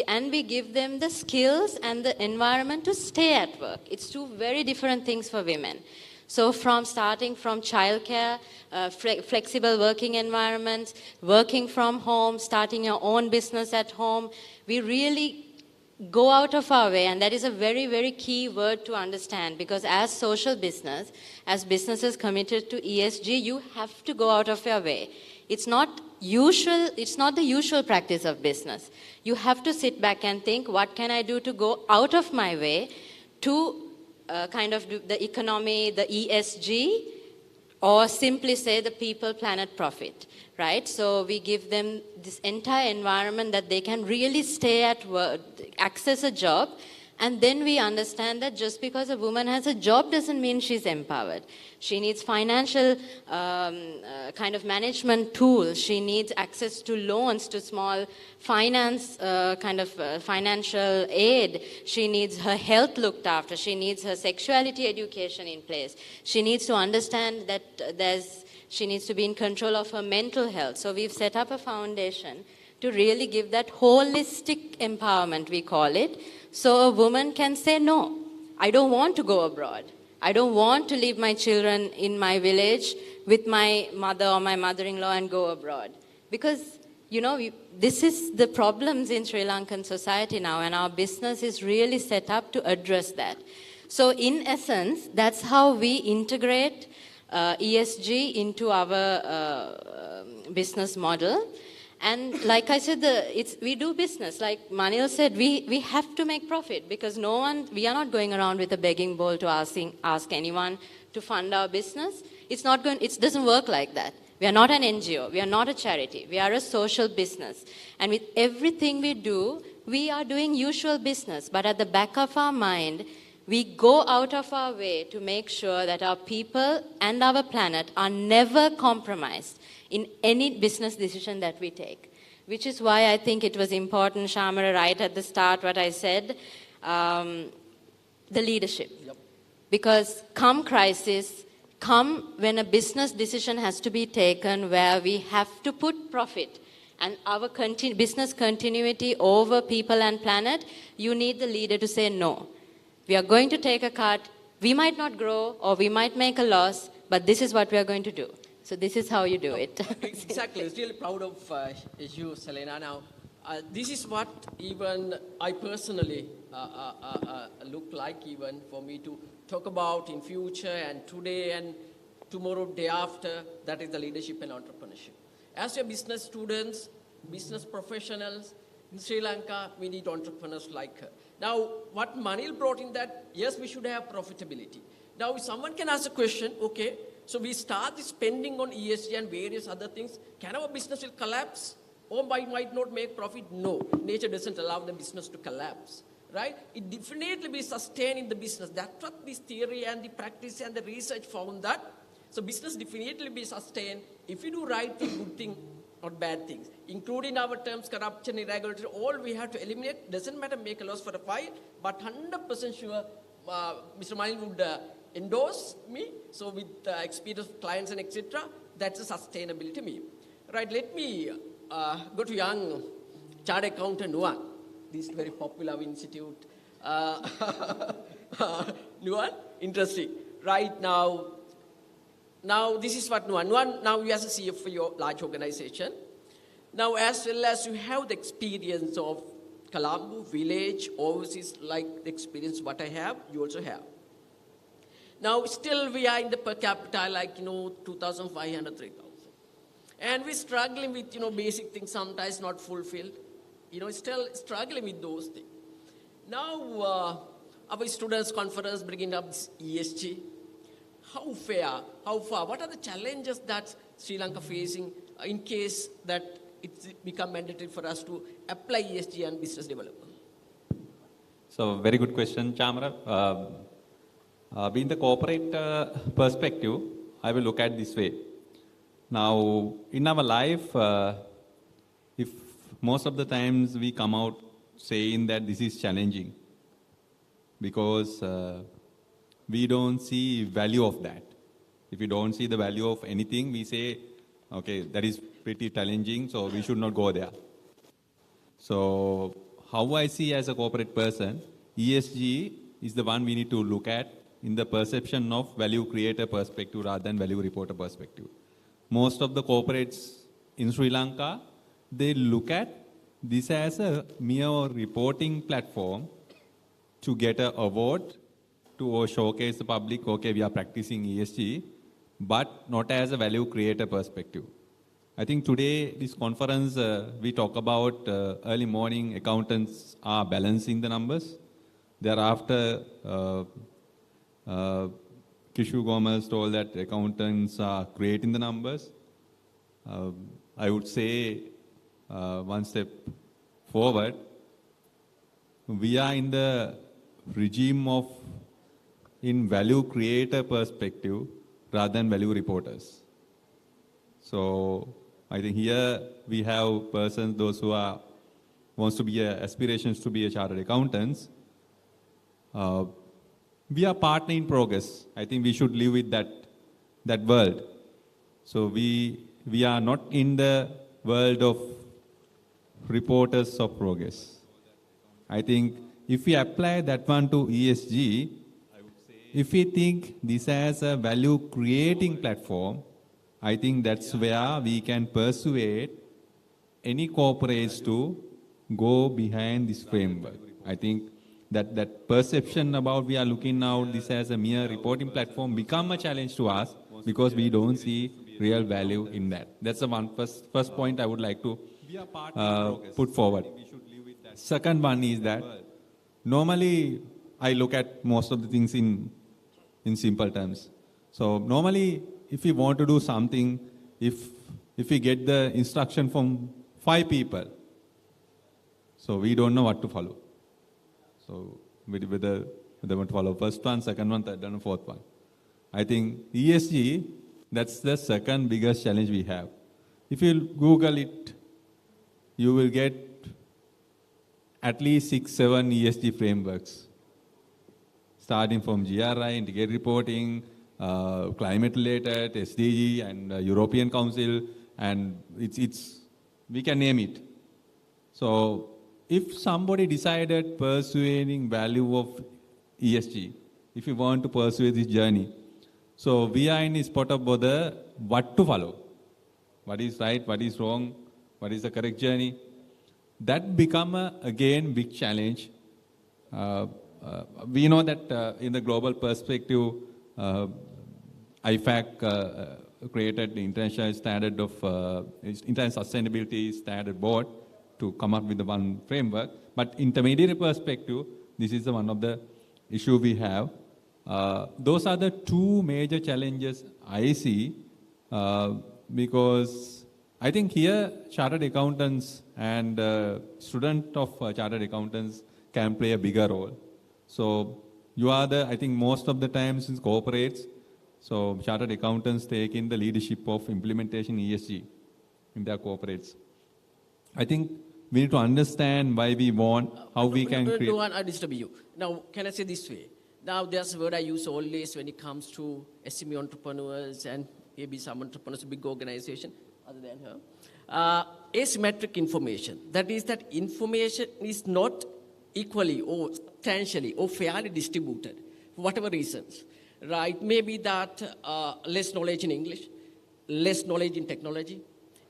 and we give them the skills and the environment to stay at work. It's two very different things for women. So starting from childcare, flexible working environments, working from home, starting your own business at home, we really go out of our way, and that is a very, very key word to understand because as social business, as businesses committed to ESG, you have to go out of your way. It's not the usual practice of business. You have to sit back and think, what can I do to go out of my way to kind of do the economy, the ESG, or simply say the people, planet, profit, right? So we give them this entire environment that they can really stay at work, access a job, And then we understand that just because a woman has a job doesn't mean she's empowered. She needs financial kind of management tools. She needs access to loans, to small finance financial aid. She needs her health looked after. She needs her sexuality education in place. She needs to understand that she needs to be in control of her mental health. So we've set up a foundation to really give that holistic empowerment, we call it, so a woman can say, no, I don't want to go abroad. I don't want to leave my children in my village with my mother or my mother-in-law and go abroad. Because, this is the problems in Sri Lankan society now, and our business is really set up to address that. So in essence, that's how we integrate ESG into our business model. And like I said, we do business. Like Manil said, we have to make profit because we are not going around with a begging bowl to ask anyone to fund our business. It doesn't work like that. We are not an NGO. We are not a charity. We are a social business. And with everything we do, we are doing usual business. But at the back of our mind, we go out of our way to make sure that our people and our planet are never compromised in any business decision that we take, which is why I think it was important, Shamara, right at the start, what I said, the leadership. Yep. Because come crisis, come when a business decision has to be taken where we have to put profit and our business continuity over people and planet, you need the leader to say no. We are going to take a cut. We might not grow or we might make a loss, but this is what we are going to do. So this is how you do it. Exactly. I was really proud of you, Selena. Now, this is what even I personally look like even for me to talk about in future and today and tomorrow, day after. That is the leadership and entrepreneurship. As your business students, business professionals in Sri Lanka, we need entrepreneurs like her. Now, what Manil brought in that, yes, we should have profitability. Now, if someone can ask a question, okay, so we start spending on ESG and various other things, can our business will collapse? Or might not make profit? No, nature doesn't allow the business to collapse, right? It definitely will sustain in the business. That's what this theory and the practice and the research found that. So business definitely be sustained if you do right thing, good thing, not bad things. Including our terms, corruption, irregularity, all we have to eliminate. Doesn't matter, make a loss for a fight, but 100% sure Mr. Manil would endorse me. So with experience of clients and etc., that's a sustainability me. Right, let me go to young chartered accountant Nuwan. This very popular institute. Nuwan, interesting. Right now this is what Nuwan, now you as a CFO for your large organization. Now as well as you have the experience of Colombo, village, overseas, like the experience what I have, you also have. Now still we are in the per capita like, 2,500, 3,000. And we're struggling with, basic things sometimes not fulfilled. Still struggling with those things. Now our students conference bringing up this ESG. How fair, how far, what are the challenges that Sri Lanka facing in case that it's become mandatory for us to apply ESG and business development? So very good question, Chamara. Being the corporate perspective, I will look at this way. Now, in our life, if most of the times we come out saying that this is challenging because we don't see value of that. If we don't see the value of anything, we say, okay, that is pretty challenging, so we should not go there. So how I see as a corporate person, ESG is the one we need to look at in the perception of value creator perspective rather than value reporter perspective. Most of the corporates in Sri Lanka, they look at this as a mere reporting platform to get an award, to showcase the public, okay, we are practicing ESG, but not as a value creator perspective. I think today, this conference, we talk about early morning accountants are balancing the numbers. Thereafter, Kishu Gomez told that accountants are creating the numbers. I would say one step forward, we are in the regime of in value creator perspective rather than value reporters. So I think here we have persons, those who are wants to be aspirations to be a chartered accountants. We are partner in progress. I think we should live with that world. So we are not in the world of reporters of progress. I think if we apply that one to ESG, if we think this as a value creating platform, I think that's where we can persuade any corporates to go behind this framework. I think that perception about we are looking now this as a mere reporting platform become a challenge to us because we don't see real value in that. That's the first point I would like to put forward. Second one is that normally I look at most of the things in simple terms. So normally if we want to do something, if we get the instruction from 5 people, so we don't know what to follow. So whether they want to follow first one, second one, third one, fourth one. I think ESG, that's the second biggest challenge we have. If you Google it, you will get at least 6-7 ESG frameworks, starting from GRI, integrated reporting, climate related, SDG, and European Council, and we can name it. So if somebody decided pursuing value of ESG, if you want to pursue this journey, so we are in a spot of bother what to follow. What is right, what is wrong, what is the correct journey. That become again big challenge. We know that in the global perspective, IFAC created the international standard of international sustainability standard board to come up with the one framework. But intermediary perspective, this is one of the issue we have. Those are the two major challenges I see because I think here chartered accountants and student of chartered accountants can play a bigger role. So you are I think most of the times in corporates, so chartered accountants take in the leadership of implementation ESG in their corporates. I think we need to understand why we want, how we can create. No one, I disturb you. Now, can I say this way? Now, there's a word I use always when it comes to SME entrepreneurs and maybe some entrepreneurs, big organization, other than her. Asymmetric information. That is that information is not equally or substantially or fairly distributed for whatever reasons. Right? Maybe that less knowledge in English, less knowledge in technology,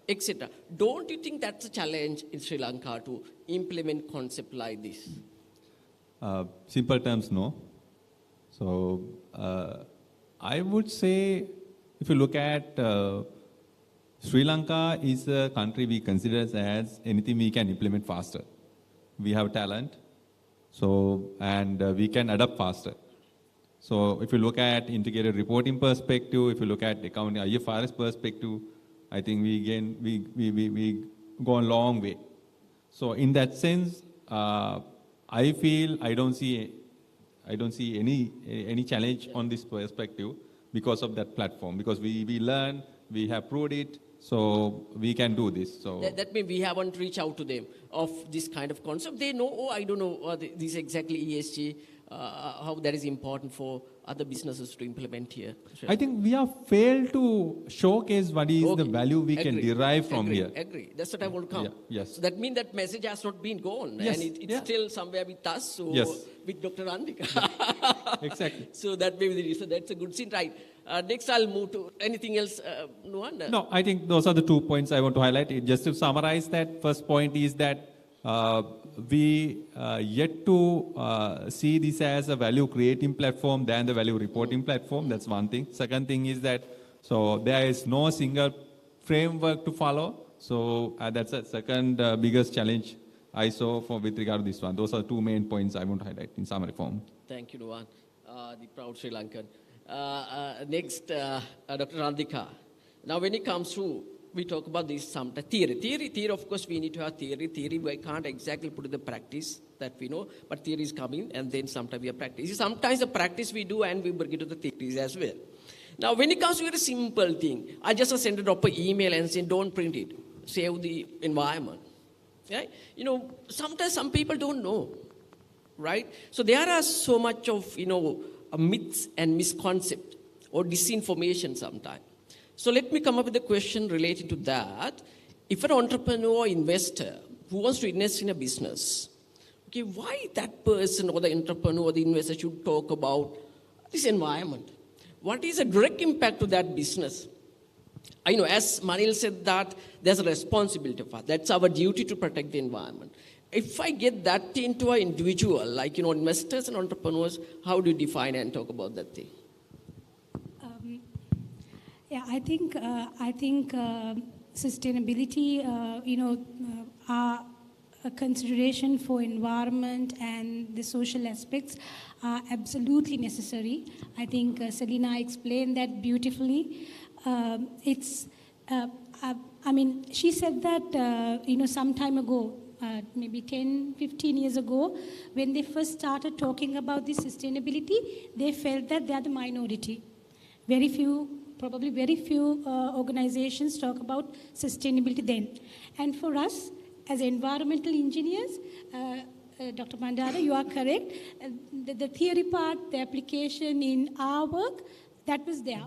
etc. Don't you think that's a challenge in Sri Lanka to implement concept like this? Simple terms, no. So I would say if you look at Sri Lanka is a country we consider as anything we can implement faster. We have talent, so and we can adapt faster. So if you look at integrated reporting perspective, if you look at accounting IFRS perspective, I think we go a long way. So in that sense, I feel I don't see any challenge on this perspective because of that platform. Because we learn, we have proved it, so we can do this. So that means we haven't reached out to them of this kind of concept. They know, oh, I don't know this exactly ESG, how that is important for other businesses to implement here. I think we have failed to showcase what is the value we can derive from here. Agree. That's what I want to come. Yeah. Yes. So that means that message has not been gone. Yes. And it's still somewhere with us, so with Dr. Randika. Exactly. So that may be the reason. That's a good scene, right? Next, I'll move to anything else, Nuwan? No, I think those are the 2 points I want to highlight. Just to summarize that, first point is that we yet to see this as a value creating platform than the value reporting platform. That's one thing. Second thing is that so there is no single framework to follow. So that's the second biggest challenge I saw with regard to this one. Those are 2 main points I want to highlight in summary form. Thank you, Nuwan, the proud Sri Lankan. Next, Dr. Randika. Now, when it comes to we talk about this sometimes. Theory, of course, we need to have theory. Theory, we can't exactly put in the practice that we know, but theory is coming, and then sometimes we have practice. Sometimes the practice we do, and we bring it to the theories as well. Now, when it comes to a very simple thing, I just send a drop an email and say, don't print it. Save the environment. Right? Sometimes some people don't know. Right? So there are so much of, myths and misconception or disinformation sometimes. So let me come up with a question related to that. If an entrepreneur or investor who wants to invest in a business, okay, why that person or the entrepreneur or the investor should talk about this environment? What is a direct impact to that business? I know, as Manil said, that there's a responsibility for that. That's our duty to protect the environment. If I get that into an individual, like, investors and entrepreneurs, how do you define and talk about that thing? Yeah, I think sustainability, are a consideration for environment and the social aspects are absolutely necessary. I think Selina explained that beautifully. She said that, some time ago, maybe 10, 15 years ago, when they first started talking about this sustainability, they felt that they are the minority. Very few organizations talk about sustainability then. And for us, as environmental engineers, Dr. Mandara, you are correct. The theory part, the application in our work, that was there,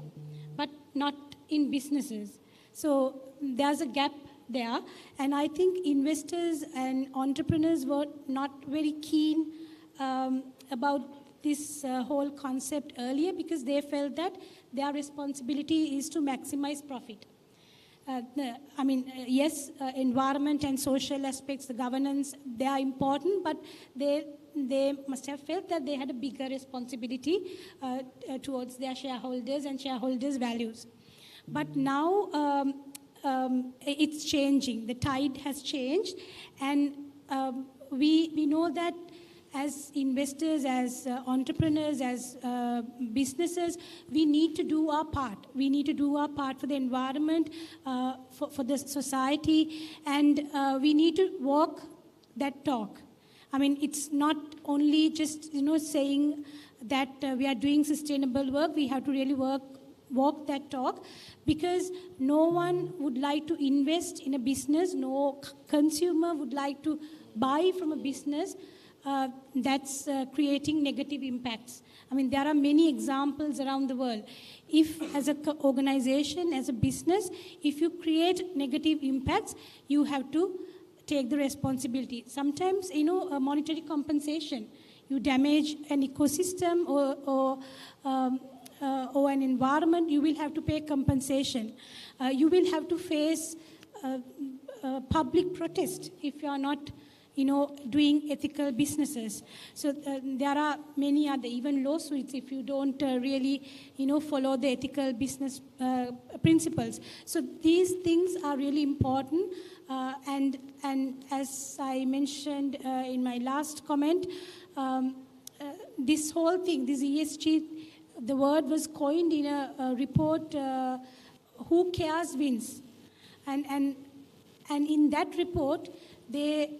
but not in businesses. So there's a gap there. And I think investors and entrepreneurs were not very keen about this whole concept earlier because they felt that their responsibility is to maximize profit. Yes, environment and social aspects, the governance, they are important, but they must have felt that they had a bigger responsibility towards their shareholders and shareholders' values. But now it's changing. The tide has changed, and we know that as investors, as entrepreneurs, as businesses, we need to do our part. We need to do our part for the environment, for the society, and we need to walk that talk. It's not only just saying that we are doing sustainable work. We have to really walk that talk, because no one would like to invest in a business. No consumer would like to buy from a business that's creating negative impacts. There are many examples around the world. If, as an organization, as a business, if you create negative impacts, you have to take the responsibility. Sometimes, a monetary compensation. You damage an ecosystem or an environment, you will have to pay compensation. You will have to face public protest if you are not doing ethical businesses. So there are many other, even lawsuits, if you don't really, follow the ethical business principles. So these things are really important. And as I mentioned in my last comment, this whole thing, this ESG, the word was coined in a report, Who Cares Wins. And in that report, they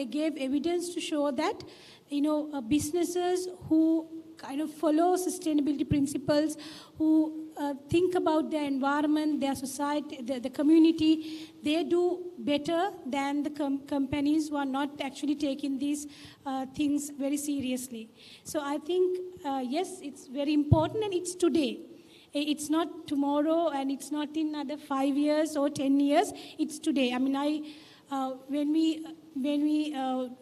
gave evidence to show that, businesses who kind of follow sustainability principles, who think about their environment, their society, the community, they do better than the companies who are not actually taking these things very seriously. So I think, yes, it's very important, and it's today. It's not tomorrow, and it's not in another 5 years or 10 years. It's today. When we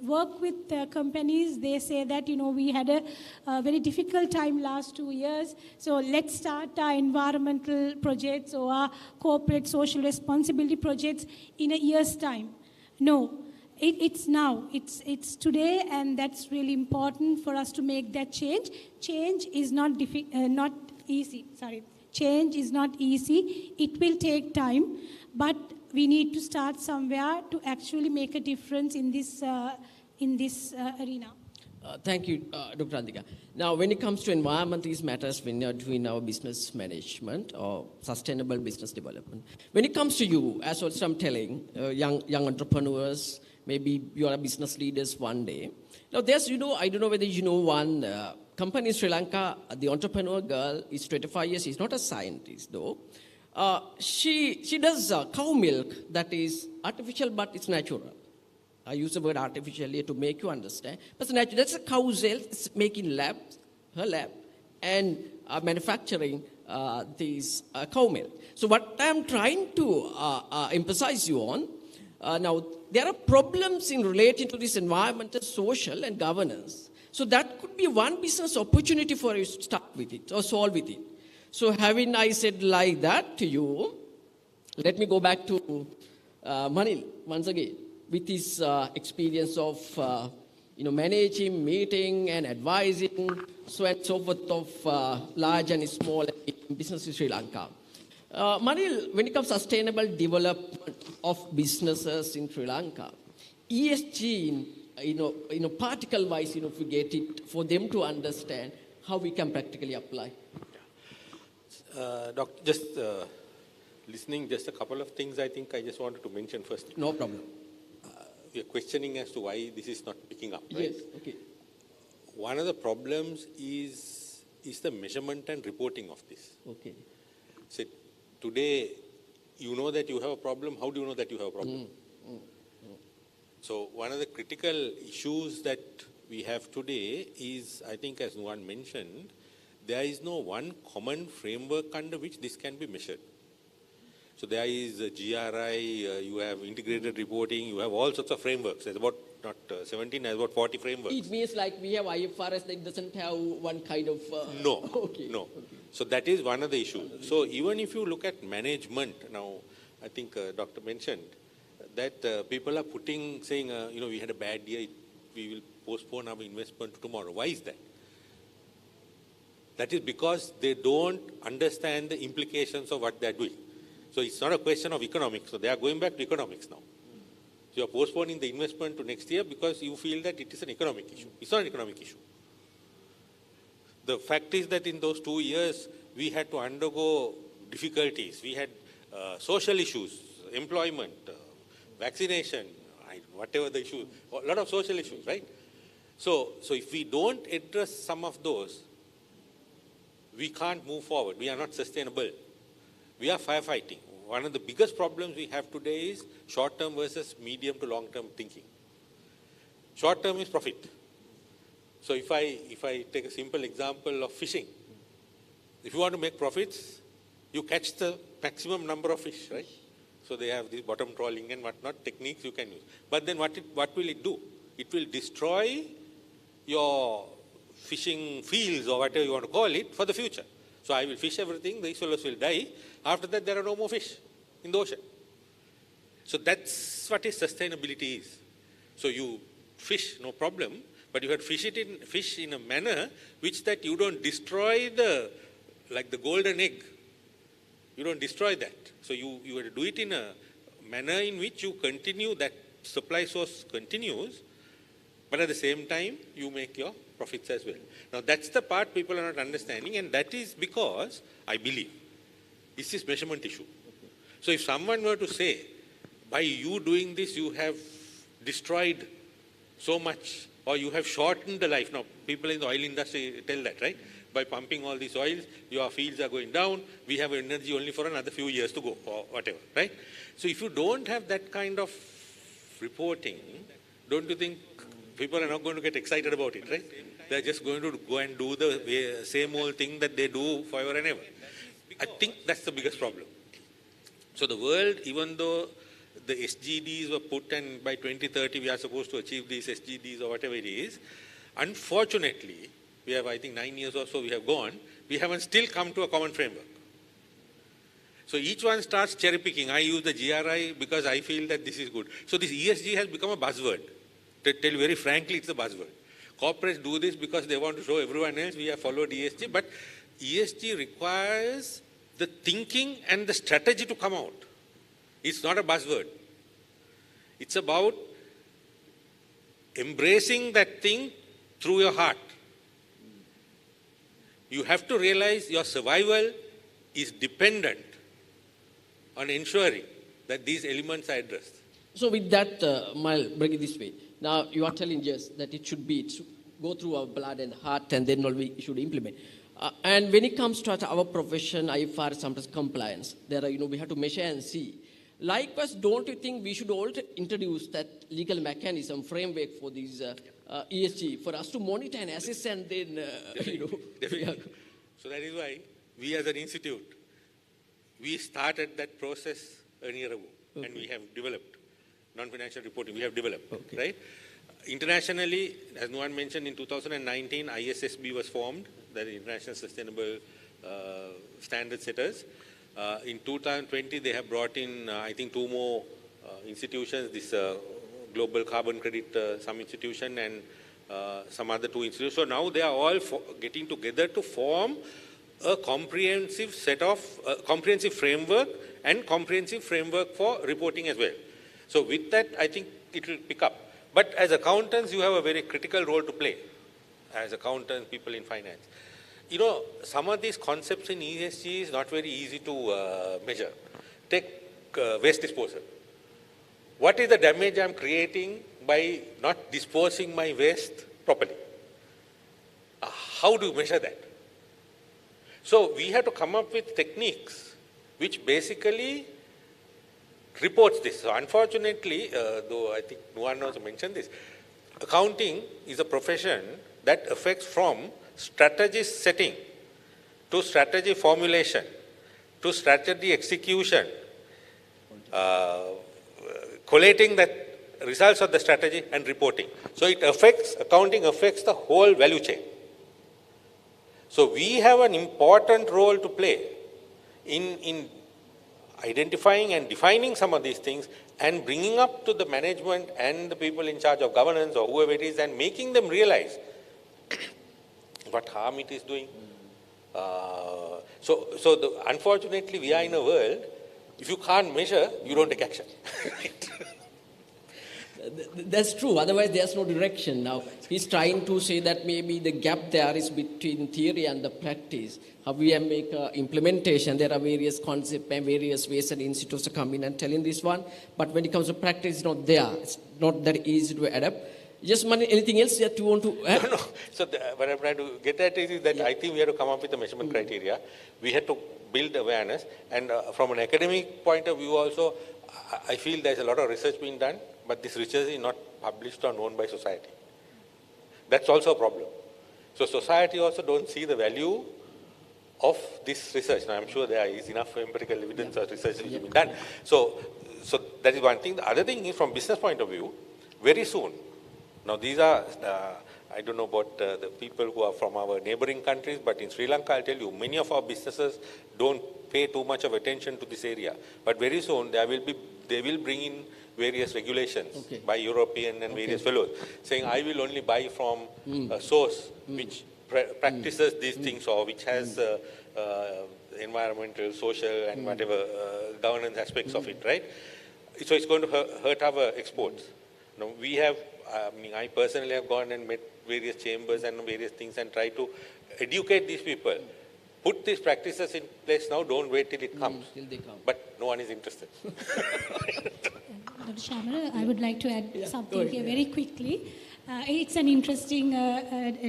work with companies, they say that, we had a very difficult time last 2 years, so let's start our environmental projects or our corporate social responsibility projects in a year's time. No, it's now. It's today, and that's really important for us to make that change. Change is not easy. Change is not easy. It will take time, but we need to start somewhere to actually make a difference in this arena. Thank you, Dr. Andika. Now, when it comes to environmental matters, when you're doing our business management or sustainable business development, when it comes to you, as also I'm telling, young entrepreneurs, maybe you are business leaders one day. Now, there's, I don't know whether you know one company in Sri Lanka, the entrepreneur girl is 25 years, she's not a scientist though. She does cow milk that is artificial, but it's natural. I use the word artificially to make you understand. But it's natural. That's a cow cell. It's making her lab, and manufacturing these cow milk. So what I'm trying to emphasize you on, now there are problems in relating to this environmental, social, and governance. So that could be one business opportunity for you to start with it or solve with it. So having I said like that to you, let me go back to Manil once again. With his experience of managing, meeting, and advising, so and so forth of large and small businesses in Sri Lanka. Manil, when it comes to sustainable development of businesses in Sri Lanka, ESG, particle-wise, if we get it, for them to understand how we can practically apply. Doctor, just listening, just a couple of things I think I just wanted to mention first. No problem. We are questioning as to why this is not picking up, right? Yes, okay. One of the problems is the measurement and reporting of this. Okay. So today, you know that you have a problem. How do you know that you have a problem? So one of the critical issues that we have today is, I think as Nuwan mentioned, there is no one common framework under which this can be measured. So there is a GRI, you have integrated reporting, you have all sorts of frameworks. There's about, not 17, there's about 40 frameworks. It means like we have IFRS that doesn't have one kind of... No, okay. No. Okay. So that is one of the issues. So even if you look at management, now I think Doctor mentioned that people are saying, we had a bad year, we will postpone our investment to tomorrow. Why is that? That is because they don't understand the implications of what they're doing. So it's not a question of economics. So they are going back to economics now. So you're postponing the investment to next year because you feel that it is an economic issue. It's not an economic issue. The fact is that in those 2 years, we had to undergo difficulties. We had social issues, employment, vaccination, whatever the issue, a lot of social issues, right? So if we don't address some of those, we can't move forward. We are not sustainable. We are firefighting. One of the biggest problems we have today is short-term versus medium to long-term thinking. Short-term is profit. So if I take a simple example of fishing, if you want to make profits, you catch the maximum number of fish, right? So they have this bottom trawling and whatnot techniques you can use. But then what will it do? It will destroy your fishing fields or whatever you want to call it for the future. So I will fish everything, the fellows will die. After that, there are no more fish in the ocean. So that's what is sustainability is. So you fish, no problem, but you have to fish in a manner which that you don't destroy like the golden egg. You don't destroy that. So you have to do it in a manner in which you continue, that supply source continues, but at the same time, you make your profits as well. Now, that's the part people are not understanding, and that is because, I believe, it's this measurement issue. So if someone were to say, by you doing this, you have destroyed so much, or you have shortened the life. Now, people in the oil industry tell that, right? By pumping all these oils, your fields are going down, we have energy only for another few years to go, or whatever, right? So if you don't have that kind of reporting, don't you think people are not going to get excited about it, right? They're just going to go and do the same old thing that they do forever and ever. I think that's the biggest problem. So the world, even though the SDGs were put and by 2030 we are supposed to achieve these SDGs or whatever it is, unfortunately, we have, I think 9 years or so we have gone, we haven't still come to a common framework. So each one starts cherry picking. I use the GRI because I feel that this is good. So this ESG has become a buzzword. To tell you very frankly, it's a buzzword. Corporates do this because they want to show everyone else we have followed ESG, but ESG requires the thinking and the strategy to come out. It's not a buzzword. It's about embracing that thing through your heart. You have to realize your survival is dependent on ensuring that these elements are addressed. So with that, I'll bring it this way. Now you are telling us that it should go through our blood and heart, and then we should implement. And when it comes to our profession, IFR, sometimes compliance, there are, we have to measure and see. Likewise, don't you think we should also introduce that legal mechanism, framework for these ESG, for us to monitor and assess and then, Definitely. Yeah. So that is why we as an institute, we started that process a year ago, and we have developed non-financial reporting. We have developed, right? Internationally, as Nuwan mentioned, in 2019, ISSB was formed, that is International Sustainable Standard Setters. In 2020, they have brought in, I think, 2 more institutions, this Global Carbon Credit some institution and some other 2 institutions. So now they are all getting together to form a comprehensive set of, comprehensive framework and comprehensive framework for reporting as well. So with that, I think it will pick up. But as accountants, you have a very critical role to play. As accountants, people in finance. Some of these concepts in ESG is not very easy to measure. Take waste disposal. What is the damage I'm creating by not disposing my waste properly? How do you measure that? So we have to come up with techniques which basically reports this. So unfortunately, though I think Nuwan also mentioned this, accounting is a profession that affects from strategy setting to strategy formulation to strategy execution, collating the results of the strategy and reporting. So it affects, accounting affects the whole value chain. So we have an important role to play in identifying and defining some of these things and bringing up to the management and the people in charge of governance or whoever it is and making them realize what harm it is doing. Unfortunately, we are in a world, if you can't measure, you don't take action. That's true. Otherwise, there's no direction. Now, he's trying to say that maybe the gap there is between theory and the practice. How we make implementation, there are various concepts and various ways and institutes to come in and tell in this one. But when it comes to practice, it's not there. It's not that easy to adapt. Just anything else that you want to add? No. So what I'm trying to get at is that I think we have to come up with a measurement criteria. We have to build awareness. And from an academic point of view also, I feel there's a lot of research being done, but this research is not published or known by society. That's also a problem. So society also don't see the value of this research. Now I'm sure there is enough empirical evidence of research which has been done. So that is one thing. The other thing is from business point of view, very soon. Now these are, I don't know about the people who are from our neighboring countries, but in Sri Lanka, I'll tell you, many of our businesses don't pay too much of attention to this area. But very soon, they will bring in various regulations by European and various fellows, saying I will only buy from a source which practices these things or which has environmental, social and whatever governance aspects of it, right? So it's going to hurt our exports. Now we have, I personally have gone and met various chambers and various things and tried to educate these people. Put these practices in place now, don't wait till it comes. Till they come. But no one is interested. Dr. Shamala, I would like to add something here very quickly. It's an interesting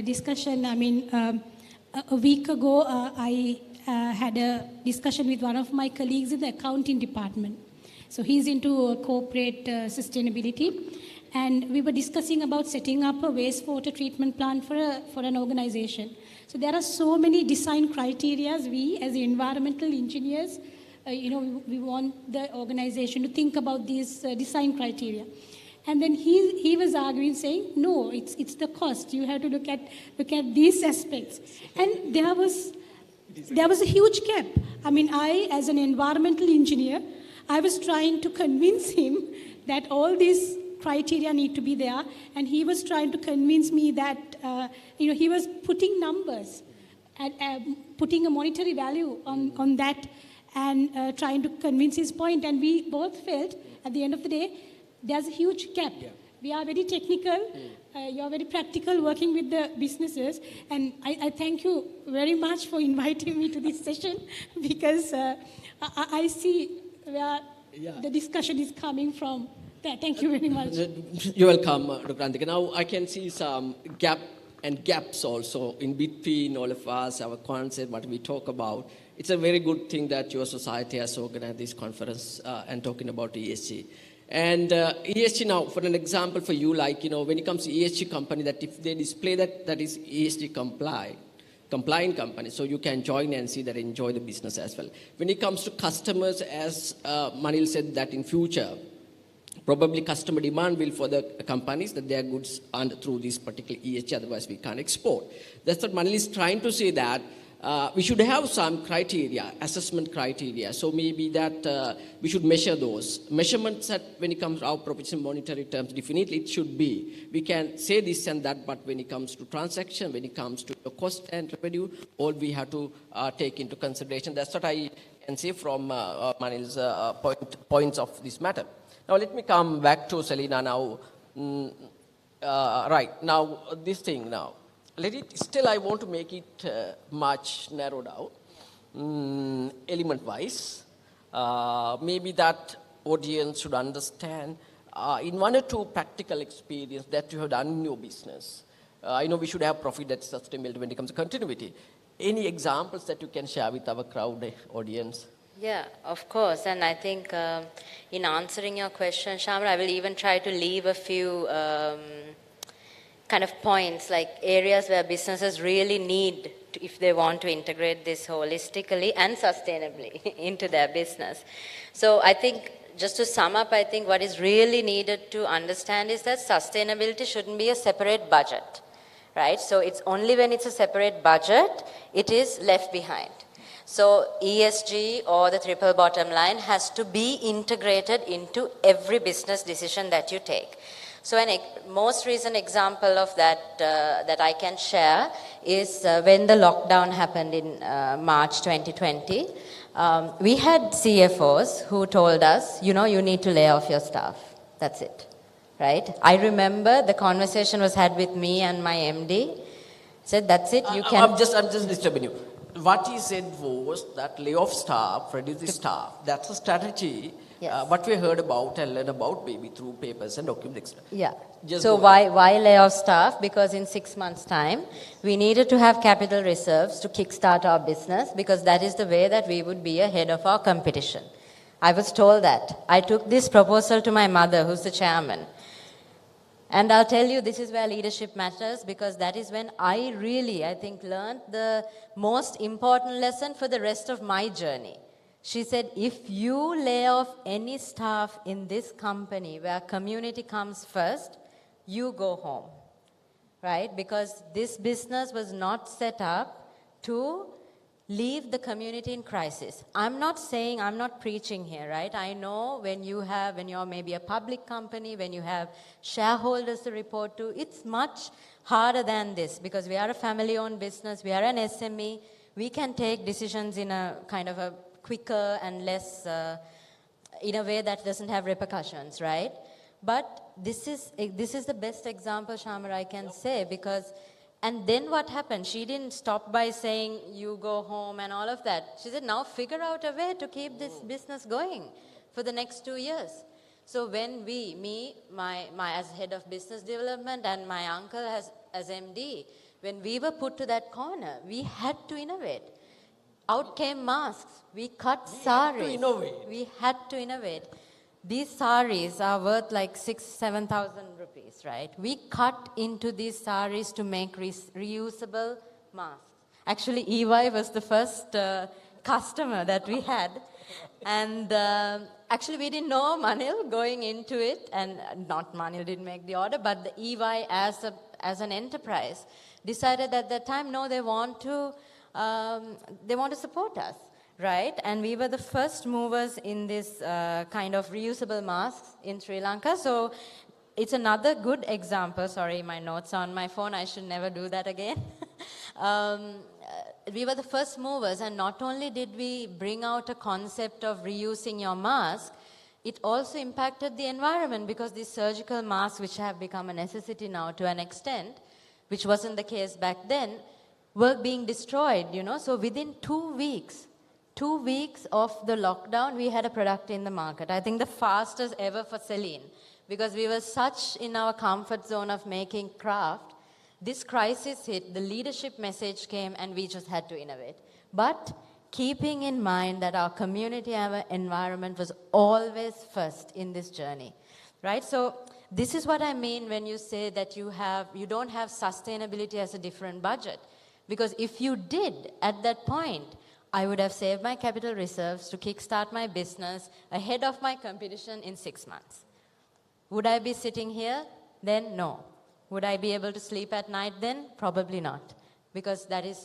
discussion. I mean, a week ago, I had a discussion with one of my colleagues in the accounting department. So he's into corporate sustainability. And we were discussing about setting up a wastewater treatment plant for an organization. So there are so many design criteria. We, as environmental engineers, we want the organization to think about these design criteria. And then he was arguing, saying, no, it's the cost. You have to look at these aspects. And there was a huge gap. I mean, I, as an environmental engineer, I was trying to convince him that all these criteria need to be there, and he was trying to convince me that he was putting numbers and putting a monetary value on that and trying to convince his point. And we both felt at the end of the day there's a huge gap. we are very technical. You are very practical working with the businesses. And I thank you very much for inviting me to this session because I see where the discussion is coming from. Thank you very much. You're welcome, Dr. Antika. Now I can see some gaps also in between all of us, our concept, what we talk about. It's a very good thing that your society has organized this conference and talking about ESG. And ESG now, for an example for you, like, when it comes to ESG company, that if they display that is ESG compliant company, so you can join and see that, enjoy the business as well. When it comes to customers, as Manil said, that in future, probably customer demand will for the companies that their goods are through this particular ESG, otherwise we can't export. That's what Manil is trying to say, that we should have some criteria, assessment criteria. So maybe that we should measure those. Measurements that when it comes to our proposition monetary terms, definitely it should be. We can say this and that, but when it comes to transaction, when it comes to the cost and revenue, all we have to take into consideration. That's what I can say from Manil's points of this matter. Now let me come back to Selina now. Right, now this thing now. Still I want to make it much narrowed out, element-wise. Maybe that audience should understand in one or two practical experience that you have done in your business. I know we should have profit that's sustainable when it comes to continuity. Any examples that you can share with our crowd audience? Yeah, of course. And I think in answering your question, Shamra, I will even try to leave a few kind of points, like areas where businesses really need to, if they want to integrate this holistically and sustainably into their business. So I think, just to sum up, I think what is really needed to understand is that sustainability shouldn't be a separate budget, right? So it's only when it's a separate budget, it is left behind. So ESG, or the triple bottom line, has to be integrated into every business decision that you take. So a most recent example of that that I can share is when the lockdown happened in March 2020. We had CFOs who told us, you need to lay off your staff. That's it, right? I remember the conversation was had with me and my MD. Said, that's it, you can... I'm just disturbing you. What he said was that lay off staff, reduce the staff. That's a strategy. Yes. What we heard about and learned about maybe through papers and documents. Yeah. So why lay off staff? Because in 6 months' time, we needed to have capital reserves to kickstart our business, because that is the way that we would be ahead of our competition. I was told that. I took this proposal to my mother, who's the chairman. And I'll tell you, this is where leadership matters, because that is when I think, learned the most important lesson for the rest of my journey. She said, if you lay off any staff in this company where community comes first, you go home, right? Because this business was not set up to leave the community in crisis. I'm not preaching here, right? I know when you're maybe a public company, when you have shareholders to report to, it's much harder than this, because we are a family-owned business, we are an SME, we can take decisions in a kind of a quicker and less, in a way that doesn't have repercussions, right? But this is the best example, Shamar, I can say, because, and then what happened? She didn't stop by saying, you go home and all of that. She said, now figure out a way to keep this business going for the next 2 years. So when my as head of business development and my uncle as MD, when we were put to that corner, we had to innovate. Out came masks. We cut saris. We had to innovate. These saris are worth like 6,000-7,000 rupees, right? We cut into these saris to make reusable masks. Actually, EY was the first customer that we had. And actually, we didn't know Manil going into it. And not Manil didn't make the order, but the EY as an enterprise decided at that time, no, they want to support us, right? And we were the first movers in this kind of reusable masks in Sri Lanka. So it's another good example. Sorry, my notes are on my phone. I should never do that again. We were the first movers, and not only did we bring out a concept of reusing your mask, it also impacted the environment because these surgical masks, which have become a necessity now to an extent, which wasn't the case back then, were being destroyed, you know. So within 2 weeks of the lockdown, we had a product in the market. I think the fastest ever for Celine, because we were such in our comfort zone of making craft. This crisis hit, the leadership message came, and we just had to innovate. But keeping in mind that our community and our environment was always first in this journey, right? So this is what I mean when you say that you don't have sustainability as a different budget. Because if you did at that point, I would have saved my capital reserves to kickstart my business ahead of my competition in 6 months. Would I be sitting here? Then no. Would I be able to sleep at night then? Probably not. Because that is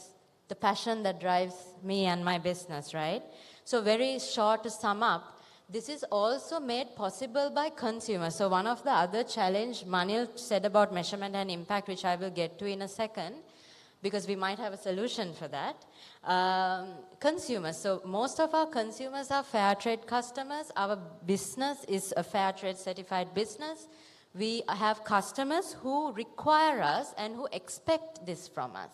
the passion that drives me and my business, right? So very short to sum up, this is also made possible by consumers. So one of the other challenge Manil said about measurement and impact, which I will get to in a second, because we might have a solution for that. Consumers. So most of our consumers are fair trade customers. Our business is a fair trade certified business. We have customers who require us and who expect this from us.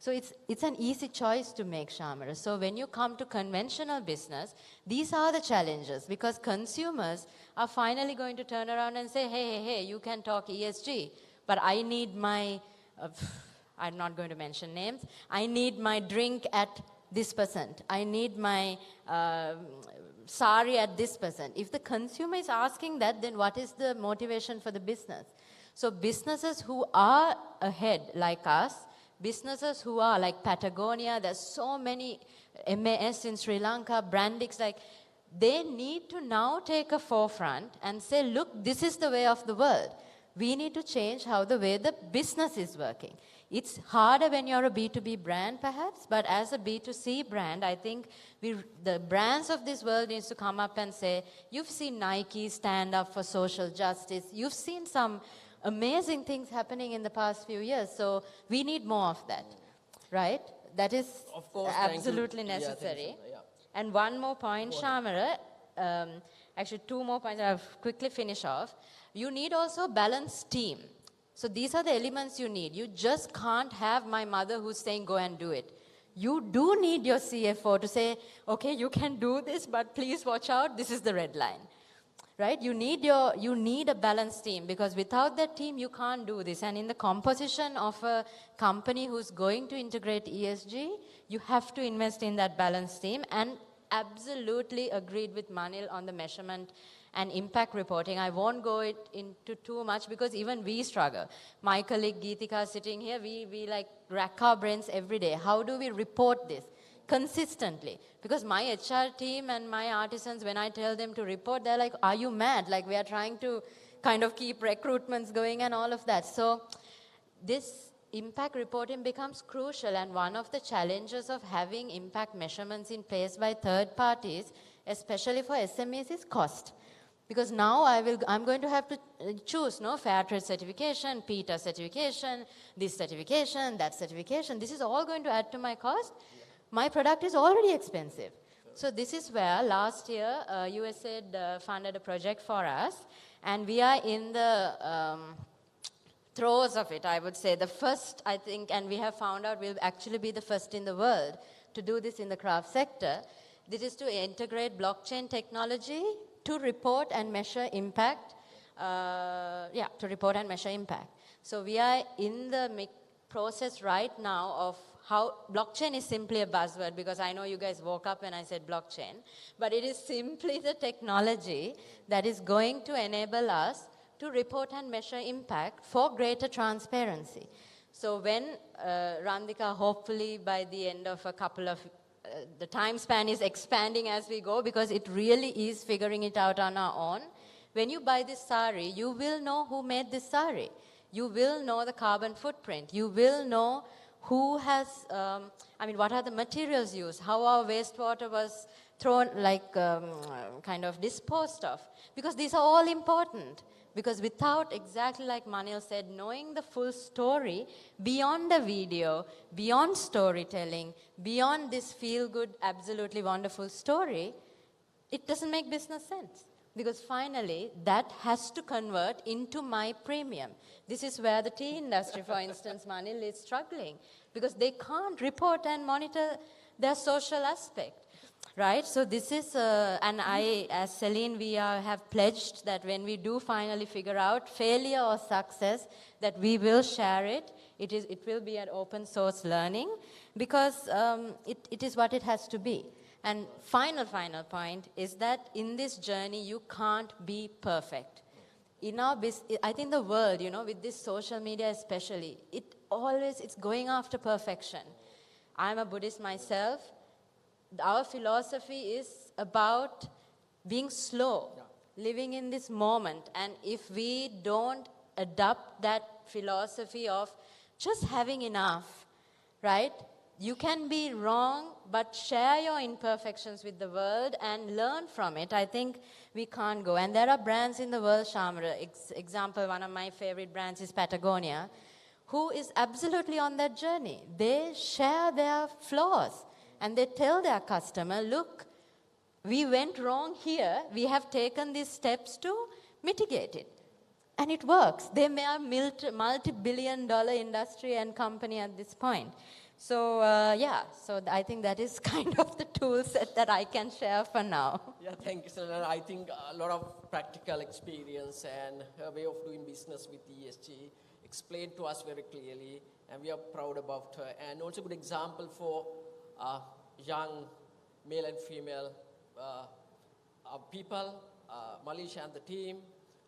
So it's an easy choice to make, Shamara. So when you come to conventional business, these are the challenges, because consumers are finally going to turn around and say, hey, you can talk ESG, but I need my, I'm not going to mention names, I need my drink at this %. I need my sari at this %. If the consumer is asking that, then what is the motivation for the business? So businesses who are ahead like us, businesses who are like Patagonia, there's so many MAS in Sri Lanka, Brandix, like they need to now take a forefront and say, look, this is the way of the world. We need to change how the way the business is working. It's harder when you're a B2B brand perhaps, but as a B2C brand, I think the brands of this world needs to come up and say, you've seen Nike stand up for social justice, you've seen some amazing things happening in the past few years, so we need more of that, right? That is of course, absolutely necessary. Yeah. And one more point, Shamara, actually 2 more points I'll quickly finish off. You need also a balanced team. So these are the elements you need. You just can't have my mother who's saying, go and do it. You do need your CFO to say, okay, you can do this, but please watch out, this is the red line. Right? You need a balanced team, because without that team, you can't do this. And in the composition of a company who's going to integrate ESG, you have to invest in that balanced team, and absolutely agreed with Manil on the measurement and impact reporting. I won't go into too much because even we struggle. My colleague Geetika sitting here, we like rack our brains every day. How do we report this consistently? Because my HR team and my artisans, when I tell them to report, they're like, are you mad? Like we are trying to kind of keep recruitments going and all of that. So this impact reporting becomes crucial, and one of the challenges of having impact measurements in place by third parties, especially for SMEs, is cost. Because now I'm going to have to choose, fair trade certification, PETA certification, this certification, that certification. This is all going to add to my cost. My product is already expensive. So this is where last year USAID funded a project for us, and we are in the throes of it, I would say. The first, I think, and we have found out we'll actually be the first in the world to do this in the craft sector. This is to integrate blockchain technology to report and measure impact. To report and measure impact. So we are in the process right now of how blockchain is simply a buzzword, because I know you guys woke up when I said blockchain, but it is simply the technology that is going to enable us to report and measure impact for greater transparency. So when Randika, hopefully by the end of a couple of the time span is expanding as we go, because it really is figuring it out on our own. When you buy this sari, you will know who made this sari. You will know the carbon footprint. You will know who has, what are the materials used, how our wastewater was thrown, kind of disposed of. Because these are all important. Because without, exactly like Manil said, knowing the full story beyond the video, beyond storytelling, beyond this feel-good, absolutely wonderful story, it doesn't make business sense. Because finally, that has to convert into my premium. This is where the tea industry, for instance, Manil, is struggling, because they can't report and monitor their social aspect. Right, so this is, and I, as Celine, we have pledged that when we do finally figure out failure or success, that we will share it. It will be an open source learning, because it is what it has to be. And final point is that in this journey, you can't be perfect. In our I think the world, with this social media especially, it's going after perfection. I'm a Buddhist myself. Our philosophy is about being slow, living in this moment. And if we don't adopt that philosophy of just having enough, right? You can be wrong, but share your imperfections with the world and learn from it. I think we can't go. And there are brands in the world, Shamara. Example, one of my favorite brands is Patagonia, who is absolutely on that journey. They share their flaws. And they tell their customer, look, we went wrong here. We have taken these steps to mitigate it. And it works. They may have multi-billion-dollar industry and company at this point. So, so I think that is kind of the tool set that I can share for now. Yeah, thank you, Selena. I think a lot of practical experience and her way of doing business with ESG explained to us very clearly, and we are proud about her. And also good example for young male and female people, Malisha and the team,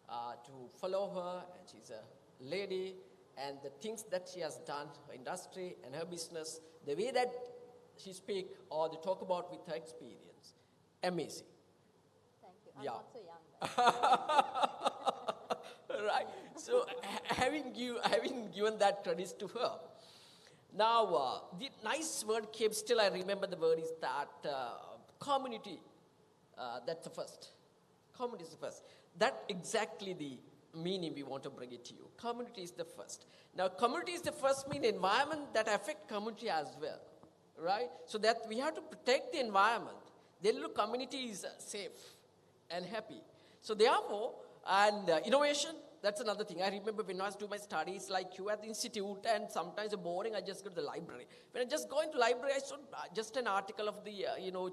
to follow her, and she's a lady, and the things that she has done, her industry and her business, the way that she speak or they talk about with her experience, amazing. Thank you. I'm not so young. Right. So having given that credit to her, now the nice word came. Still, I remember the word is that community. That's the first. Community is the first. That exactly the meaning we want to bring it to you. Community is the first. Now, community is the first mean environment that affect community as well, right? So that we have to protect the environment. The little community is safe and happy. So therefore, and innovation, that's another thing. I remember when I was doing my studies like you at the institute, and sometimes boring, I just go to the library. When I just go into the library, I saw just an article of the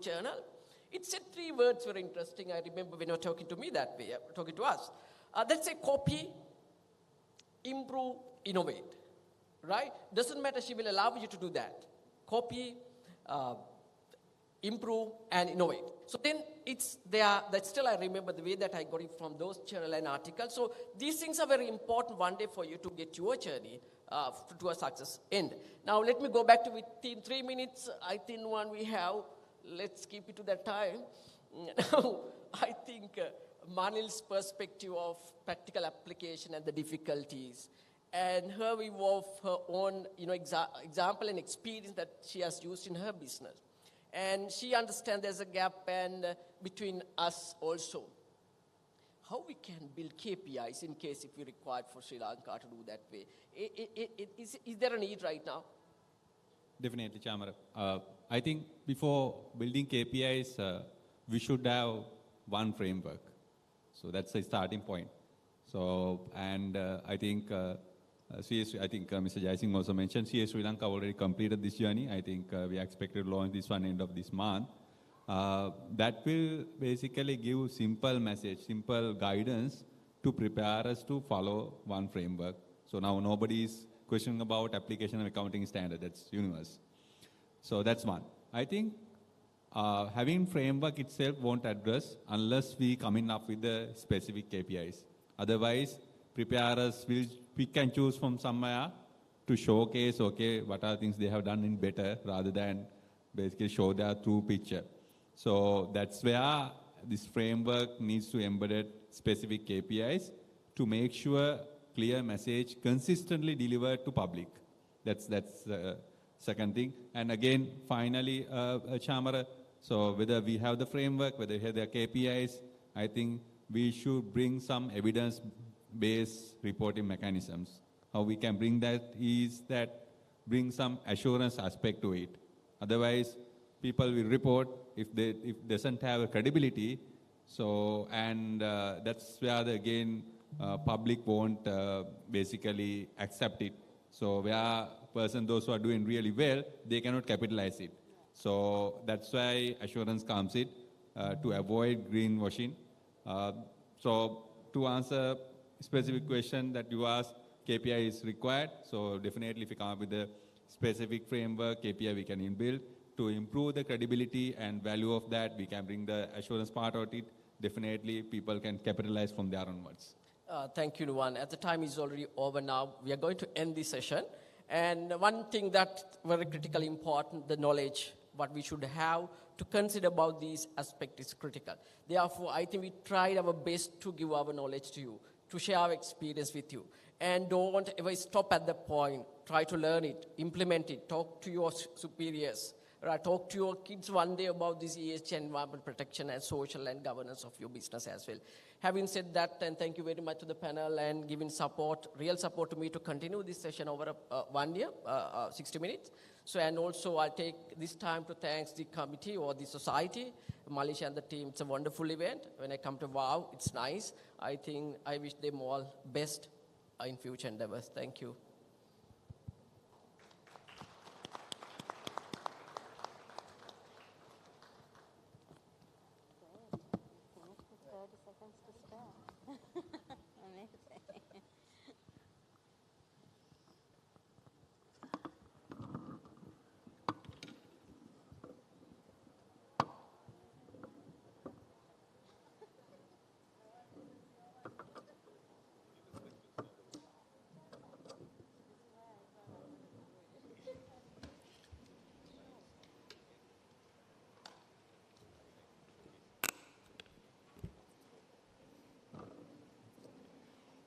journal. It said 3 words very interesting. I remember when you were talking to me that way, talking to us. Let's say copy, improve, innovate, right? Doesn't matter, she will allow you to do that. Copy, improve, and innovate. So then it's there, that still I remember the way that I got it from those journal and articles. So these things are very important one day for you to get your journey to a success end. Now let me go back to within 3 minutes. I think one we have, let's keep it to that time. Now, I think Manil's perspective of practical application and the difficulties, and her view of her own example and experience that she has used in her business. And she understands there's a gap and between us also. How we can build KPIs in case if we required for Sri Lanka to do that way. Is there a need right now? Definitely, Chamara. I think before building KPIs, we should have one framework. So that's a starting point. So, and I think CS, I think Mr. Jaising also mentioned, CS Sri Lanka already completed this journey. I think we are expected to launch this one end of this month. That will basically give simple message, simple guidance to prepare us to follow one framework. So now nobody is questioning about application of accounting standard. That's universe. So that's one. I think having framework itself won't address unless we come in up with the specific KPIs. Otherwise, preparers will pick and choose from somewhere to showcase, okay, what are things they have done in better rather than basically show their true picture. So that's where this framework needs to embed specific KPIs to make sure clear message consistently delivered to public. That's second thing. And again, finally, Chamara, so whether we have the framework, whether we have the KPIs, I think we should bring some evidence-based reporting mechanisms. How we can bring that is that bring some assurance aspect to it. Otherwise, people will report if it doesn't have a credibility, So, and that's where again public won't basically accept it. So where those who are doing really well, they cannot capitalize it. So that's why assurance comes in to avoid greenwashing. So to answer specific question that you asked, KPI is required. So definitely if you come up with a specific framework, KPI we can inbuild. To improve the credibility and value of that, we can bring the assurance part of it. Definitely people can capitalize from there onwards. Thank you, Nuwan. As the time is already over now, we are going to end this session. And one thing that's very critically important, the knowledge, what we should have to consider about these aspects is critical. Therefore, I think we tried our best to give our knowledge to you, to share our experience with you. And don't ever stop at the point. Try to learn it, implement it, talk to your superiors. Right, talk to your kids one day about this ESG, environment protection and social and governance of your business as well. Having said that, and thank you very much to the panel and giving support, real support to me to continue this session over 1 year, 60 minutes. So, and also I'll take this time to thank the committee or the society, Malisha and the team. It's a wonderful event. When I come to WOW, it's nice. I think I wish them all best in future endeavors. Thank you.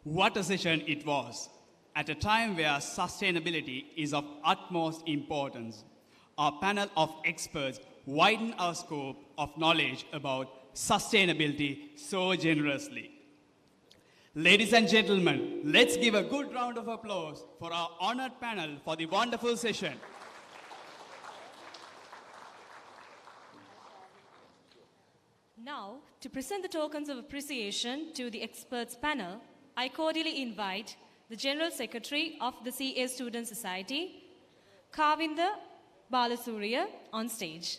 What a session it was. At a time where sustainability is of utmost importance, our panel of experts widened our scope of knowledge about sustainability so generously. Ladies and gentlemen, let's give a good round of applause for our honored panel for the wonderful session. Now, to present the tokens of appreciation to the experts panel, I cordially invite the General Secretary of the CA Student Society, Kavinda Balasuriya, on stage.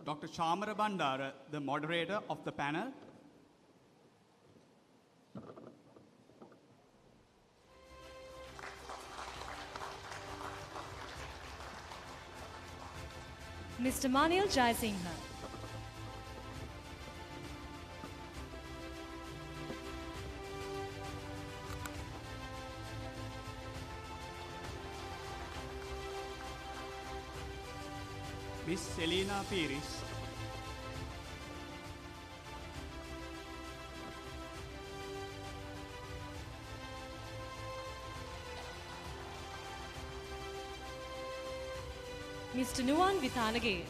Dr. Chamara Bandara, the moderator of the panel. Mr. Manil Jaisingha. Miss Selina Piris. Mr. Nuwan Vithanage.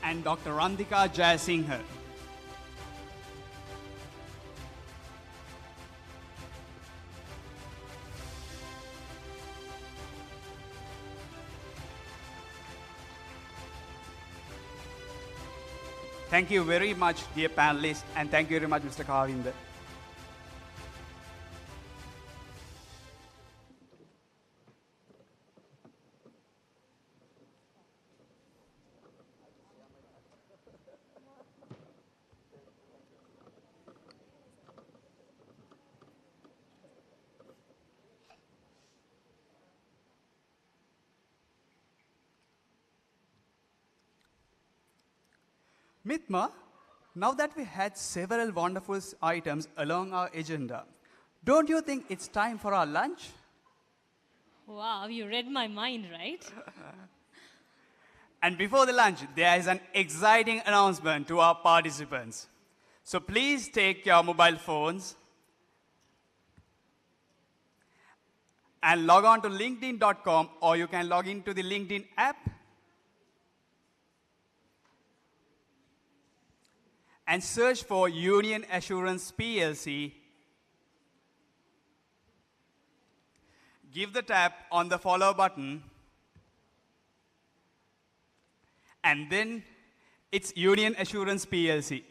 And Dr. Randhika Jayasinghe. Thank you very much, dear panelists, and thank you very much, Mr. Kavinda. Mithma, now that we had several wonderful items along our agenda, don't you think it's time for our lunch? Wow, you read my mind, right? And before the lunch, there is an exciting announcement to our participants. So please take your mobile phones and log on to linkedin.com, or you can log into the LinkedIn app and search for Union Assurance PLC. Give the tap on the follow button, and then it's Union Assurance PLC.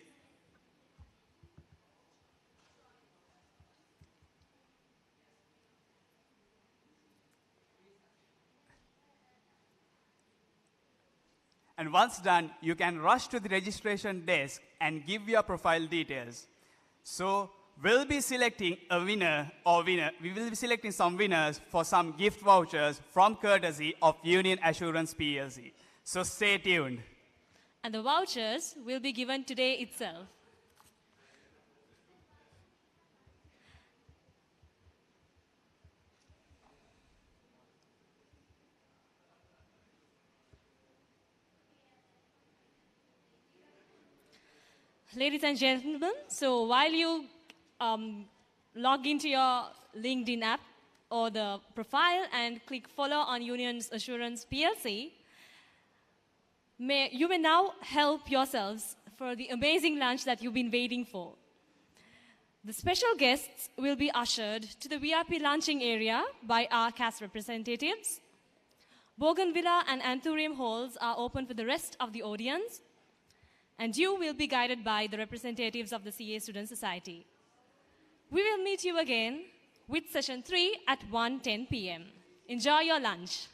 And once done, you can rush to the registration desk and give your profile details. So we'll be selecting a winner or winner. We will be selecting some winners for some gift vouchers from courtesy of Union Assurance PLC. So stay tuned. And the vouchers will be given today itself. Ladies and gentlemen, so while you log into your LinkedIn app or the profile and click follow on Union Assurance PLC, you may now help yourselves for the amazing lunch that you've been waiting for. The special guests will be ushered to the VIP lunching area by our CAS representatives. Bougainvillea and Anthurium halls are open for the rest of the audience, and you will be guided by the representatives of the CA Student Society. We will meet you again with session 3 at 1:10 p.m. Enjoy your lunch.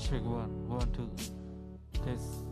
Check 1, 1, 2. Test.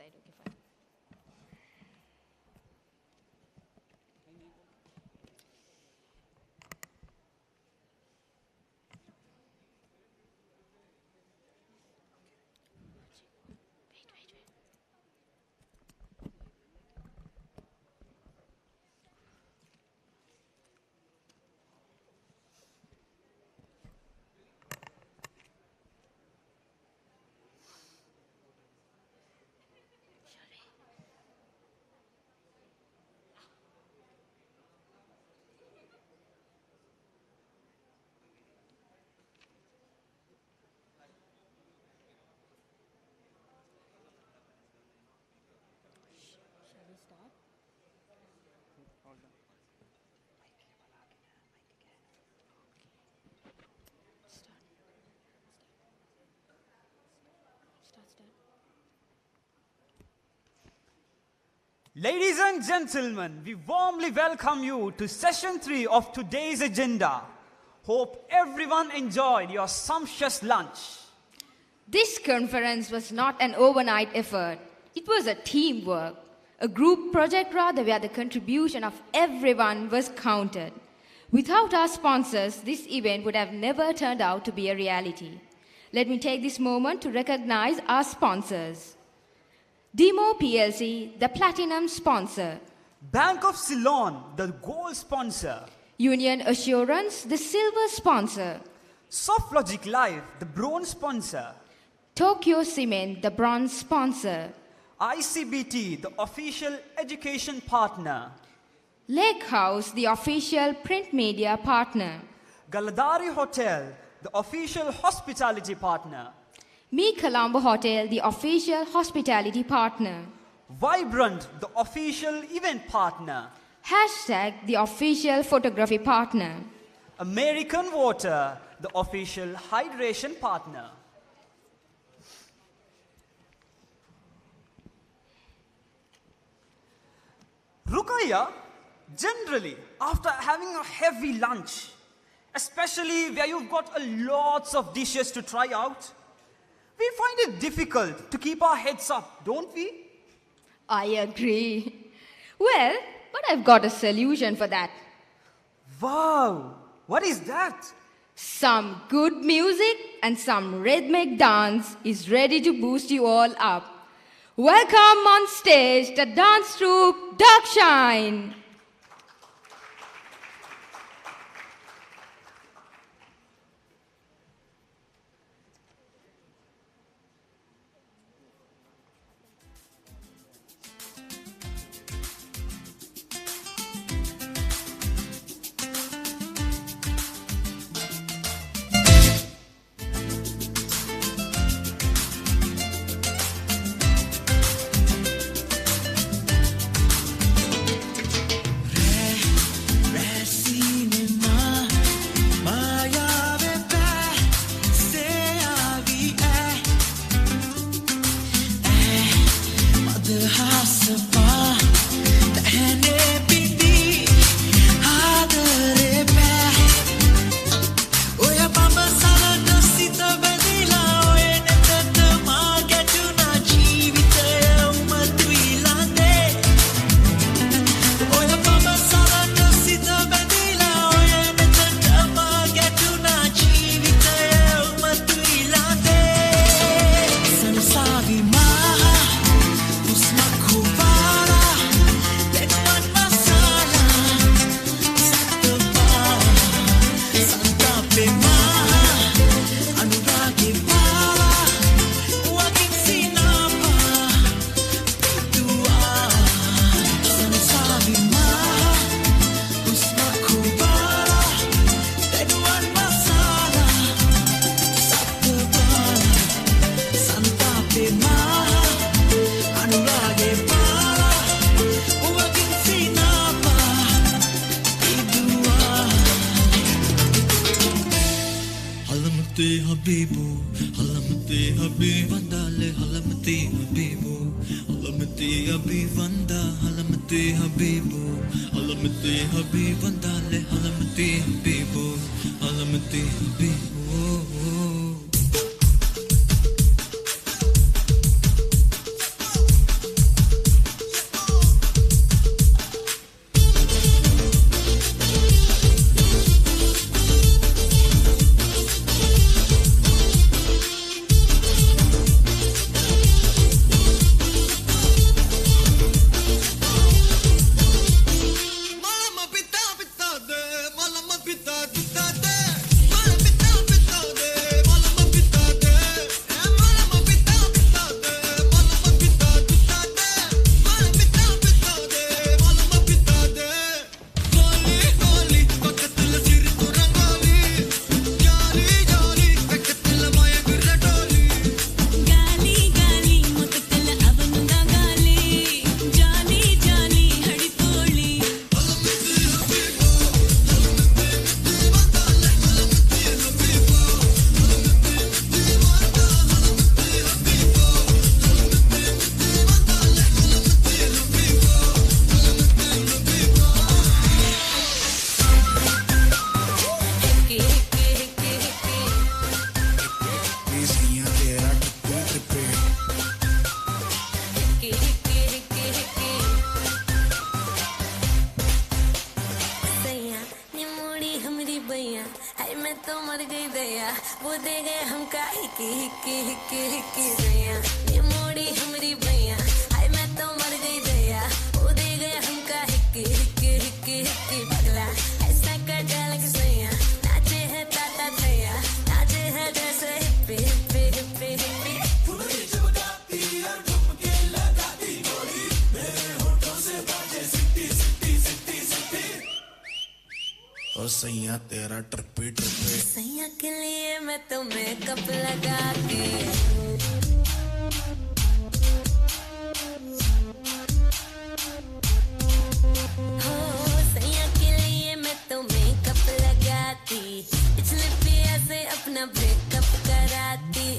Right, okay, fine. Ladies and gentlemen, we warmly welcome you to session 3 of today's agenda. Hope everyone enjoyed your sumptuous lunch. This conference was not an overnight effort. It was a teamwork, a group project rather, where the contribution of everyone was counted. Without our sponsors, this event would have never turned out to be a reality. Let me take this moment to recognize our sponsors. Demo PLC, the platinum sponsor. Bank of Ceylon, the gold sponsor. Union Assurance, the silver sponsor. SoftLogic Live, the bronze sponsor. Tokyo Cement, the bronze sponsor. ICBT, the official education partner. Lake House, the official print media partner. Galadari Hotel, the official hospitality partner. Mi Colombo Hotel, the official hospitality partner. Vibrant, the official event partner. Hashtag, the official photography partner. American Water, the official hydration partner. Rukaiya, generally, after having a heavy lunch, especially where you've got lots of dishes to try out, we find it difficult to keep our heads up, don't we? I agree. Well, but I've got a solution for that. Wow, what is that? Some good music and some rhythmic dance is ready to boost you all up. Welcome on stage the dance troupe Darkshine. दे गए हमका Hicky Hicky Hicky Hicky सैया ये मोड़ी हमरी भैया हाय मैं तो मर गई दया वो दे गए हमका हिकी हिकी हिकी हिकी पगला ऐसा कर डाल के सैया नाचे है ताता थैया नाचे है जैसे हिप्पी हिप्पी हिप्पी हिप्पी फुलरी चमकाती और ठुमके लगाती गोरी मेरे होठों से बाजे सिटी सिटी सिटी सिटी ओ सैया तेरा ट्रिपी ट्रिपी सैया के लिए मैं तो मेकअप लगा के हो सैया के लिए मैं तो मेकअप लगाती पिछले पिया से अपना ब्रेकअप कराती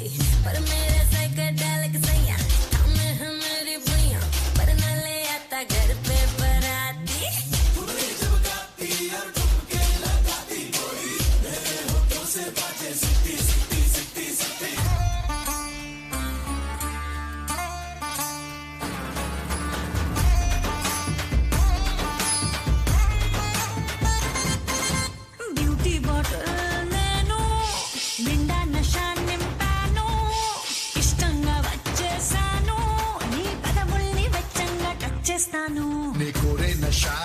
पर मेरे साइकिल डाल के सैया हम है मेरी भैया पर न ले आता घर पे बराती फुलरी चमकाती और ठुमके लगाती गोरी मेरे होठों से बाजे city city city city beauty bottle నేను నిండా నషా నింపాను ఇష్టంగా వచ్చేసాను నీ పెదవుల్ని వెచ్చంగా టచ్ చేస్తాను నీ కోరే నషా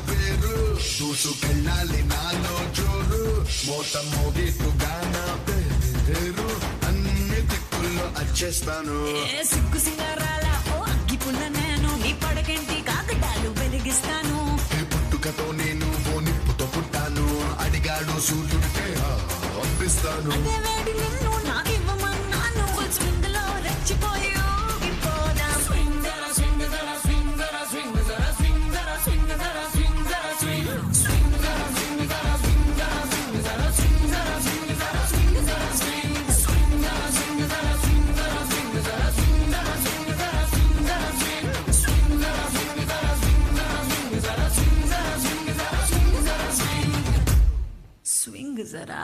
వేరు దూసుకెళ్ళాలి నాలో జోరు మోత మోగిస్తూ గానా పేరు అన్ని దిక్కుల్లో అచ్చేస్తాను ఏ సిగ్గు సింగారాల ఓ అగ్గి పుల్ల నేను నీ పడకంటి కాకటాలు వెలిగిస్తాను ఈ పుట్టుకతో నేను ఓ నిప్పుతో పుట్టాను అడిగాడు సూర్యుడికే పంపిస్తాను అదే వేడి నిన్ను నాకివ్వమన్నాను స్వింగ్ లో రెచ్చిపోయి ఊగిపోదాం స్వింగ్ జరా స్వింగ్ జరా స్వింగ్ జరా స్వింగ్ జరా స్వింగ్ జరా స్వింగ్ జరా స్వింగ్ జరా స్వింగ్ స్వింగ్ జరా స్వింగ్ జరా స్వింగ్ జరా స్వింగ్ జరా స్వింగ్ జరా స్వింగ్ జరా స్వింగ్ జరా స్వింగ్ స్వింగ్ జరా స్వింగ్ జరా స్వింగ్ జరా స్వింగ్ జరా స్వింగ్ జరా స్వింగ్ జరా స్వింగ్ జరా స్వింగ్ స్వింగ్ జరా స్వింగ్ జరా స్వింగ్ జరా స్వింగ్ జరా స్వింగ్ జరా స్వింగ్ జరా స్వింగ్ జరా స్వింగ్ స్వింగ్ జరా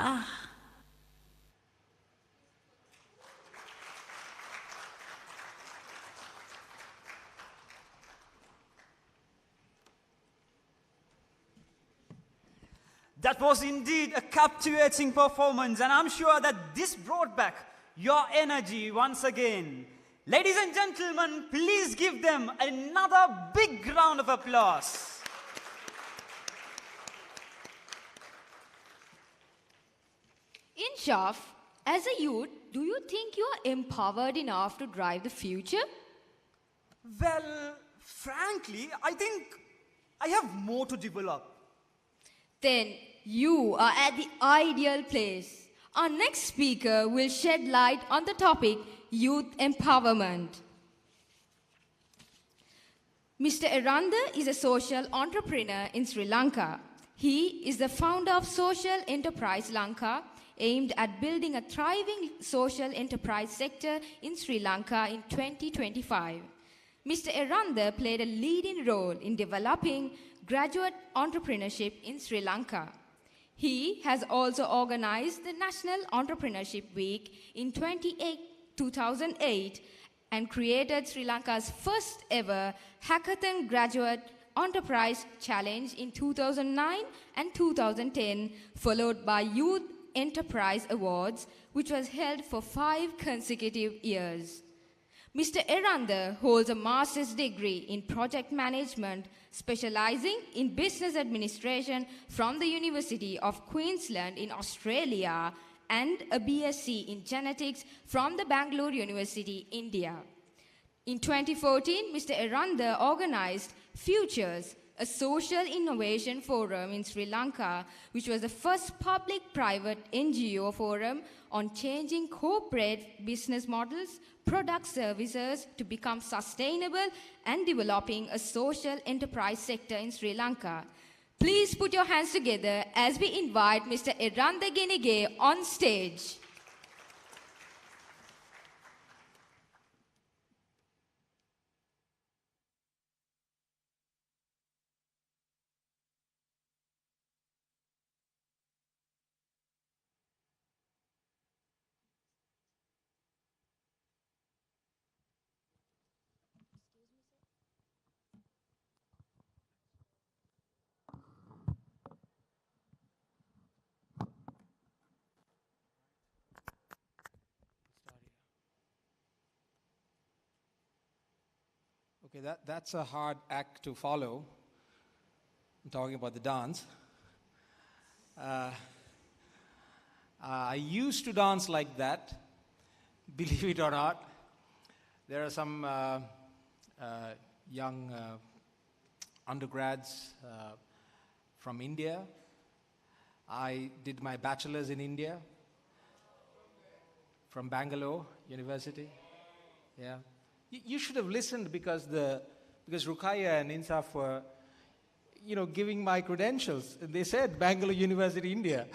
That was indeed a captivating performance, and I'm sure that this brought back your energy once again. Ladies and gentlemen, please give them another big round of applause. Inshaf, as a youth, do you think you are empowered enough to drive the future? Well, frankly, I think I have more to develop. Then you are at the ideal place. Our next speaker will shed light on the topic youth empowerment. Mr. Eranda is a social entrepreneur in Sri Lanka. He is the founder of Social Enterprise Lanka, aimed at building a thriving social enterprise sector in Sri Lanka in 2025. Mr. Eranda played a leading role in developing graduate entrepreneurship in Sri Lanka. He has also organized the National Entrepreneurship Week in 2008 and created Sri Lanka's first ever Hackathon Graduate Enterprise Challenge in 2009 and 2010, followed by Youth Enterprise Awards, which was held for 5 consecutive years. Mr. Eranda holds a master's degree in project management, specializing in business administration from the University of Queensland in Australia, and a BSc in genetics from the Bangalore University, India. In 2014, Mr. Eranda organized Futures, a social innovation forum in Sri Lanka, which was the first public-private NGO forum on changing corporate business models, product services to become sustainable and developing a social enterprise sector in Sri Lanka. Please put your hands together as we invite Mr. Eranda Genige on stage. Okay, that's a hard act to follow. I'm talking about the dance. I used to dance like that, believe it or not. There are some young undergrads from India. I did my bachelor's in India from Bangalore University. Yeah. You should have listened because Ruqaiya and Insaf were, giving my credentials. They said Bangalore University, India.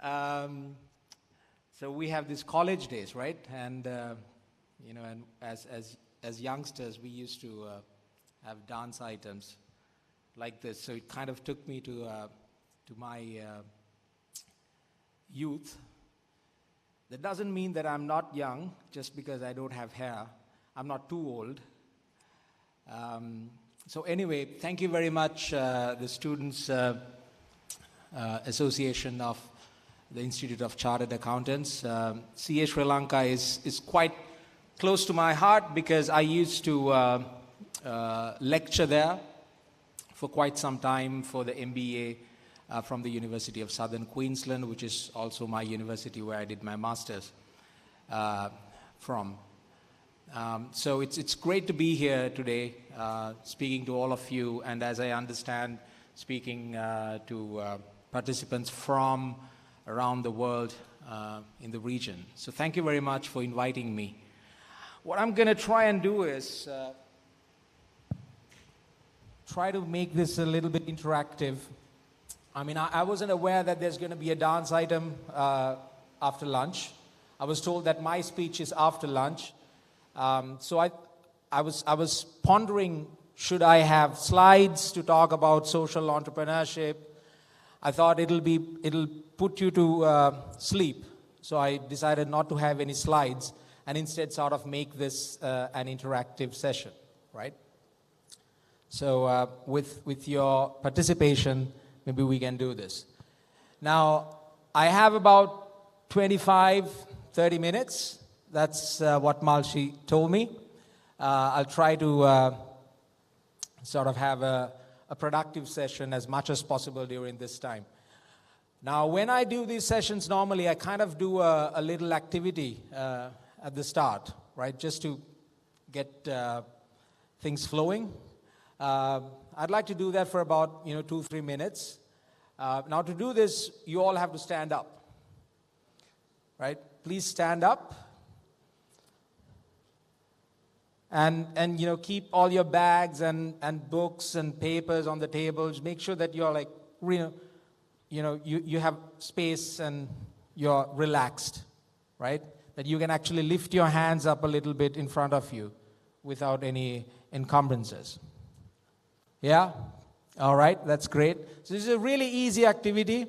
So we have these college days, right? And and as youngsters, we used to have dance items like this. So it kind of took me to my youth. That doesn't mean that I'm not young just because I don't have hair. I'm not too old. So anyway, thank you very much, the Students' Association of the Institute of Chartered Accountants. CA Sri Lanka is quite close to my heart because I used to lecture there for quite some time for the MBA from the University of Southern Queensland, which is also my university where I did my master's from. So it's great to be here today, speaking to all of you, and as I understand, speaking to participants from around the world in the region. So thank you very much for inviting me. What I'm going to try and do is try to make this a little bit interactive. I mean, I wasn't aware that there's going to be a dance item after lunch. I was told that my speech is after lunch. So I was pondering, should I have slides to talk about social entrepreneurship? I thought it'll put you to sleep. So I decided not to have any slides and instead sort of make this an interactive session, right? So with your participation, maybe we can do this. Now, I have about 25-30 minutes. That's what Malshi told me. I'll try to sort of have a productive session as much as possible during this time. Now, when I do these sessions, normally I kind of do a little activity at the start, right? Just to get things flowing. I'd like to do that for about 2-3 minutes. Now, to do this, you all have to stand up, right? Please stand up. And keep all your bags and books and papers on the tables. Make sure that you're you have space and you're relaxed, right? That you can actually lift your hands up a little bit in front of you without any encumbrances. Yeah? All right, that's great. So this is a really easy activity.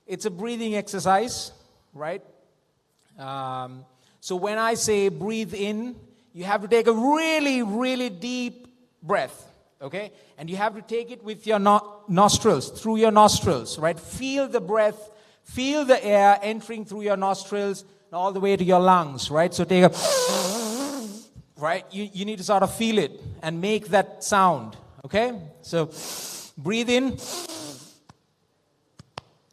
It's a breathing exercise, right? So when I say breathe in, you have to take a really, really deep breath, okay? And you have to take it with your nostrils, through your nostrils, right? Feel the breath, feel the air entering through your nostrils all the way to your lungs, right? So take a, right? You need to sort of feel it and make that sound, okay? So breathe in,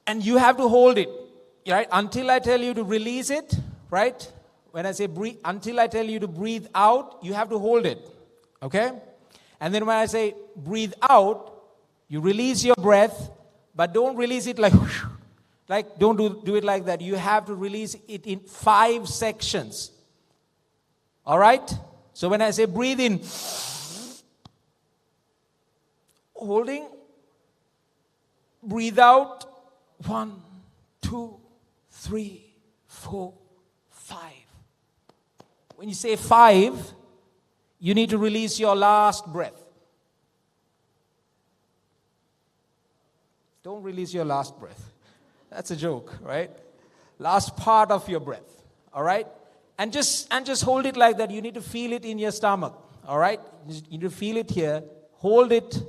and you have to hold it, right? Until I tell you to release it, right? When I say breathe, until I tell you to breathe out, you have to hold it, okay? And then when I say breathe out, you release your breath, but don't release it like don't do it like that. You have to release it in 5 sections, all right? So when I say breathe in, holding, breathe out, 1, 2, 3, 4, 5. When you say 5, you need to release your last breath. Don't release your last breath. That's a joke, right? Last part of your breath, all right? And just hold it like that. You need to feel it in your stomach, all right? You need to feel it here. Hold it.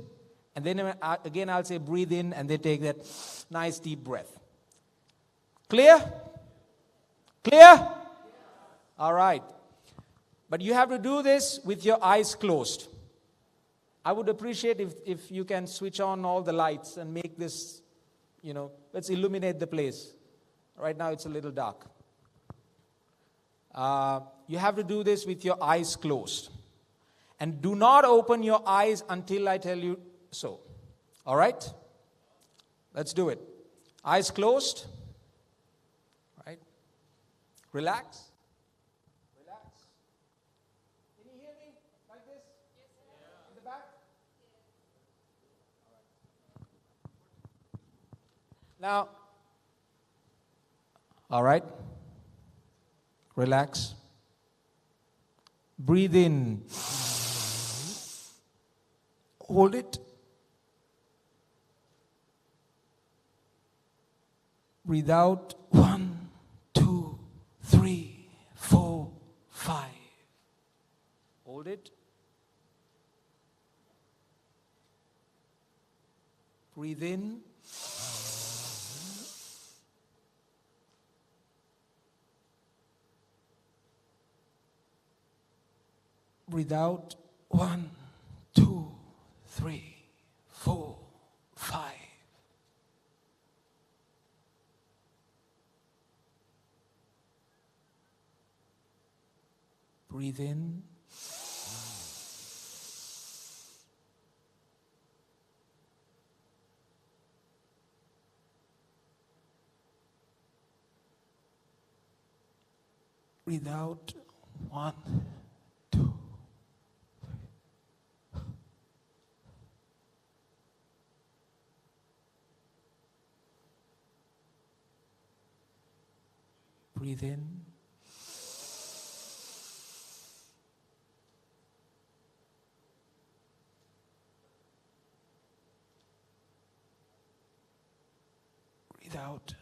And then again, I'll say breathe in, and then take that nice deep breath. Clear? Clear? All right. But you have to do this with your eyes closed. I would appreciate if you can switch on all the lights and make this, let's illuminate the place. Right now it's a little dark. You have to do this with your eyes closed. And do not open your eyes until I tell you so. All right? Let's do it. Eyes closed. Right? Relax. Relax. Can you hear me like this? Yes, sir. In the back? Now, all right. Relax. Breathe in. Hold it. Breathe out. 1, 2, 3, 4, 5. Hold it. Breathe in. Breathe out. 1, 2, 3, 4, 5. Breathe in. Breathe out. 1, 2. Breathe in. Breathe out.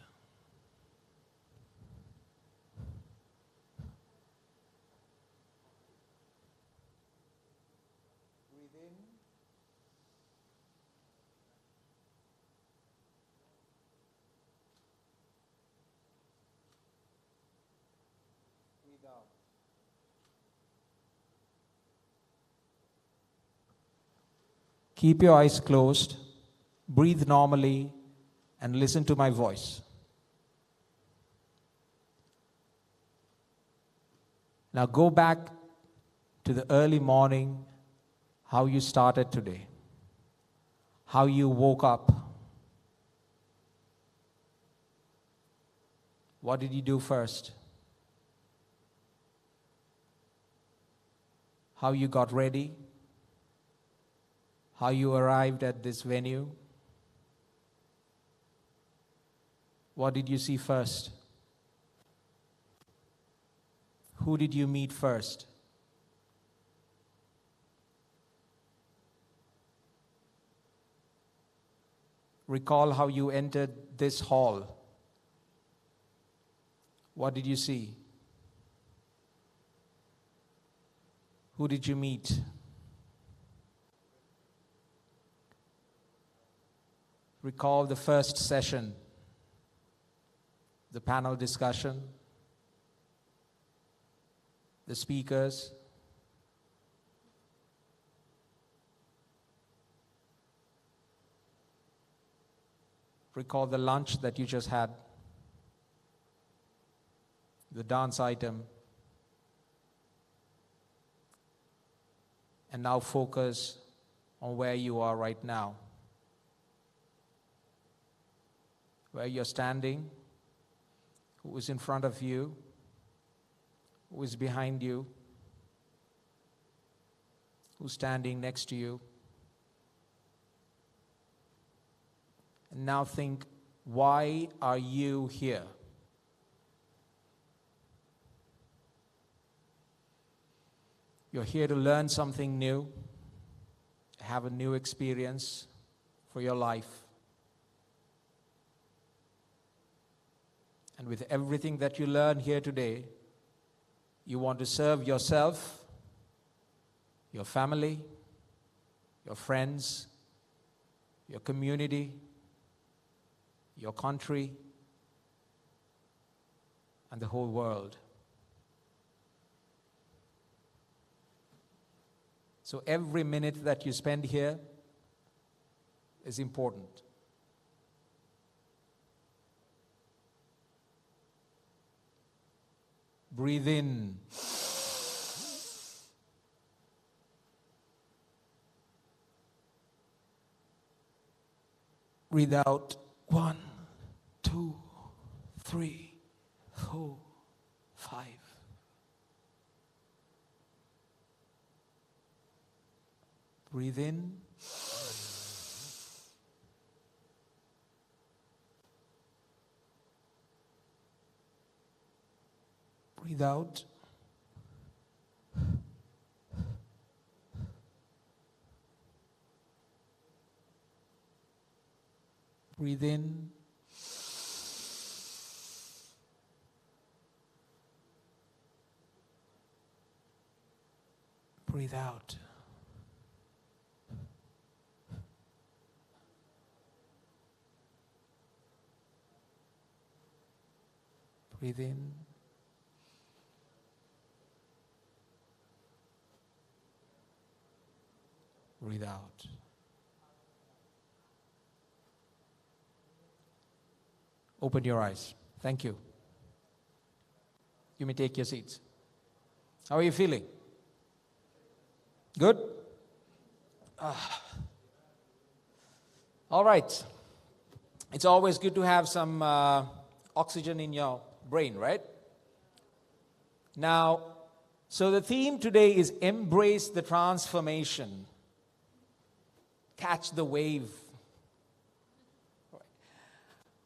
Breathe in. Breathe out. Keep your eyes closed. Breathe normally. And listen to my voice. Now go back to the early morning, how you started today, how you woke up. What did you do first? How you got ready? How you arrived at this venue? What did you see first? Who did you meet first? Recall how you entered this hall. What did you see? Who did you meet? Recall the first session, the panel discussion, the speakers. Recall the lunch that you just had, the dance item, and now focus on where you are right now, where you're standing, who is in front of you, who is behind you, who's standing next to you. And now think, why are you here? You're here to learn something new, have a new experience for your life. And with everything that you learn here today, you want to serve yourself, your family, your friends, your community, your country, and the whole world. So every minute that you spend here is important. Breathe in. Breathe out. 1, 2, 3, 4, 5. Breathe in. Breathe out. Breathe in. Breathe out. Breathe in. Breathe out. Open your eyes. Thank you. You may take your seats. How are you feeling? Good? All right. It's always good to have some oxygen in your brain, right? Now, so the theme today is embrace the transformation. Catch the wave.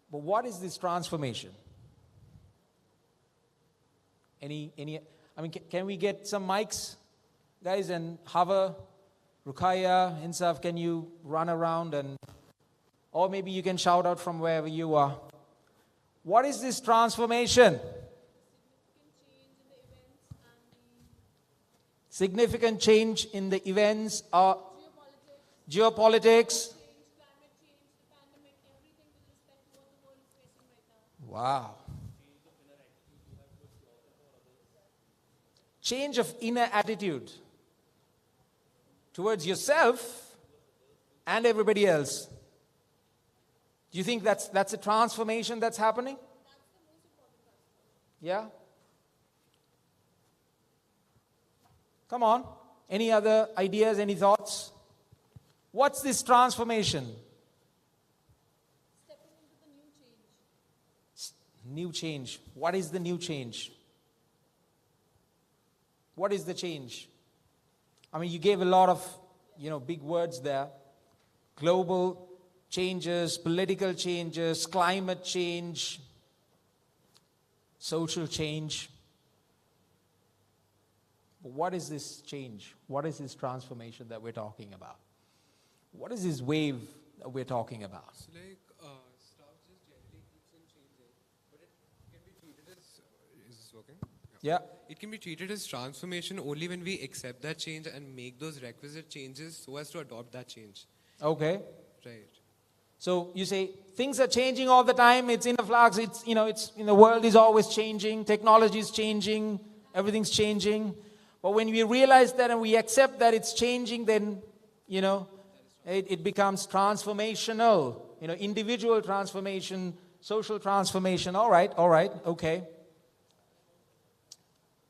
But what is this transformation? I mean, can we get some mics, guys, and hover? Ruqayya, Insaf, can you run around and, or maybe you can shout out from wherever you are. What is this transformation? Significant change in the events of geopolitics. Wow. Change of inner attitude towards yourself and everybody else. Do you think that's a transformation that's happening? Yeah? Come on. Any other ideas, any thoughts? What's this transformation? New change. What is the new change? What is the change? I mean, you gave a lot of, big words there. Global changes, political changes, climate change, social change. But what is this change? What is this transformation that we're talking about? What is this wave that we're talking about? So stuff just generally keeps on changing, but it can be treated as, is this working? Yeah. It can be treated as transformation only when we accept that change and make those requisite changes so as to adopt that change. Okay. Right. So you say things are changing all the time. It's in a flux. It's the world is always changing. Technology is changing. Everything's changing. But when we realize that and we accept that it's changing, then it becomes transformational. Individual transformation, social transformation. All right. Okay.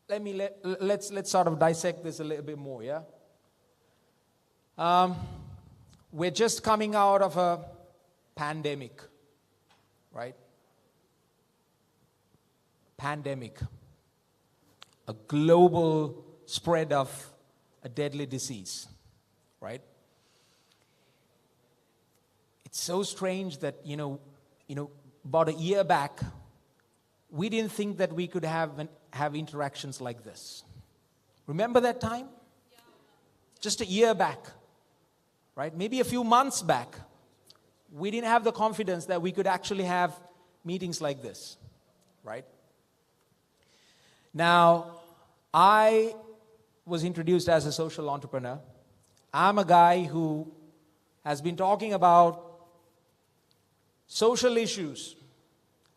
Let's sort of dissect this a little bit more. Yeah. We're just coming out of a pandemic, right? Pandemic. A global spread of a deadly disease, right? It's so strange that, about a year back, we didn't think that we could have interactions like this. Remember that time? Just a year back, right? Maybe a few months back, we didn't have the confidence that we could actually have meetings like this, right? Now, I was introduced as a social entrepreneur. I'm a guy who has been talking about social issues,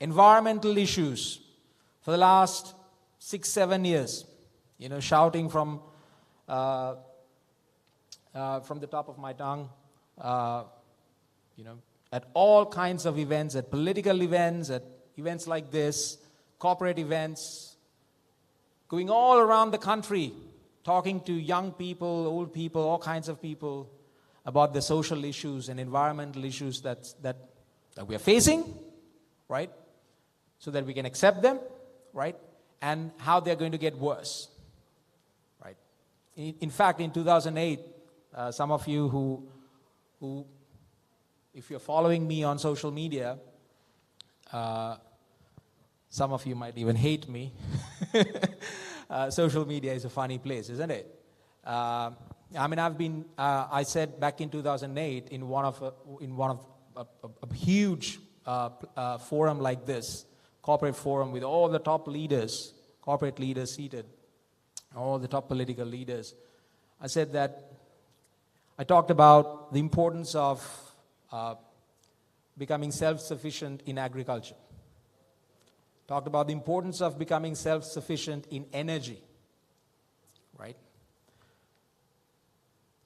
environmental issues for the last 6-7 years. Shouting from from the top of my tongue, at all kinds of events, at political events, at events like this, corporate events, going all around the country, talking to young people, old people, all kinds of people about the social issues and environmental issues that we are facing, right? So that we can accept them, right? And how they're going to get worse, right? In fact, in 2008, some of you who, if you're following me on social media, some of you might even hate me. Social media is a funny place, isn't it? I said back in 2008 in one of a huge forum like this, corporate forum with all the top leaders, corporate leaders seated, all the top political leaders. I said that I talked about the importance of becoming self-sufficient in agriculture. Talked about the importance of becoming self-sufficient in energy, right?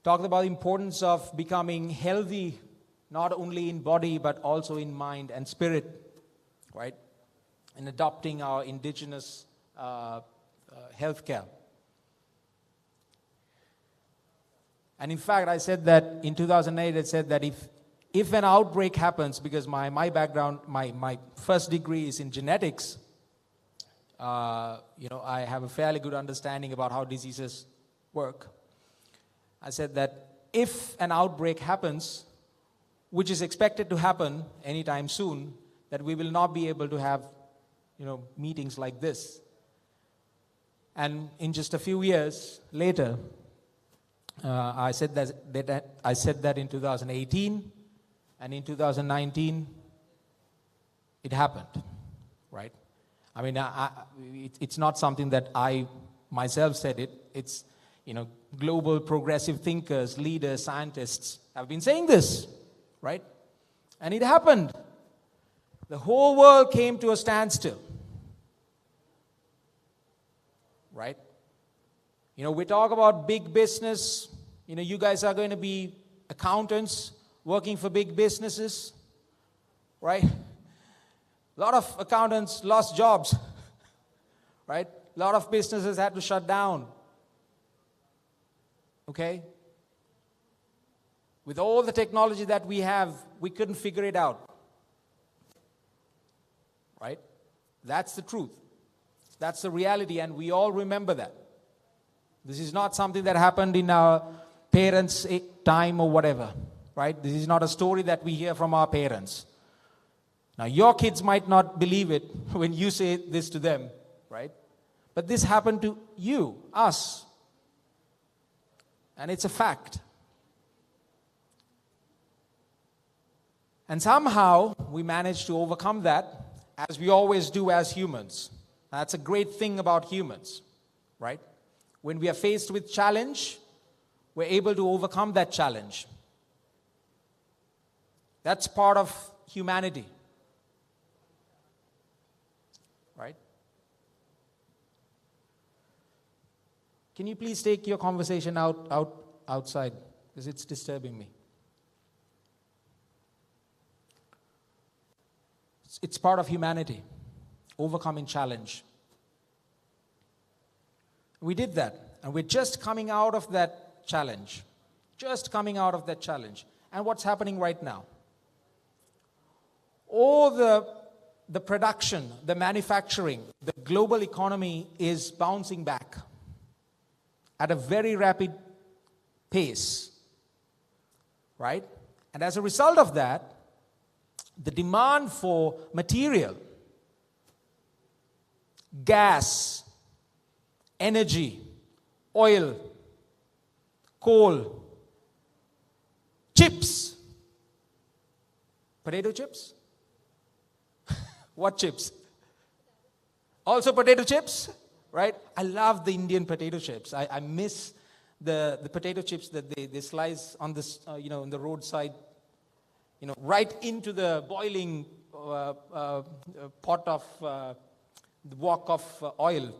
Talked about the importance of becoming healthy, not only in body, but also in mind and spirit, right? And adopting our indigenous healthcare. And in fact, I said that in 2008, I said that if an outbreak happens, because my background, my first degree is in genetics, I have a fairly good understanding about how diseases work. I said that if an outbreak happens, which is expected to happen anytime soon, that we will not be able to have, meetings like this. And in just a few years later, I said that in 2018, and in 2019, it happened, right? I mean, it's not something that I myself said it. It's, global progressive thinkers, leaders, scientists have been saying this, right? And it happened. The whole world came to a standstill, right? We talk about big business. You guys are going to be accountants working for big businesses, right? A lot of accountants lost jobs, right? A lot of businesses had to shut down, okay? With all the technology that we have, we couldn't figure it out, right? That's the truth. That's the reality, and we all remember that. This is not something that happened in our parents' time or whatever, right? This is not a story that we hear from our parents. Now, your kids might not believe it when you say this to them, right? But this happened to you, us. And it's a fact. And somehow, we managed to overcome that, as we always do as humans. That's a great thing about humans, right? When we are faced with challenge, we're able to overcome that challenge. That's part of humanity, right? Can you please take your conversation outside, because it's disturbing me. It's part of humanity, overcoming challenge. We did that, and we're just coming out of that challenge. Just coming out of that challenge. And what's happening right now? All the production, the manufacturing, the global economy is bouncing back at a very rapid pace, right? And as a result of that, the demand for material, gas, energy, oil, coal, chips, potato chips? What chips? Also potato chips, right? I love the Indian potato chips. I miss the potato chips that they slice on this, on the roadside, right into the boiling pot of the wok of oil.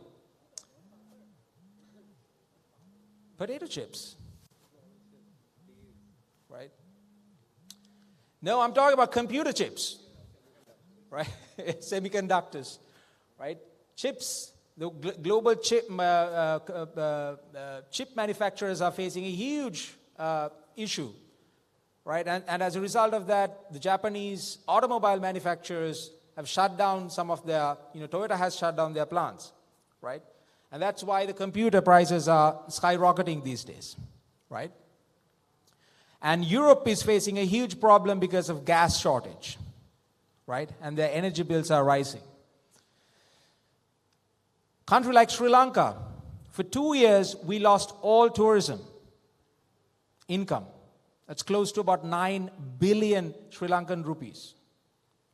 Potato chips. right? No, I'm talking about computer chips, right? Semiconductors, right? Chips, the global chip manufacturers are facing a huge issue, right? And as a result of that, the Japanese automobile manufacturers have shut down some of their, Toyota has shut down their plants, right? And that's why the computer prices are skyrocketing these days, right? And Europe is facing a huge problem because of gas shortage, right? And their energy bills are rising. Country like Sri Lanka, for 2 years, we lost all tourism income. That's close to about 9 billion Sri Lankan rupees,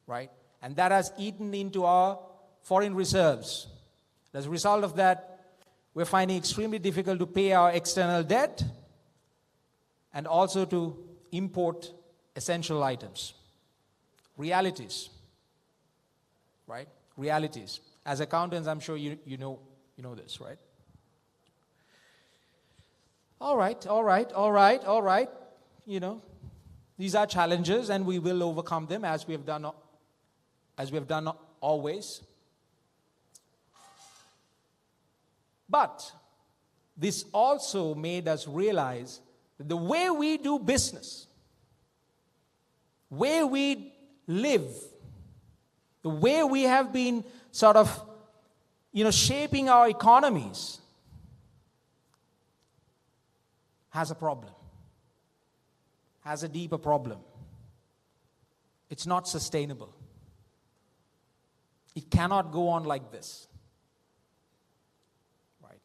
right? And that has eaten into our foreign reserves. As a result of that, we're finding it extremely difficult to pay our external debt and also to import essential items. Realities, right? Realities. As accountants, I'm sure you know this, right? All right. These are challenges, and we will overcome them as we have done always. But this also made us realize that the way we do business, where we live, the way we have been sort of, shaping our economies has a problem, has a deeper problem. It's not sustainable. It cannot go on like this. Right?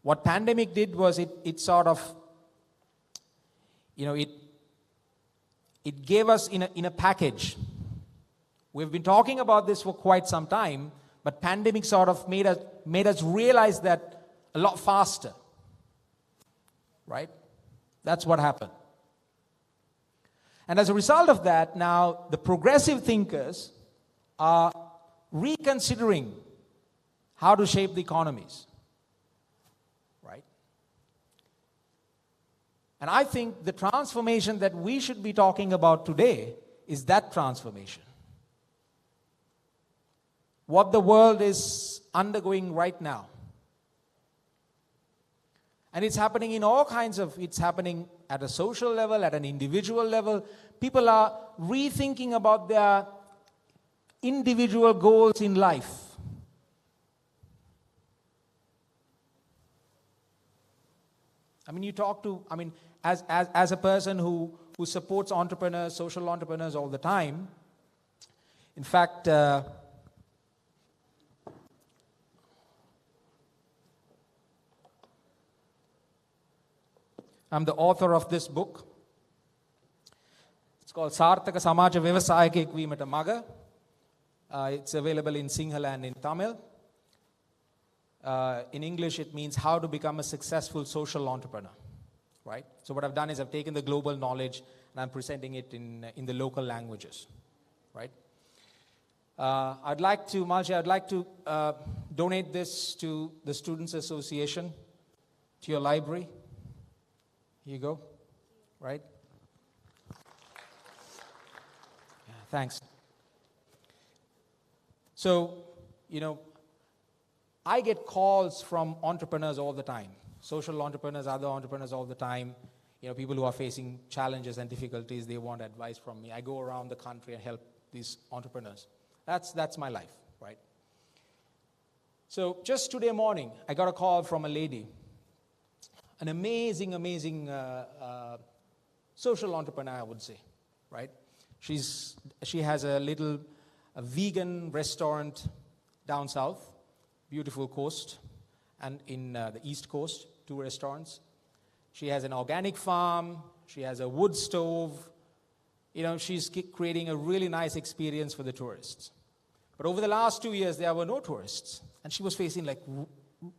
What pandemic did was it sort of, it gave us in a package. We've been talking about this for quite some time, but pandemic sort of made us realize that a lot faster. Right? That's what happened. And as a result of that, now the progressive thinkers are reconsidering how to shape the economies. Right? And I think the transformation that we should be talking about today is that transformation. What the world is undergoing right now. And it's happening in all kinds of, it's happening at a social level, at an individual level. People are rethinking about their individual goals in life. As a person who supports entrepreneurs, social entrepreneurs all the time, in fact, I'm the author of this book. It's called Sarthaka Samaja Vyavasayakek Veemata Maga. It's available in Sinhala and in Tamil. In English, it means how to become a successful social entrepreneur. Right? So what I've done is I've taken the global knowledge and I'm presenting it in the local languages. Right? I'd like to donate this to the Students Association, to your library. Here you go, right? Yeah, thanks. So, I get calls from entrepreneurs all the time, social entrepreneurs, other entrepreneurs all the time, people who are facing challenges and difficulties, they want advice from me. I go around the country and help these entrepreneurs. That's my life, right? So just today morning, I got a call from a lady, an amazing social entrepreneur, I would say, right? She has a vegan restaurant down south, beautiful coast, and in the East Coast, 2 restaurants. She has an organic farm. She has a wood stove. She's creating a really nice experience for the tourists. But over the last 2 years, there were no tourists, and she was facing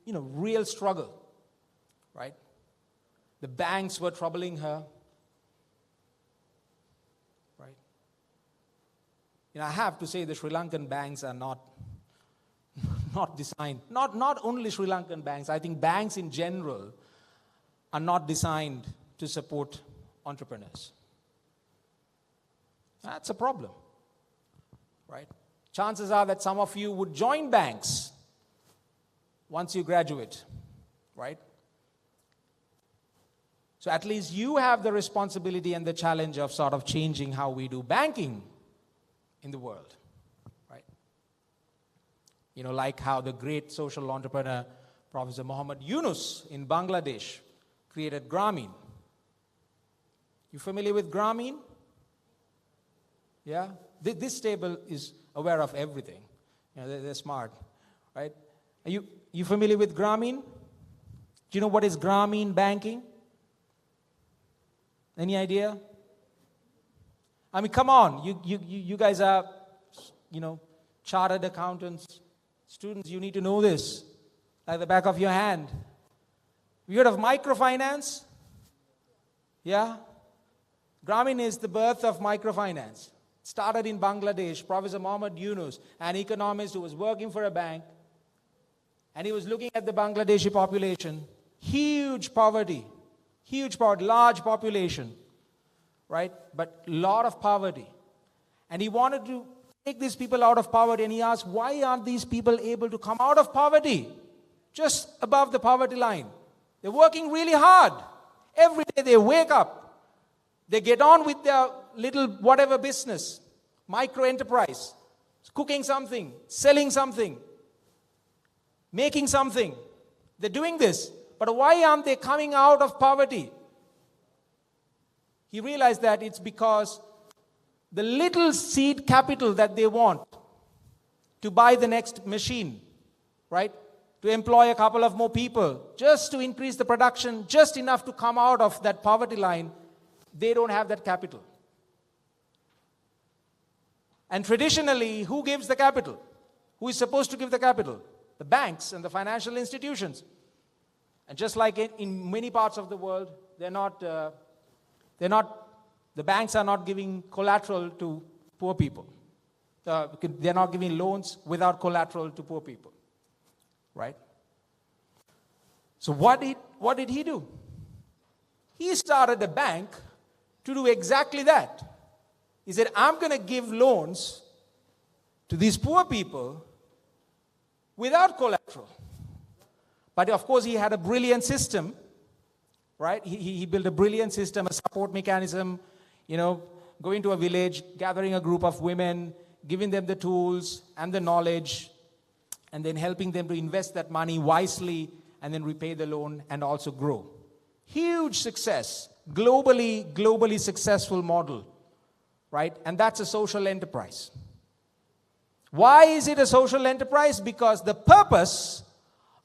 real struggle, right? The banks were troubling her, right? I have to say the Sri Lankan banks are not designed, not only Sri Lankan banks, I think banks in general are not designed to support entrepreneurs. That's a problem, right? Chances are that some of you would join banks once you graduate, right? So at least you have the responsibility and the challenge of sort of changing how we do banking in the world, right? You know, like how the great social entrepreneur, Professor Muhammad Yunus in Bangladesh, created Grameen. You familiar with Grameen? Yeah? This table is aware of everything. You know, they're smart, right? Are you familiar with Grameen? Do you know what is Grameen banking? Any idea? I mean, come on. You guys are, you know, chartered accountants. Students, you need to know this at the back of your hand. You heard of microfinance? Yeah? Grameen is the birth of microfinance. It started in Bangladesh. Professor Muhammad Yunus, an economist who was working for a bank, and he was looking at the Bangladeshi population. Huge poverty, large population, right? But a lot of poverty. And he wanted to take these people out of poverty, and he asked, why aren't these people able to come out of poverty? Just above the poverty line. They're working really hard. Every day they wake up. They get on with their little whatever business, micro enterprise, cooking something, selling something, making something. They're doing this. But why aren't they coming out of poverty? He realized that it's because the little seed capital that they want to buy the next machine, right? To employ a couple of more people, just to increase the production, just enough to come out of that poverty line, they don't have that capital. And traditionally, who gives the capital? Who is supposed to give the capital? The banks and the financial institutions. And just like in many parts of the world, the banks are not giving collateral to poor people. They're not giving loans without collateral to poor people, right? So what did he do? He started a bank to do exactly that. He said, I'm going to give loans to these poor people without collateral. But of course, he had a brilliant system, right? He built a brilliant system, a support mechanism, you know, going to a village, gathering a group of women, giving them the tools and the knowledge, and then helping them to invest that money wisely and then repay the loan and also grow. Huge success, globally successful model, right? And that's a social enterprise. Why is it a social enterprise? Because the purpose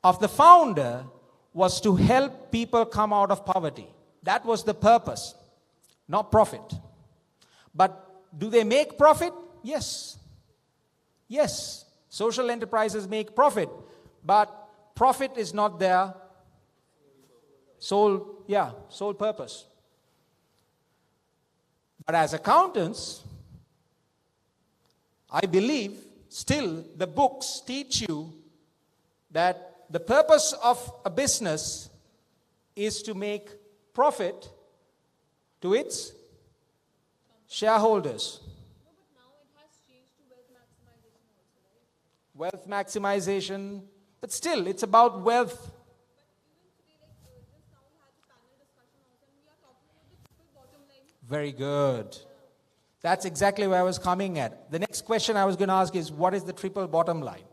of the founder was to help people come out of poverty. That was the purpose, not profit. But do they make profit? Yes. Yes, social enterprises make profit, but profit is not their sole purpose. But as accountants, I believe still the books teach you that the purpose of a business is to make profit to its shareholders. Wealth maximization, but still it's about wealth. Very good. That's exactly where I was coming at. The next question I was going to ask is, what is the triple bottom line?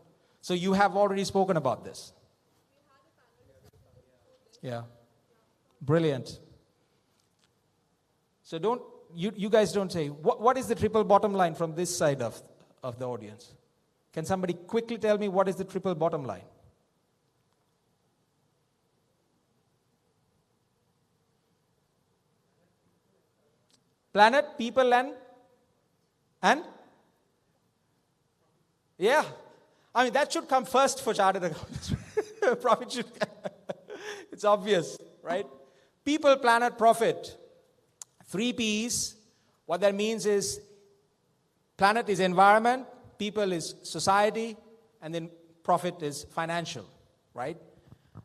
So you have already spoken about this. Yeah. Brilliant. So you guys don't say, what is the triple bottom line from this side of the audience? Can somebody quickly tell me what is the triple bottom line? Planet, people, and? Yeah. I mean, that should come first for chartered accountants. Profit should it's obvious, right? People, planet, profit. 3 P's. What that means is planet is environment, people is society, and then profit is financial, right?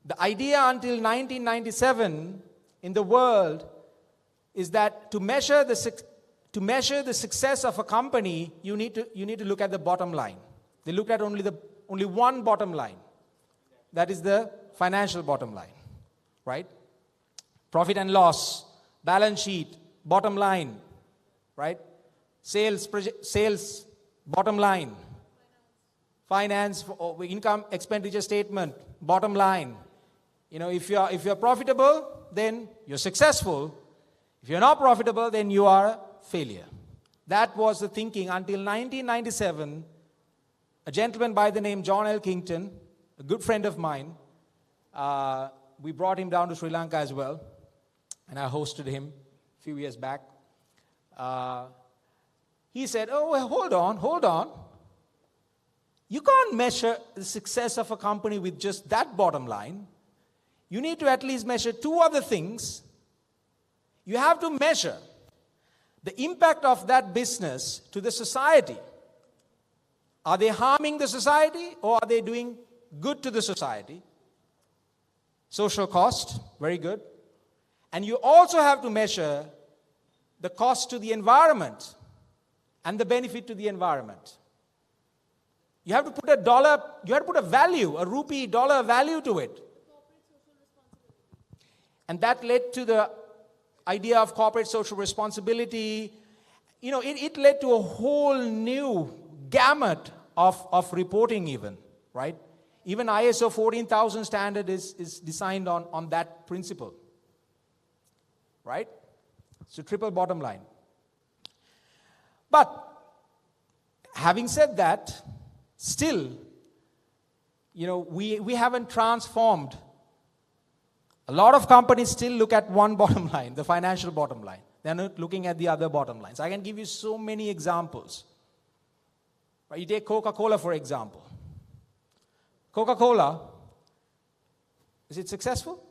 The idea until 1997 in the world is that to measure the success of a company, you need to look at the bottom line. They look at only one bottom line. That is the financial bottom line, right? Profit and loss, balance sheet, bottom line, right? Sales, bottom line. Finance, income, expenditure statement, bottom line. If you're profitable, then you're successful. If you're not profitable, then you are a failure. That was the thinking until 1997. A gentleman by the name John L. Kington, a good friend of mine, we brought him down to Sri Lanka as well, and I hosted him a few years back. He said, oh, well, hold on. You can't measure the success of a company with just that bottom line. You need to at least measure two other things. You have to measure the impact of that business to the society. Are they harming the society or are they doing good to the society? Social cost, very good. And you also have to measure the cost to the environment and the benefit to the environment. You have to put a value, a rupee dollar value to it. And that led to the idea of corporate social responsibility. It led to a whole new gamut of reporting even, right? Even ISO 14000 standard is designed on that principle, right? It's a triple bottom line. But having said that, still, we haven't transformed. A lot of companies still look at one bottom line, the financial bottom line. They're not looking at the other bottom lines. I can give you so many examples. Right? You take Coca-Cola, for example. Coca-Cola, is it successful?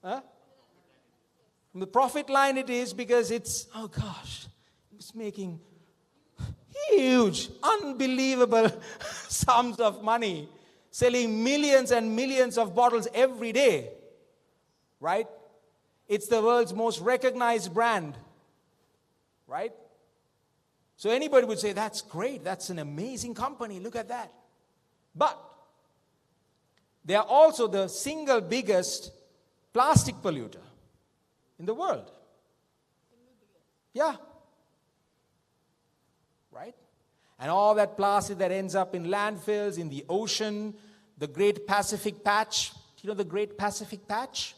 Huh? From the profit line it is because it's making huge, unbelievable sums of money, selling millions and millions of bottles every day, right? It's the world's most recognized brand, right? So anybody would say, that's great, that's an amazing company, look at that. But they are also the single biggest plastic polluter in the world. Yeah. Right? And all that plastic that ends up in landfills, in the ocean, the Great Pacific Patch. Do you know the Great Pacific Patch?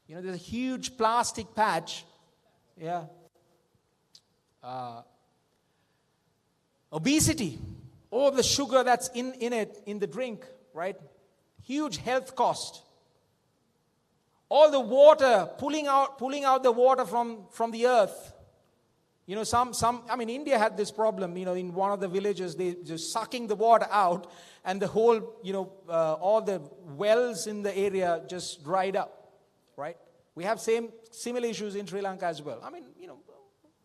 There's a huge plastic patch. Yeah. Obesity. All the sugar that's in it, in the drink, right? Huge health cost. All the water, pulling out the water from the earth. India had this problem, in one of the villages, they just sucking the water out and the whole, all the wells in the area just dried up, right? We have similar issues in Sri Lanka as well.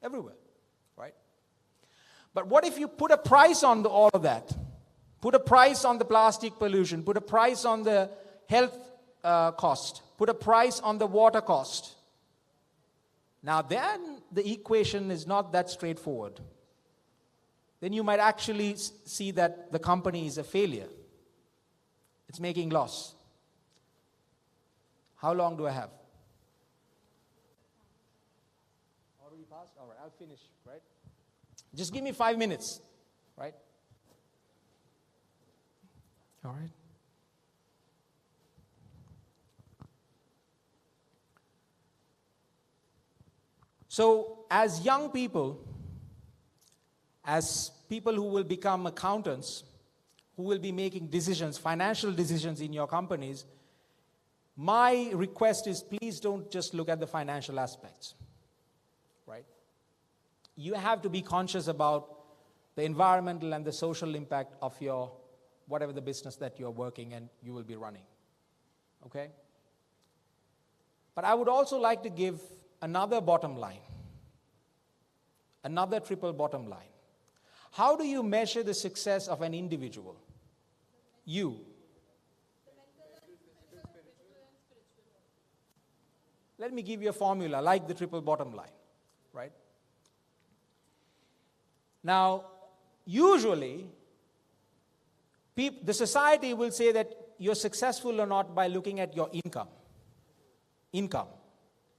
Everywhere, right? But what if you put a price on all of that? Put a price on the plastic pollution, put a price on the health cost, put a price on the water cost. Now then the equation is not that straightforward. Then you might actually see that the company is a failure. It's making loss. How long do I have? Already passed? All right, I'll finish, right? Just give me 5 minutes, right? All right. So, as young people, as people who will become accountants, who will be making decisions, financial decisions in your companies, my request is please don't just look at the financial aspects, right? You have to be conscious about the environmental and the social impact of your, whatever the business that you're working and you will be running, okay? But I would also like to give another bottom line, another triple bottom line. How do you measure the success of an individual? You. Let me give you a formula like the triple bottom line, right? Now, usually, the society will say that you're successful or not by looking at your income. Income.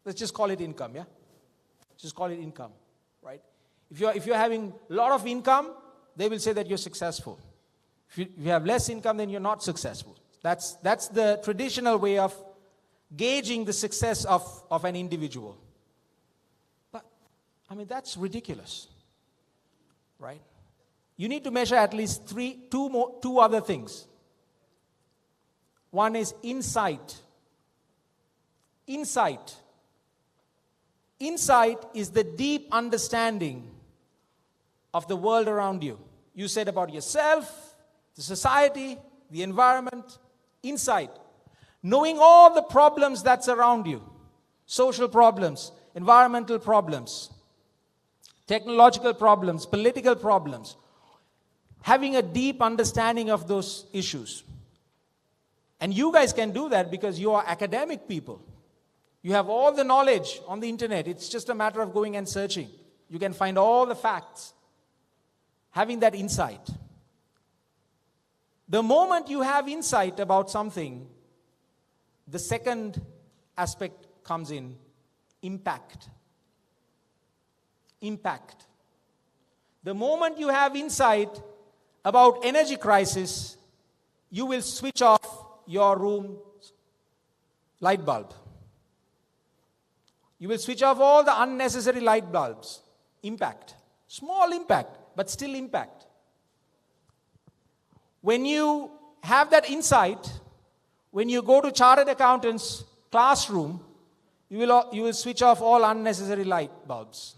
Let's just call it income, yeah? Just call it income, right? If you're having a lot of income, they will say that you're successful. If you have less income, then you're not successful. That's the traditional way of gauging the success of an individual. But, I mean, that's ridiculous, right? You need to measure at least two other things. One is insight. Insight. Insight is the deep understanding of the world around you. You said about yourself, the society, the environment. Insight. Knowing all the problems that's around you. Social problems, environmental problems, technological problems, political problems. Having a deep understanding of those issues. And you guys can do that because you are academic people. You have all the knowledge on the internet. It's just a matter of going and searching. You can find all the facts. Having that insight. The moment you have insight about something, the second aspect comes in, impact. Impact. The moment you have insight about energy crisis, you will switch off your room's light bulb. You will switch off all the unnecessary light bulbs. Impact. Small impact, but still impact. When you have that insight, when you go to chartered accountant's classroom, you will switch off all unnecessary light bulbs.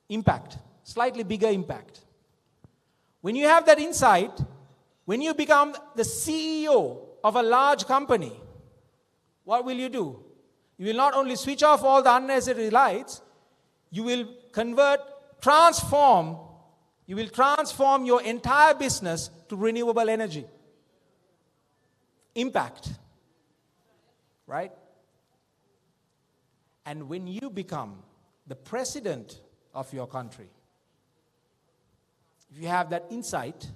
Impact. Slightly bigger impact. When you have that insight, when you become the CEO of a large company, what will you do? You will not only switch off all the unnecessary lights, you will transform your entire business to renewable energy. Impact. Right? And when you become the president of your country, if you have that insight,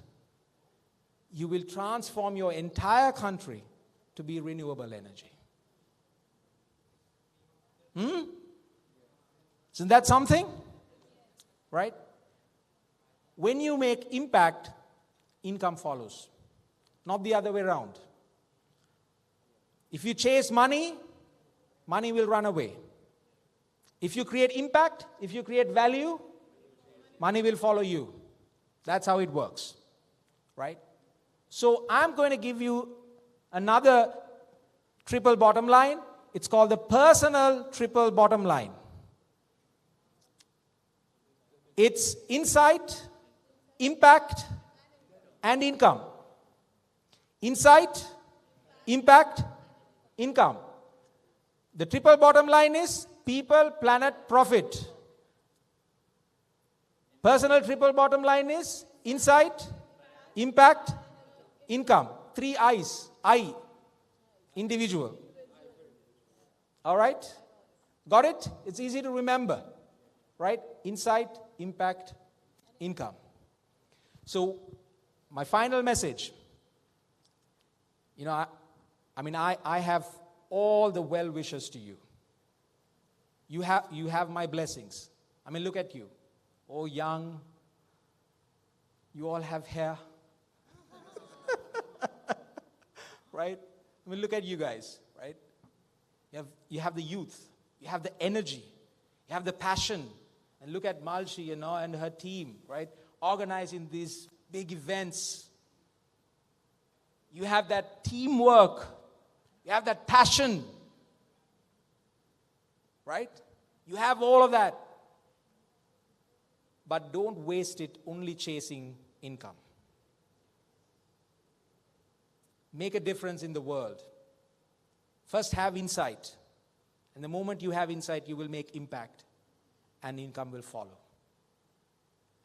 you will transform your entire country to be renewable energy. Isn't that something? Right? When you make impact, income follows. Not the other way around. If you chase money, money will run away. If you create impact, if you create value, money will follow you. That's how it works. Right? So I'm going to give you another triple bottom line. It's called the personal triple bottom line. It's insight, impact, and income. Insight, impact, income. The triple bottom line is people, planet, profit. Personal triple bottom line is insight, impact, income. 3 I's. I, individual. All right? Got it? It's easy to remember. Right? Insight, impact, income. So, my final message. You know, I have all the well wishes to you. You have my blessings. I mean, look at you. Oh, young. You all have hair. Right? I mean, look at you guys, right? You have the youth. You have the energy. You have the passion. And look at Malshi, and her team, right? Organizing these big events. You have that teamwork. You have that passion. Right? You have all of that. But don't waste it only chasing income. Make a difference in the world. First, have insight. And the moment you have insight, you will make impact. And income will follow.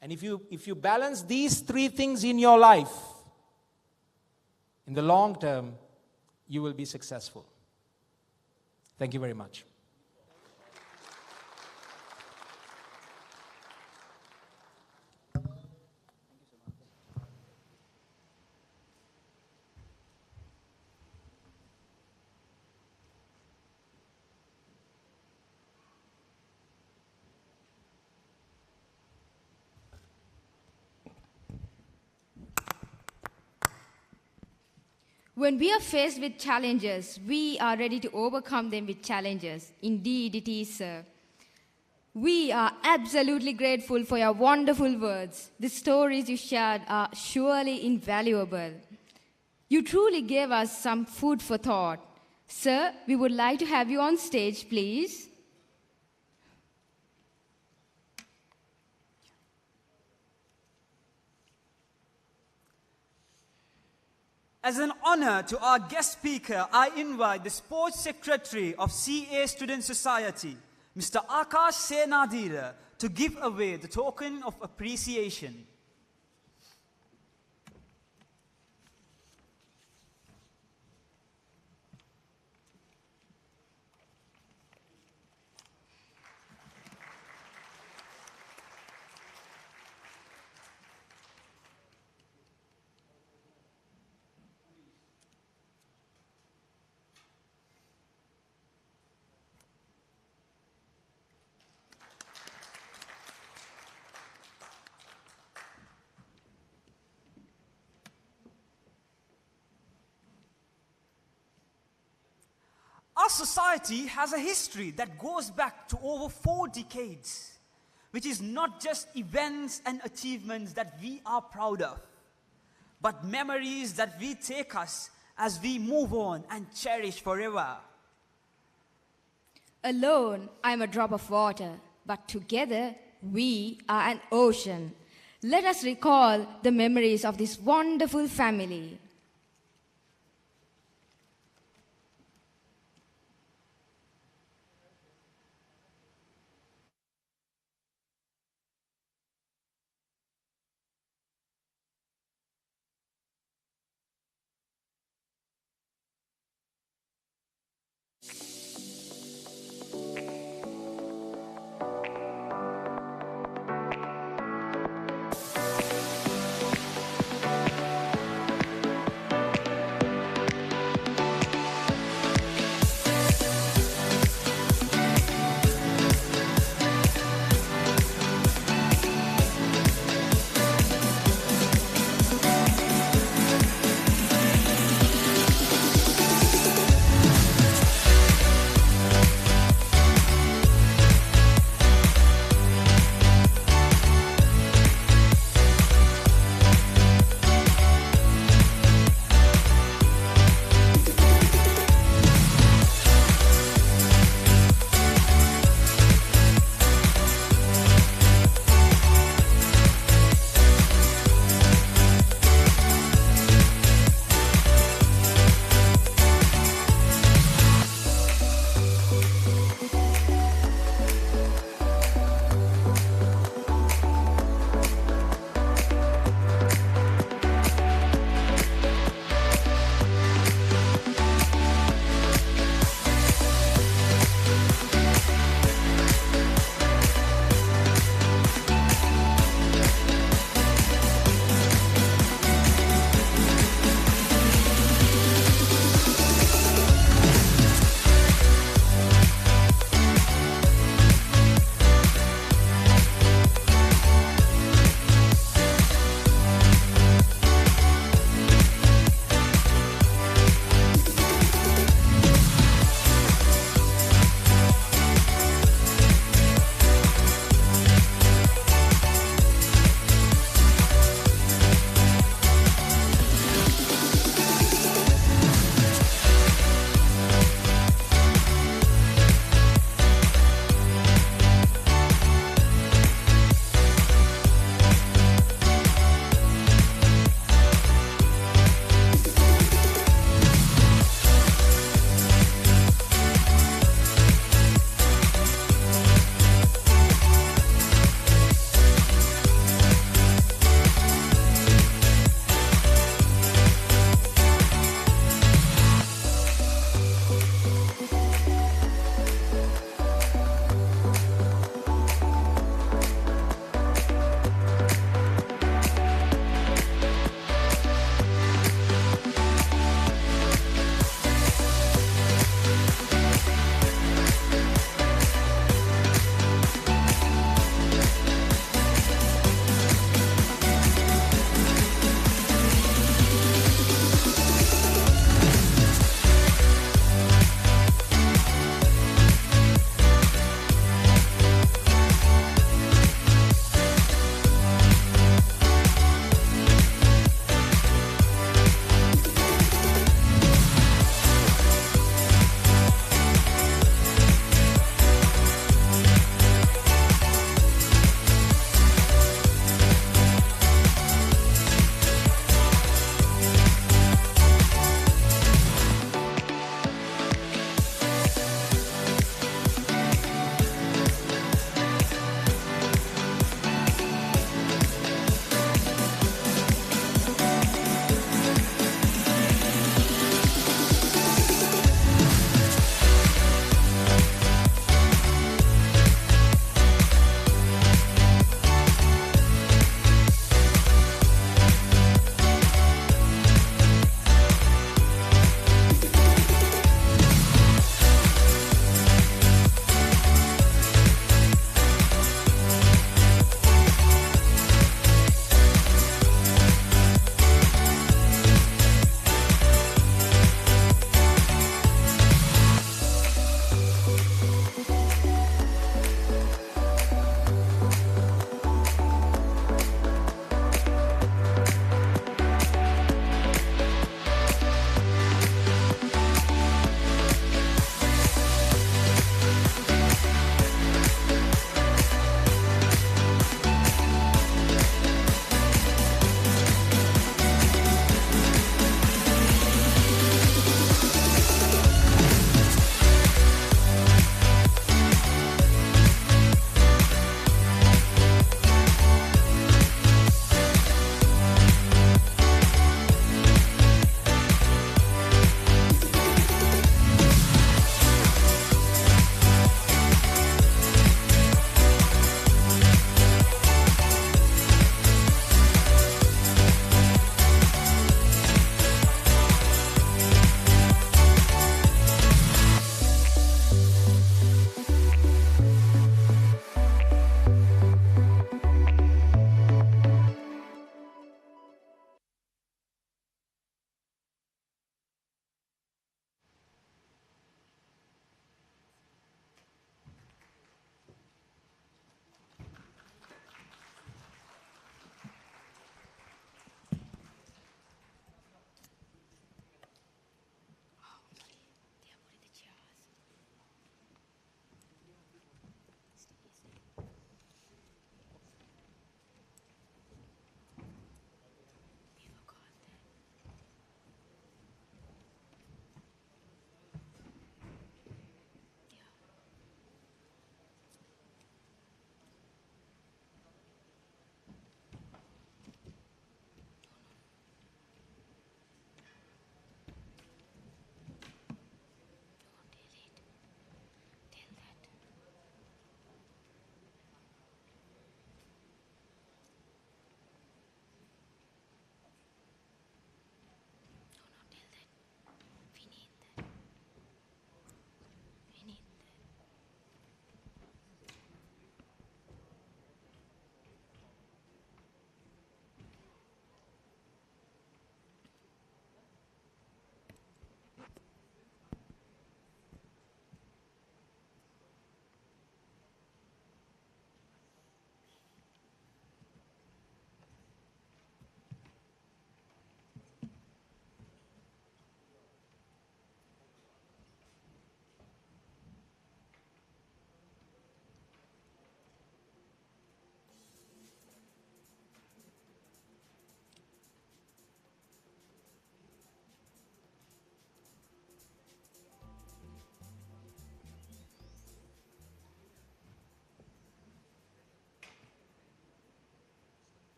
And if you balance these 3 things in your life, in the long term, you will be successful. Thank you very much. When we are faced with challenges, we are ready to overcome them with challenges. Indeed, it is, sir. We are absolutely grateful for your wonderful words. The stories you shared are surely invaluable. You truly gave us some food for thought. Sir, we would like to have you on stage, please. As an honor to our guest speaker, I invite the Sports Secretary of CA Student Society, Mr. Akash Senadira, to give away the token of appreciation. Our society has a history that goes back to over 4 decades, which is not just events and achievements that we are proud of, but memories that we take us as we move on and cherish forever. Alone, I'm a drop of water, but together, we are an ocean. Let us recall the memories of this wonderful family.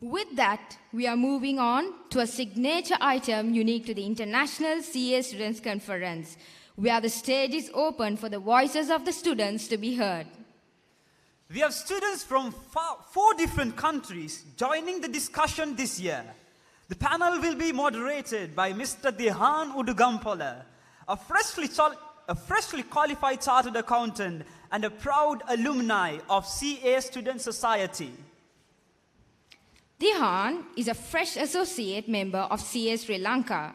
With that, we are moving on to a signature item unique to the International CA Students Conference, where the stage is open for the voices of the students to be heard. We have students from 4 different countries joining the discussion this year. The panel will be moderated by Mr. Dihan Udugampola, a freshly qualified chartered accountant and a proud alumni of CA Student Society. Dihan is a fresh associate member of CA Sri Lanka.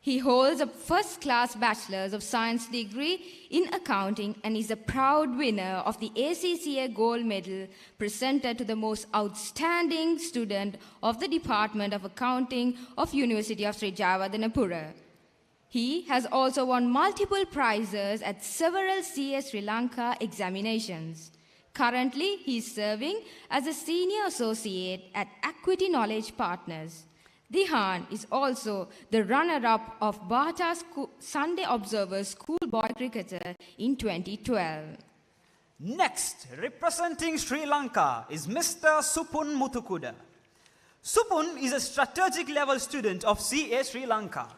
He holds a first-class Bachelor's of Science degree in accounting and is a proud winner of the ACCA Gold Medal presented to the most outstanding student of the Department of Accounting of University of Sri Jayawardenepura. He has also won multiple prizes at several CA Sri Lanka examinations. Currently, he is serving as a senior associate at Equity Knowledge Partners. Dihan is also the runner-up of Bata Sunday Observer Schoolboy Cricketer in 2012. Next, representing Sri Lanka is Mr. Supun Muthukuda. Supun is a strategic level student of CA Sri Lanka.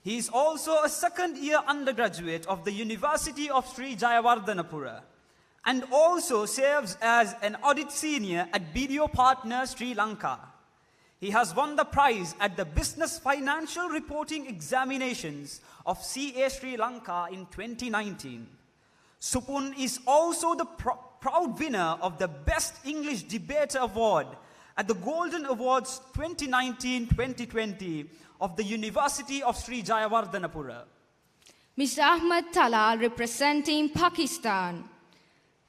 He is also a second-year undergraduate of the University of Sri Jayawardenepura and also serves as an audit senior at BDO Partners Sri Lanka. He has won the prize at the Business Financial Reporting Examinations of CA Sri Lanka in 2019. Supun is also the proud winner of the Best English Debater Award at the Golden Awards 2019-2020 of the University of Sri Jayawardenepura. Mr. Ahmad Talal representing Pakistan.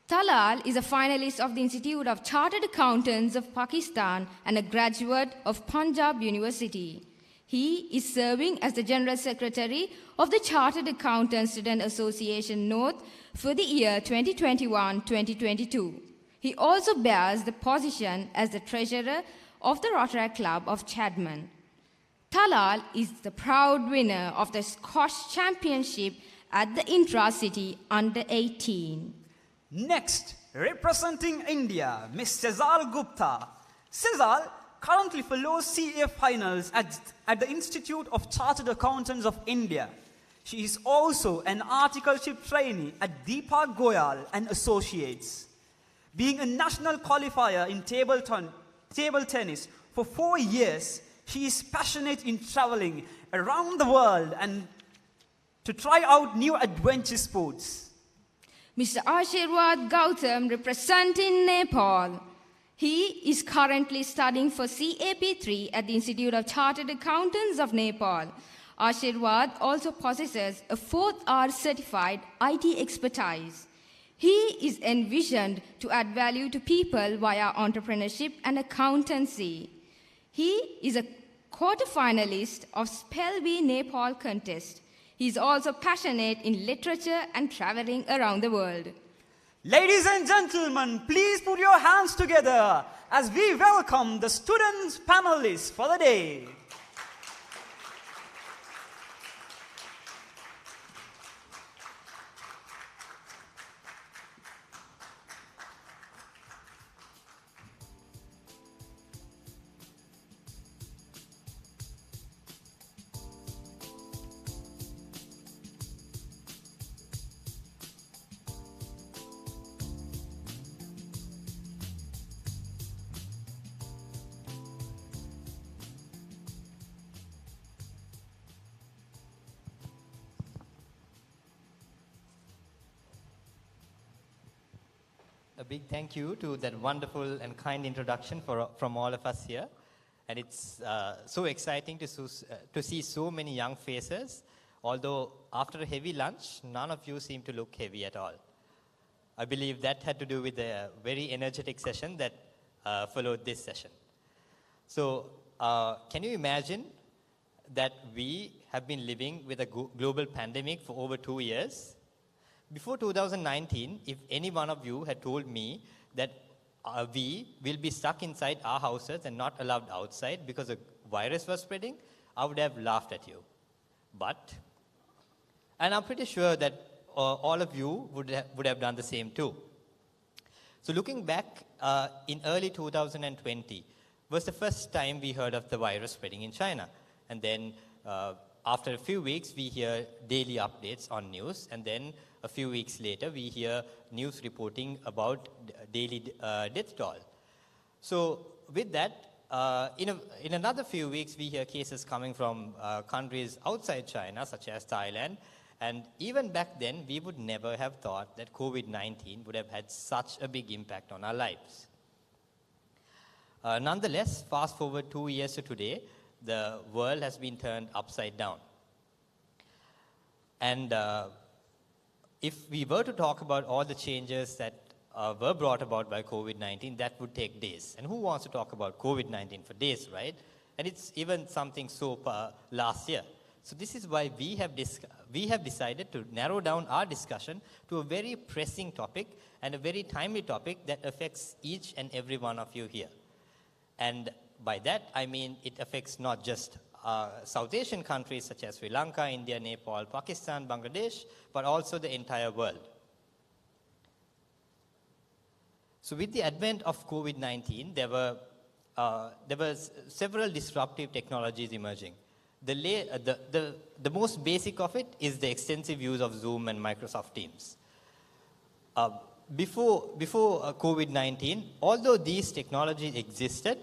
Talal is a finalist of the Institute of Chartered Accountants of Pakistan and a graduate of Punjab University. He is serving as the General Secretary of the Chartered Accountants Student Association North for the year 2021-2022. He also bears the position as the Treasurer of the Rotaract Club of Chadman. Talal is the proud winner of the Squash Championship at the Intra-City Under-18. Next, representing India, Ms. Sejal Gupta. Sejal currently follows CA finals at the Institute of Chartered Accountants of India. She is also an articleship trainee at Deepak Goyal and Associates. Being a national qualifier in table tennis for 4 years, she is passionate in traveling around the world and to try out new adventure sports. Mr. Ashirwad Gautam representing Nepal. He is currently studying for CAP3 at the Institute of Chartered Accountants of Nepal. Ashirwad also possesses a 4th R certified IT expertise. He is envisioned to add value to people via entrepreneurship and accountancy. He is a quarter-finalist of Spellbee Nepal contest. He is also passionate in literature and traveling around the world. Ladies and gentlemen, please put your hands together as we welcome the students panelists for the day. A big thank you to that wonderful and kind introduction from all of us here. And it's so exciting to see so many young faces, although after a heavy lunch, none of you seem to look heavy at all. I believe that had to do with the very energetic session that followed this session. So can you imagine that we have been living with a global pandemic for over 2 years? Before 2019, if any one of you had told me that we will be stuck inside our houses and not allowed outside because a virus was spreading, I would have laughed at you. And I'm pretty sure that all of you would have done the same too. So looking back in early 2020, was the first time we heard of the virus spreading in China. And then after a few weeks, we hear daily updates on news. And then a few weeks later, we hear news reporting about daily death toll. So with that, in another few weeks, we hear cases coming from countries outside China, such as Thailand. And even back then, we would never have thought that COVID-19 would have had such a big impact on our lives. Nonetheless, fast forward 2 years to today, the world has been turned upside down. And if we were to talk about all the changes that were brought about by COVID-19, that would take days. And who wants to talk about COVID-19 for days, right? And it's even something so last year. So this is why we have decided to narrow down our discussion to a very pressing topic and a very timely topic that affects each and every one of you here. And by that, I mean it affects not just South Asian countries such as Sri Lanka, India, Nepal, Pakistan, Bangladesh, but also the entire world. So with the advent of COVID-19, there were several disruptive technologies emerging. The most basic of it is the extensive use of Zoom and Microsoft Teams. Before COVID-19, although these technologies existed,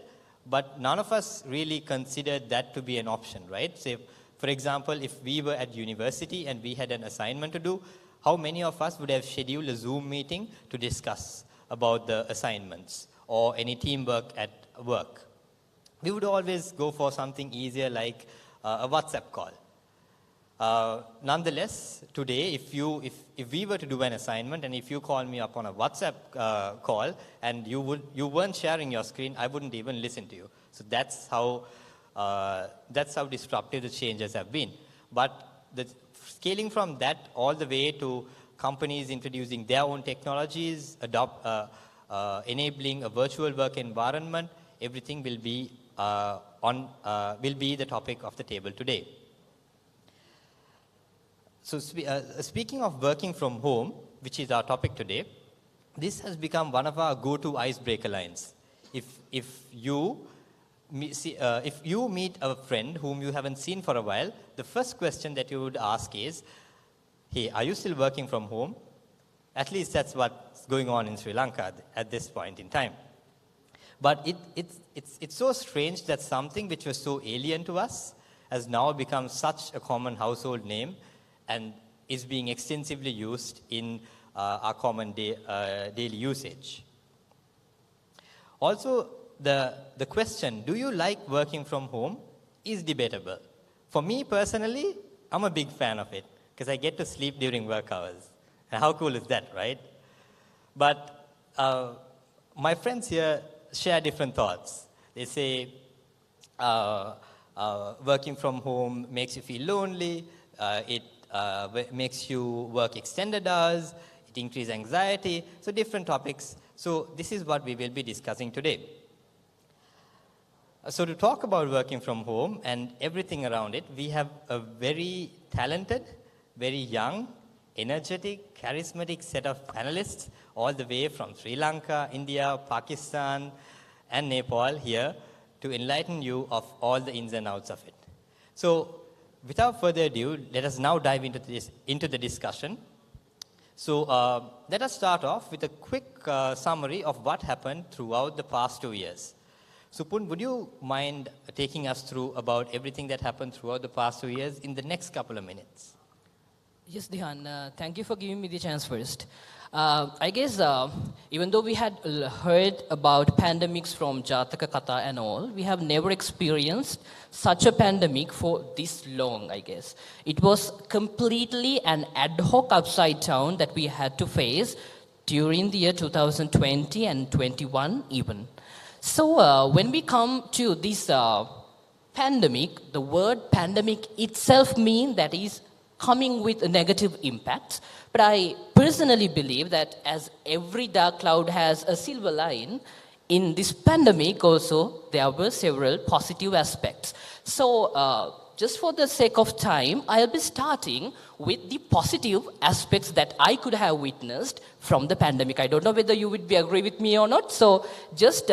but none of us really considered that to be an option, right? Say, for example, if we were at university and we had an assignment to do, how many of us would have scheduled a Zoom meeting to discuss about the assignments or any teamwork at work? We would always go for something easier like a WhatsApp call. Nonetheless, today, if we were to do an assignment and if you call me up on a WhatsApp call and you weren't sharing your screen, I wouldn't even listen to you. So that's how disruptive the changes have been. But the scaling from that all the way to companies introducing their own technologies, enabling a virtual work environment, everything will be the topic of the table today. So speaking of working from home, which is our topic today, this has become one of our go-to icebreaker lines. If you meet a friend whom you haven't seen for a while, the first question that you would ask is, hey, are you still working from home? At least that's what's going on in Sri Lanka at this point in time. But it's so strange that something which was so alien to us has now become such a common household name and is being extensively used in our common daily usage. Also, the question, do you like working from home, is debatable. For me personally, I'm a big fan of it because I get to sleep during work hours. And how cool is that, right? But my friends here share different thoughts. They say working from home makes you feel lonely, it makes you work extended hours, it increases anxiety, so different topics. So this is what we will be discussing today. So to talk about working from home and everything around it, we have a very talented, very young, energetic, charismatic set of panelists all the way from Sri Lanka, India, Pakistan, and Nepal here to enlighten you of all the ins and outs of it. So without further ado, let us now dive into the discussion. So let us start off with a quick summary of what happened throughout the past 2 years. Supun, would you mind taking us through about everything that happened throughout the past 2 years in the next couple of minutes? Yes, Dihan, thank you for giving me the chance first. I guess even though we had heard about pandemics from Jataka Katha and all, we have never experienced such a pandemic for this long, I guess. It was completely an ad hoc upside down that we had to face during the year 2020 and 21 even. So when we come to this pandemic, the word pandemic itself means that is coming with a negative impact. But I personally believe that as every dark cloud has a silver line, in this pandemic also there were several positive aspects. So just for the sake of time, I'll be starting with the positive aspects that I could have witnessed from the pandemic. I don't know whether you would agree with me or not. So just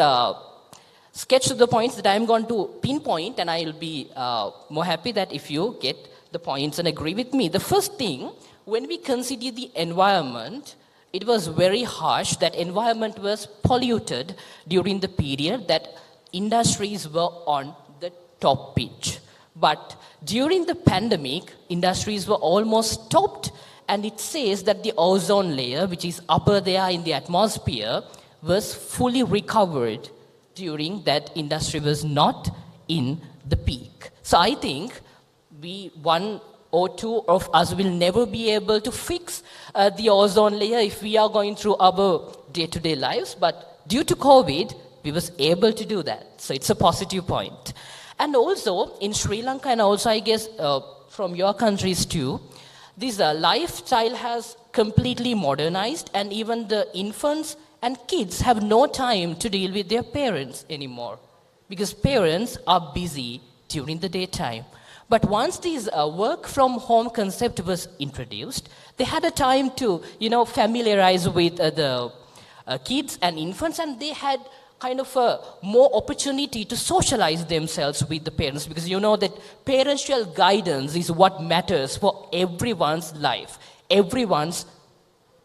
sketch the points that I'm going to pinpoint, and I'll be more happy that if you get the points and agree with me. The first thing, when we consider the environment, it was very harsh that environment was polluted during the period that industries were on the top pitch. But during the pandemic, industries were almost stopped, and it says that the ozone layer, which is upper there in the atmosphere, was fully recovered during that industry was not in the peak. So I think one or two of us will never be able to fix the ozone layer if we are going through our day-to-day lives, but due to COVID, we was able to do that. So it's a positive point. And also, in Sri Lanka, and also I guess from your countries too, this lifestyle has completely modernized, and even the infants and kids have no time to deal with their parents anymore, because parents are busy during the daytime. But once this work from home concept was introduced, they had a time to, familiarize with the kids and infants, and they had kind of more opportunity to socialize themselves with the parents, because you know that parental guidance is what matters for everyone's life, everyone's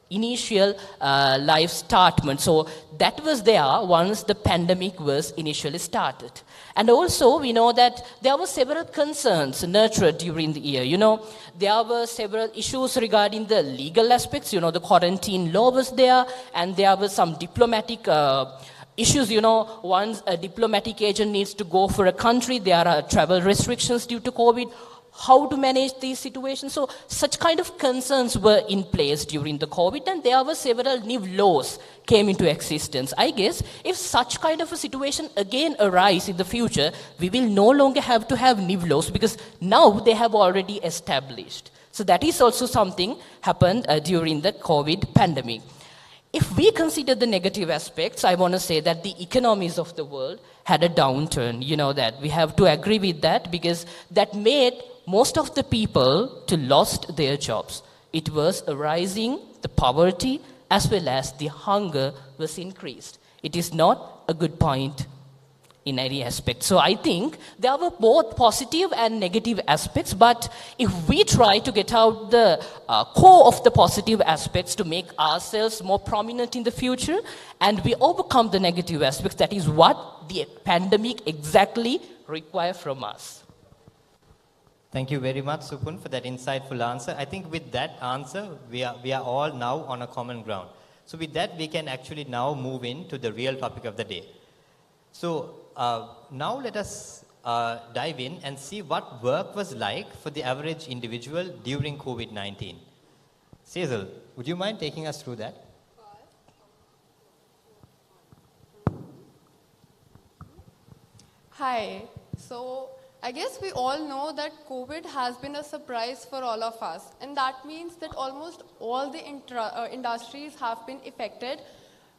initial life startment. So that was there once the pandemic was initially started. And also we know that there were several concerns nurtured during the year. There were several issues regarding the legal aspects. The quarantine law was there, and there were some diplomatic issues. Once a diplomatic agent needs to go for a country, there are travel restrictions due to COVID. How to manage these situations? So such kind of concerns were in place during the COVID, and there were several new laws came into existence. I guess if such kind of a situation again arise in the future, we will no longer have to have new laws, because now they have already established. So that is also something happened during the COVID pandemic. If we consider the negative aspects, I want to say that the economies of the world had a downturn. That we have to agree with that, because that made most of the people to lost their jobs. It was arising, the poverty as well as the hunger was increased. It is not a good point in any aspect. So I think there were both positive and negative aspects, but if we try to get out the core of the positive aspects to make ourselves more prominent in the future, and we overcome the negative aspects, that is what the pandemic exactly requires from us. Thank you very much, Supun, for that insightful answer. I think with that answer, we are all now on a common ground. So with that, we can actually now move into the real topic of the day. So now let us dive in and see what work was like for the average individual during COVID-19. Cecil, would you mind taking us through that? Hi. So I guess we all know that COVID has been a surprise for all of us, and that means that almost all the industries have been affected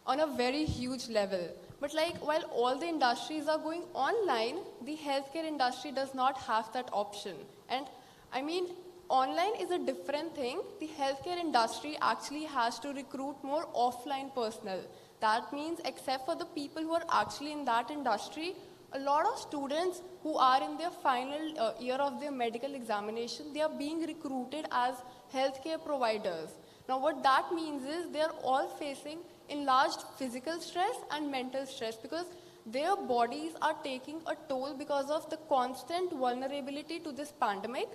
on a very huge level. But while all the industries are going online, the healthcare industry does not have that option. And I mean, online is a different thing. The healthcare industry actually has to recruit more offline personnel. That means, except for the people who are actually in that industry, a lot of students who are in their final year of their medical examination, they are being recruited as healthcare providers. Now what that means is they are all facing enlarged physical stress and mental stress, because their bodies are taking a toll because of the constant vulnerability to this pandemic.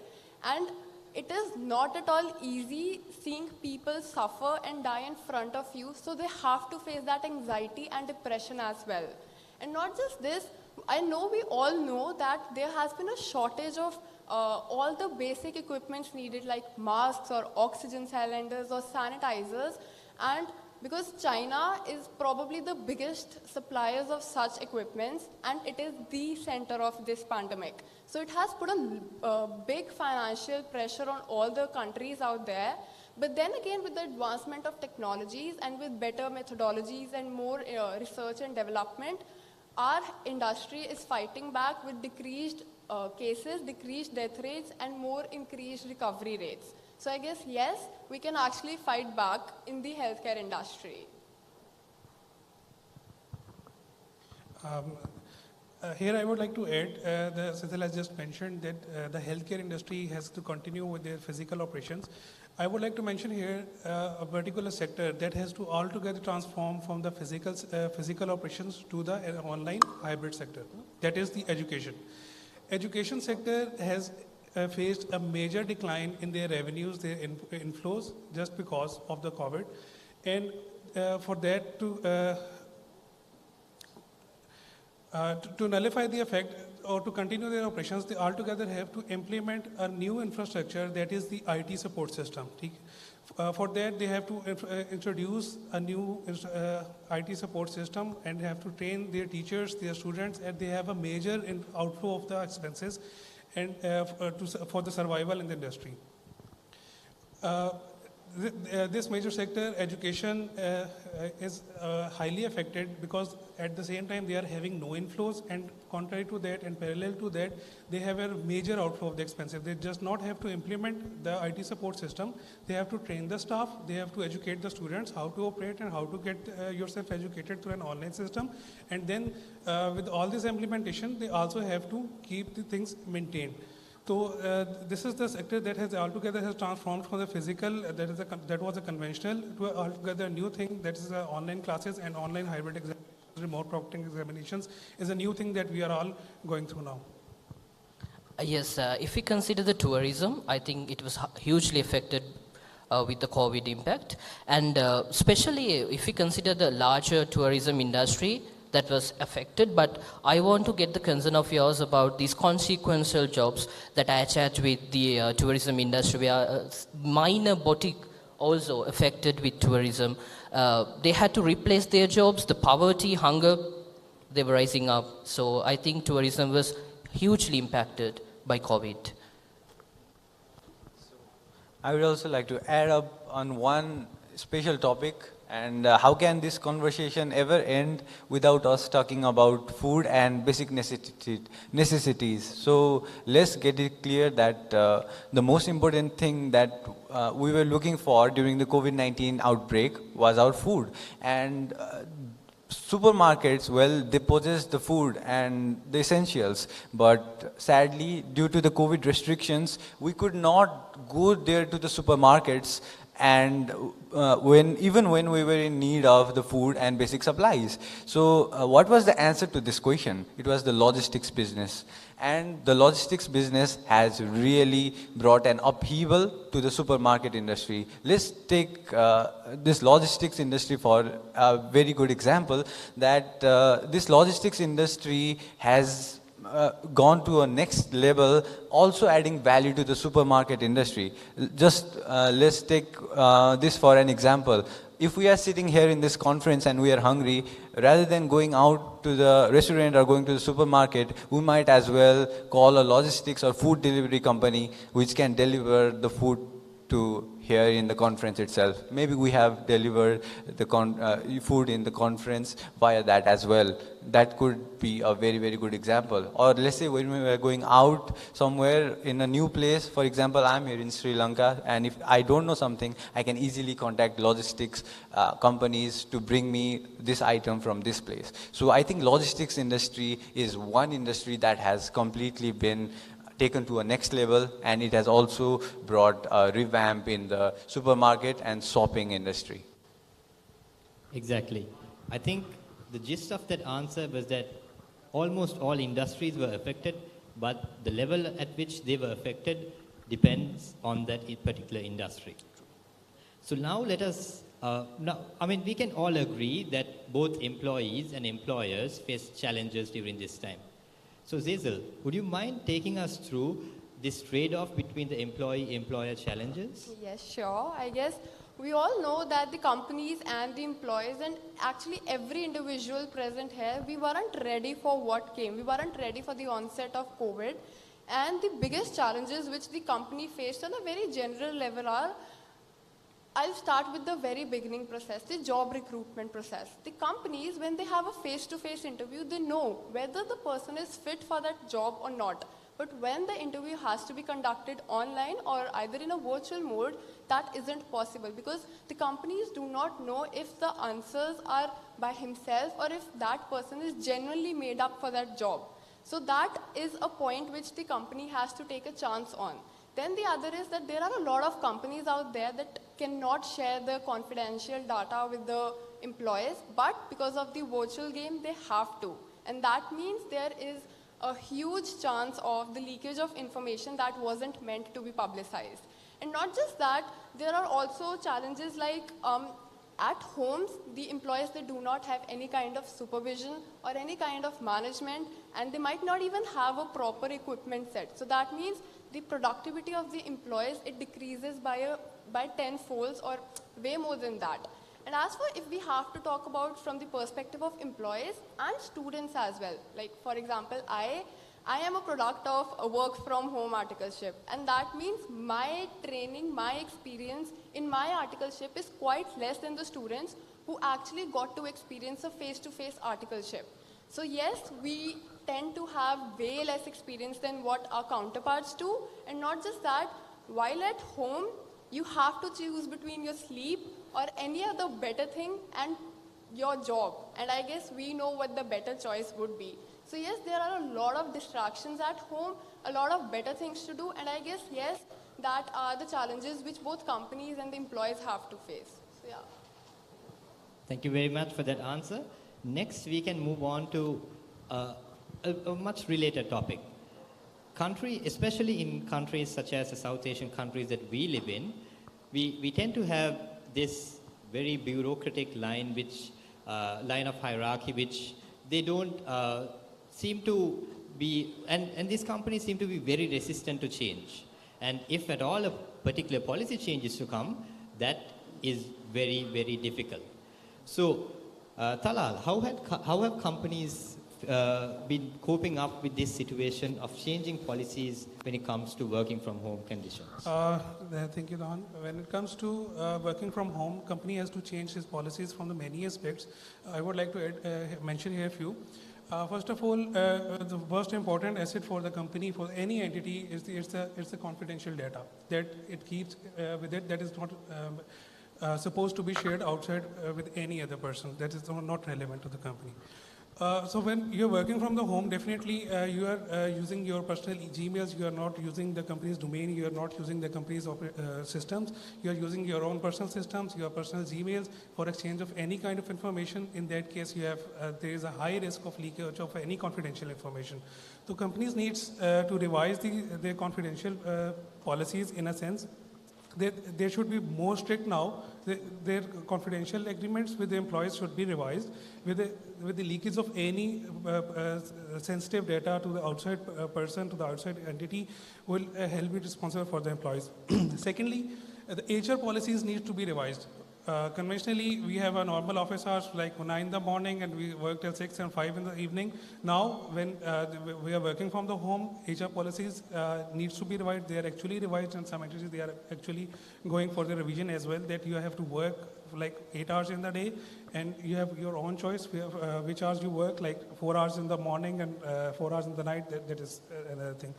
And it is not at all easy seeing people suffer and die in front of you, so they have to face that anxiety and depression as well. And not just this, I know we all know that there has been a shortage of all the basic equipments needed, like masks or oxygen cylinders or sanitizers, and because China is probably the biggest suppliers of such equipments, and it is the center of this pandemic. So it has put a big financial pressure on all the countries out there. But then again, with the advancement of technologies and with better methodologies and more research and development, our industry is fighting back with decreased cases, decreased death rates, and more increased recovery rates. So I guess, yes, we can actually fight back in the healthcare industry. Here I would like to add, Cecil has just mentioned that the healthcare industry has to continue with their physical operations. I would like to mention here a particular sector that has to altogether transform from the physical operations to the online hybrid sector. That is the education. Education sector has faced a major decline in their revenues, their inflows, just because of the COVID. And for that to nullify the effect or to continue their operations, they altogether have to implement a new infrastructure, that is the IT support system. For that, they have to introduce a new IT support system and have to train their teachers, their students, and they have a major outflow of the expenses and for the survival in the industry. This major sector, education, is highly affected because at the same time they are having no inflows, and contrary to that and parallel to that, they have a major outflow of the expenses. They just not have to implement the IT support system. They have to train the staff. They have to educate the students how to operate and how to get yourself educated through an online system. And then with all this implementation, they also have to keep the things maintained. So this is the sector that has altogether has transformed from the physical, that was a conventional, to altogether new thing, that is online classes and online hybrid examinations, remote proctoring examinations is a new thing that we are all going through now. Yes, if we consider the tourism, I think it was hugely affected with the COVID impact. And especially if we consider the larger tourism industry, that was affected, but I want to get the concern of yours about these consequential jobs that are attached with the tourism industry, where minor boutique also affected with tourism. They had to replace their jobs, the poverty, hunger, they were rising up. So I think tourism was hugely impacted by COVID. I would also like to add up on one special topic. And how can this conversation ever end without us talking about food and basic necessities? So let's get it clear that the most important thing that we were looking for during the COVID-19 outbreak was our food. And supermarkets, well, they possess the food and the essentials, but sadly, due to the COVID restrictions, we could not go there to the supermarkets and even when we were in need of the food and basic supplies. So what was the answer to this question? It was the logistics business. And the logistics business has really brought an upheaval to the supermarket industry. Let's take this logistics industry for a very good example, that this logistics industry has gone to a next level, also adding value to the supermarket industry. Just let's take this for an example. If we are sitting here in this conference and we are hungry, rather than going out to the restaurant or going to the supermarket, we might as well call a logistics or food delivery company which can deliver the food to here in the conference itself. Maybe we have delivered the food in the conference via that as well. That could be a very, very good example. Or let's say when we were going out somewhere in a new place, for example, I'm here in Sri Lanka, and if I don't know something, I can easily contact logistics companies to bring me this item from this place. So I think logistics industry is one industry that has completely been taken to a next level, and it has also brought a revamp in the supermarket and shopping industry. Exactly. I think the gist of that answer was that almost all industries were affected, but the level at which they were affected depends on that particular industry. So now let us, we can all agree that both employees and employers face challenges during this time. So Cecil, would you mind taking us through this trade-off between the employee-employer challenges? Yes, sure. I guess we all know that the companies and the employees and actually every individual present here, we weren't ready for what came. We weren't ready for the onset of COVID. And the biggest challenges which the company faced on a very general level are, I'll start with the very beginning process, the job recruitment process. The companies, when they have a face-to-face interview, they know whether the person is fit for that job or not. But when the interview has to be conducted online or either in a virtual mode, that isn't possible because the companies do not know if the answers are by himself or if that person is genuinely made up for that job. So that is a point which the company has to take a chance on. Then the other is that there are a lot of companies out there that cannot share the confidential data with the employees, but because of the virtual game, they have to. And that means there is a huge chance of the leakage of information that wasn't meant to be publicized. And not just that, there are also challenges like at homes, the employees, they do not have any kind of supervision or any kind of management, and they might not even have a proper equipment set. So that means the productivity of the employees, it decreases by 10 folds or way more than that. And as for if we have to talk about from the perspective of employees and students as well, like for example, I am a product of a work from home articleship, and that means my training, my experience in my articleship is quite less than the students who actually got to experience a face-to-face articleship. So yes, we tend to have way less experience than what our counterparts do, and not just that, while at home, you have to choose between your sleep or any other better thing and your job. And I guess we know what the better choice would be. So yes, there are a lot of distractions at home, a lot of better things to do, and I guess, yes, that are the challenges which both companies and the employees have to face. So yeah. Thank you very much for that answer. Next, we can move on to a much related topic. Especially in countries such as the South Asian countries that we live in, we tend to have this very bureaucratic line of hierarchy which they don't seem to be, and these companies seem to be very resistant to change. And if at all a particular policy change is to come, that is very, very difficult. So, Talal, how have companies been coping up with this situation of changing policies when it comes to working from home conditions? Thank you, Don. When it comes to working from home, company has to change its policies from the many aspects. I would like to mention here a few. First of all, the most important asset for the company, for any entity, is the confidential data that it keeps with it. That is not supposed to be shared outside with any other person. That is not relevant to the company. So when you're working from the home, definitely you are using your personal Gmails, you are not using the company's domain, you are not using the company's systems, you are using your own personal systems, your personal Gmails for exchange of any kind of information. In that case, you have there is a high risk of leakage of any confidential information. So companies needs to revise their confidential policies in a sense. They should be more strict now. Their confidential agreements with the employees should be revised. With the leakage of any sensitive data to the outside person, to the outside entity, will help be responsible for the employees. Secondly, the HR policies need to be revised. Conventionally, we have a normal office hours like 9 in the morning and we work till 6 and 5 in the evening. Now, when we are working from the home, HR policies needs to be revised. They are actually revised, and some entities, they are actually going for the revision as well, that you have to work like 8 hours in the day, and you have your own choice which hours you work, like 4 hours in the morning and 4 hours in the night. That is another thing.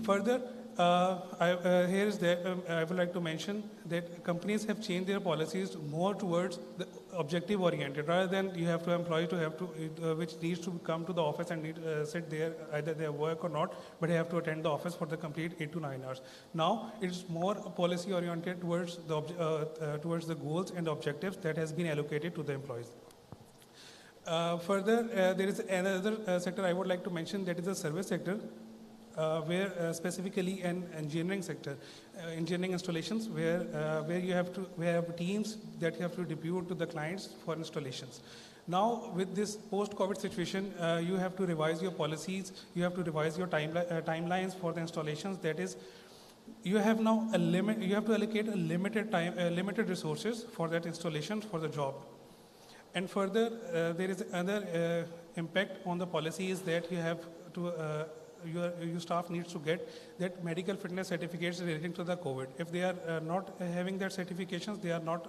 Further, I would like to mention that companies have changed their policies more towards the objective oriented, rather than you have to employee to have to which needs to come to the office and sit there, either they work or not, but they have to attend the office for the complete 8 to 9 hours. Now it's more policy oriented towards the goals and objectives that has been allocated to the employees. Further, there is another sector I would like to mention, that is the service sector. Where specifically an engineering sector, engineering installations, where you have teams that you have to deploy to the clients for installations. Now, with this post-COVID situation, you have to revise your policies. You have to revise your timelines for the installations. That is, you have now a limit. You have to allocate a limited time, limited resources for that installation for the job. And further, there is another impact on the policy is that you have to. Your staff needs to get that medical fitness certificates relating to the COVID. If they are not having that certifications, they are not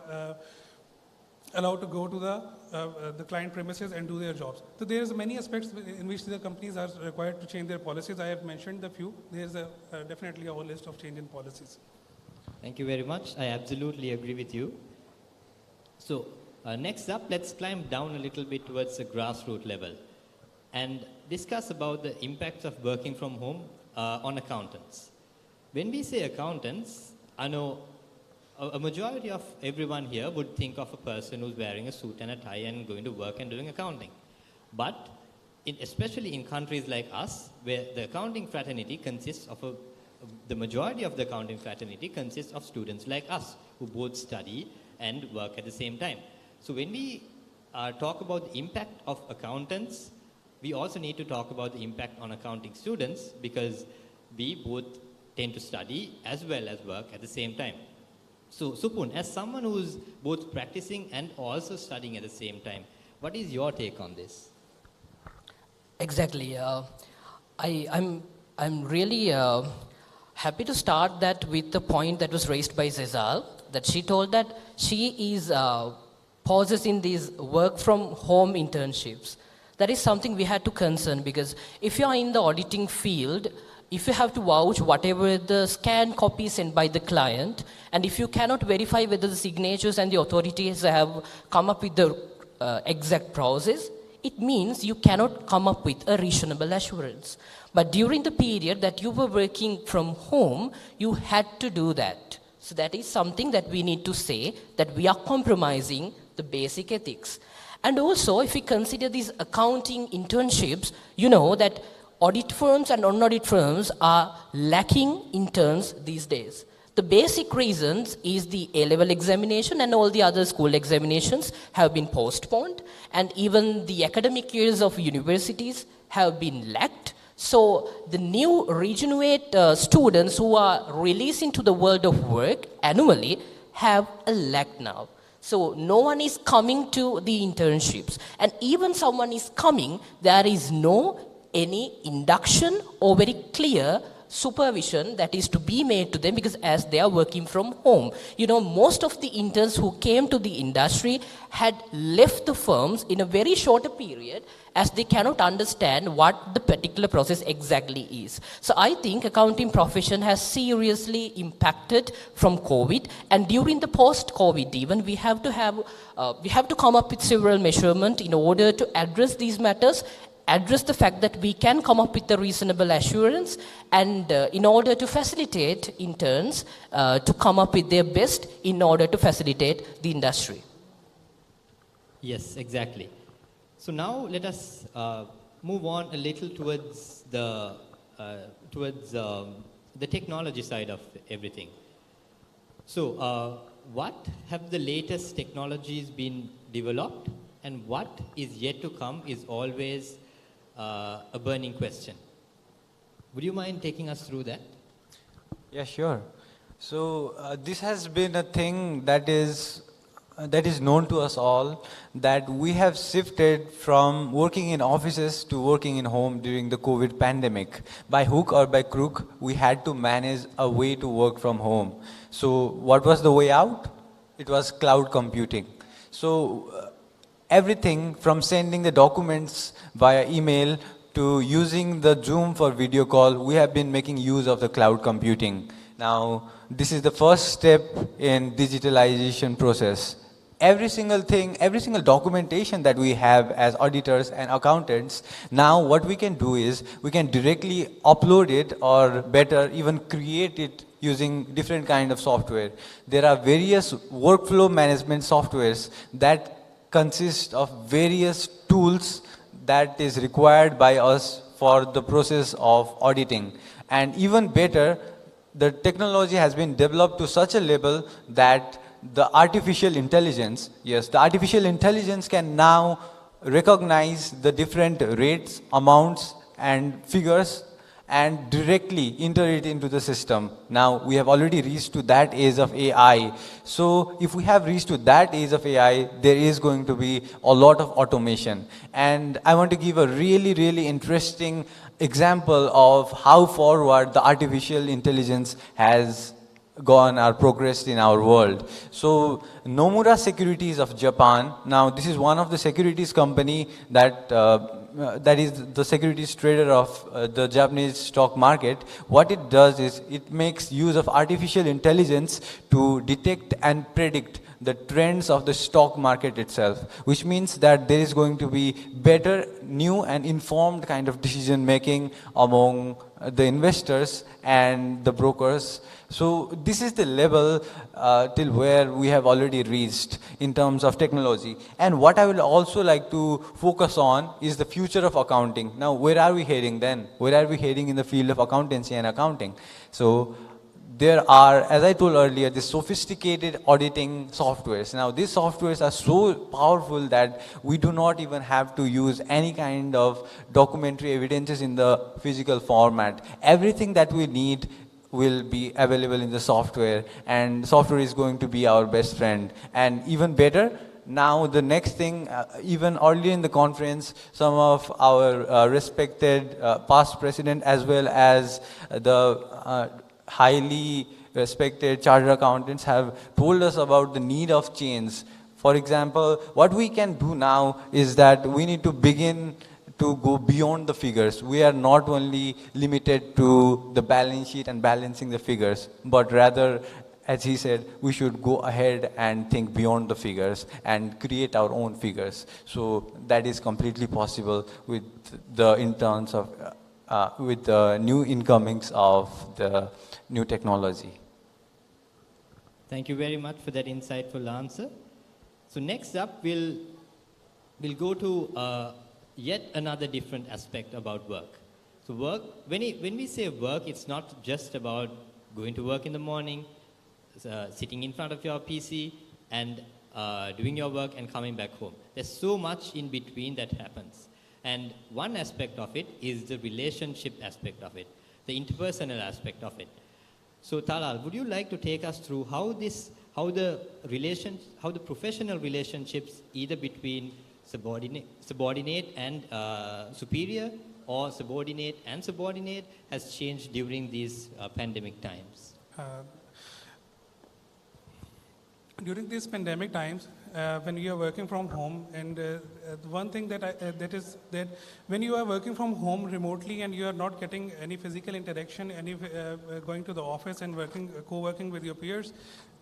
allowed to go to the client premises and do their jobs. So there is many aspects in which the companies are required to change their policies. I have mentioned the few. There is definitely a whole list of change in policies. Thank you very much. I absolutely agree with you. So next up, let's climb down a little bit towards the grassroots level. and discuss about the impacts of working from home on accountants. When we say accountants, I know a majority of everyone here would think of a person who's wearing a suit and a tie and going to work and doing accounting. But especially in countries like us, where the accounting fraternity consists of the majority of the accounting fraternity consists of students like us who both study and work at the same time. So when we talk about the impact of accountants, we also need to talk about the impact on accounting students, because we both tend to study as well as work at the same time. So Supun, as someone who's both practicing and also studying at the same time, what is your take on this? Exactly. I'm really happy to start that with the point that was raised by Zezal, that she told that she is possessing these work from home internships. That is something we had to concern, because if you are in the auditing field, if you have to vouch whatever the scanned copy sent by the client, and if you cannot verify whether the signatures and the authorities have come up with the exact process, it means you cannot come up with a reasonable assurance. But during the period that you were working from home, you had to do that. So that is something that we need to say, that we are compromising the basic ethics. And also, if we consider these accounting internships, you know that audit firms and non-audit firms are lacking interns these days. The basic reasons is the A-level examination and all the other school examinations have been postponed, and even the academic years of universities have been lacked. So the new regenerate students who are released into the world of work annually have a lack now. So no one is coming to the internships, and even someone is coming, there is no any induction or very clear supervision that is to be made to them, because as they are working from home. You know, most of the interns who came to the industry had left the firms in a very shorter period, as they cannot understand what the particular process exactly is. So I think accounting profession has seriously impacted from COVID, and during the post-COVID even, we have to come up with several measurements in order to address these matters, address the fact that we can come up with a reasonable assurance, and in order to facilitate interns to come up with their best in order to facilitate the industry. Yes, exactly. So now let us move on a little towards the technology side of everything. So what have the latest technologies been developed, and what is yet to come is always a burning question. Would you mind taking us through that? Yeah, sure. So this has been a thing that is known to us all, that we have shifted from working in offices to working in home during the COVID pandemic. By hook or by crook, we had to manage a way to work from home. So what was the way out? It was cloud computing. So everything from sending the documents via email to using the Zoom for video call, we have been making use of the cloud computing. Now, this is the first step in digitalization process. Every single thing, every single documentation that we have as auditors and accountants, now what we can do is we can directly upload it, or better, even create it using different kind of software. There are various workflow management softwares that consist of various tools that is required by us for the process of auditing. And even better, the technology has been developed to such a level that the artificial intelligence, yes, the artificial intelligence can now recognize the different rates, amounts and figures and directly enter it into the system. Now we have already reached to that age of AI. So if we have reached to that age of AI, there is going to be a lot of automation. And I want to give a really, really interesting example of how forward the artificial intelligence has gone or progressed in our world. So Nomura Securities of Japan, now this is one of the securities company that that is the securities trader of the Japanese stock market. What it does is it makes use of artificial intelligence to detect and predict the trends of the stock market itself, which means that there is going to be better, new and informed kind of decision making among the investors and the brokers. So this is the level till where we have already reached in terms of technology. And what I would also like to focus on is the future of accounting. Now, where are we heading then? Where are we heading in the field of accountancy and accounting? So there are, as I told earlier, the sophisticated auditing softwares. Now, these softwares are so powerful that we do not even have to use any kind of documentary evidences in the physical format. Everything that we need will be available in the software, and software is going to be our best friend. And even better, now the next thing, even earlier in the conference, some of our respected past president as well as the highly respected chartered accountants have told us about the need of change. For example, what we can do now is that we need to begin to go beyond the figures. We are not only limited to the balance sheet and balancing the figures, but rather, as he said, we should go ahead and think beyond the figures and create our own figures. So that is completely possible with the interns of, with the new incomings of the new technology. Thank you very much for that insightful answer. So next up, we'll go to yet another different aspect about work. So work, when we say work, it's not just about going to work in the morning, sitting in front of your PC and doing your work and coming back home. There's so much in between that happens. And one aspect of it is the relationship aspect of it, the interpersonal aspect of it. So Talal, would you like to take us through how the professional relationships either between subordinate and superior, or subordinate and subordinate, has changed during these pandemic times? During these pandemic times, when you are working from home, and one thing that is that when you are working from home remotely and you are not getting any physical interaction, any going to the office and co-working with your peers,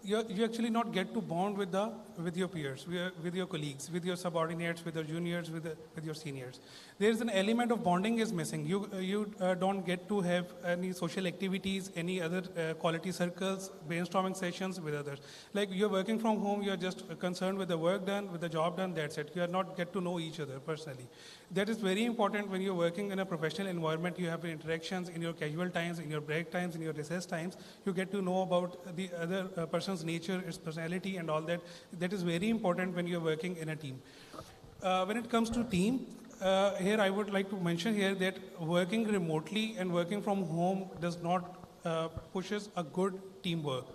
you actually not get to bond with your peers, with your colleagues, with your subordinates, with your juniors, with your seniors. There is an element of bonding is missing. You don't get to have any social activities, any other quality circles, brainstorming sessions with others. Like you're working from home, you're just concerned with the work done, with the job done, that's it. You are not get to know each other personally. That is very important when you're working in a professional environment. You have interactions in your casual times, in your break times, in your recess times. You get to know about the other person's nature, its personality and all that. That is very important when you're working in a team. When it comes to team, here I would like to mention here that working remotely and working from home does not pushes a good teamwork,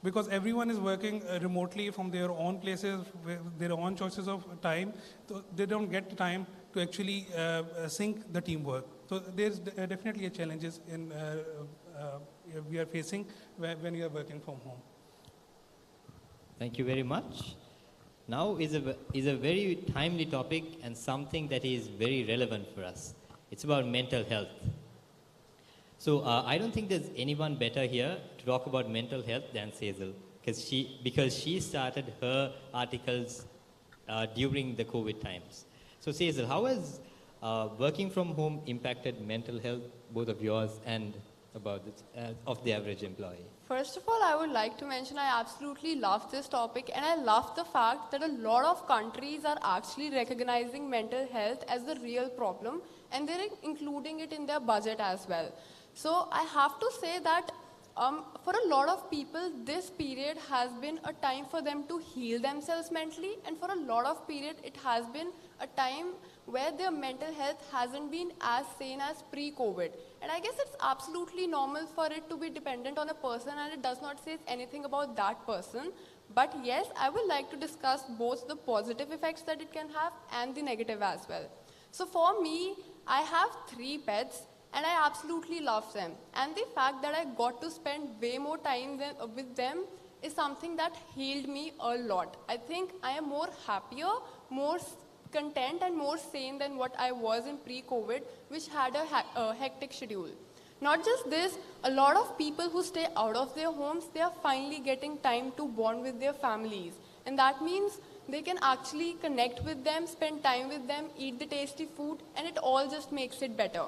because everyone is working remotely from their own places, with their own choices of time. So they don't get the time to actually sync the teamwork. So there's definitely a challenges in we are facing when we are working from home. Thank you very much. Now is a very timely topic and something that is very relevant for us. It's about mental health. So I don't think there's anyone better here to talk about mental health than Sejal, because she started her articles during the COVID times. So Sejal, how has working from home impacted mental health, both of yours and of the average employee? First of all, I would like to mention I absolutely love this topic, and I love the fact that a lot of countries are actually recognizing mental health as the real problem, and they're including it in their budget as well. So I have to say that for a lot of people, this period has been a time for them to heal themselves mentally, and for a lot of period, it has been a time where their mental health hasn't been as sane as pre-COVID. And I guess it's absolutely normal for it to be dependent on a person, and it does not say anything about that person. But yes, I would like to discuss both the positive effects that it can have and the negative as well. So for me, I have 3 pets, and I absolutely love them. And the fact that I got to spend way more time with them is something that healed me a lot. I think I am more happier, more content and more sane than what I was in pre-COVID, which had a hectic schedule. Not just this, a lot of people who stay out of their homes, they are finally getting time to bond with their families. And that means they can actually connect with them, spend time with them, eat the tasty food, and it all just makes it better.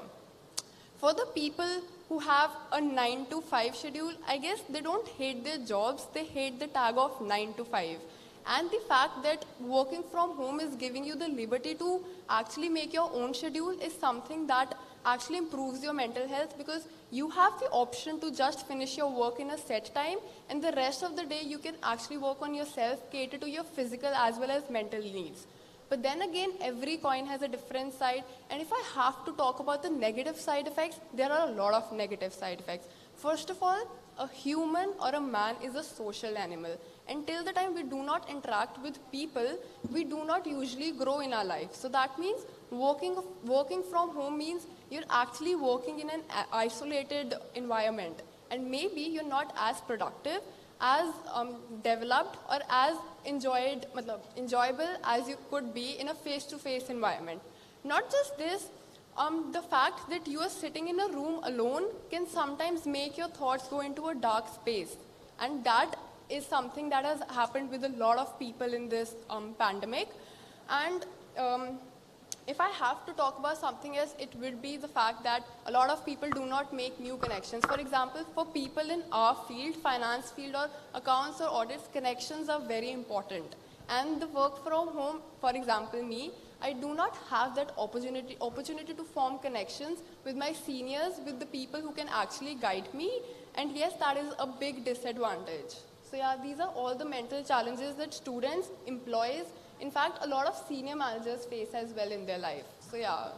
For the people who have a 9 to 5 schedule, I guess they don't hate their jobs, they hate the tag of 9 to 5. And the fact that working from home is giving you the liberty to actually make your own schedule is something that actually improves your mental health, because you have the option to just finish your work in a set time, and the rest of the day you can actually work on yourself, cater to your physical as well as mental needs. But then again, every coin has a different side, and if I have to talk about the negative side effects, there are a lot of negative side effects. First of all, a human or a man is a social animal. Until the time we do not interact with people, we do not usually grow in our life. So that means working from home means you're actually working in an isolated environment. And maybe you're not as productive, as developed, or as enjoyable as you could be in a face-to-face environment. Not just this, the fact that you are sitting in a room alone can sometimes make your thoughts go into a dark space. And that is something that has happened with a lot of people in this pandemic. And if I have to talk about something else, it would be the fact that a lot of people do not make new connections. For example, for people in our field, finance field or accounts or audits, connections are very important. And the work from home, for example, me, I do not have that opportunity to form connections with my seniors, with the people who can actually guide me. And yes, that is a big disadvantage. So yeah, these are all the mental challenges that students, employees, in fact, a lot of senior managers face as well in their life. So yeah.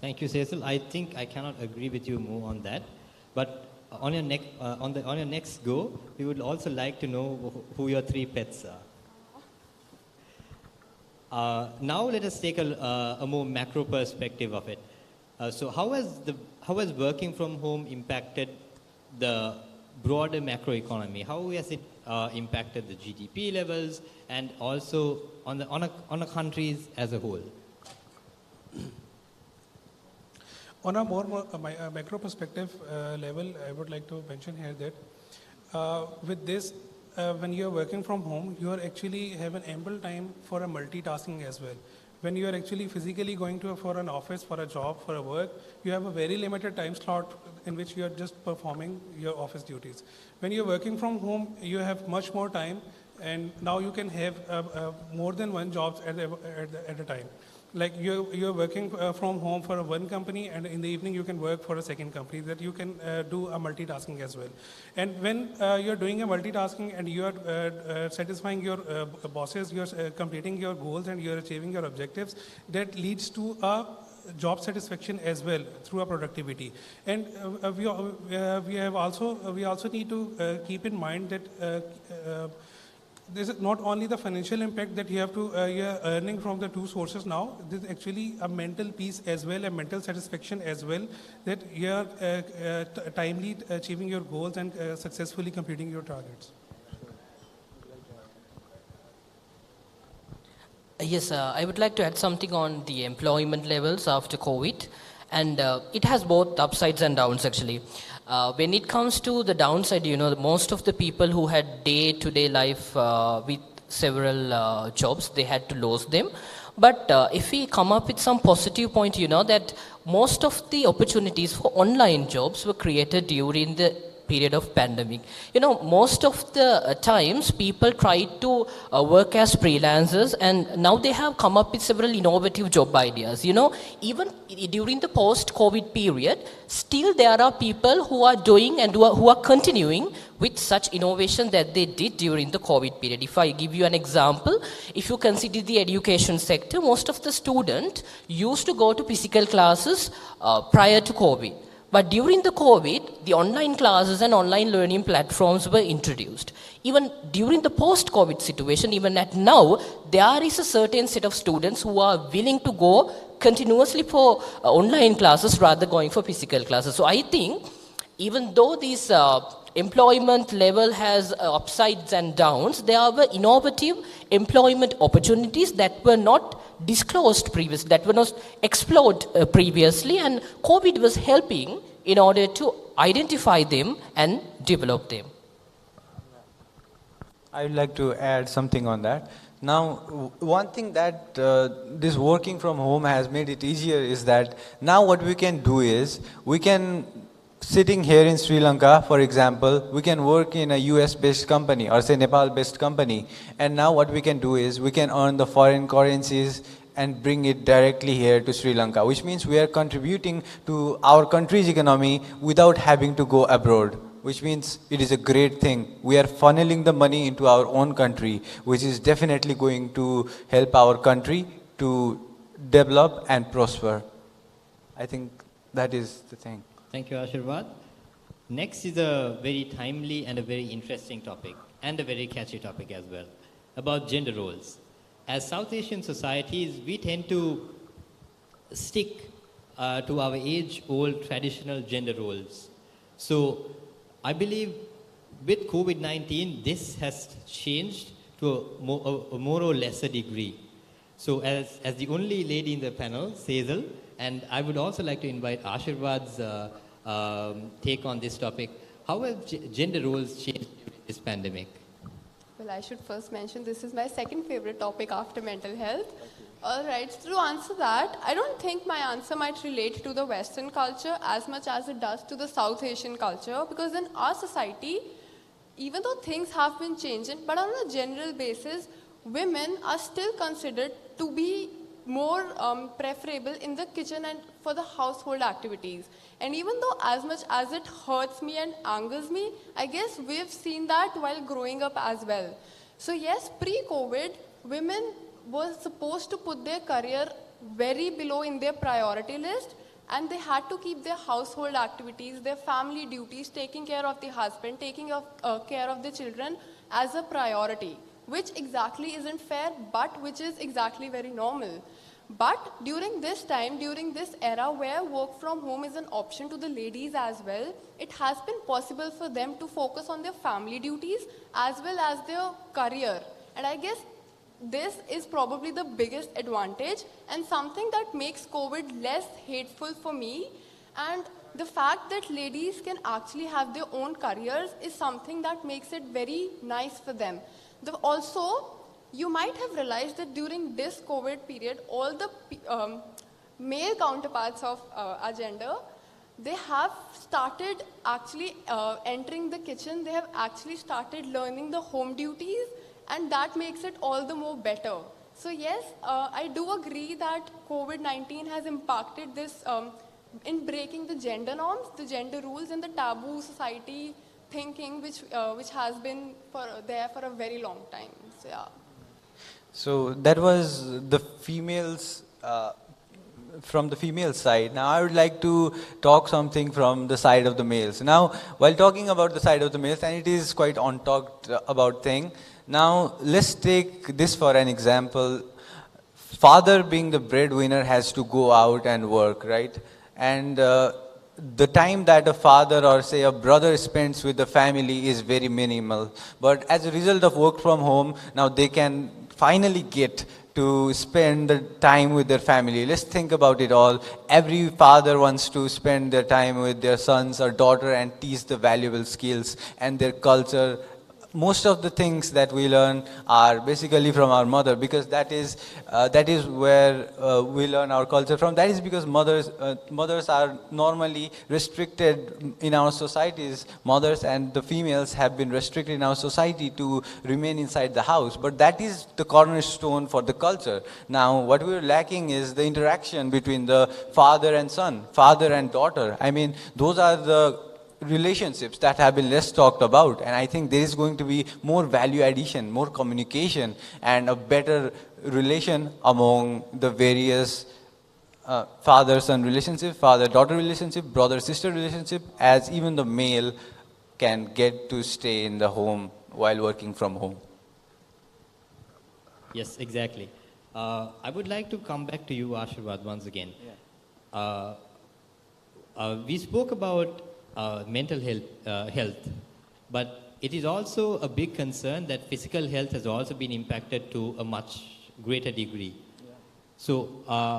Thank you, Cecil. I think I cannot agree with you more on that. But on your next go, we would also like to know who your 3 pets are. Now let us take a more macro perspective of it. So how has working from home impacted the broader macroeconomy? How has it impacted the GDP levels and also on a countries as a whole? On a more macro perspective level, I would like to mention here that with this, when you are working from home, you are actually have an ample time for a multitasking as well. When you are actually physically going for an office, for a job, for a work, you have a very limited time slot in which you are just performing your office duties. When you are working from home, you have much more time, and now you can have more than one job at a time. Like you're working from home for one company, and in the evening you can work for a second company, that you can do a multitasking as well. And when you're doing a multitasking and you are satisfying your bosses, you're completing your goals and you're achieving your objectives, that leads to a job satisfaction as well through a productivity. And we also need to keep in mind that this is not only the financial impact that you have to you're earning from the 2 sources now. This is actually a mental peace as well, a mental satisfaction as well, that you are timely achieving your goals and successfully completing your targets. Yes, I would like to add something on the employment levels after COVID. And it has both upsides and downs actually. When it comes to the downside, most of the people who had day-to-day life with several jobs, they had to lose them. But if we come up with some positive point, that most of the opportunities for online jobs were created during the period of pandemic. Most of the times people try to work as freelancers, and now they have come up with several innovative job ideas. Even during the post-COVID period, still there are people who are doing and who are continuing with such innovation that they did during the COVID period. If I give you an example, if you consider the education sector, most of the students used to go to physical classes prior to COVID. But during the COVID, the online classes and online learning platforms were introduced. Even during the post-COVID situation, even at now, there is a certain set of students who are willing to go continuously for online classes rather going for physical classes. So I think even though this employment level has upsides and downs, there were innovative employment opportunities that were not disclosed previously, that were not explored previously, and COVID was helping in order to identify them and develop them. I would like to add something on that. Now, one thing that this working from home has made it easier is that now what we can do is, we can, sitting here in Sri Lanka, for example, we can work in a US-based company or say Nepal-based company. And now what we can do is, we can earn the foreign currencies and bring it directly here to Sri Lanka, which means we are contributing to our country's economy without having to go abroad, which means it is a great thing. We are funneling the money into our own country, which is definitely going to help our country to develop and prosper. I think that is the thing. Thank you, Ashirwad. Next is a very timely and a very interesting topic, and a very catchy topic as well, about gender roles. As South Asian societies, we tend to stick to our age-old traditional gender roles. So I believe with COVID-19, this has changed to a more or lesser degree. So as the only lady in the panel, Sejal, and I would also like to invite Ashirwad's take on this topic. How have gender roles changed during this pandemic? Well, I should first mention this is my second favorite topic after mental health. All right, so to answer that, I don't think my answer might relate to the Western culture as much as it does to the South Asian culture, because in our society, even though things have been changing, but on a general basis, women are still considered to be more preferable in the kitchen and for the household activities. And even though as much as it hurts me and angers me, I guess we've seen that while growing up as well. So yes, pre-COVID, women were supposed to put their career very below in their priority list, and they had to keep their household activities, their family duties, taking care of the husband, taking care of the children as a priority, which exactly isn't fair, but which is exactly very normal. But during this time, during this era where work from home is an option to the ladies as well, it has been possible for them to focus on their family duties as well as their career. And I guess this is probably the biggest advantage and something that makes COVID less hateful for me. And the fact that ladies can actually have their own careers is something that makes it very nice for them. Also, you might have realized that during this COVID period, all the male counterparts of our gender, they have started actually entering the kitchen. They have actually started learning the home duties, and that makes it all the more better. So yes, I do agree that COVID-19 has impacted this in breaking the gender norms, the gender rules, and the taboo society thinking which has been there for a very long time. So yeah. So that was the females, from the female side. Now I would like to talk something from the side of the males. Now, while talking about the side of the males, and it is quite untalked about thing. Now, let's take this for an example. Father being the breadwinner has to go out and work, right? And the time that a father or say a brother spends with the family is very minimal. But as a result of work from home, now they can finally get to spend the time with their family. Let's think about it all. Every father wants to spend their time with their sons or daughter and teach the valuable skills and their culture. Most of the things that we learn are basically from our mother, because that is where we learn our culture from. That is because mothers are normally restricted in our societies. Mothers and the females have been restricted in our society to remain inside the house. But that is the cornerstone for the culture. Now, what we're lacking is the interaction between the father and son, father and daughter. I mean, those are the relationships that have been less talked about, and I think there is going to be more value addition, more communication, and a better relation among the various father-son relationship, father-daughter relationship, brother-sister relationship, as even the male can get to stay in the home while working from home. Yes, exactly. I would like to come back to you, Ashirwad, once again. Yeah. We spoke about mental health, but it is also a big concern that physical health has also been impacted to a much greater degree. Yeah. So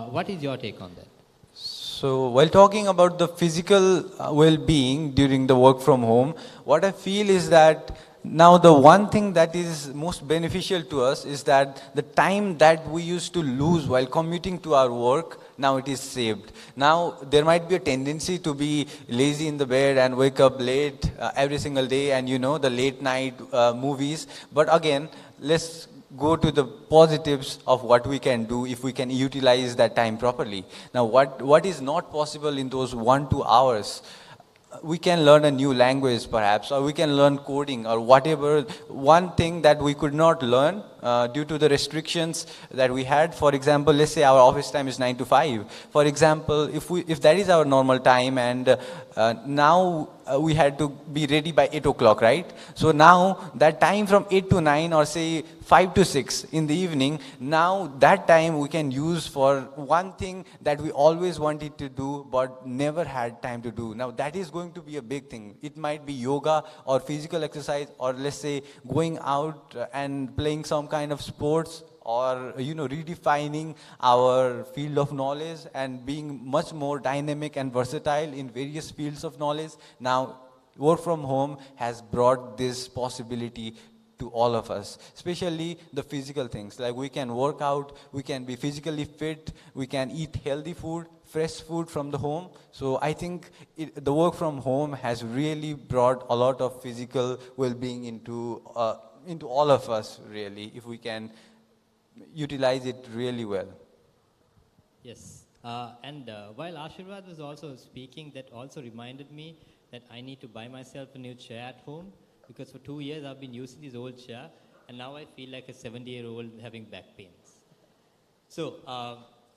what is your take on that? So while talking about the physical well-being during the work from home, what I feel is that Now, the one thing that is most beneficial to us is that the time that we used to lose while commuting to our work, now it is saved. Now, there might be a tendency to be lazy in the bed and wake up late every single day, and the late night movies. But again, let's go to the positives of what we can do if we can utilize that time properly. Now, what is not possible in those 1-2 hours? We can learn a new language perhaps, or we can learn coding or whatever. One thing that we could not learn due to the restrictions that we had, for example, let's say our office time is 9 to 5. For example, if that is our normal time, and now we had to be ready by 8 o'clock, right? So now that time from 8 to 9, or say 5 to 6 in the evening, now that time we can use for one thing that we always wanted to do but never had time to do. Now that is going to be a big thing. It might be yoga or physical exercise, or let's say going out and playing some kind of sports, or redefining our field of knowledge and being much more dynamic and versatile in various fields of knowledge. Now work from home has brought this possibility to all of us, especially the physical things. Like we can work out, we can be physically fit, we can eat healthy food, fresh food from the home. So I think the work from home has really brought a lot of physical well-being into all of us, really, if we can utilize it really well. Yes, and while Ashirwad was also speaking, that also reminded me that I need to buy myself a new chair at home, because for 2 years I've been using this old chair, and now I feel like a 70-year-old having back pains. So,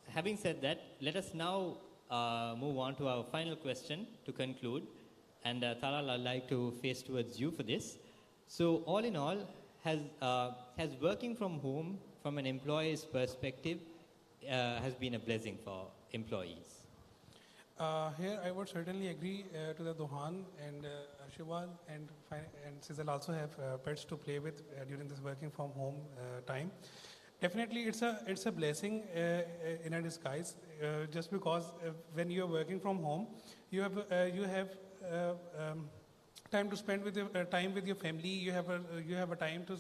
having said that, let us now move on to our final question to conclude. And Talal, I'd like to face towards you for this. So, all in all, has working from home from an employee's perspective has been a blessing for employees? Here I would certainly agree to the Dohan, and Ashirwad and Sizzle also have pets to play with during this working from home time. Definitely it's a blessing in a disguise, just because when you're working from home, you have time to spend with time with your family. You have a time to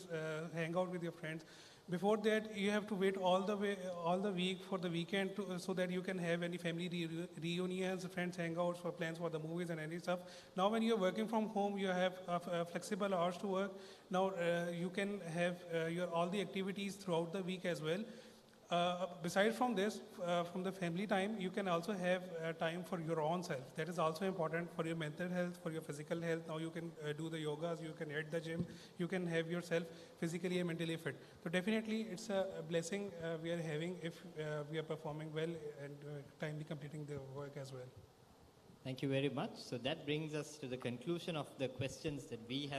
hang out with your friends. Before that, you have to wait all the week for the weekend so that you can have any family reunions, friends hangouts, for plans for the movies and any stuff. Now, when you're working from home, you have flexible hours to work. Now, you can have all the activities throughout the week as well. Besides from this, from the family time, you can also have time for your own self. That is also important for your mental health, for your physical health. Now you can do the yogas, you can hit the gym, you can have yourself physically and mentally fit. So definitely it's a blessing we are having if we are performing well and timely completing the work as well. Thank you very much. So that brings us to the conclusion of the questions that we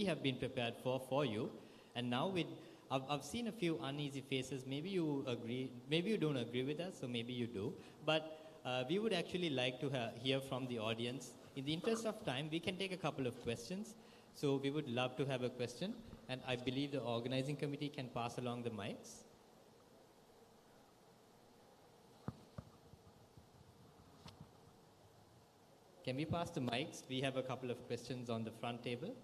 have been prepared for you. And now I've seen a few uneasy faces. Maybe you agree, maybe you don't agree with us, or maybe you do. But we would actually like to hear from the audience. In the interest of time, we can take a couple of questions. So we would love to have a question. And I believe the organizing committee can pass along the mics. Can we pass the mics? We have a couple of questions on the front table.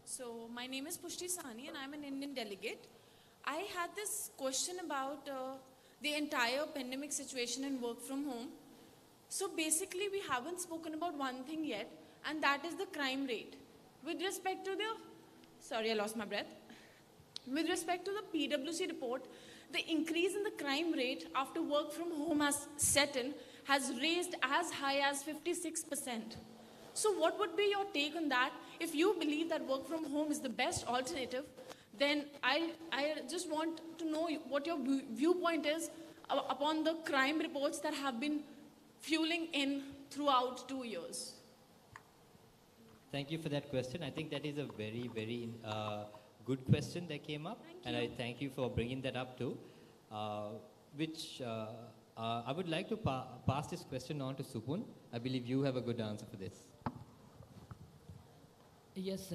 So my name is Pushti Sahni and I'm an Indian delegate. I had this question about the entire pandemic situation and work from home. So basically we haven't spoken about one thing yet, and that is the crime rate. With respect to sorry, I lost my breath. With respect to the PwC report, the increase in the crime rate after work from home has set in has raised as high as 56%. So what would be your take on that? If you believe that work from home is the best alternative, then I just want to know what your viewpoint is upon the crime reports that have been fueling in throughout 2 years. Thank you for that question. I think that is a very, very good question that came up. And I thank you for bringing that up too, I would like to pass this question on to Supun. I believe you have a good answer for this. Yes,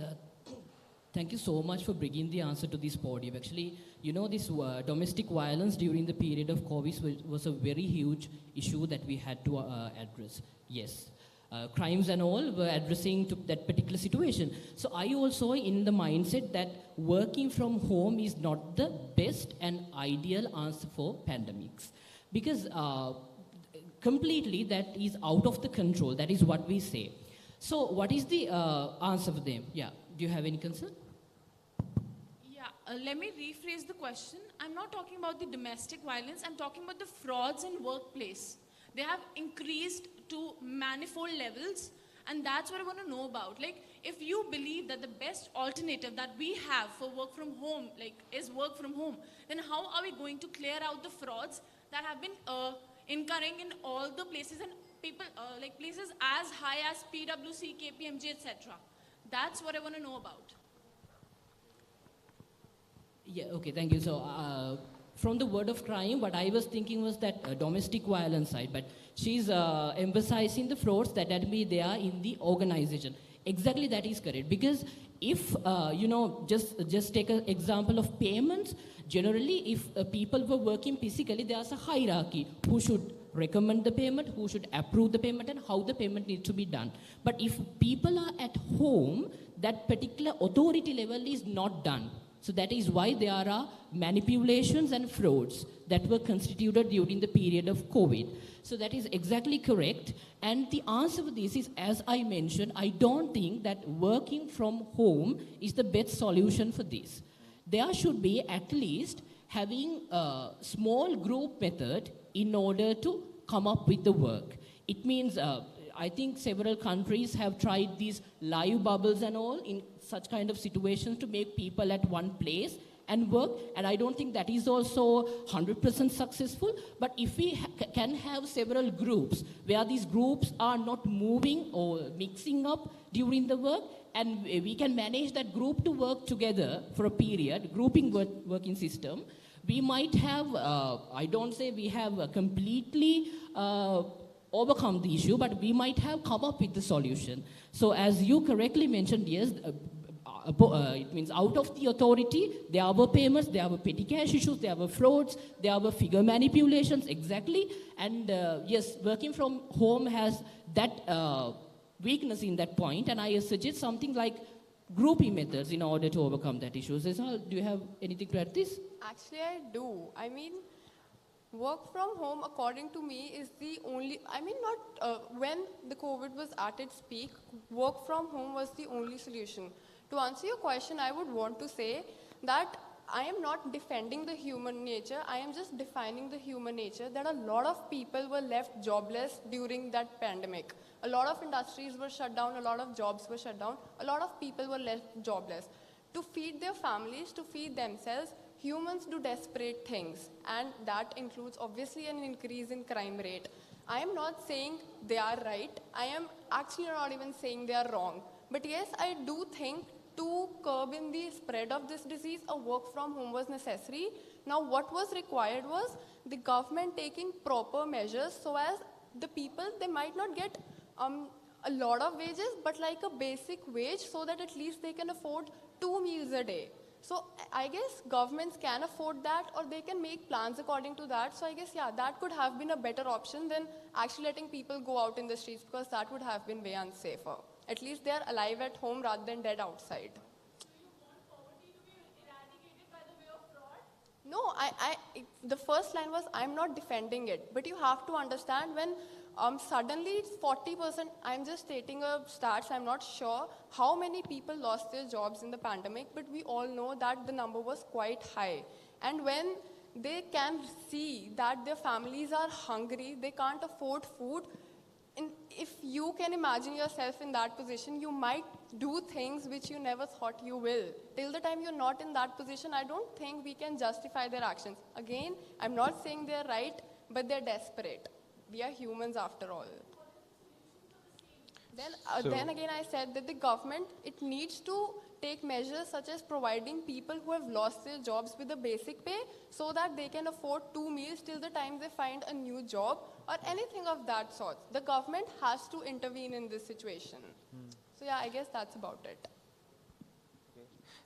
Thank you so much for bringing the answer to this podium. Actually, you know, this domestic violence during the period of COVID was a very huge issue that we had to address. Yes. Crimes and all were addressing to that particular situation. So I also in the mindset that working from home is not the best and ideal answer for pandemics. Because completely that is out of the control. That is what we say. So what is the answer for them? Yeah. Do you have any concern? Let me rephrase the question. I'm not talking about the domestic violence. I'm talking about the frauds in workplace. They have increased to manifold levels, and that's what I want to know about. Like, if you believe that the best alternative that we have for work from home, is work from home, then how are we going to clear out the frauds that have been incurring in all the places and people, places as high as PwC, KPMG, etc. That's what I want to know about. Yeah, okay, thank you. So, from the word of crime, what I was thinking was that domestic violence side, but she's emphasizing the frauds that had been there in the organization. Exactly, that is correct. Because if, just take an example of payments, generally if people were working physically, there's a hierarchy. Who should recommend the payment, who should approve the payment, and how the payment needs to be done. But if people are at home, that particular authority level is not done. So that is why there are manipulations and frauds that were constituted during the period of COVID. So that is exactly correct. And the answer for this is, as I mentioned, I don't think that working from home is the best solution for this. There should be at least having a small group method in order to come up with the work. It means, I think several countries have tried these live bubbles and all in such kind of situations to make people at one place and work, and I don't think that is also 100% successful. But if we can have several groups where these groups are not moving or mixing up during the work, and we can manage that group to work together for a period, grouping working system, we might have, I don't say we have completely overcome the issue, but we might have come up with the solution. So as you correctly mentioned, yes, it means out of the authority, there were payments, there were petty cash issues, there were frauds, there were figure manipulations, exactly. And yes, working from home has that weakness in that point, and I suggest something like grouping methods in order to overcome that issue. Zesal, do you have anything to add this? Actually, I do. I mean, work from home, according to me, is the only, when the COVID was at its peak, work from home was the only solution. To answer your question, I would want to say that I am not defending the human nature, I am just defining the human nature that a lot of people were left jobless during that pandemic. A lot of industries were shut down, a lot of jobs were shut down, a lot of people were left jobless. To feed their families, to feed themselves, humans do desperate things, and that includes obviously an increase in crime rate. I am not saying they are right, I am actually not even saying they are wrong. But yes, I do think to curb in the spread of this disease, a work from home was necessary. Now what was required was the government taking proper measures so as the people, they might not get a lot of wages, but like a basic wage so that at least they can afford 2 meals a day. So I guess governments can afford that, or they can make plans according to that. So I guess, yeah, that could have been a better option than actually letting people go out in the streets, because that would have been way unsafer. At least they are alive at home rather than dead outside. No, the first line was, I'm not defending it. But you have to understand when suddenly it's 40%, I'm just stating a stats, I'm not sure how many people lost their jobs in the pandemic, but we all know that the number was quite high. And when they can see that their families are hungry, they can't afford food, and if you can imagine yourself in that position, you might do things which you never thought you will. Till the time you're not in that position, I don't think we can justify their actions. Again, I'm not saying they're right, but they're desperate. We are humans after all. Then again, I said that the government, it needs to take measures such as providing people who have lost their jobs with a basic pay so that they can afford 2 meals till the time they find a new job or anything of that sort. The government has to intervene in this situation. So yeah, I guess that's about it.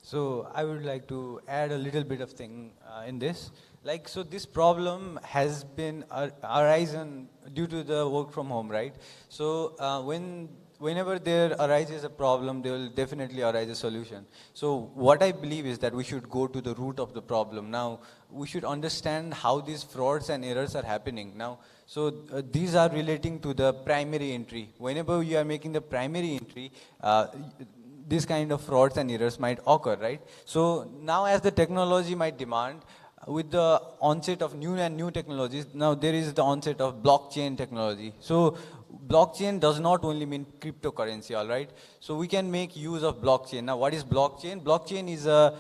So I would like to add a little bit of thing in this. Like, so this problem has been arisen due to the work from home, right? So whenever there arises a problem, there will definitely arise a solution. So what I believe is that we should go to the root of the problem. Now, we should understand how these frauds and errors are happening. Now, so these are relating to the primary entry. Whenever you are making the primary entry, this kind of frauds and errors might occur, right? So now as the technology might demand, with the onset of new technologies, now there is the onset of blockchain technology. So blockchain does not only mean cryptocurrency, all right? So we can make use of blockchain. Now what is blockchain? Blockchain is a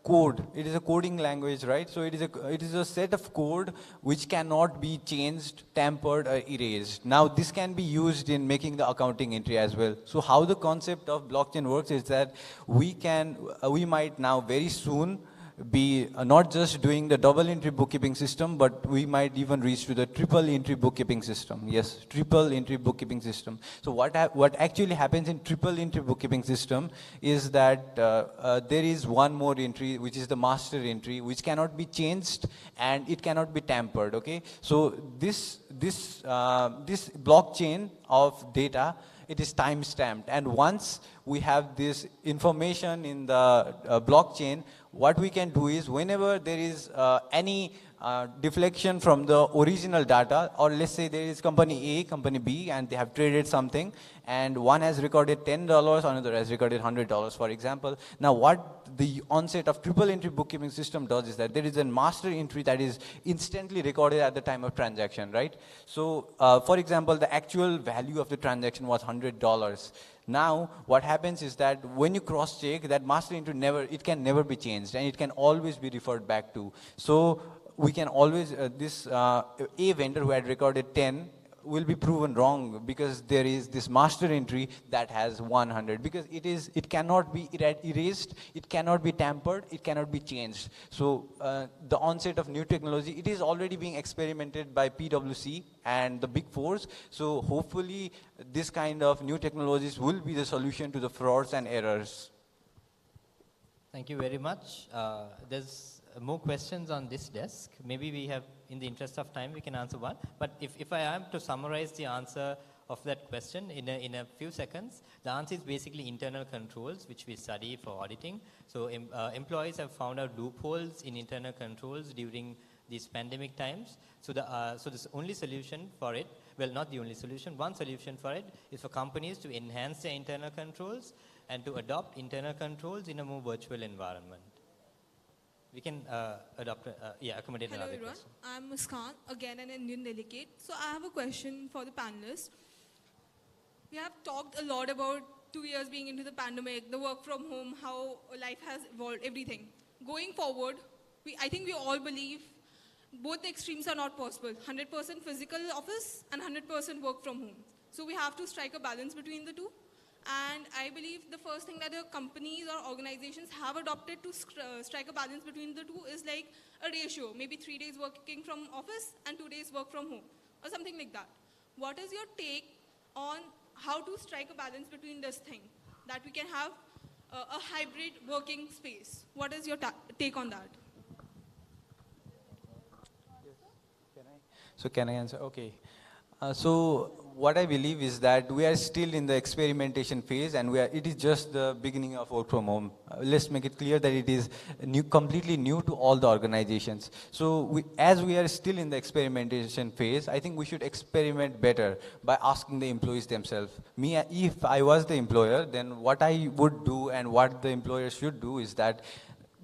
code. It is a coding language, right? So it is a set of code which cannot be changed, tampered, or erased. Now this can be used in making the accounting entry as well. So how the concept of blockchain works is that we might now very soon be not just doing the double entry bookkeeping system, but we might even reach to the triple entry bookkeeping system. Yes, triple entry bookkeeping system. So what actually happens in triple entry bookkeeping system is that there is one more entry, which is the master entry, which cannot be changed and it cannot be tampered. Okay, so this blockchain of data, it is time stamped, and once we have this information in the blockchain, what we can do is whenever there is any deflection from the original data, or let's say there is company A, company B, and they have traded something, and one has recorded $10, another has recorded $100, for example. Now what the onset of triple entry bookkeeping system does is that there is a master entry that is instantly recorded at the time of transaction, right? So for example, the actual value of the transaction was $100. Now, what happens is that when you cross-check, that master entry can never be changed, and it can always be referred back to. So we can always, A vendor who had recorded 10 will be proven wrong because there is this master entry that has 100, because it cannot be erased, it cannot be tampered, it cannot be changed. So the onset of new technology, it is already being experimented by PwC and the Big Fours. So hopefully this kind of new technologies will be the solution to the frauds and errors. Thank you very much. There's more questions on this desk. Maybe we have, in the interest of time, we can answer one. But if I am to summarize the answer of that question in a few seconds, the answer is basically internal controls, which we study for auditing. So employees have found out loopholes in internal controls during these pandemic times. So the only solution for it, well, not the only solution, one solution for it is for companies to enhance their internal controls and to adopt internal controls in a more virtual environment. We can accommodate Hello another everyone, question. I'm Muskan, again an Indian delegate. So I have a question for the panelists. We have talked a lot about 2 years being into the pandemic, the work from home, how life has evolved, everything. Going forward, I think we all believe both the extremes are not possible. 100% physical office and 100% work from home. So we have to strike a balance between the two. And I believe the first thing that the companies or organizations have adopted to strike a balance between the two is like a ratio, maybe 3 days working from office and 2 days work from home, or something like that. What is your take on how to strike a balance between this thing, that we can have a hybrid working space? What is your take on that? So can I answer? Okay. So what I believe is that we are still in the experimentation phase, and it is just the beginning of work from home. Let's make it clear that it is completely new to all the organizations. So as we are still in the experimentation phase, I think we should experiment better by asking the employees themselves. If I was the employer, then what I would do and what the employer should do is that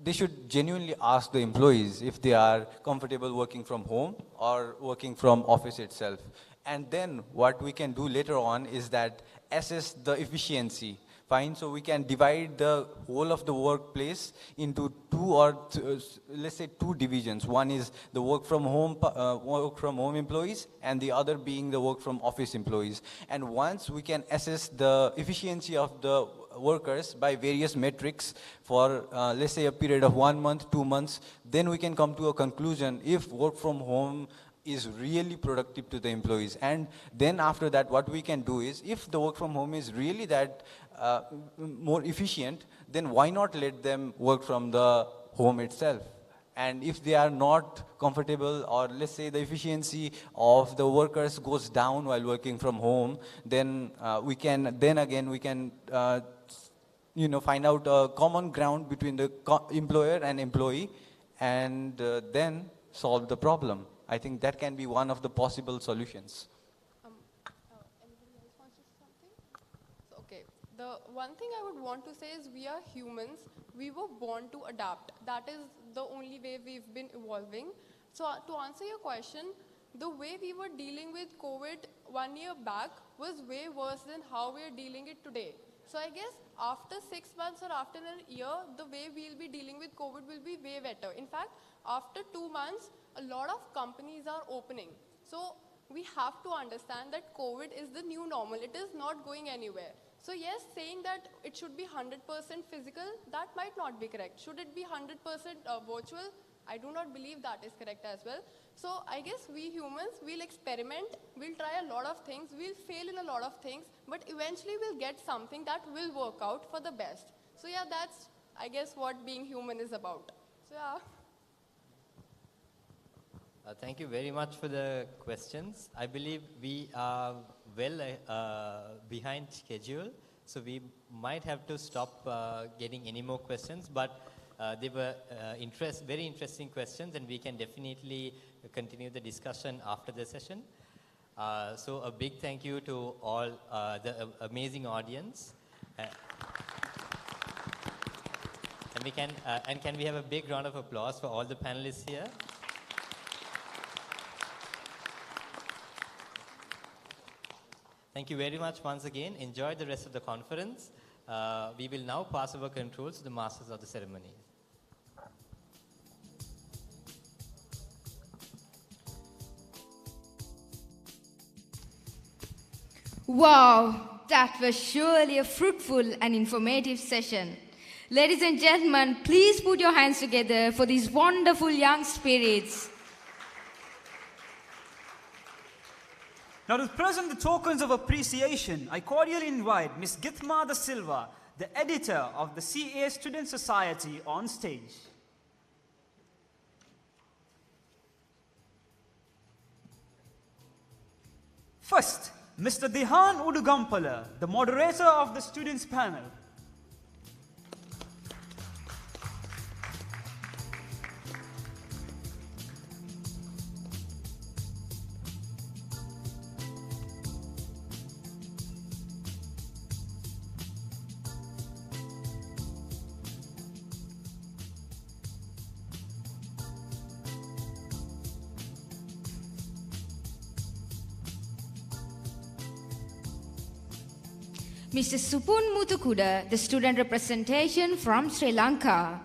they should genuinely ask the employees if they are comfortable working from home or working from office itself. And then what we can do later on is that assess the efficiency. Fine, so we can divide the whole of the workplace into let's say two divisions. One is the work from home employees, and the other being the work from office employees. And once we can assess the efficiency of the workers by various metrics for let's say a period of 1 month, 2 months, then we can come to a conclusion if work from home is really productive to the employees. And then after that, what we can do is, if the work from home is really that more efficient, then why not let them work from the home itself? And if they are not comfortable, or let's say the efficiency of the workers goes down while working from home, then we can find out a common ground between the employer and employee, and then solve the problem. I think that can be one of the possible solutions. Anybody else wants to say something? So, okay, the one thing I would want to say is we are humans. We were born to adapt. That is the only way we've been evolving. So to answer your question, the way we were dealing with COVID 1 year back was way worse than how we are dealing it today. So I guess after 6 months or after a year, the way we'll be dealing with COVID will be way better. In fact, after 2 months, a lot of companies are opening. So we have to understand that COVID is the new normal. It is not going anywhere. So yes, saying that it should be 100% physical, that might not be correct. Should it be 100% virtual? I do not believe that is correct as well. So I guess we humans, we'll experiment, we'll try a lot of things, we'll fail in a lot of things, but eventually we'll get something that will work out for the best. So yeah, that's, I guess, what being human is about. So yeah. Thank you very much for the questions. I believe we are well behind schedule, so we might have to stop getting any more questions, but they were very interesting questions, and we can definitely continue the discussion after the session. So a big thank you to all the amazing audience. And can we have a big round of applause for all the panelists here? Thank you very much once again. Enjoy the rest of the conference. We will now pass over controls to the masters of the ceremony. Wow, that was surely a fruitful and informative session. Ladies and gentlemen, please put your hands together for these wonderful young spirits. Now to present the tokens of appreciation, I cordially invite Ms. Githma Da Silva, the editor of the CA Student Society, on stage. First, Mr. Dihan Udugampala, the moderator of the students panel. Mr. Supun Muthukuda, the student representation from Sri Lanka.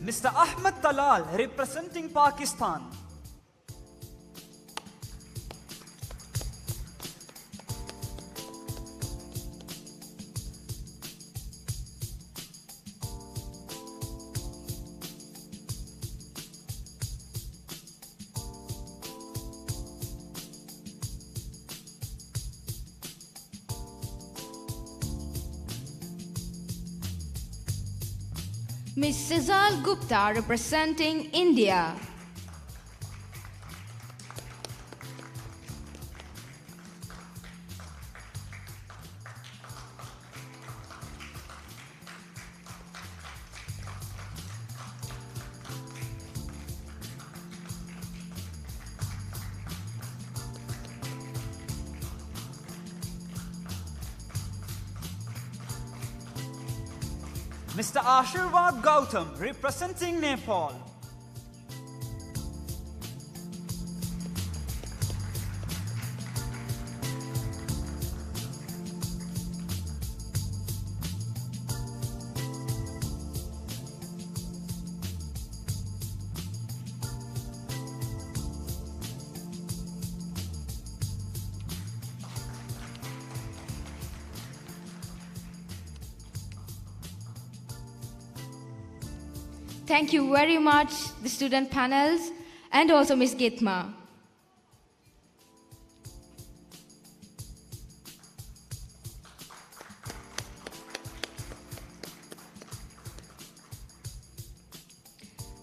Mr. Ahmed Talal, representing Pakistan. Ms. Sejal Gupta, representing India. Mr. Ashirwad Gautam, representing Nepal. Thank you very much, the student panels, and also Ms. Gitma.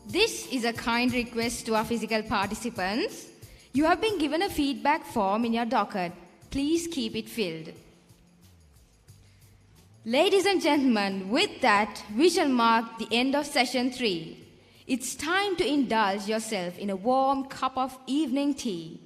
This is a kind request to our physical participants. You have been given a feedback form in your docket. Please keep it filled. Ladies and gentlemen, with that, we shall mark the end of session 3. It's time to indulge yourself in a warm cup of evening tea.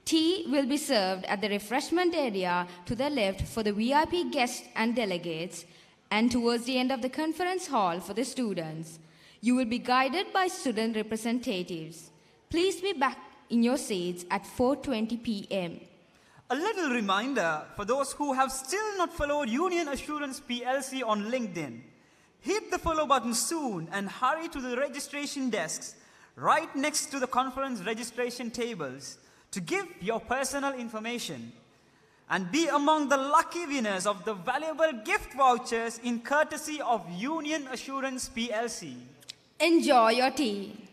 Tea will be served at the refreshment area to the left for the VIP guests and delegates, and towards the end of the conference hall for the students. You will be guided by student representatives. Please be back in your seats at 4:20 p.m. A little reminder for those who have still not followed Union Assurance PLC on LinkedIn. Hit the follow button soon and hurry to the registration desks right next to the conference registration tables to give your personal information and be among the lucky winners of the valuable gift vouchers in courtesy of Union Assurance PLC. Enjoy your tea.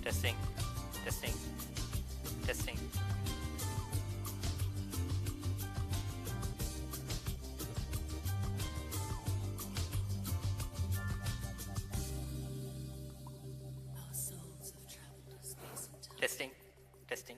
Testing. Testing. Testing. Testing. Testing.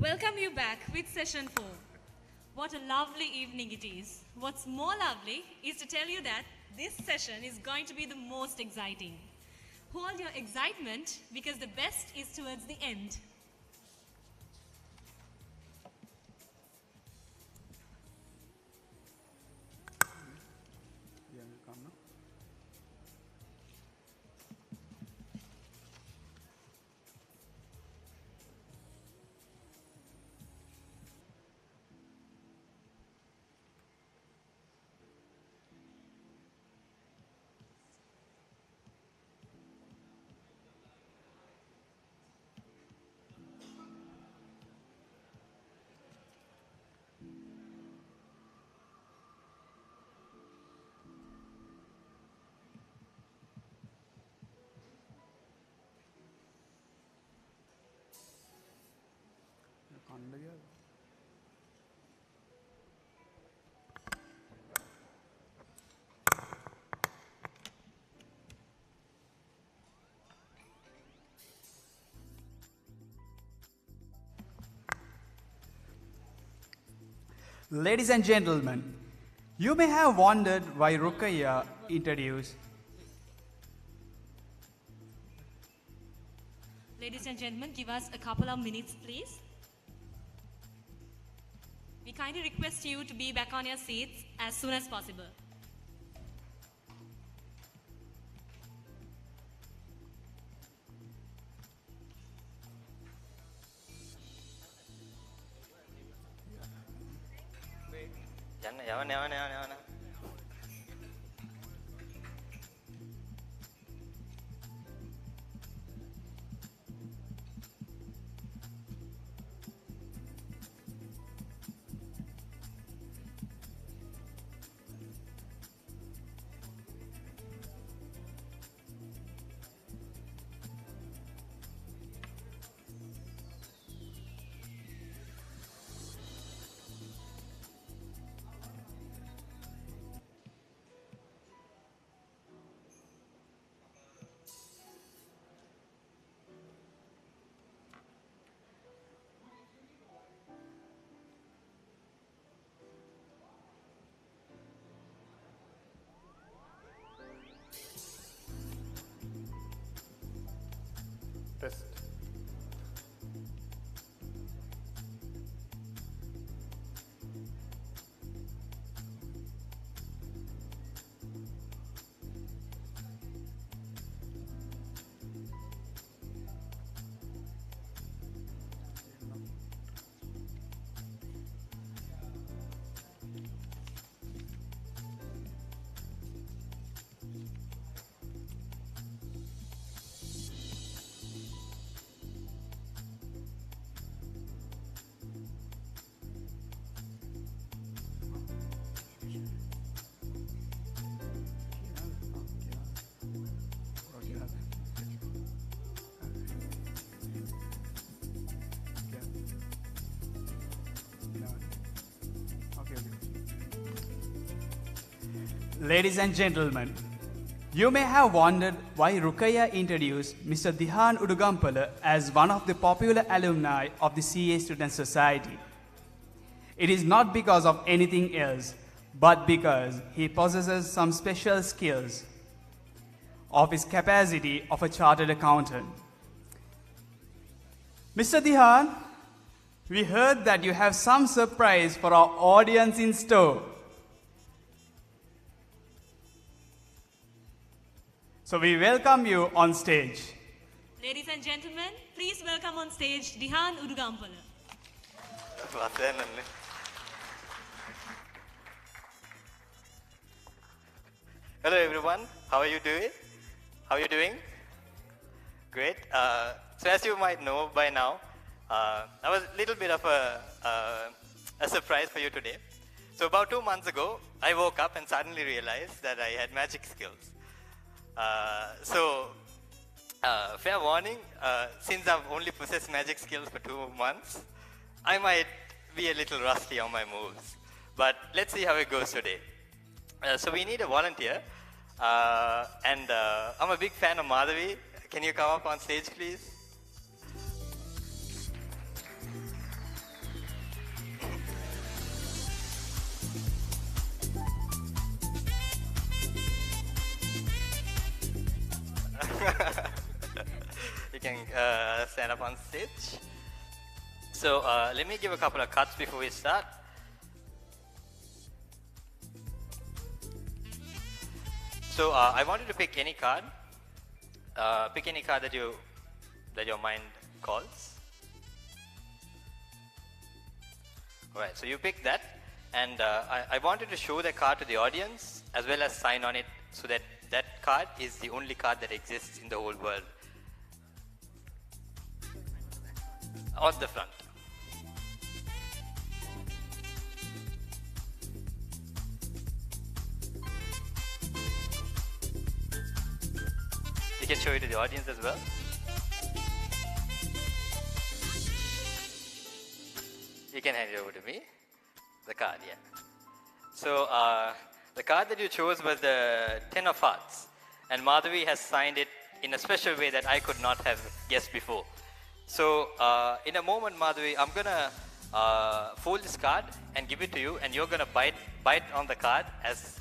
Welcome you back with session 4. What a lovely evening it is. What's more lovely is to tell you that this session is going to be the most exciting. Hold your excitement because the best is towards the end. Ladies and gentlemen, you may have wondered why Ruqayya introduced. Ladies and gentlemen, give us a couple of minutes, please. We kindly request you to be back on your seats as soon as possible. යවන. Test. Ladies and gentlemen, you may have wondered why Ruqayya introduced Mr. Dihan Udugampala as one of the popular alumni of the CA Student Society. It is not because of anything else, but because he possesses some special skills of his capacity of a chartered accountant. Mr. Dihan, we heard that you have some surprise for our audience in store. So we welcome you on stage. Ladies and gentlemen, please welcome on stage Dihan Udugampala. Hello everyone, how are you doing? How are you doing? Great. So as you might know by now, I was a little bit of a surprise for you today. So about 2 months ago, I woke up and suddenly realized that I had magic skills. Fair warning, since I've only possessed magic skills for 2 months, I might be a little rusty on my moves. But let's see how it goes today. So we need a volunteer, and I'm a big fan of Madhavi. Can you come up on stage, please? You can stand up on stage. So let me give a couple of cuts before we start. So I wanted to pick any card. Pick any card that your mind calls. All right, so you pick that, and I wanted to show that card to the audience as well as sign on it so that that card is the only card that exists in the whole world. On the front. You can show it to the audience as well. You can hand it over to me. The card, yeah. So the card that you chose was the Ten of Hearts. And Madhavi has signed it in a special way that I could not have guessed before. So in a moment, Madhavi, I'm going to fold this card and give it to you, and you're going to bite on the card as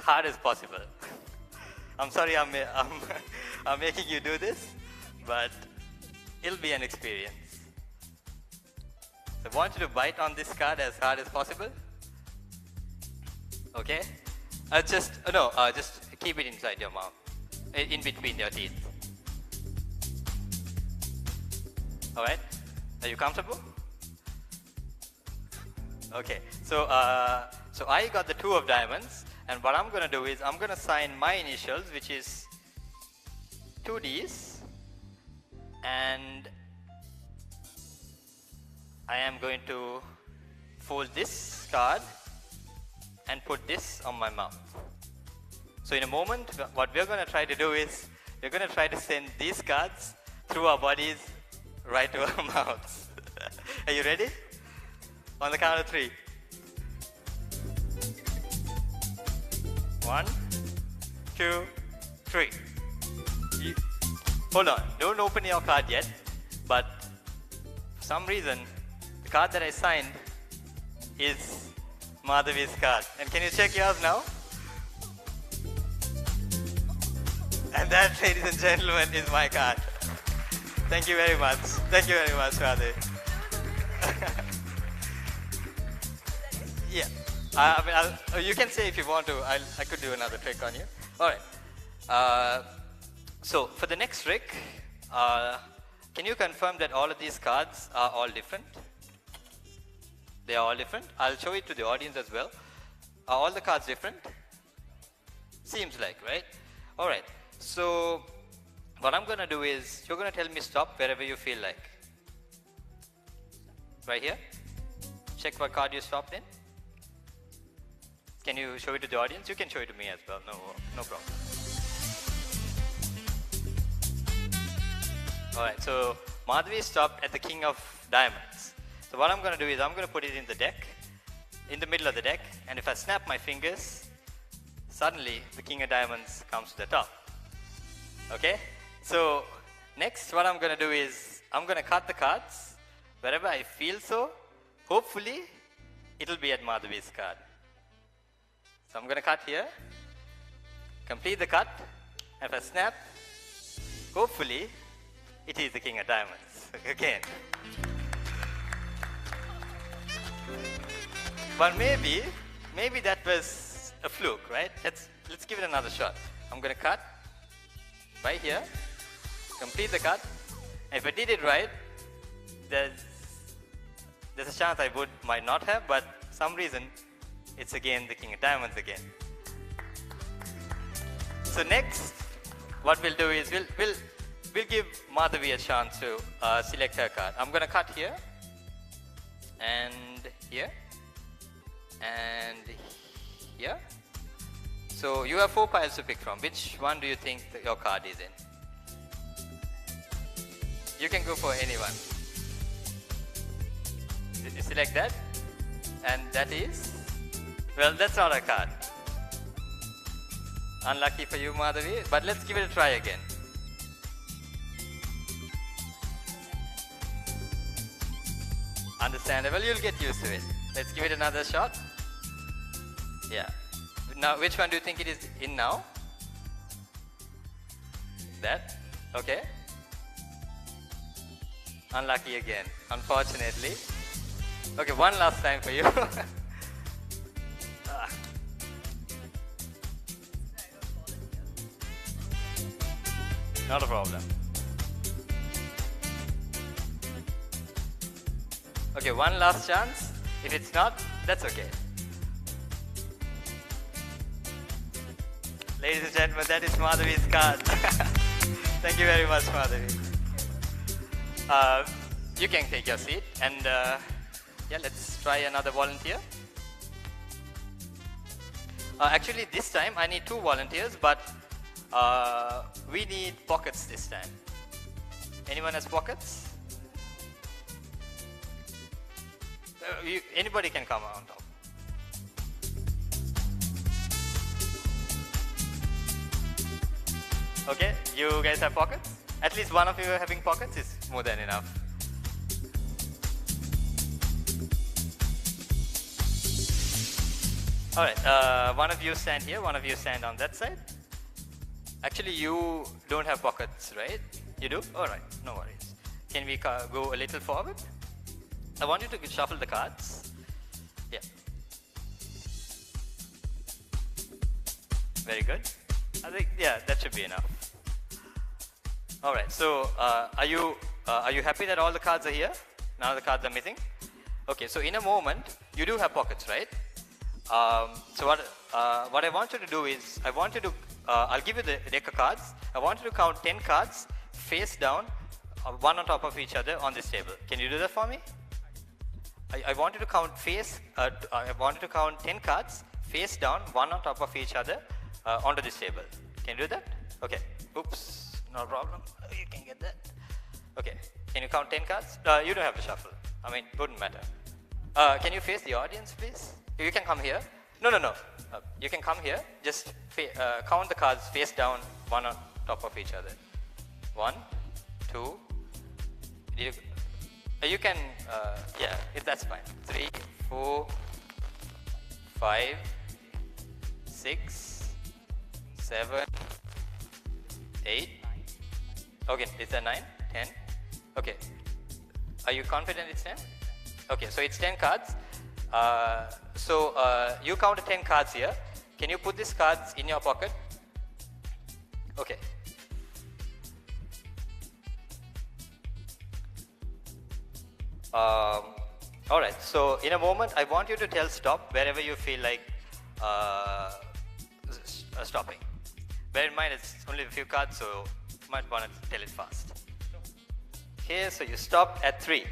hard as possible. I'm sorry I'm making you do this, but it'll be an experience. So I want you to bite on this card as hard as possible. Okay? Just keep it inside your mouth, in between your teeth. All right? Are you comfortable? Okay. So I got the 2 of diamonds, and what I'm going to do is I'm going to sign my initials, which is 2Ds, and I am going to fold this card and put this on my mouth. So in a moment, what we're going to try to do is we're going to try to send these cards through our bodies right to our mouths. Are you ready? On the count of 3. 1, 2, 3. Hold on, don't open your card yet, but for some reason, the card that I signed is Madhavi's card. And can you check yours now? And that, ladies and gentlemen, is my card. Thank you very much. Thank you very much, Madhavi. Yeah. You can say if you want to. I could do another trick on you. All right. So for the next trick, can you confirm that all of these cards are all different? They are all different. I'll show it to the audience as well. Are all the cards different? Seems like, right? All right. So what I'm going to do is you're going to tell me stop wherever you feel like. Right here. Check what card you stopped in. Can you show it to the audience? You can show it to me as well. No problem. All right. So Madhavi stopped at the King of Diamonds. So what I'm going to do is I'm going to put it in the deck, in the middle of the deck. And if I snap my fingers, suddenly the King of Diamonds comes to the top. Okay? So next what I'm going to do is I'm going to cut the cards wherever I feel so. Hopefully it'll be at Madhavi's card. So I'm going to cut here, complete the cut, and if I snap, hopefully it is the King of Diamonds again. But maybe that was a fluke, right? Let's give it another shot. I'm going to cut right here, complete the cut, and if I did it right, there's a chance I might not have, but for some reason it's again the King of Diamonds again. So next, what we'll do is we'll give Madhavi a chance to select her card. I'm going to cut here, and here, and here. So you have 4 piles to pick from. Which one do you think that your card is in? You can go for any one. Did you select that? And that is? Well, that's not a card. Unlucky for you, Madhavi, but let's give it a try again. Understandable, you'll get used to it. Let's give it another shot. Yeah. Now, which one do you think it is in now? That? Okay. Unlucky again, unfortunately. Okay, one last time for you. Not a problem. Okay, one last chance. If it's not, that's okay. Ladies and gentlemen, that is Madhavi's card. Thank you very much, Madhavi. You can take your seat, and yeah, let's try another volunteer. Actually, this time I need 2 volunteers, but we need pockets this time. Anyone has pockets? Anybody can come on top. Okay, you guys have pockets? At least one of you having pockets is more than enough. All right, one of you stand here, one of you stand on that side. Actually, you don't have pockets, right? You do? All right, no worries. Can we go a little forward? I want you to shuffle the cards. Yeah. Very good. I think, yeah, that should be enough. All right, so are you happy that all the cards are here? None of the cards are missing? Okay, so in a moment, you do have pockets, right? So what I want you to do is, I'll give you the deck of cards. I want you to count 10 cards face down, one on top of each other on this table. Can you do that for me? I want you to count I want you to count 10 cards face down, one on top of each other onto this table. Can you do that? Okay. Oops, no problem. You can get that. Okay. Can you count 10 cards? You don't have to shuffle. I mean, it wouldn't matter. Can you face the audience, please? You can come here. No. You can come here. Just count the cards face down, one on top of each other. 1, 2. You can, yeah, that's fine. 3, 4, 5, 6, 7, 8. Okay, is that 9? 10? Okay. Are you confident it's 10? Okay, so it's 10 cards. You counted 10 cards here. Can you put these cards in your pocket? Okay. All right, so in a moment, I want you to tell stop wherever you feel like stopping. Bear in mind, it's only a few cards, so you might want to tell it fast. Okay, so you stop at 3.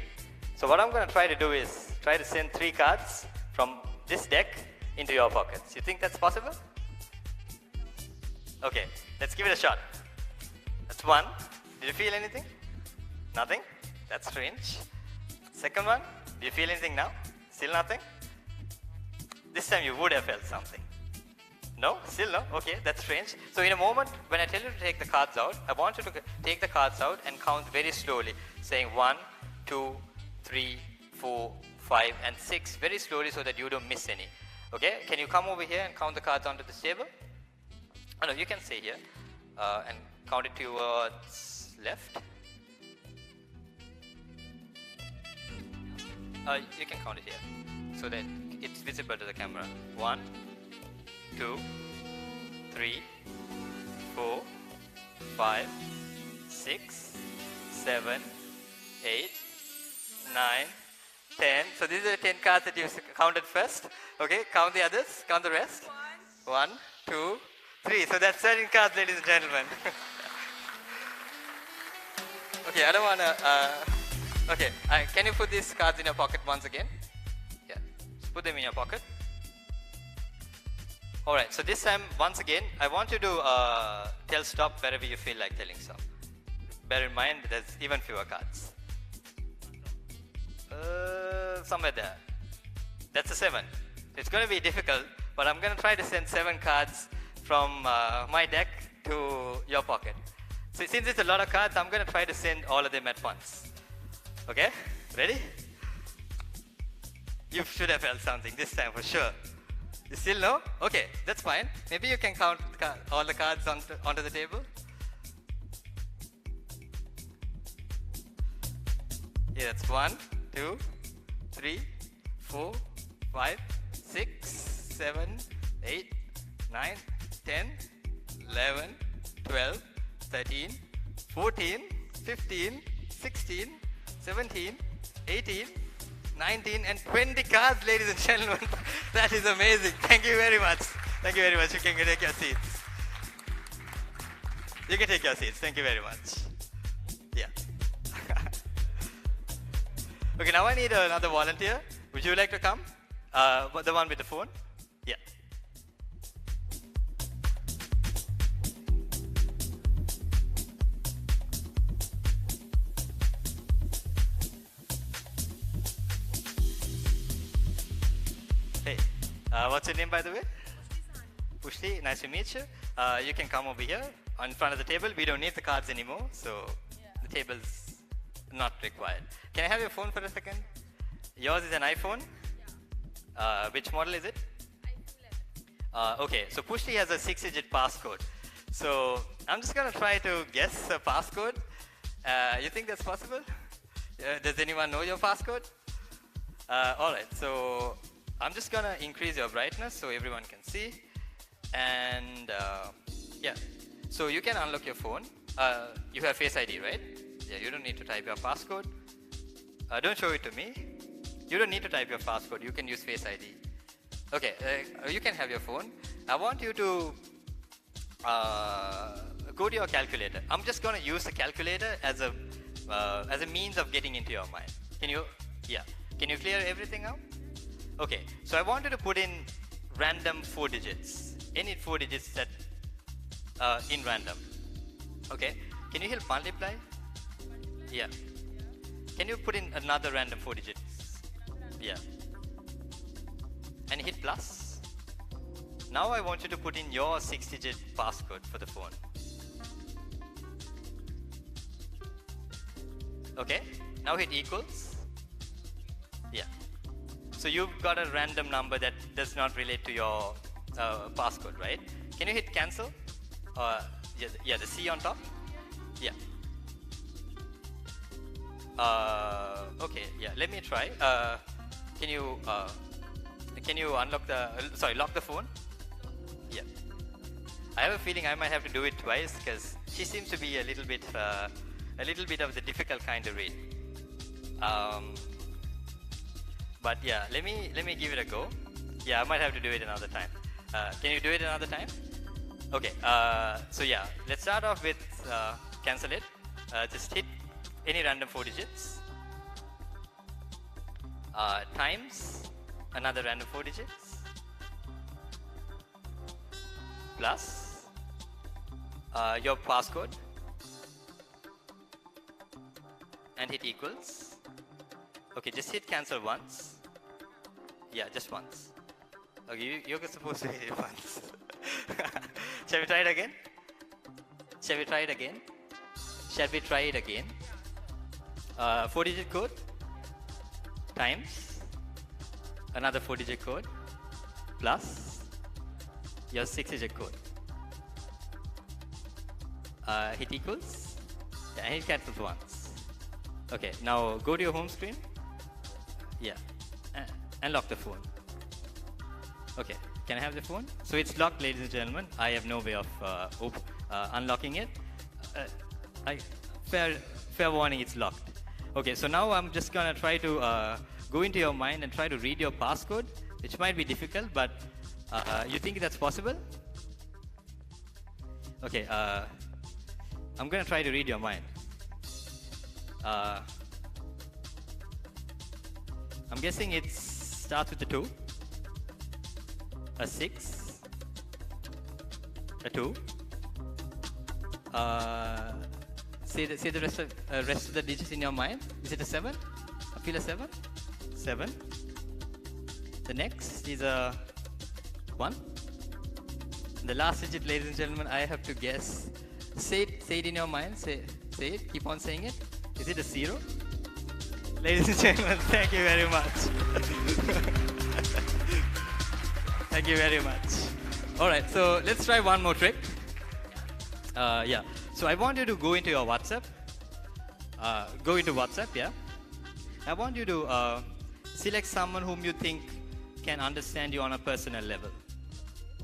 So what I'm going to try to do is try to send 3 cards from this deck into your pockets. You think that's possible? Okay, let's give it a shot. That's 1. Did you feel anything? Nothing? That's strange. Second one, do you feel anything now? Still nothing? This time you would have felt something. No? Still no? Okay, that's strange. So in a moment, when I tell you to take the cards out, I want you to take the cards out and count very slowly, saying 1, 2, 3, 4, 5, and 6, very slowly so that you don't miss any. Okay? Can you come over here and count the cards onto this table? Oh, no, you can stay here and count it towards left. You can count it here so that it's visible to the camera. 1, 2, 3, 4, 5, 6, 7, 8, 9, 10. So these are the 10 cards that you counted first. Okay, count the others, count the rest. 1, 2, 3. So that's 13 cards, ladies and gentlemen. Okay, I don't want to... Okay, can you put these cards in your pocket once again? Yeah, just put them in your pocket. Alright, so this time, once again, I want you to tell stop wherever you feel like telling stop. Bear in mind, there's even fewer cards. Somewhere there. That's a 7. It's going to be difficult, but I'm going to try to send 7 cards from my deck to your pocket. So since it's a lot of cards, I'm going to try to send all of them at once. Okay, ready? You should have felt something this time for sure. You still know? Okay, that's fine. Maybe you can count all the cards onto the table. Yeah, that's 1, 2, 3, 4, 5, 6, 7, 8, 9, 10, 11, 12, 13, 14, 15, 16, 17, 18, 19, and 20 cards, ladies and gentlemen. That is amazing. Thank you very much. Thank you very much. You can take your seats. You can take your seats. Thank you very much. Yeah. Okay, now I need another volunteer. Would you like to come? The one with the phone? Yeah. Hey, what's your name, by the way? Pushti, nice to meet you. You can come over here in front of the table. We don't need the cards anymore, so the table's not required. Can I have your phone for a second? Yours is an iPhone? Which model is it? Okay, so Pushti has a 6-digit passcode. So I'm just going to try to guess a passcode. You think that's possible? Does anyone know your passcode? All right, so I'm just going to increase your brightness so everyone can see. And yeah, so you can unlock your phone. You have Face ID, right? Yeah, you don't need to type your passcode. Don't show it to me. You don't need to type your passcode. You can use Face ID. Okay, you can have your phone. I want you to go to your calculator. I'm just going to use the calculator as a means of getting into your mind. Can you clear everything out? Okay, so I want you to put in random 4 digits. Any 4 digits that in random. Okay, can you hit multiply? Yeah. Can you put in another random 4 digits? Yeah. And hit plus. Now I want you to put in your 6-digit passcode for the phone. Okay, now hit equals. Yeah. So you've got a random number that does not relate to your passcode, right? Can you hit cancel? Yeah, the C on top. Yeah. Okay. Yeah. Let me try. Can you unlock lock the phone? Yeah. I have a feeling I might have to do it twice because she seems to be a little bit of the difficult kind to read. But yeah, let me give it a go. Yeah, I might have to do it another time. Can you do it another time? Okay. So yeah, let's start off with cancel it. Just hit any random 4 digits. Times another random 4 digits. Plus your passcode. And hit equals. Okay, just hit cancel once. Yeah, just once. Okay, you're supposed to hit it once. Shall we try it again? Shall we try it again? 4-digit code times another 4-digit code plus your 6-digit code. Hit equals. Yeah, and hit cancel once. Okay, now go to your home screen. Yeah, and lock the phone. Okay, can I have the phone? So it's locked, ladies and gentlemen. I have no way of unlocking it. Fair warning, it's locked. Okay, so now I'm just gonna try to go into your mind and try to read your passcode, which might be difficult, but you think that's possible? Okay, I'm gonna try to read your mind. I'm guessing it starts with a 2, a 6, a 2. Say the rest of the digits in your mind. Is it a 7? I feel a 7. 7. The next is a 1. The last digit, ladies and gentlemen, I have to guess. Say it in your mind. Say it. Keep on saying it. Is it a 0? Ladies and gentlemen, thank you very much. Thank you very much. All right, so let's try one more trick. Yeah. So I want you to go into your WhatsApp. Go into WhatsApp, yeah. I want you to select someone whom you think can understand you on a personal level.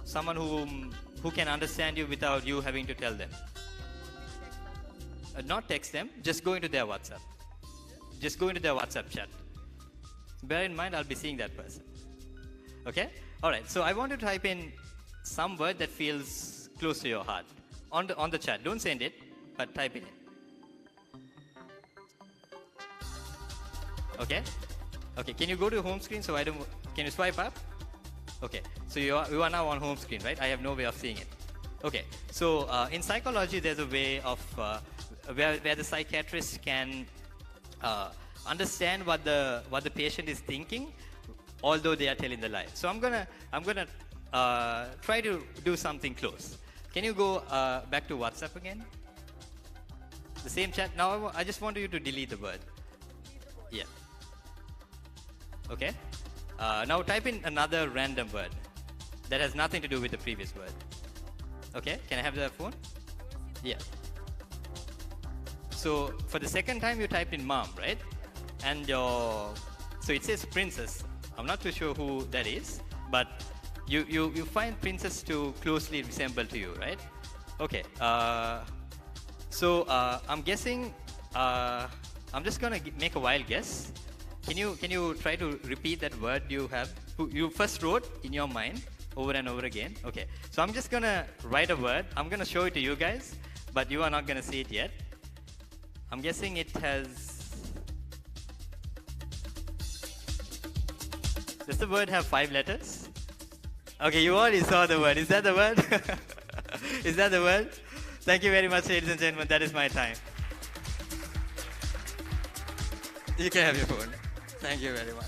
Someone who can understand you without you having to tell them. Not text them, just go into their WhatsApp. Just go into their WhatsApp chat. Bear in mind, I'll be seeing that person. Okay? All right, so I want to type in some word that feels close to your heart. On the chat, don't send it, but type it in. Okay? Okay, can you go to home screen so can you swipe up? Okay, so you are now on home screen, right? I have no way of seeing it. Okay, so in psychology, there's a way of where the psychiatrist can understand what the patient is thinking although they are telling the lie. So I'm gonna try to do something close. Can you go back to WhatsApp again? The same chat. Now I just want you to delete the word. Yeah. Okay. Now type in another random word that has nothing to do with the previous word. Okay. Can I have the phone? Yeah. So for the second time you typed in mom, right? And so it says princess. I'm not too sure who that is, but you find princess to closely resemble to you, right? Okay. So I'm guessing. I'm just gonna make a wild guess. Can you try to repeat that word you first wrote in your mind over and over again? Okay. So I'm just gonna write a word. I'm gonna show it to you guys, but you are not gonna see it yet. I'm guessing it has. Does the word have 5 letters? Okay, you already saw the word. Is that the word? Is that the word? Thank you very much, ladies and gentlemen. That is my time. You can have your phone. Thank you very much.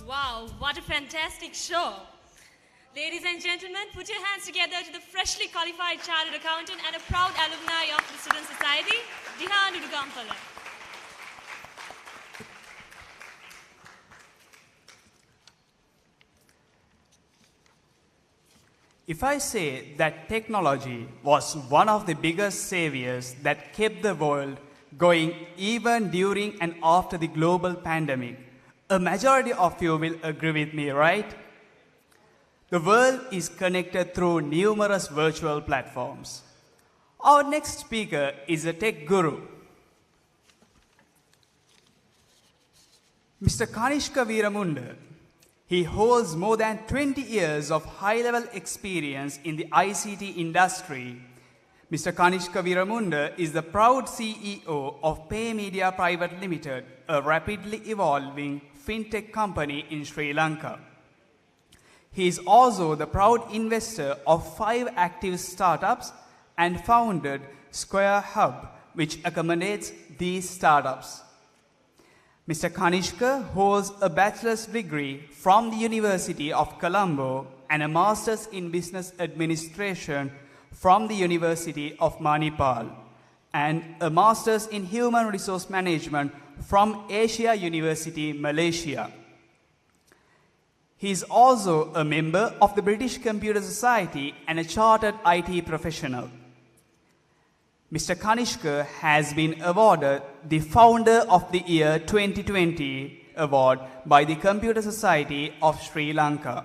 Wow, what a fantastic show. Ladies and gentlemen, put your hands together to the freshly qualified chartered accountant and a proud alumni of the Student Society, Dihan Udugampala. If I say that technology was one of the biggest saviors that kept the world going even during and after the global pandemic, a majority of you will agree with me, right? The world is connected through numerous virtual platforms. Our next speaker is a tech guru. Mr. Kanishka Veeramunda. He holds more than 20 years of high-level experience in the ICT industry. Mr. Kanishka Veeramunda is the proud CEO of Pay Media Private Limited, a rapidly evolving fintech company in Sri Lanka. He is also the proud investor of 5 active startups and founded Square Hub, which accommodates these startups. Mr. Kanishka holds a bachelor's degree from the University of Colombo and a master's in business administration from the University of Manipal and a master's in human resource management from Asia University, Malaysia. He is also a member of the British Computer Society and a chartered IT professional. Mr. Kanishka has been awarded the Founder of the Year 2020 award by the Computer Society of Sri Lanka.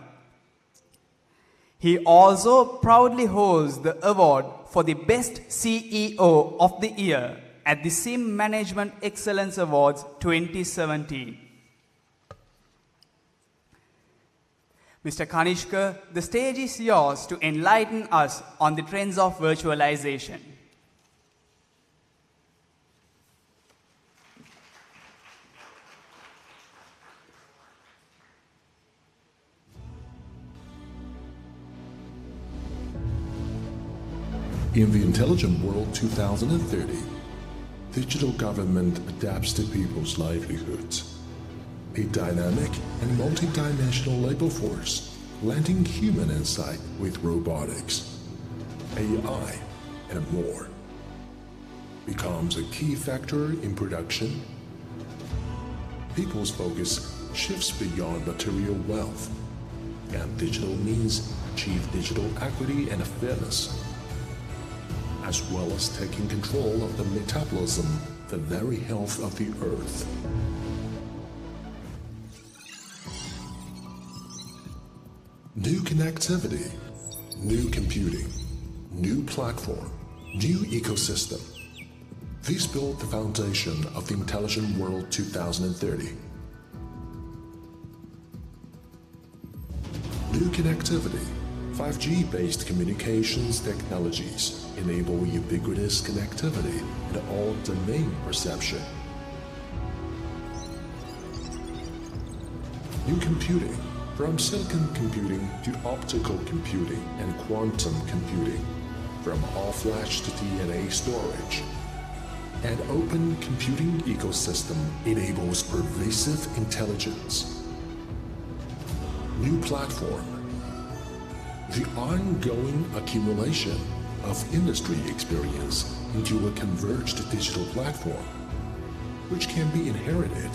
He also proudly holds the award for the Best CEO of the Year at the SIM Management Excellence Awards 2017. Mr. Kanishka, the stage is yours to enlighten us on the trends of virtualization. In the Intelligent World 2030, digital government adapts to people's livelihoods. A dynamic and multidimensional labor force, blending human insight with robotics, AI, and more, becomes a key factor in production. People's focus shifts beyond material wealth, and digital means achieve digital equity and fairness, as well as taking control of the metabolism, the very health of the earth. New connectivity, new computing, new platform, new ecosystem. These build the foundation of the Intelligent World 2030. New connectivity, 5G-based communications technologies enable ubiquitous connectivity and all-domain perception. New computing, from silicon computing to optical computing and quantum computing, from all-flash to DNA storage. An open computing ecosystem enables pervasive intelligence. New platform, the ongoing accumulation of industry experience into a converged digital platform, which can be inherited,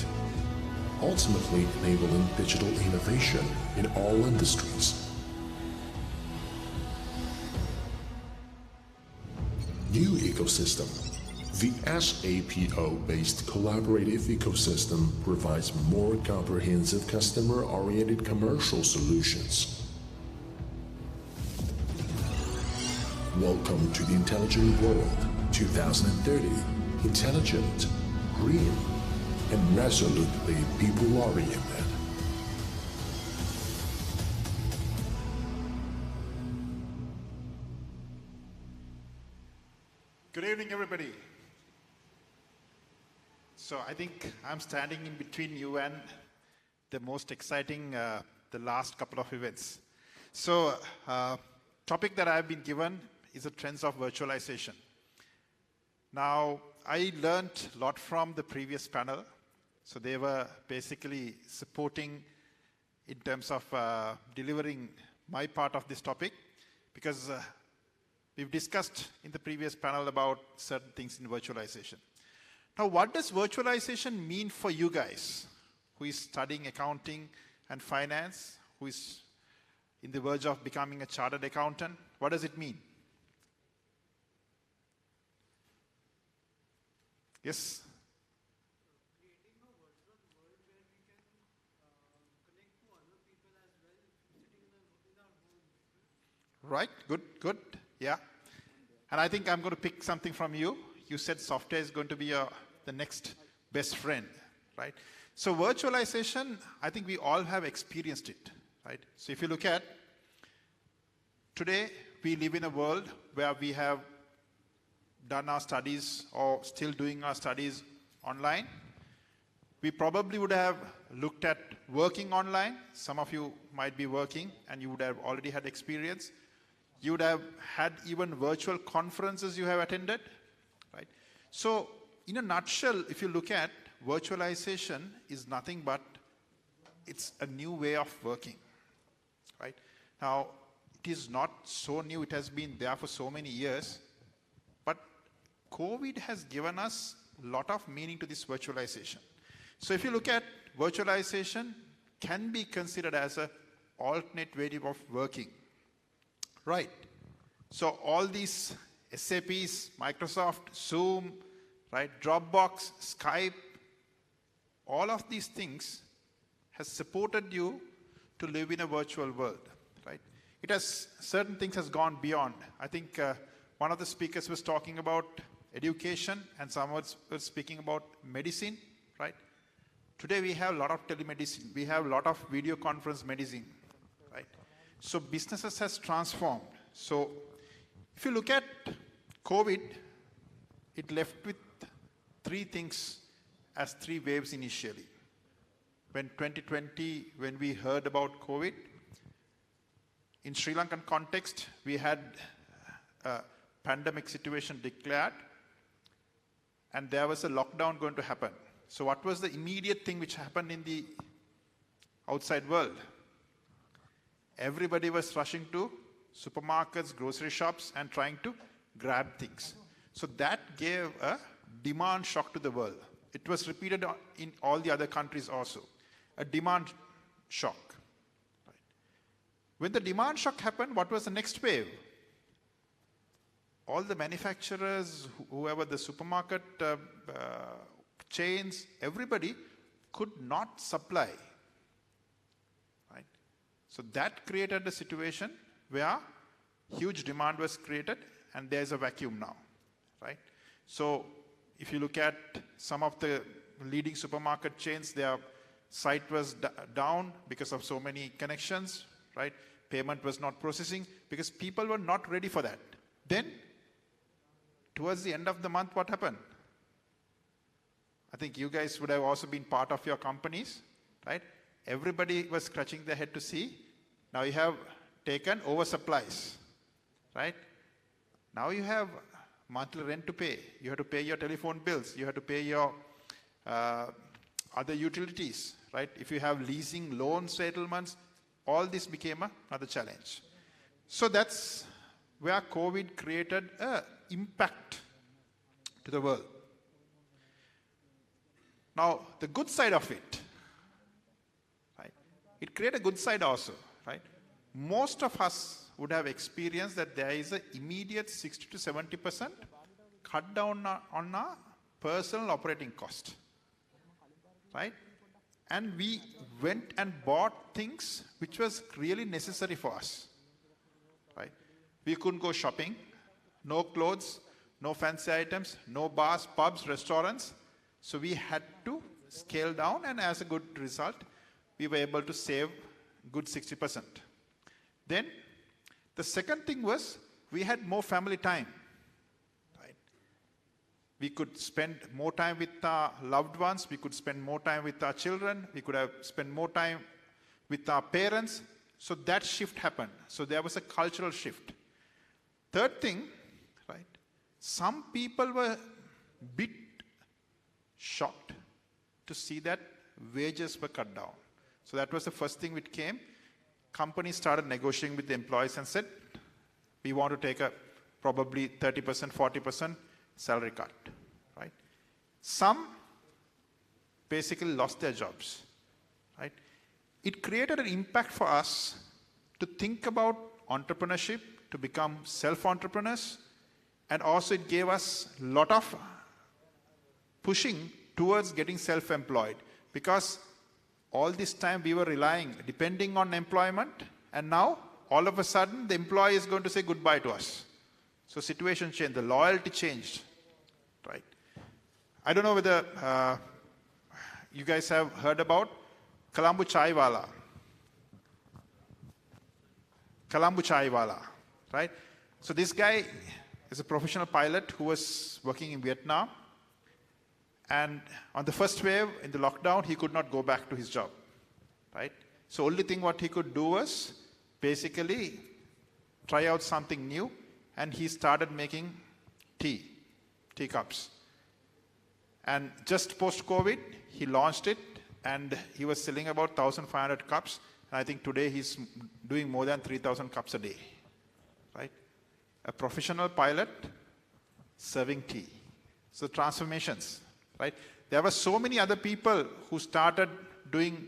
ultimately enabling digital innovation in all industries. New ecosystem. The SAPO-based collaborative ecosystem provides more comprehensive customer-oriented commercial solutions. Welcome to the Intelligent World 2030. Intelligent, green, and resolutely people-oriented. Good evening, everybody. So I think I'm standing in between you and the most exciting, the last couple of events. So topic that I've been given is the trends of virtualization. Now, I learned a lot from the previous panel. So they were basically supporting in terms of delivering my part of this topic, because we've discussed in the previous panel about certain things in virtualization. Now, what does virtualization mean for you guys who is studying accounting and finance, who is in the verge of becoming a chartered accountant? What does it mean? Yes? Right, good, good, yeah. And I think I'm going to pick something from you. You said software is going to be the next best friend, right? So virtualization, I think we all have experienced it, right? So if you look at, today we live in a world where we have done our studies or still doing our studies online. We probably would have looked at working online. Some of you might be working and you would have already had experience. You would have had even virtual conferences you have attended, right? So in a nutshell, if you look at virtualization is nothing but it's a new way of working, right? Now, it is not so new. It has been there for so many years. But COVID has given us a lot of meaning to this virtualization. So if you look at virtualization, can be considered as an alternate way of working. Right. So all these SAPs, Microsoft, Zoom, right, Dropbox, Skype, all of these things has supported you to live in a virtual world, right? It has, certain things has gone beyond. I think one of the speakers was talking about education and someone was speaking about medicine, right? Today we have a lot of telemedicine. We have a lot of video conference medicine, right? So businesses has transformed. So if you look at COVID, it left with three things as three waves initially. When 2020, when we heard about COVID, in Sri Lankan context, we had pandemic situation declared, and there was a lockdown going to happen. So what was the immediate thing which happened in the outside world? Everybody was rushing to supermarkets, grocery shops, and trying to grab things. So that gave a demand shock to the world. It was repeated in all the other countries also. A demand shock. Right. When the demand shock happened, what was the next wave? All the manufacturers, whoever the supermarket chains, everybody could not supply. Right? So that created a situation where huge demand was created and there's a vacuum now. Right? So if you look at some of the leading supermarket chains, their site was down because of so many connections, right? Payment was not processing because people were not ready for that. Then, towards the end of the month, what happened? I think you guys would have also been part of your companies, right? Everybody was scratching their head to see. Now you have taken oversupplies, right? Now you have monthly rent to pay. You have to pay your telephone bills. You have to pay your other utilities, right? If you have leasing, loan settlements, all this became another challenge. So that's where COVID created an impact to the world. Now, the good side of it, right? It created a good side also, right? Most of us would have experienced that there is an immediate 60 to 70% cut down on our personal operating cost, right? And we went and bought things which was really necessary for us, right? We couldn't go shopping, no clothes, no fancy items, no bars, pubs, restaurants. So we had to scale down, and as a good result, we were able to save good 60%. Then the second thing was we had more family time. Right? We could spend more time with our loved ones. We could spend more time with our children. We could have spent more time with our parents. So that shift happened. So there was a cultural shift. Third thing, right? Some people were a bit shocked to see that wages were cut down. So that was the first thing which came. Companies started negotiating with the employees and said, we want to take a probably 30%, 40% salary cut, right? Some basically lost their jobs, right? It created an impact for us to think about entrepreneurship, to become self-entrepreneurs, and also it gave us a lot of pushing towards getting self-employed, because all this time we were depending on employment, and now all of a sudden the employee is going to say goodbye to us. So situation changed, the loyalty changed, right? I don't know whether you guys have heard about Colombo Chaiwala. Colombo Chaiwala, right? So this guy is a professional pilot who was working in Vietnam. And on the first wave, in the lockdown, he could not go back to his job, right? So only thing what he could do was basically try out something new, and he started making teacups. And just post-COVID, he launched it, and he was selling about 1,500 cups. And I think today he's doing more than 3,000 cups a day, right? A professional pilot serving tea. So transformations. Right? There were so many other people who started doing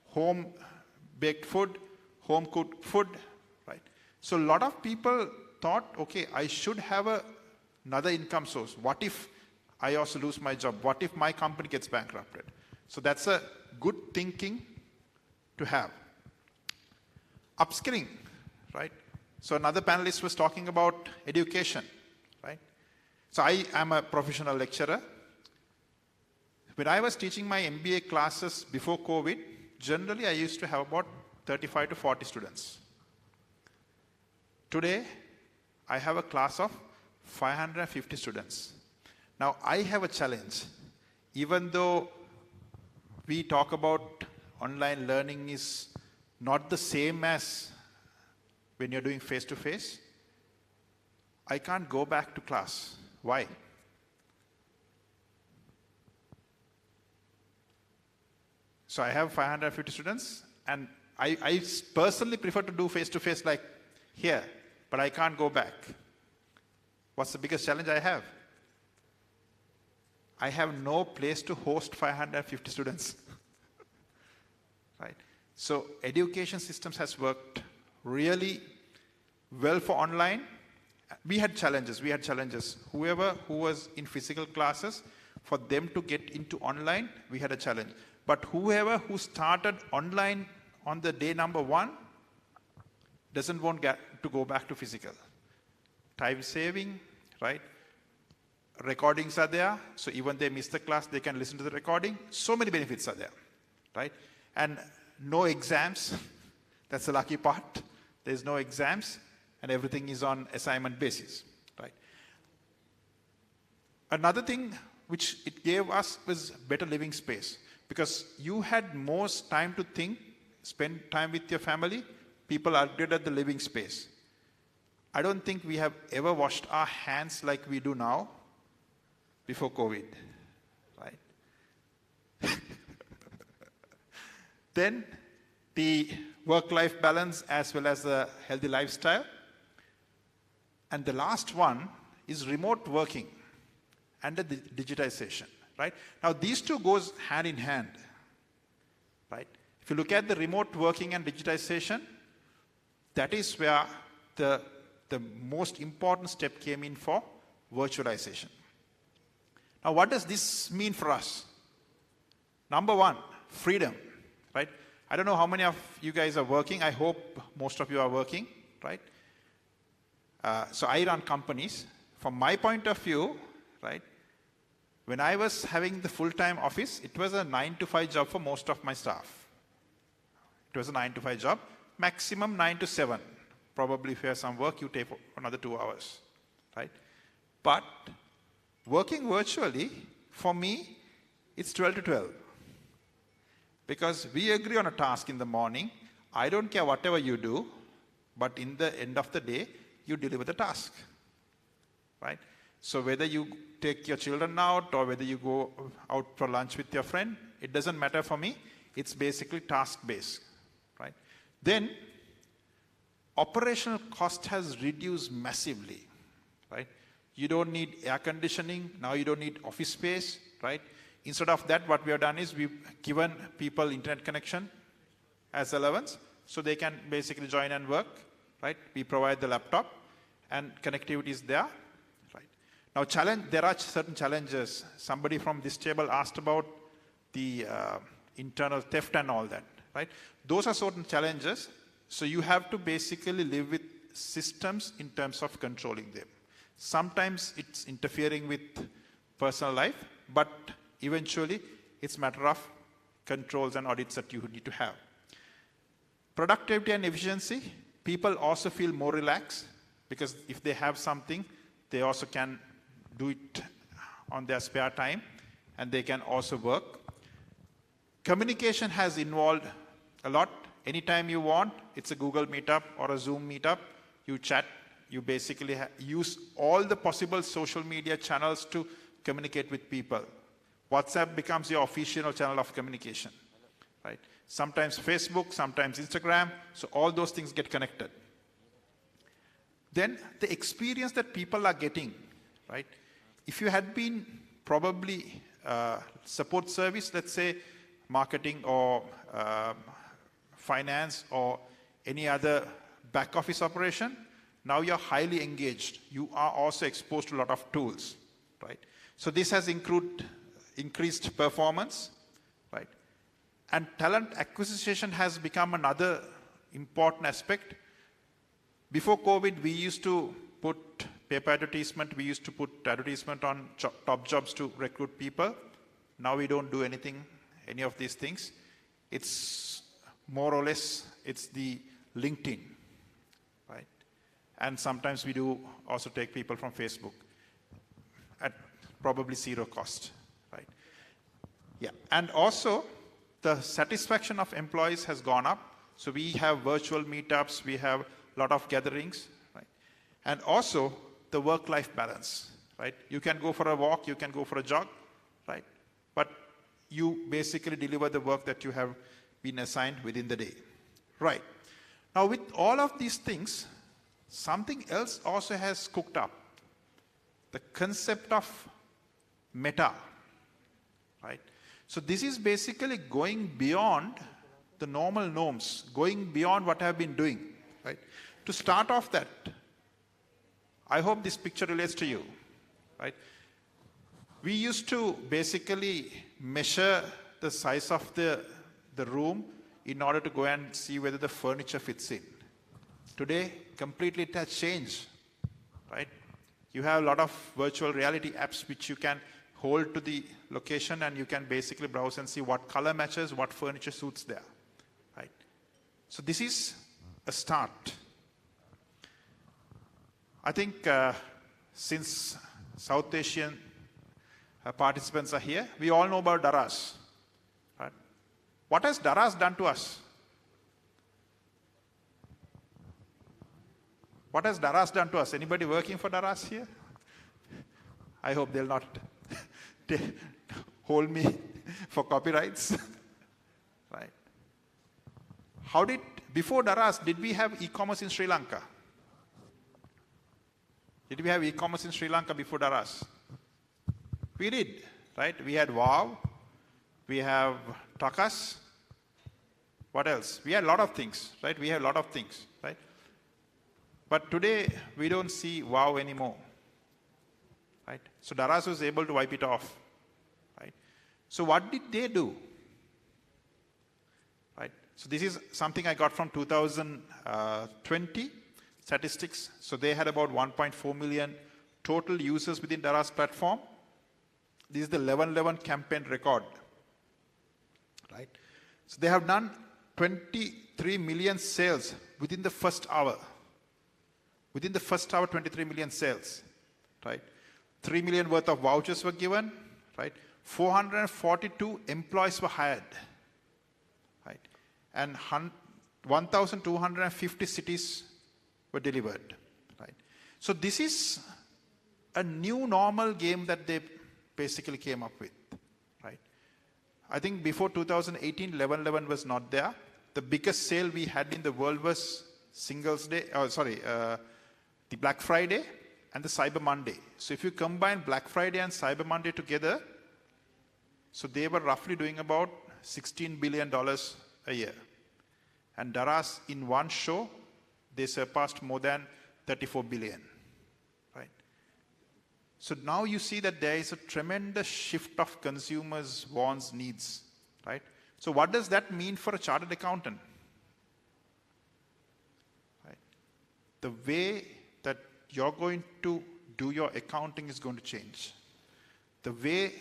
home-baked food, home-cooked food, right? So a lot of people thought, okay, I should have another income source. What if I also lose my job? What if my company gets bankrupted? So that's a good thinking to have. Upskilling, right? So another panelist was talking about education, right? So I am a professional lecturer. When I was teaching my MBA classes before COVID, generally I used to have about 35 to 40 students. Today, I have a class of 550 students. Now, I have a challenge. Even though we talk about online learning is not the same as when you're doing face-to-face, I can't go back to class. Why? So I have 550 students, and I personally prefer to do face-to-face like here, but I can't go back. What's the biggest challenge I have? I have no place to host 550 students. Right? So education systems has worked really well for online. We had challenges. Whoever who was in physical classes, for them to get into online, we had a challenge. But whoever who started online on the day number 1 doesn't want to go back to physical. Time saving, right? Recordings are there, so even they miss the class, they can listen to the recording. So many benefits are there, right? And no exams. That's the lucky part. There's no exams, and everything is on assignment basis, right? Another thing which it gave us was better living space, because you had more time to think, spend time with your family. People upgraded the living space. I don't think we have ever washed our hands like we do now before COVID, right? Then the work-life balance as well as the healthy lifestyle. And the last one is remote working and the digitization, right? Now these two goes hand in hand, right? If you look at the remote working and digitization, that is where the most important step came in for virtualization. Now what does this mean for us? Number one, freedom, right? I don't know how many of you guys are working. I hope most of you are working, right? So I run companies. From my point of view, right, when I was having the full-time office, it was a 9-to-5 job for most of my staff. It was a 9-to-5 job, maximum 9 to 7. Probably if you have some work, you take another 2 hours, right? But working virtually, for me, it's 12 to 12. Because we agree on a task in the morning. I don't care whatever you do, but in the end of the day, you deliver the task, right? So whether you take your children out or whether you go out for lunch with your friend, it doesn't matter for me. It's basically task-based, right? Then, operational cost has reduced massively, right? You don't need air conditioning. Now you don't need office space, right? Instead of that, what we have done is we've given people internet connection as allowance, so they can basically join and work, right? We provide the laptop, and connectivity is there, right? Now, there are certain challenges. Somebody from this table asked about the internal theft and all that, right? Those are certain challenges. So you have to basically live with systems in terms of controlling them. Sometimes it's interfering with personal life, but eventually it's a matter of controls and audits that you need to have. Productivity and efficiency, people also feel more relaxed because if they have something, they also can do it on their spare time and they can also work. Communication has evolved a lot. Anytime you want, it's a Google Meetup or a Zoom Meetup, you chat, you basically use all the possible social media channels to communicate with people. WhatsApp becomes your official channel of communication, right? Sometimes Facebook, sometimes Instagram, so all those things get connected. Then the experience that people are getting, right? If you had been probably support service, let's say marketing or finance or any other back office operation, now you're highly engaged. You are also exposed to a lot of tools, right? So this has increased performance, right? And talent acquisition has become another important aspect. Before COVID, we used to put paper advertisement, we used to put advertisement on top jobs to recruit people. Now we don't do any of these things. It's more or less, it's the LinkedIn, right? And sometimes we do also take people from Facebook at probably zero cost, right? Yeah, and also the satisfaction of employees has gone up. So we have virtual meetups, we have a lot of gatherings, right? And also the work-life balance, right? You can go for a walk, you can go for a jog, right? But you basically deliver the work that you have been assigned within the day, right? Now, with all of these things, something else also has cooked up. The concept of meta, right? So this is basically going beyond the normal norms, going beyond what I have been doing, right? To start off that, I hope this picture relates to you, right? We used to basically measure the size of the room in order to go and see whether the furniture fits in. Today, completely it has changed, right? You have a lot of virtual reality apps which you can hold to the location and you can basically browse and see what color matches, what furniture suits there, right? So this is a start. I think since South Asian participants are here, we all know about Daraz, right? What has Daraz done to us? What has Daraz done to us? Anybody working for Daraz here? I hope they'll not hold me for copyrights. Right? Before Daraz, did we have e-commerce in Sri Lanka? Did we have e-commerce in Sri Lanka before Daraz? We did, right? We had Wow, we have Takas. What else? We had a lot of things, right? We had a lot of things, right? But today, we don't see Wow anymore, right? So Daraz was able to wipe it off, right? So what did they do? Right? So this is something I got from 2020 statistics. So they had about 1.4 million total users within Daraz platform. This is the 11/11 campaign record, right? So they have done 23 million sales within the first hour. Within the first hour, 23 million sales, right? 3 million worth of vouchers were given, right? 442 employees were hired, right? And 1,250 cities were delivered, right? So this is a new normal game that they basically came up with, right? I think before 2018, 11/11 was not there. The biggest sale we had in the world was the Black Friday and the Cyber Monday. So if you combine Black Friday and Cyber Monday together, so they were roughly doing about $16 billion a year. And Daraz, in one show, they surpassed more than 34 billion, right? So now you see that there is a tremendous shift of consumers' wants, needs, right? So what does that mean for a chartered accountant? Right? The way that you're going to do your accounting is going to change. The way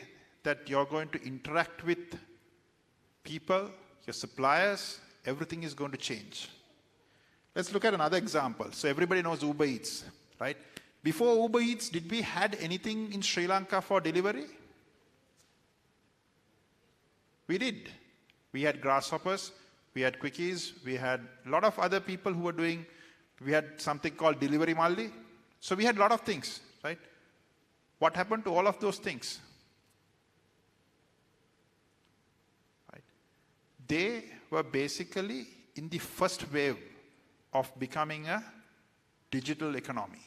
that you're going to interact with people, your suppliers, everything is going to change. Let's look at another example. So everybody knows Uber Eats, right? Before Uber Eats, did we had anything in Sri Lanka for delivery? We did. We had Grasshoppers, we had Quickies, we had a lot of other people who were doing, we had something called Delivery Malli. So we had a lot of things, right? What happened to all of those things? Right? They were basically in the first wave of becoming a digital economy.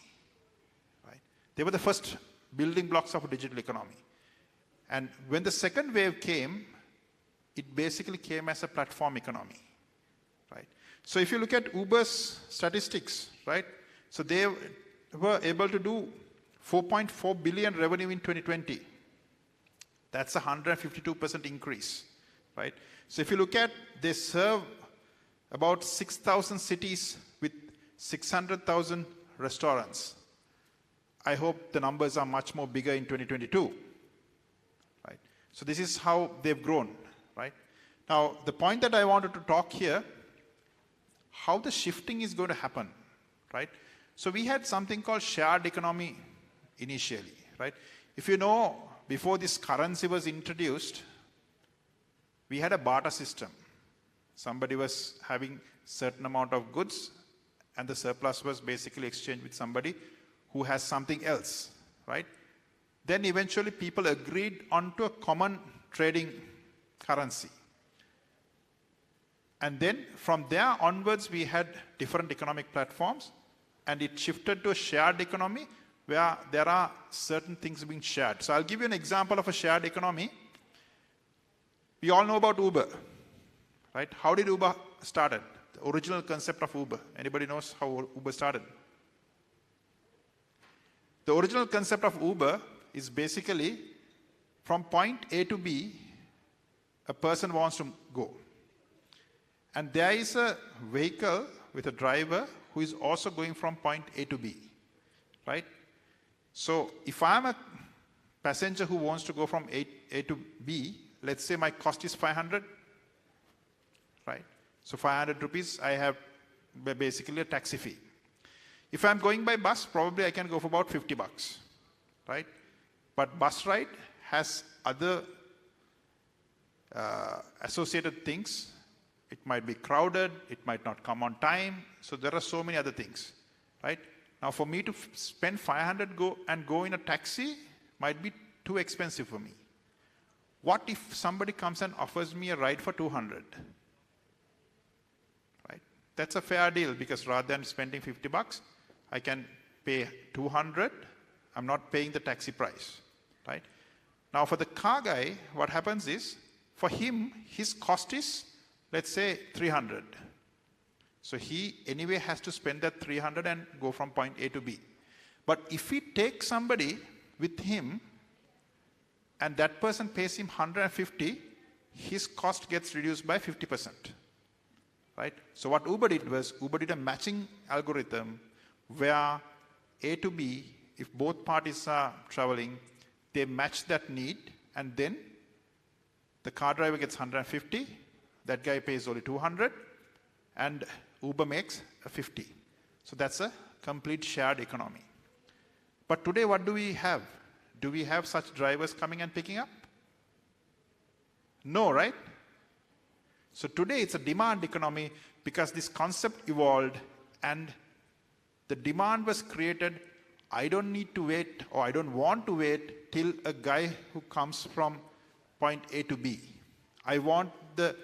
Right? They were the first building blocks of a digital economy. And when the second wave came, it basically came as a platform economy. Right? So if you look at Uber's statistics, right? So they were able to do 4.4 billion revenue in 2020. That's a 152% increase, right? So if you look at, they serve about 6,000 cities with 600,000 restaurants. I hope the numbers are much more bigger in 2022, right? So this is how they've grown, right? Now, the point that I wanted to talk here, how the shifting is going to happen, right? So we had something called shared economy initially, right? If you know, before this currency was introduced, we had a barter system. Somebody was having certain amount of goods and the surplus was basically exchanged with somebody who who has something else, right? Then eventually people agreed onto a common trading currency. And then from there onwards, we had different economic platforms, and it shifted to a shared economy where there are certain things being shared. So I'll give you an example of a shared economy. We all know about Uber, right? How did Uber started? The original concept of Uber. Anybody knows how Uber started? The original concept of Uber is basically from point A to B, a person wants to go. And there is a vehicle with a driver who is also going from point A to B, right? So if I'm a passenger who wants to go from A to B, let's say my cost is 500, right? So 500 rupees, I have basically a taxi fee. If I'm going by bus, probably I can go for about 50 bucks, right? But bus ride has other associated things. It might be crowded, it might not come on time, so there are so many other things, right? Now for me to spend 500 go in a taxi might be too expensive for me. What if somebody comes and offers me a ride for 200? Right? That's a fair deal, because rather than spending 50 bucks, I can pay 200. I'm not paying the taxi price, right? Now for the car guy, what happens is, for him, his cost is, let's say 300. So he anyway has to spend that 300 and go from point A to B. But if he takes somebody with him and that person pays him 150, his cost gets reduced by 50%. Right? So what Uber did was, Uber did a matching algorithm where A to B, if both parties are traveling, they match that need, and then the car driver gets 150, that guy pays only 200, and Uber makes a 50. So that's a complete shared economy. But today, what do we have? Do we have such drivers coming and picking up? No, right? So today it's a demand economy, because this concept evolved and the demand was created. I don't need to wait, or I don't want to wait till a guy who comes from point A to B. I want the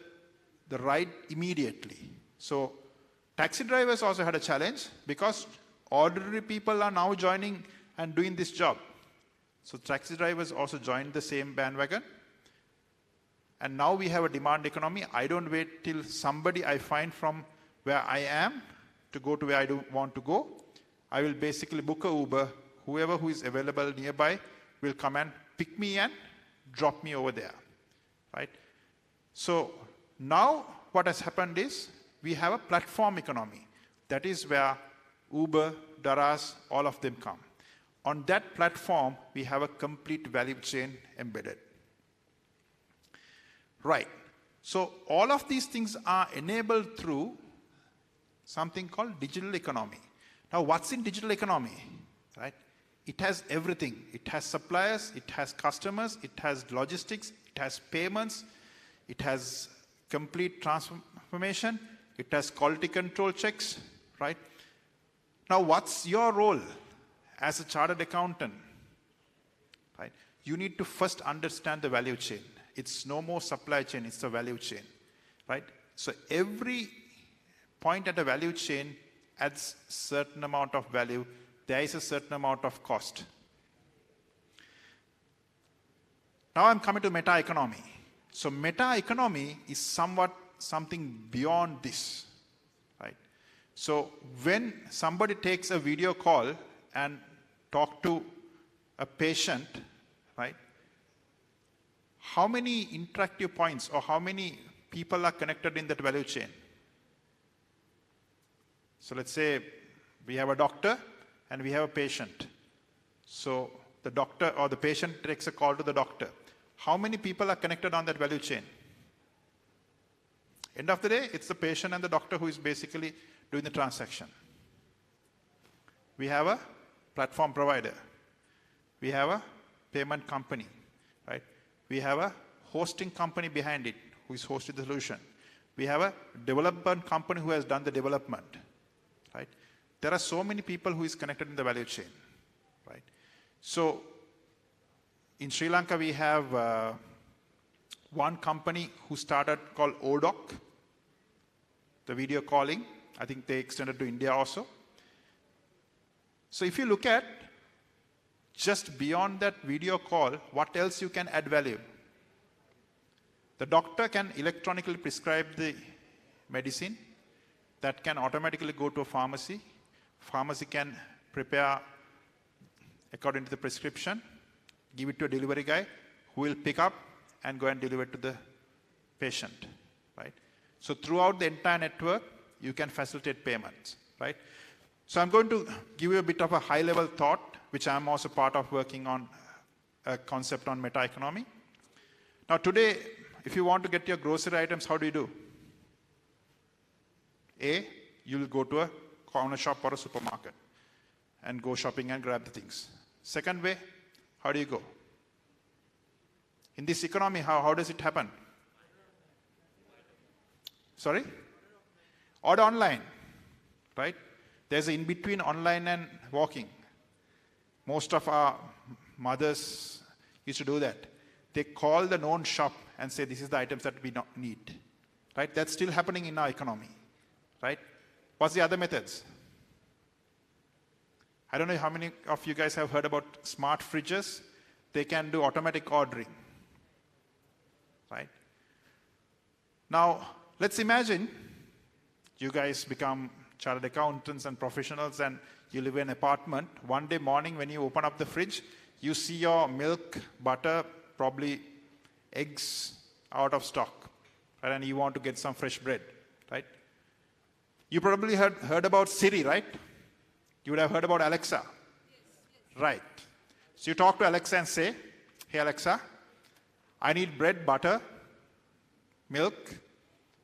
ride immediately. So taxi drivers also had a challenge, because ordinary people are now joining and doing this job. So taxi drivers also joined the same bandwagon. And now we have a demand economy. I don't wait till somebody I find from where I am to go to where I don't want to go. I will basically book a Uber. Whoever who is available nearby will come and pick me and drop me over there, right? So now what has happened is, we have a platform economy. That is where Uber, Daraz, all of them come. On that platform, we have a complete value chain embedded. Right. So all of these things are enabled through something called digital economy. Now what's in digital economy? Right? It has everything. It has suppliers, it has customers, it has logistics, it has payments, it has complete transformation, it has quality control checks, right? Now what's your role as a chartered accountant? Right? You need to first understand the value chain. It's no more supply chain, it's a value chain, right? So every point at a value chain adds certain amount of value. There is a certain amount of cost. Now I'm coming to meta economy. So meta economy is something beyond this, right? So when somebody takes a video call and talk to a patient, right? How many interactive points or how many people are connected in that value chain? So let's say we have a doctor and we have a patient. So the doctor or the patient takes a call to the doctor. How many people are connected on that value chain? End of the day, it's the patient and the doctor who is basically doing the transaction. We have a platform provider. We have a payment company, right? We have a hosting company behind it who is hosting the solution. We have a development company who has done the development, right? There are so many people who is connected in the value chain. So in Sri Lanka, we have one company who started called ODOC, the video calling. I think they extended to India also. So if you look at just beyond that video call, what else you can add value? The doctor can electronically prescribe the medicine. That can automatically go to a pharmacy. Pharmacy can prepare according to the prescription, give it to a delivery guy who will pick up and go and deliver it to the patient, right? So throughout the entire network, you can facilitate payments, right? So I'm going to give you a bit of a high-level thought, which I'm also part of working on a concept on meta-economy. Now today, if you want to get your grocery items, how do you do? A, you'll go to a corner shop or a supermarket and go shopping and grab the things. Second way, how do you go? In this economy, how does it happen? Sorry? Order online, right? There's an in-between online and walking. Most of our mothers used to do that. They call the known shop and say, this is the items that we need, right? That's still happening in our economy, right? What's the other methods? I don't know how many of you guys have heard about smart fridges. They can do automatic ordering, right? Now, let's imagine you guys become chartered accountants and professionals and you live in an apartment. One day morning when you open up the fridge, you see your milk, butter, probably eggs out of stock, right? And you want to get some fresh bread, right? You probably heard about Siri, right? You would have heard about Alexa. Yes. Right. So you talk to Alexa and say, hey Alexa, I need bread, butter, milk,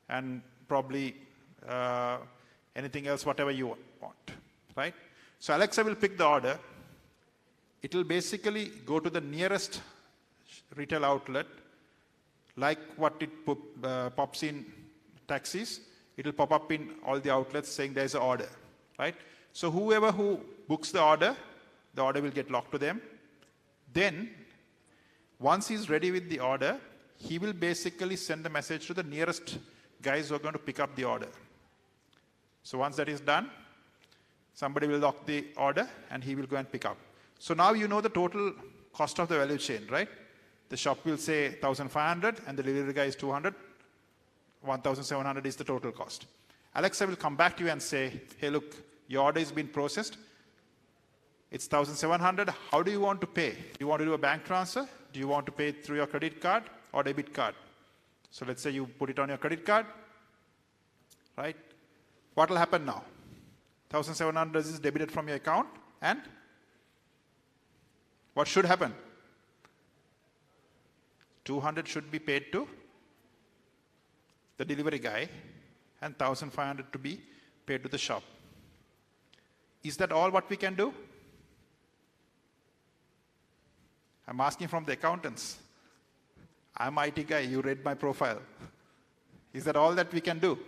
and probably anything else, whatever you want, right? So Alexa will pick the order. It will basically go to the nearest retail outlet, like what it pops in taxis. It will pop up in all the outlets saying there's an order, right? So whoever who books the order will get locked to them. Then, once he's ready with the order, he will basically send the message to the nearest guys who are going to pick up the order. So once that is done, somebody will lock the order and he will go and pick up. So now you know the total cost of the value chain, right? The shop will say 1,500 and the delivery guy is 200. 1,700 is the total cost. Alexa will come back to you and say, hey, look, your order has been processed. It's 1,700. How do you want to pay? Do you want to do a bank transfer? Do you want to pay through your credit card or debit card? So let's say you put it on your credit card, right? What will happen now? 1,700 is debited from your account, and what should happen? 200 should be paid to the delivery guy and 1,500 to be paid to the shop. Is that all what we can do? I'm asking from the accountants. I'm IT guy, you read my profile. Is that all that we can do?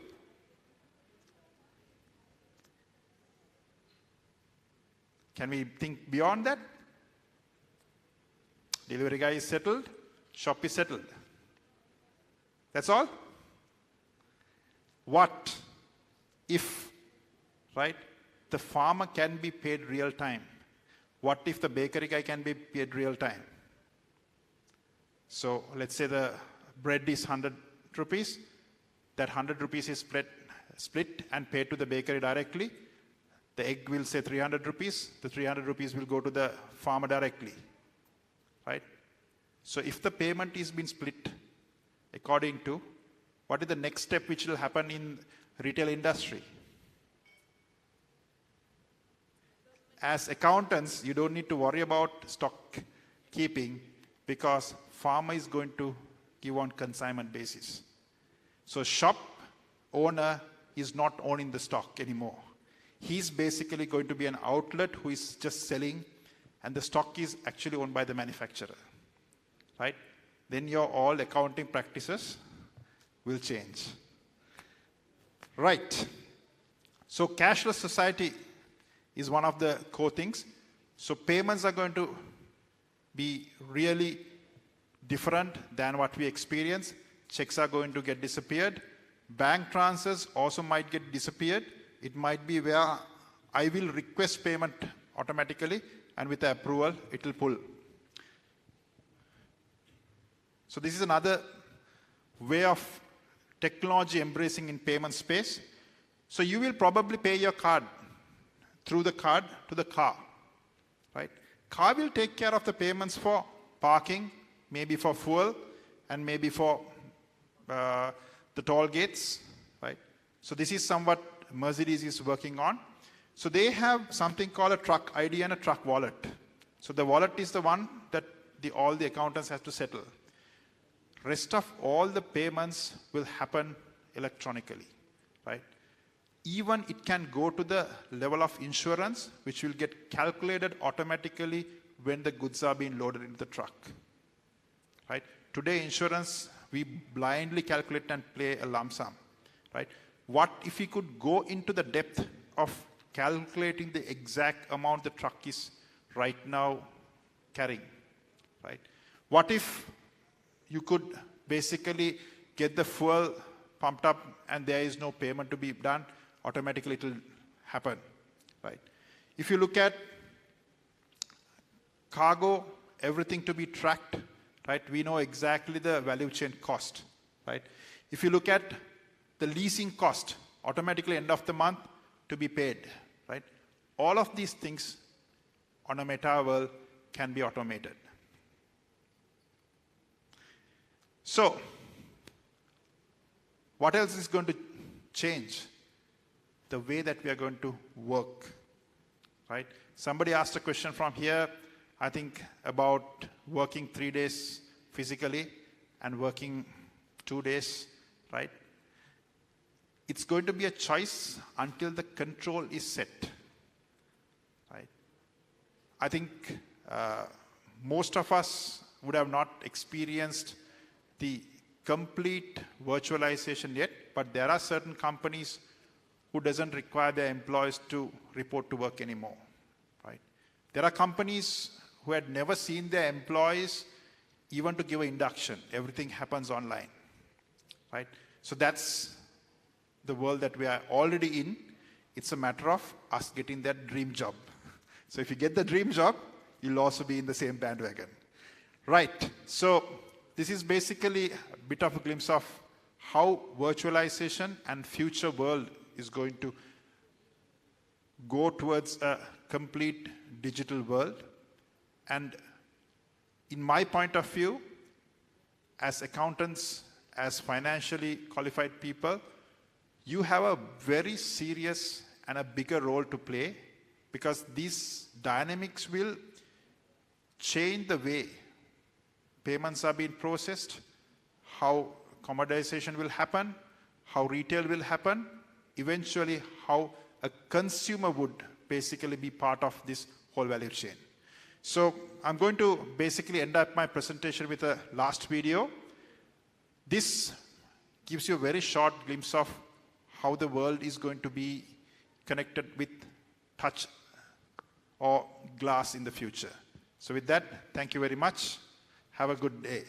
Can we think beyond that? Delivery guy is settled, shop is settled. That's all? What if, right, the farmer can be paid real time? What if the bakery guy can be paid real time? So let's say the bread is 100 rupees. That 100 rupees is split and paid to the bakery directly. The egg will say 300 rupees. The 300 rupees will go to the farmer directly, right? So if the payment is being split according to, what is the next step which will happen in retail industry? As accountants, you don't need to worry about stock keeping because farmer is going to give on consignment basis. So shop owner is not owning the stock anymore. He's basically going to be an outlet who is just selling and the stock is actually owned by the manufacturer, right? Then your all accounting practices will change. Right. So cashless society is one of the core things. So payments are going to be really different than what we experience. Checks are going to get disappeared. Bank transfers also might get disappeared. It might be where I will request payment automatically, and with the approval, it will pull. So this is another way of technology embracing in payment space. So you will probably pay your card through the card to the car, right? Car will take care of the payments for parking, maybe for fuel, and maybe for the toll gates, right? So this is somewhat Mercedes is working on. So they have something called a truck ID and a truck wallet. So the wallet is the one that all the accountants have to settle. Rest of all the payments will happen electronically, right? Even it can go to the level of insurance, which will get calculated automatically when the goods are being loaded into the truck, right? Today, insurance, we blindly calculate and pay a lump sum, right? What if we could go into the depth of calculating the exact amount the truck is right now carrying, right? What if you could basically get the fuel pumped up and there is no payment to be done, automatically it will happen, right? If you look at cargo, everything to be tracked, right? We know exactly the value chain cost, right? If you look at the leasing cost, automatically end of the month to be paid, right? All of these things on a meta world can be automated. So, what else is going to change? The way that we are going to work, right? Somebody asked a question from here, I think about working 3 days physically and working 2 days, right? It's going to be a choice until the control is set, right? I think most of us would have not experienced the complete virtualization yet, but there are certain companies who doesn't require their employees to report to work anymore, right? There are companies who had never seen their employees even to give an induction. Everything happens online, right? So that's the world that we are already in. It's a matter of us getting that dream job. So if you get the dream job, you'll also be in the same bandwagon. Right, so this is basically a bit of a glimpse of how virtualization and future world is going to go towards a complete digital world. And in my point of view, as accountants, as financially qualified people, you have a very serious and a bigger role to play, because these dynamics will change the way payments are being processed, how commoditization will happen, how retail will happen, eventually how a consumer would basically be part of this whole value chain. So I'm going to basically end up my presentation with a last video. This gives you a very short glimpse of how the world is going to be connected with touch or glass in the future. So with that, thank you very much. Have a good day.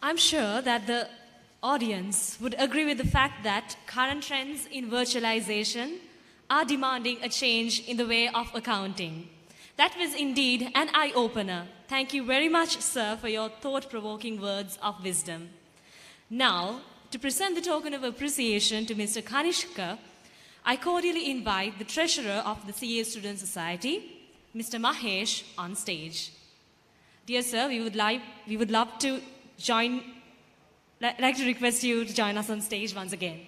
I'm sure that the audience would agree with the fact that current trends in virtualization are demanding a change in the way of accounting. That was indeed an eye-opener. Thank you very much, sir, for your thought-provoking words of wisdom. Now, to present the token of appreciation to Mr. Kanishka, I cordially invite the treasurer of the CA Student Society, Mr. Mahesh, on stage. Dear sir, we would love to like to request you to join us on stage once again.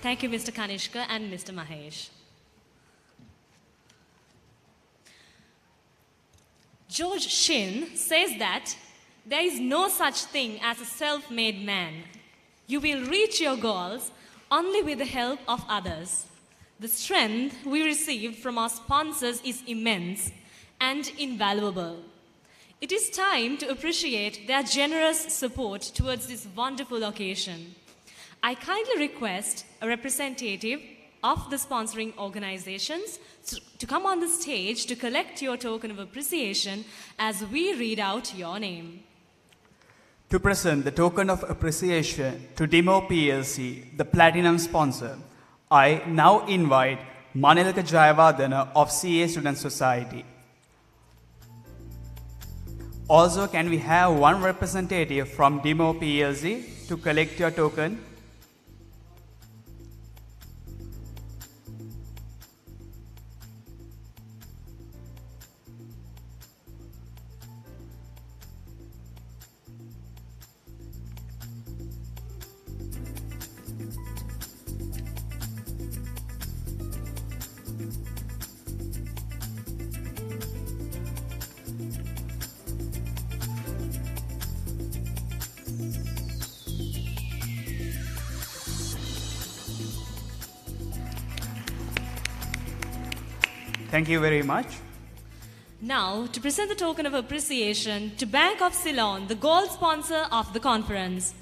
Thank you, Mr. Kanishka and Mr. Mahesh. George Shin says that there is no such thing as a self-made man. You will reach your goals only with the help of others. The strength we receive from our sponsors is immense and invaluable. It is time to appreciate their generous support towards this wonderful occasion. I kindly request a representative of the sponsoring organizations to come on the stage to collect your token of appreciation as we read out your name. To present the token of appreciation to Demo PLC, the platinum sponsor, I now invite Manilaka Jayavardhana of CA Student Society. Also, can we have one representative from Demo PLC to collect your token? Thank you very much. Now, to present the token of appreciation to Bank of Ceylon, the gold sponsor of the conference,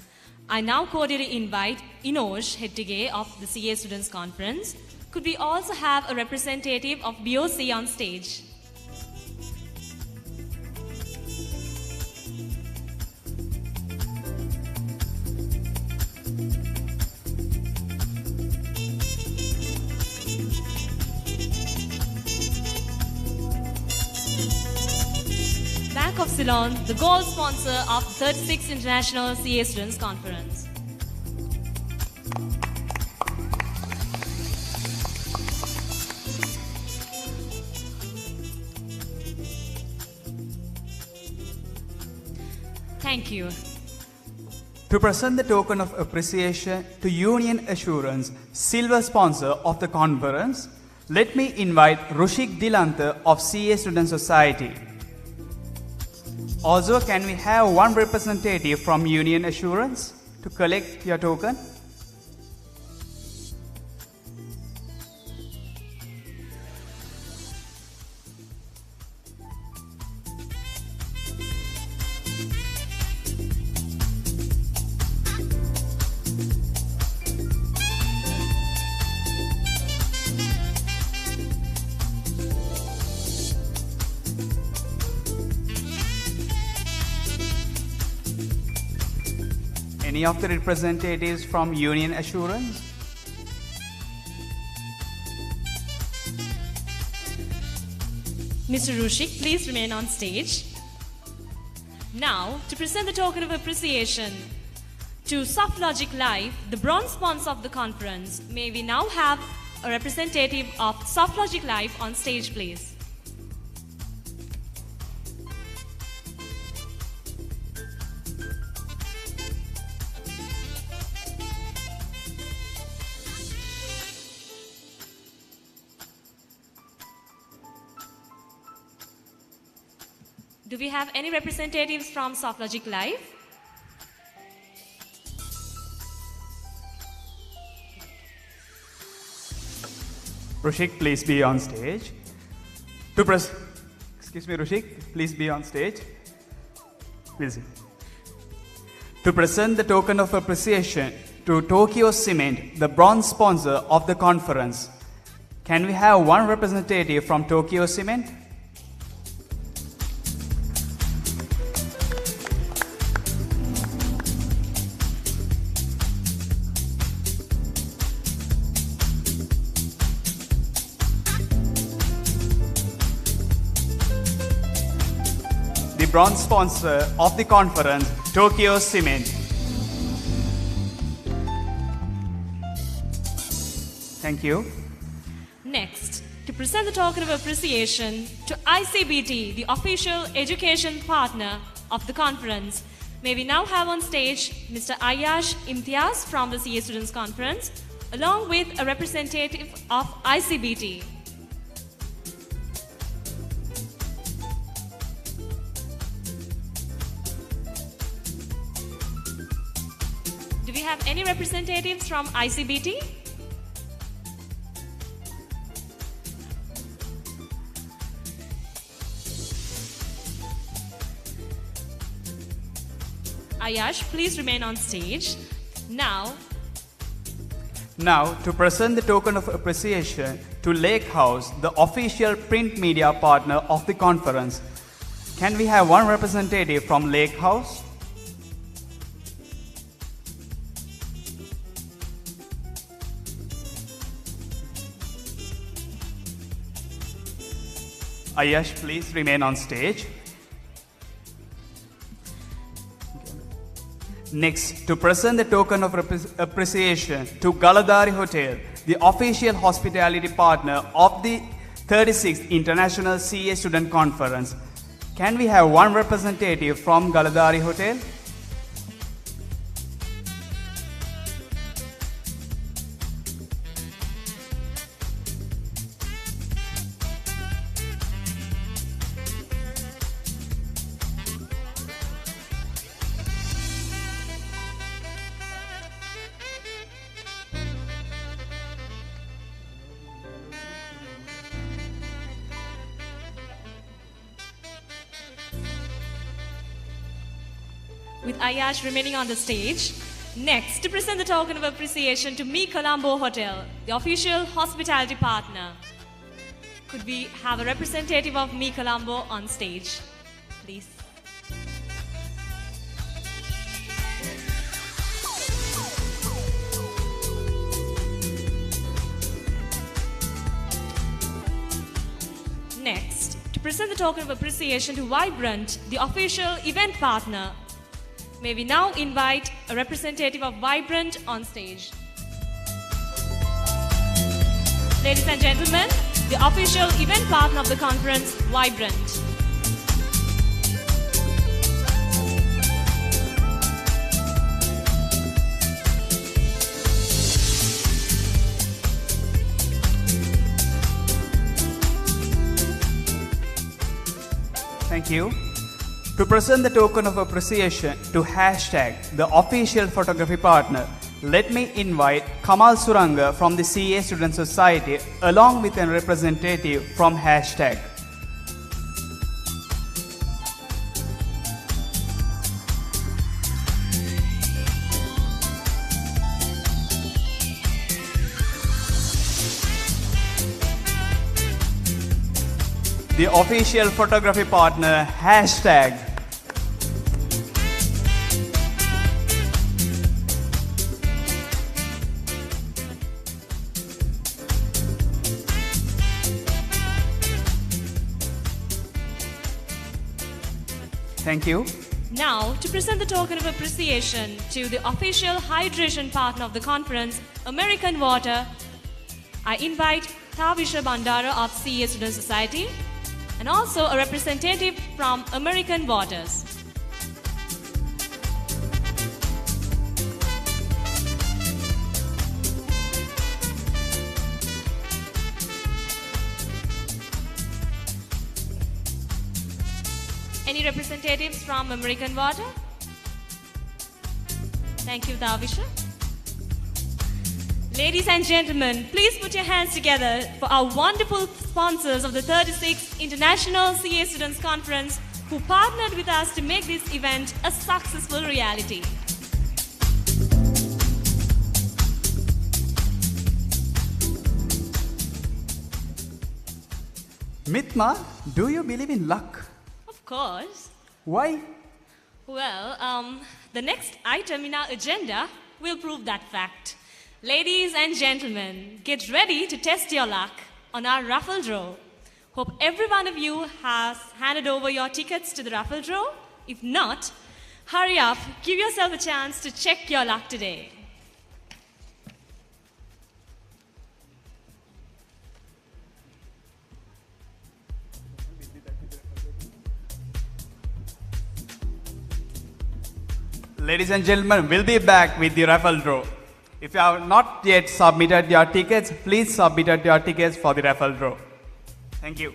I now cordially invite Inosh Hettige of the CA Students Conference. Could we also have a representative of BOC on stage? Bank of Ceylon, the gold sponsor of the 36th International CA Students Conference. Thank you. To present the token of appreciation to Union Assurance, silver sponsor of the conference, let me invite Rushik Dilantha of CA Student Society. Also, can we have one representative from Union Assurance to collect your token? Any of the representatives from Union Assurance? Mr. Rushik, please remain on stage. Now, to present the token of appreciation to SoftLogic Live, the bronze sponsor of the conference, may we now have a representative of SoftLogic Live on stage, please. Do we have any representatives from SoftLogic Live? Rushik, please be on stage. Excuse me, Rushik, please be on stage. Please. To present the token of appreciation to Tokyo Cement, the bronze sponsor of the conference, can we have one representative from Tokyo Cement? The bronze sponsor of the conference, Tokyo Cement. Thank you. Next, to present the token of appreciation to ICBT, the official education partner of the conference, may we now have on stage Mr. Ayash Imtiaz from the CA Students Conference, along with a representative of ICBT. Do we have any representatives from ICBT? Ayash, please remain on stage. Now, to present the token of appreciation to Lake House, the official print media partner of the conference, can we have one representative from Lake House? Ayash, please remain on stage. Next, to present the token of appreciation to Galadari Hotel, the official hospitality partner of the 36th International CA Student Conference, can we have one representative from Galadari Hotel? with Ayash remaining on the stage. Next, to present the token of appreciation to Me Colombo Hotel, the official hospitality partner. Could we have a representative of Me Colombo on stage, please? Next, to present the token of appreciation to Vibrant, the official event partner. May we now invite a representative of Vibrant on stage. Ladies and gentlemen, the official event partner of the conference, Vibrant. Thank you. To present the token of appreciation to Hashtag, the official photography partner, let me invite Kamal Suranga from the CA Student Society along with a representative from Hashtag. The official photography partner, Hashtag. Thank you. Now, to present the token of appreciation to the official hydration partner of the conference, American Water, I invite Tavisha Bandara of CA Student Society and also a representative from American Waters. Any representatives from American Water? Thank you, Tavisha. Ladies and gentlemen, please put your hands together for our wonderful sponsors of the 36th International CA Students Conference who partnered with us to make this event a successful reality. Mithma, do you believe in luck? Of course. Why? Well, the next item in our agenda will prove that fact. Ladies and gentlemen, get ready to test your luck on our raffle draw. Hope every one of you has handed over your tickets to the raffle draw. If not, hurry up, give yourself a chance to check your luck today. Ladies and gentlemen, we'll be back with the raffle draw. If you have not yet submitted your tickets, please submit your tickets for the raffle draw. Thank you.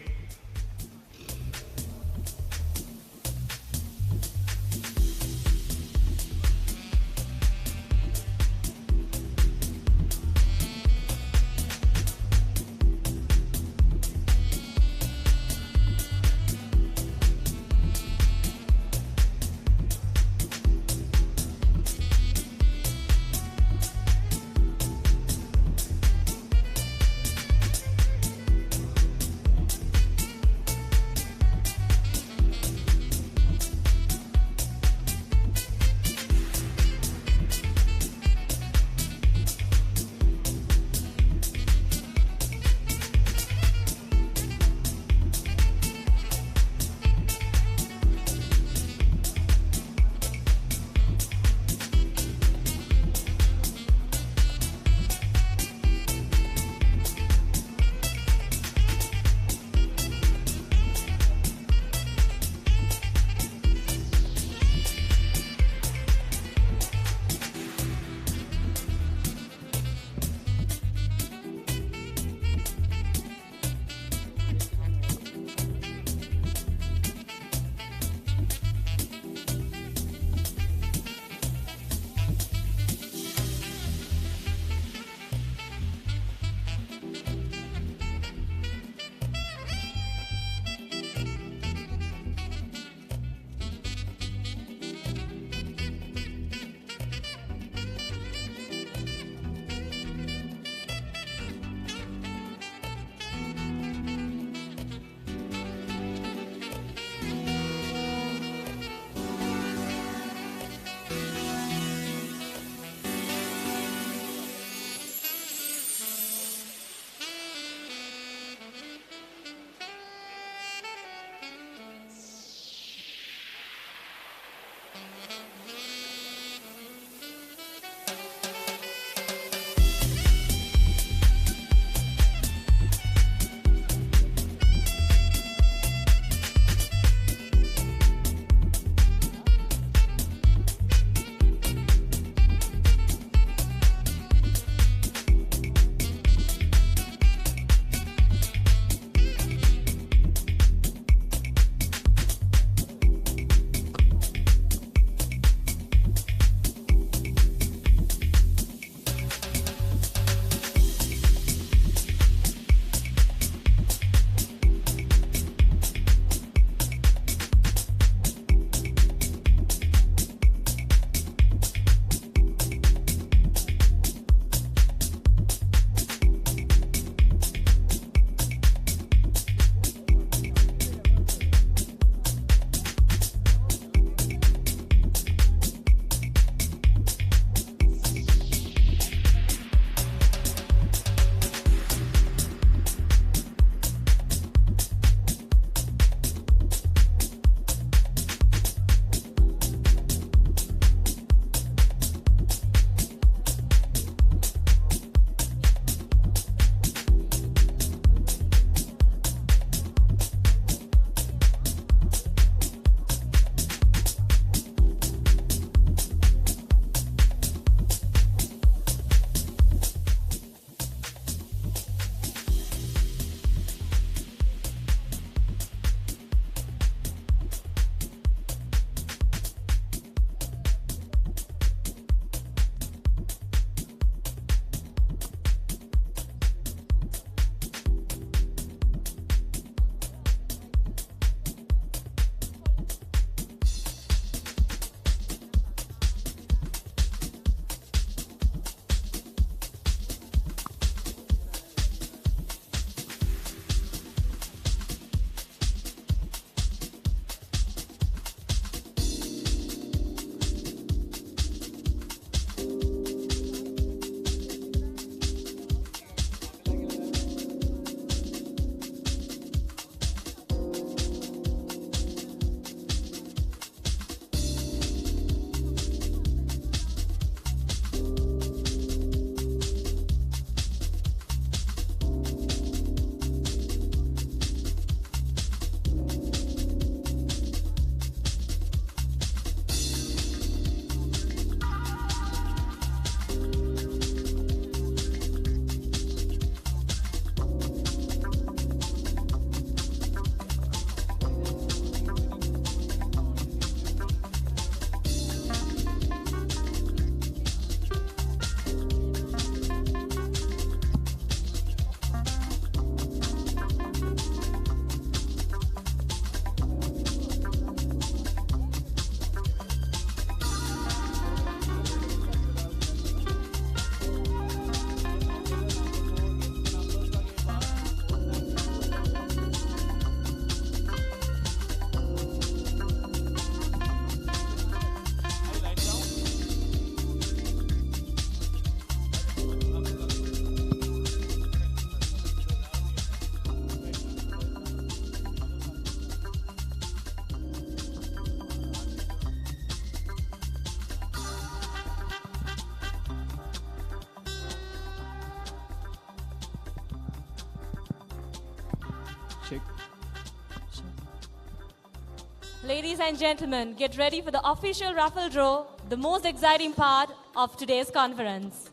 Ladies and gentlemen, get ready for the official raffle draw, the most exciting part of today's conference.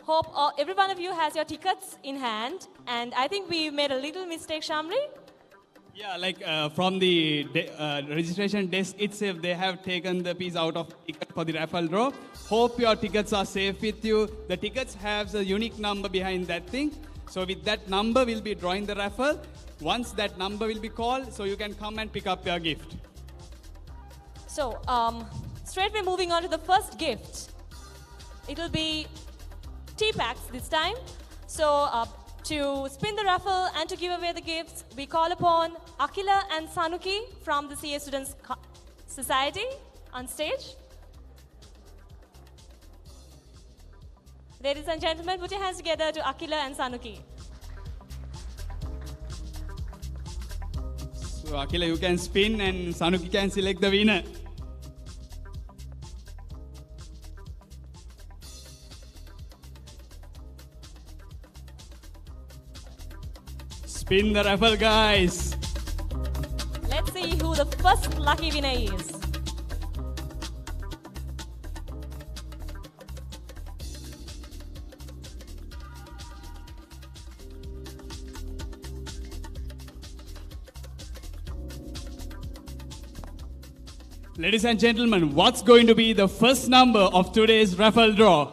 Hope every one of you has your tickets in hand, and I think we made a little mistake, Shamri. Yeah, like from the registration desk itself, they have taken the piece out of ticket for the raffle draw. Hope your tickets are safe with you. The tickets have a unique number behind that thing. So with that number, we'll be drawing the raffle. Once that number will be called, so you can come and pick up your gift. So, straightway moving on to the first gift. It'll be tea packs this time. So, to spin the raffle and to give away the gifts, we call upon Akila and Sanuki from the CA Students Society on stage. Ladies and gentlemen, put your hands together to Akila and Sanuki. So Akila, you can spin and Sanuki can select the winner. Spin the raffle, guys. Let's see who the first lucky winner is. Ladies and gentlemen, what's going to be the first number of today's raffle draw?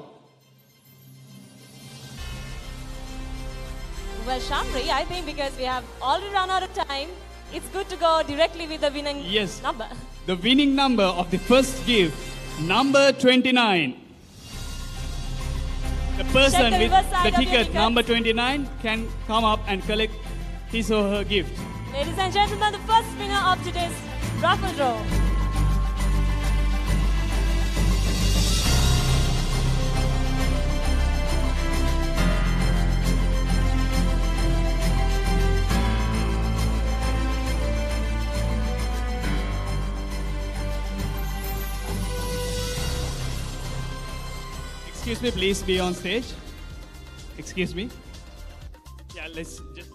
Well, Shamri, I think because we have already run out of time, it's good to go directly with the winning number. The winning number of the first gift, number 29. The person the with reverse the side of your ticket ticket. number 29 can come up and collect his or her gift. Ladies and gentlemen, the first winner of today's raffle draw. Excuse me, please be on stage. Excuse me. Yeah, let's just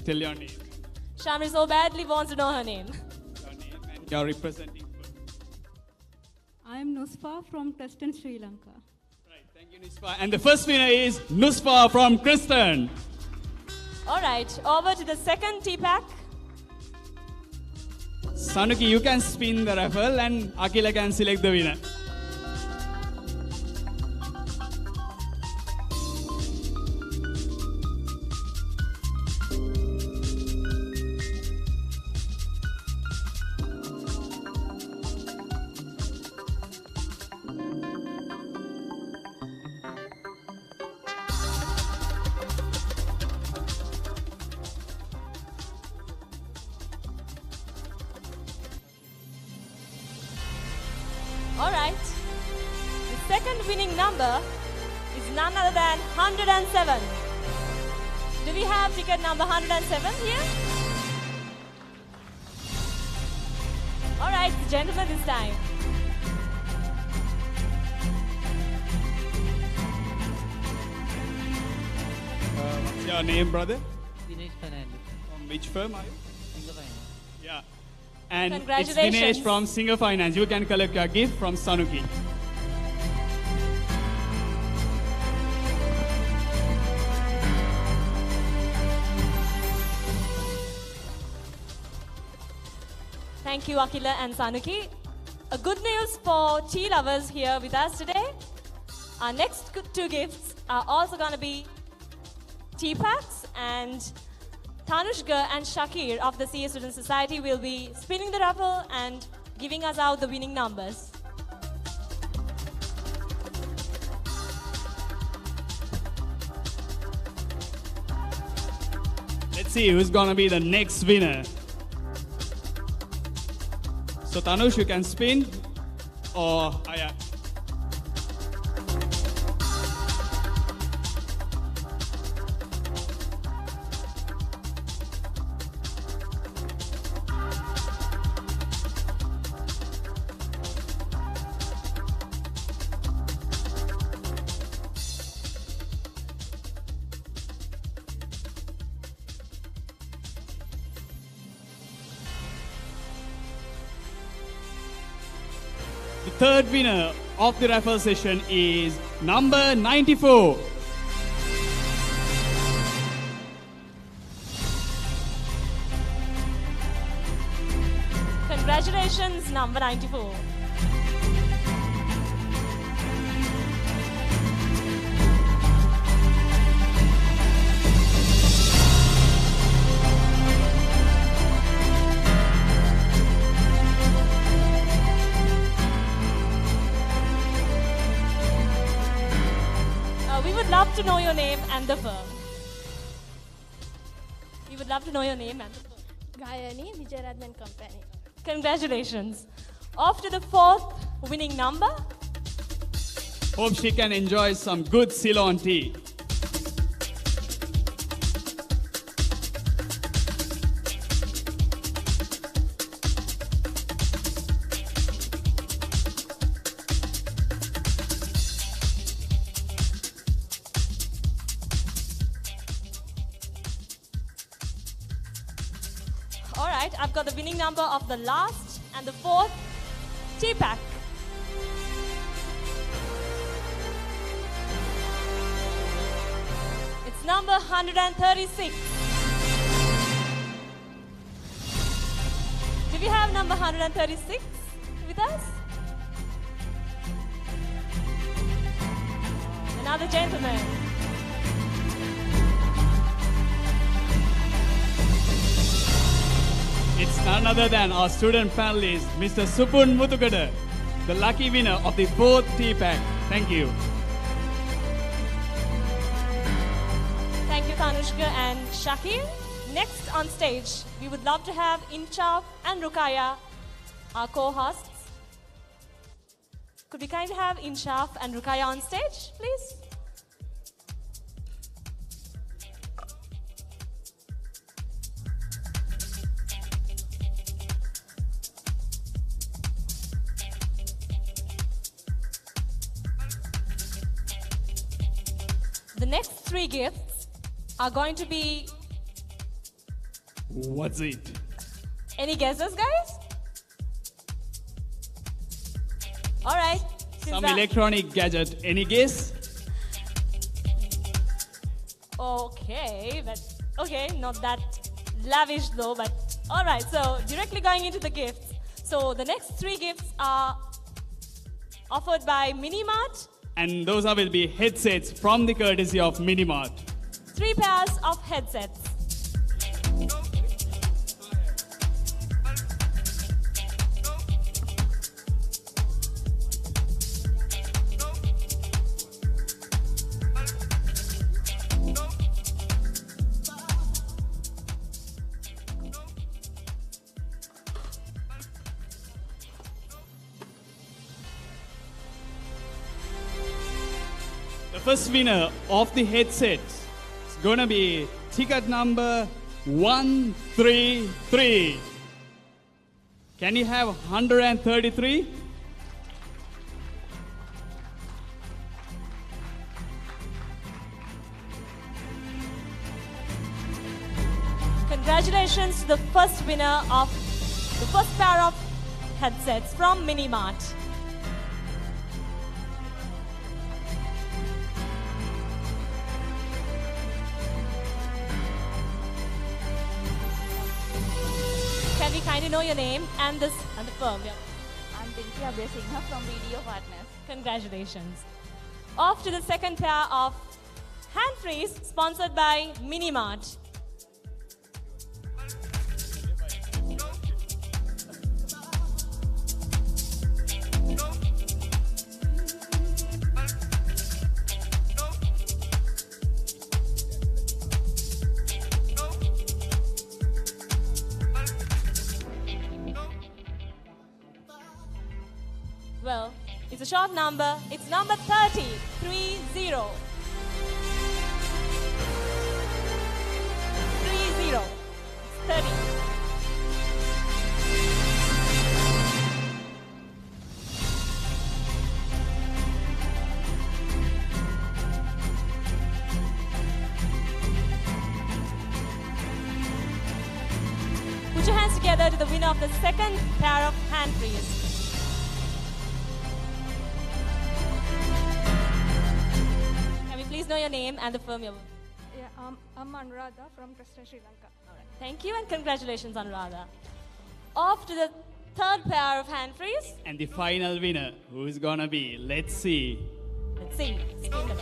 tell your name. Shamri so badly wants to know her name. And you're representing. I am Nusfa from Preston, Sri Lanka. Thank you, Nusfa. And the first winner is Nusfa from Kristen. All right, over to the second tea pack. Sanuki, you can spin the raffle and Akila can select the winner. All right. The second winning number is none other than 107. Do we have ticket number 107 here? All right, the gentleman this time. What's your name, brother? Dinesh Fernandez. From which firm are you? Singer Finance. Yeah. And it's Congratulations. Dinesh from Singer Finance. You can collect your gift from Sanuki. Thank you, Akila and Sanuki. A good news for tea lovers here with us today. Our next two gifts are also going to be tea packs, and Tanushka and Shakir of the CA Student Society will be spinning the raffle and giving us out the winning numbers. Let's see who's gonna be the next winner. So Tanush, you can spin, or Aya. third winner of the raffle session is number 94. Congratulations, number 94. We would love to know your name and the firm. We would love to know your name and the firm. Gayani, Vijayaratnam Company. Congratulations. Off to the fourth winning number. Hope she can enjoy some good Ceylon tea. All right, I've got the winning number of the last and the fourth tea pack. It's number 136. Do we have number 136 with us? Another gentleman. It's none other than our student panelist, Mr. Supun Muthukada, the lucky winner of the fourth tea pack. Thank you. Thank you, Tanushka and Shakir. Next on stage, we would love to have Inshaf and Rukaya, our co-hosts. Could we kindly have Inshaf and Rukaya on stage, please? The next three gifts are going to be... What's it? Any guesses, guys? All right. Some electronic gadget. Any guess? Okay, but okay, not that lavish though, but all right. So directly going into the gifts. So the next three gifts are offered by Minimart. And those will be headsets from the courtesy of Minimart. 3 pairs of headsets. The first winner of the headsets is going to be ticket number 133. Can you have 133? Congratulations to the first winner of the first pair of headsets from Minimart. Can we kindly know your name and the firm? Yeah. I'm Pinky Abhay Singha from Video Partners. Congratulations. Off to the second pair of hand frees sponsored by Minimart. Well, it's a short number. It's number 30. 30. 30. It's 30. Put your hands together to the winner of the second pair of hand frees. your name and the firm you're working. Yeah, I'm Anuradha from Trust Sri Lanka. Thank you and congratulations, Anuradha. Off to the third pair of hand frees. And the final winner, who is gonna be? Let's see. Let's see. Spin it up.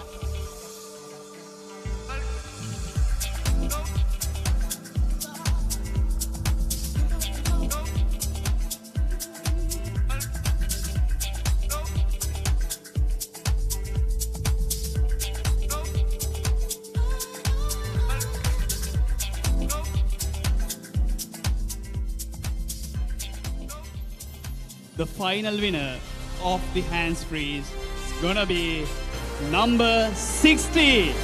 The final winner of the hands freeze is gonna be number 60. 60.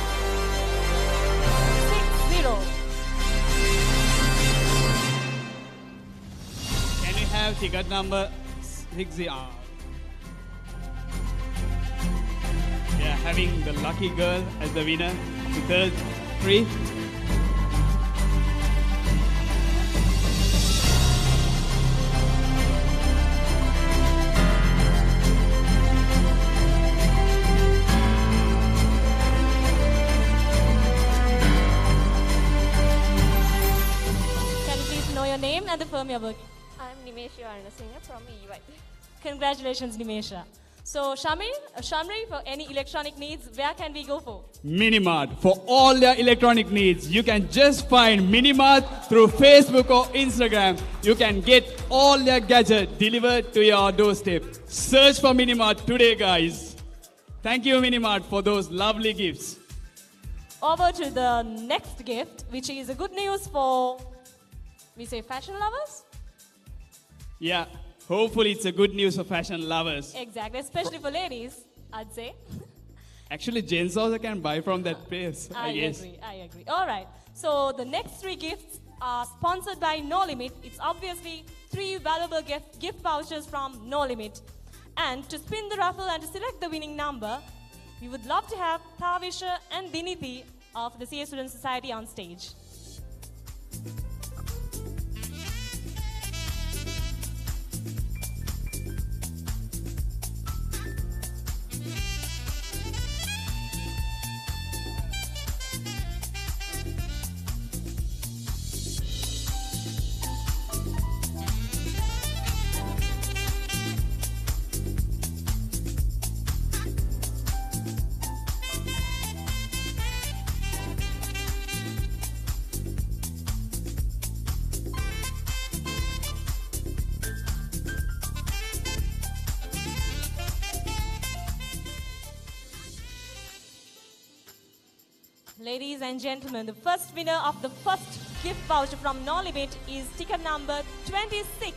Can we have ticket number 60? Yeah, having the lucky girl as the winner of the third free. Can you please know your name and the firm you're working? I'm Nimesha Arnasinghe from EY. Congratulations, Nimesha. So, Shamri, for any electronic needs, where can we go for? Minimart. For all your electronic needs, you can just find Minimart through Facebook or Instagram. You can get all your gadgets delivered to your doorstep. Search for Minimart today, guys. Thank you, Minimart, for those lovely gifts. Over to the next gift, which is a good news for, we say, fashion lovers? Yeah, hopefully it's a good news for fashion lovers. Exactly, especially for ladies, I'd say. Actually, gents also can buy from that place, I guess. I agree. All right. So the next three gifts are sponsored by No Limit. It's obviously 3 valuable gift vouchers from No Limit. And to spin the raffle and to select the winning number, we would love to have Tavisha and Diniti of the CA Student Society on stage. Ladies and gentlemen, the first winner of the first gift voucher from No Limit is ticket number 26.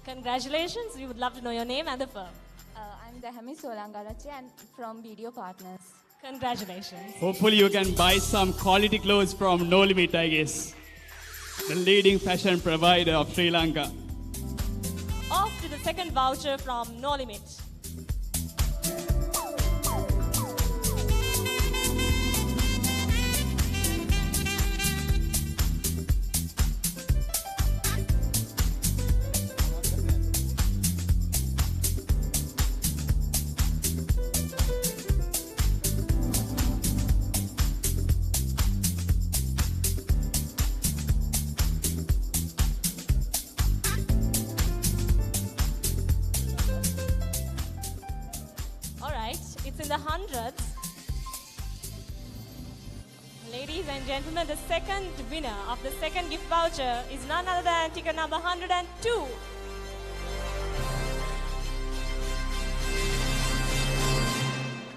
Congratulations. We would love to know your name and the firm. I'm Dahami Solangarachi and from Video Partners. Congratulations. Hopefully you can buy some quality clothes from No Limit, I guess. The leading fashion provider of Sri Lanka. Off to the second voucher from No Limit. In the hundreds. Ladies and gentlemen, the second winner of the second gift voucher is none other than ticket number 102.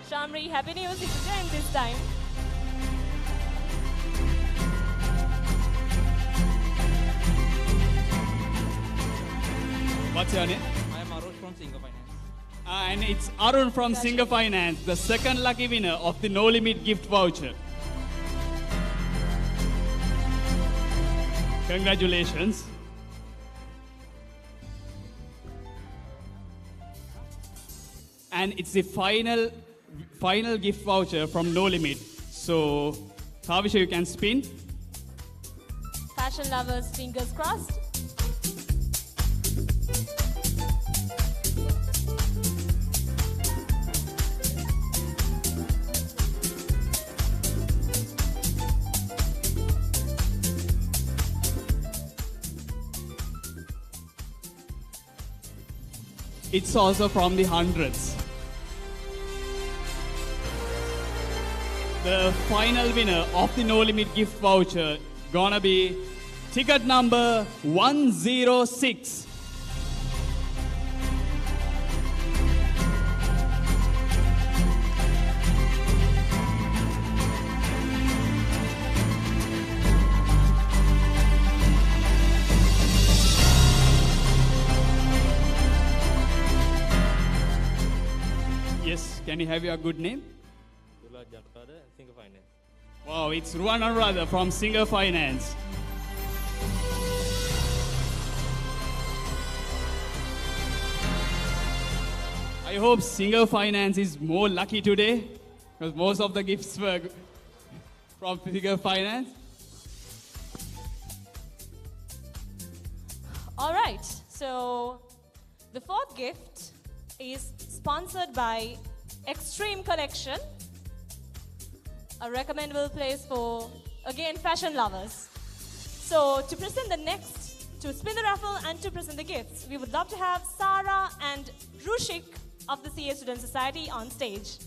Shamri, happy news, it's a 10 this time. What's your name? I am Arush from Singa Finance. And it's Arun from Singer Finance, the second lucky winner of the No Limit gift voucher. Congratulations. and it's the final gift voucher from No Limit. So, Kavisha, you can spin. Fashion lovers, fingers crossed. It's also from the hundreds. The final winner of the No Limit gift voucher gonna be ticket number 106. Yes, can you have your good name? Singer Finance. Wow, it's Ruan Anuradha from Singer Finance. I hope Singer Finance is more lucky today because most of the gifts were from Singer Finance. All right, so the fourth gift is sponsored by Extreme Collection, a recommendable place for, again, fashion lovers. So to present to spin the raffle and to present the gifts, we would love to have Sarah and Rushik of the CA Student Society on stage.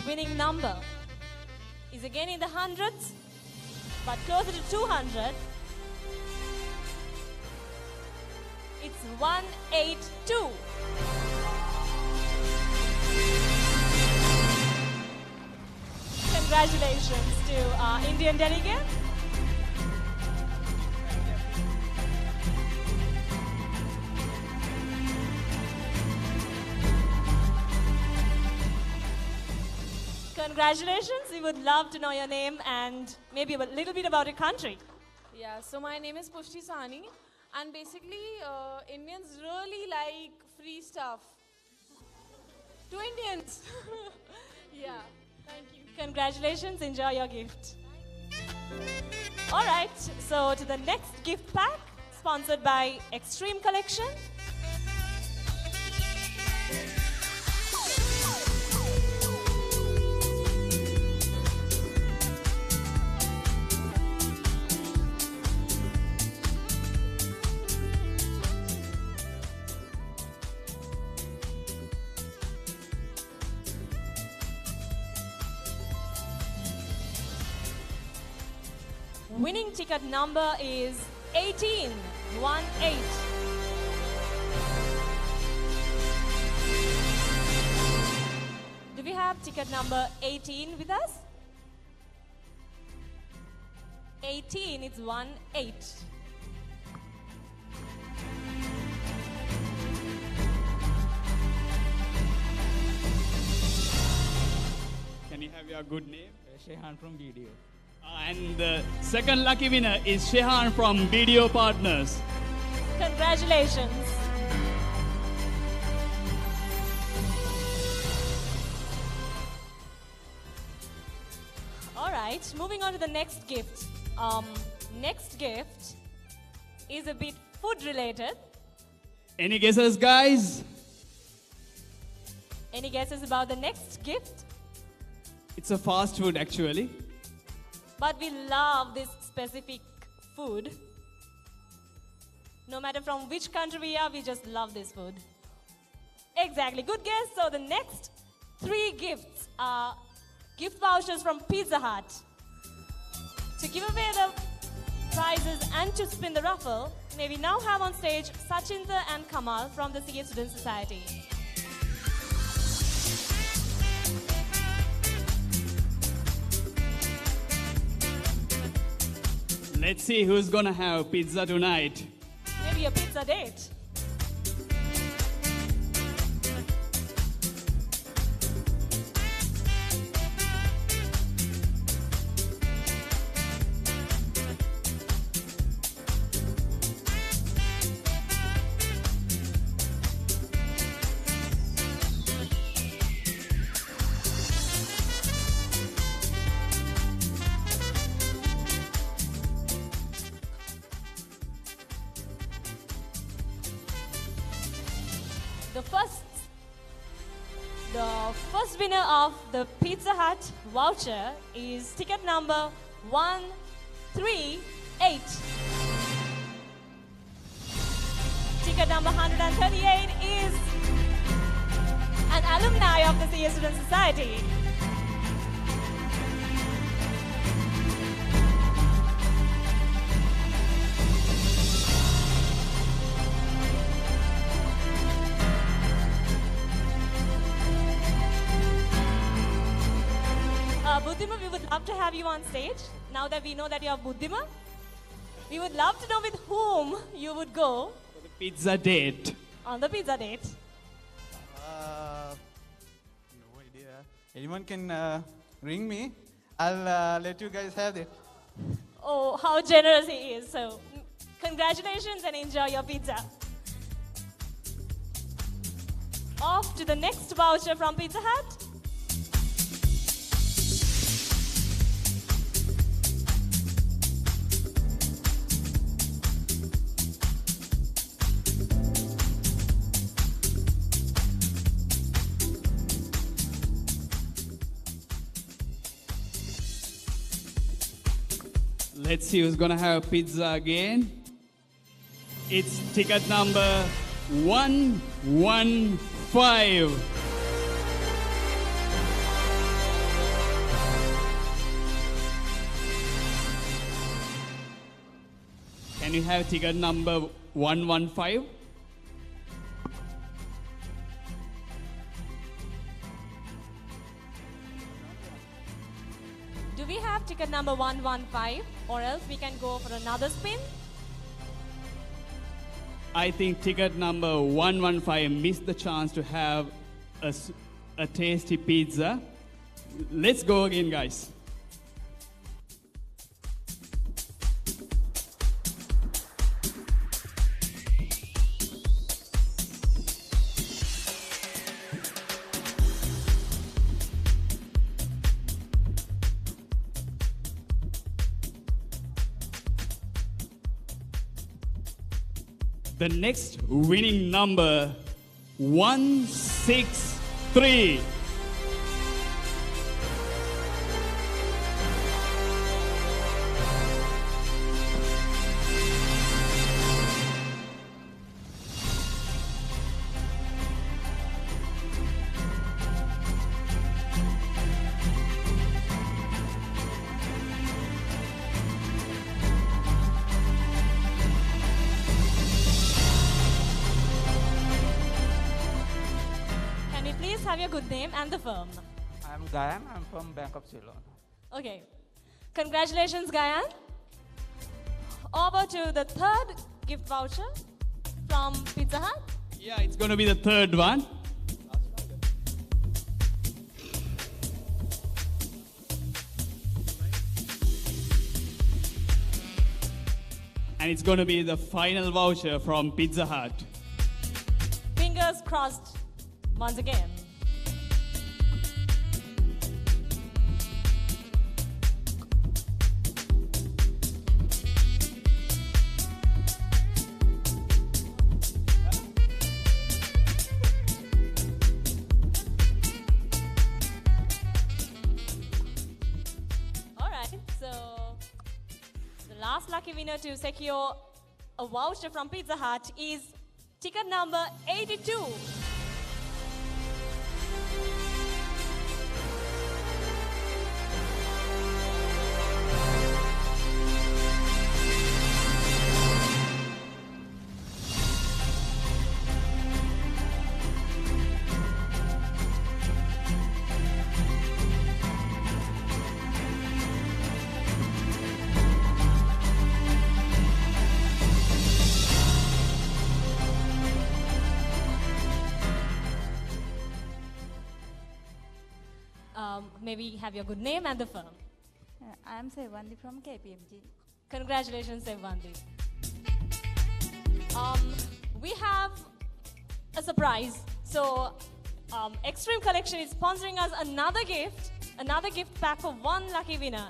Winning number is again in the hundreds, but closer to 200. It's 182. Congratulations to our Indian delegate. Congratulations. We would love to know your name and maybe a little bit about your country. Yeah, so my name is Pushti Sahni, and basically Indians really like free stuff. To Indians. Yeah, thank you. Congratulations. Enjoy your gift. All right, so to the next gift pack, sponsored by Extreme Collection. Winning ticket number is 18. 18. Do we have ticket number 18 with us? 18, it's 18. Can you have your good name? Shehan from BDO. And the second lucky winner is Shehan from BDO Partners. Congratulations. All right, moving on to the next gift. Next gift is a bit food related. Any guesses, guys? Any guesses about the next gift? It's a fast food, actually. But we love this specific food. No matter from which country we are, we just love this food. Exactly, good guess. So the next three gifts are gift vouchers from Pizza Hut. To give away the prizes and to spin the raffle, may we now have on stage Sachinda and Kamal from the CA Student Society. Let's see who's gonna have pizza tonight. Maybe a pizza date. The first winner of the Pizza Hut voucher is ticket number 138. Ticket number 138 is an alumni of the CA Student Society. Buddhima, we would love to have you on stage. Now that we know that you are Buddhima, we would love to know with whom you would go Pizza date. on the pizza date. No idea. Anyone can ring me. I'll let you guys have it. Oh, how generous he is. So, congratulations and enjoy your pizza. Off to the next voucher from Pizza Hut. Let's see who's gonna have pizza again. It's ticket number 115. Can you have ticket number 115? Do we have ticket number 115 or else we can go for another spin? I think ticket number 115 missed the chance to have a tasty pizza. Let's go again, guys. The next winning number, 163. Can we please have your good name and the firm? I'm Gayan. I'm from Bank of Ceylon. Okay. Congratulations, Gayan. Over to the third gift voucher from Pizza Hut. Yeah, it's going to be the third one. And it's going to be the final voucher from Pizza Hut. Fingers crossed once again. All right, so the last lucky winner to secure a voucher from Pizza Hut is ticket number 82. may we have your good name and the firm? I am Sevandi from KPMG. Congratulations, Sevandi. We have a surprise. So, Extreme Collection is sponsoring us another gift pack for one lucky winner.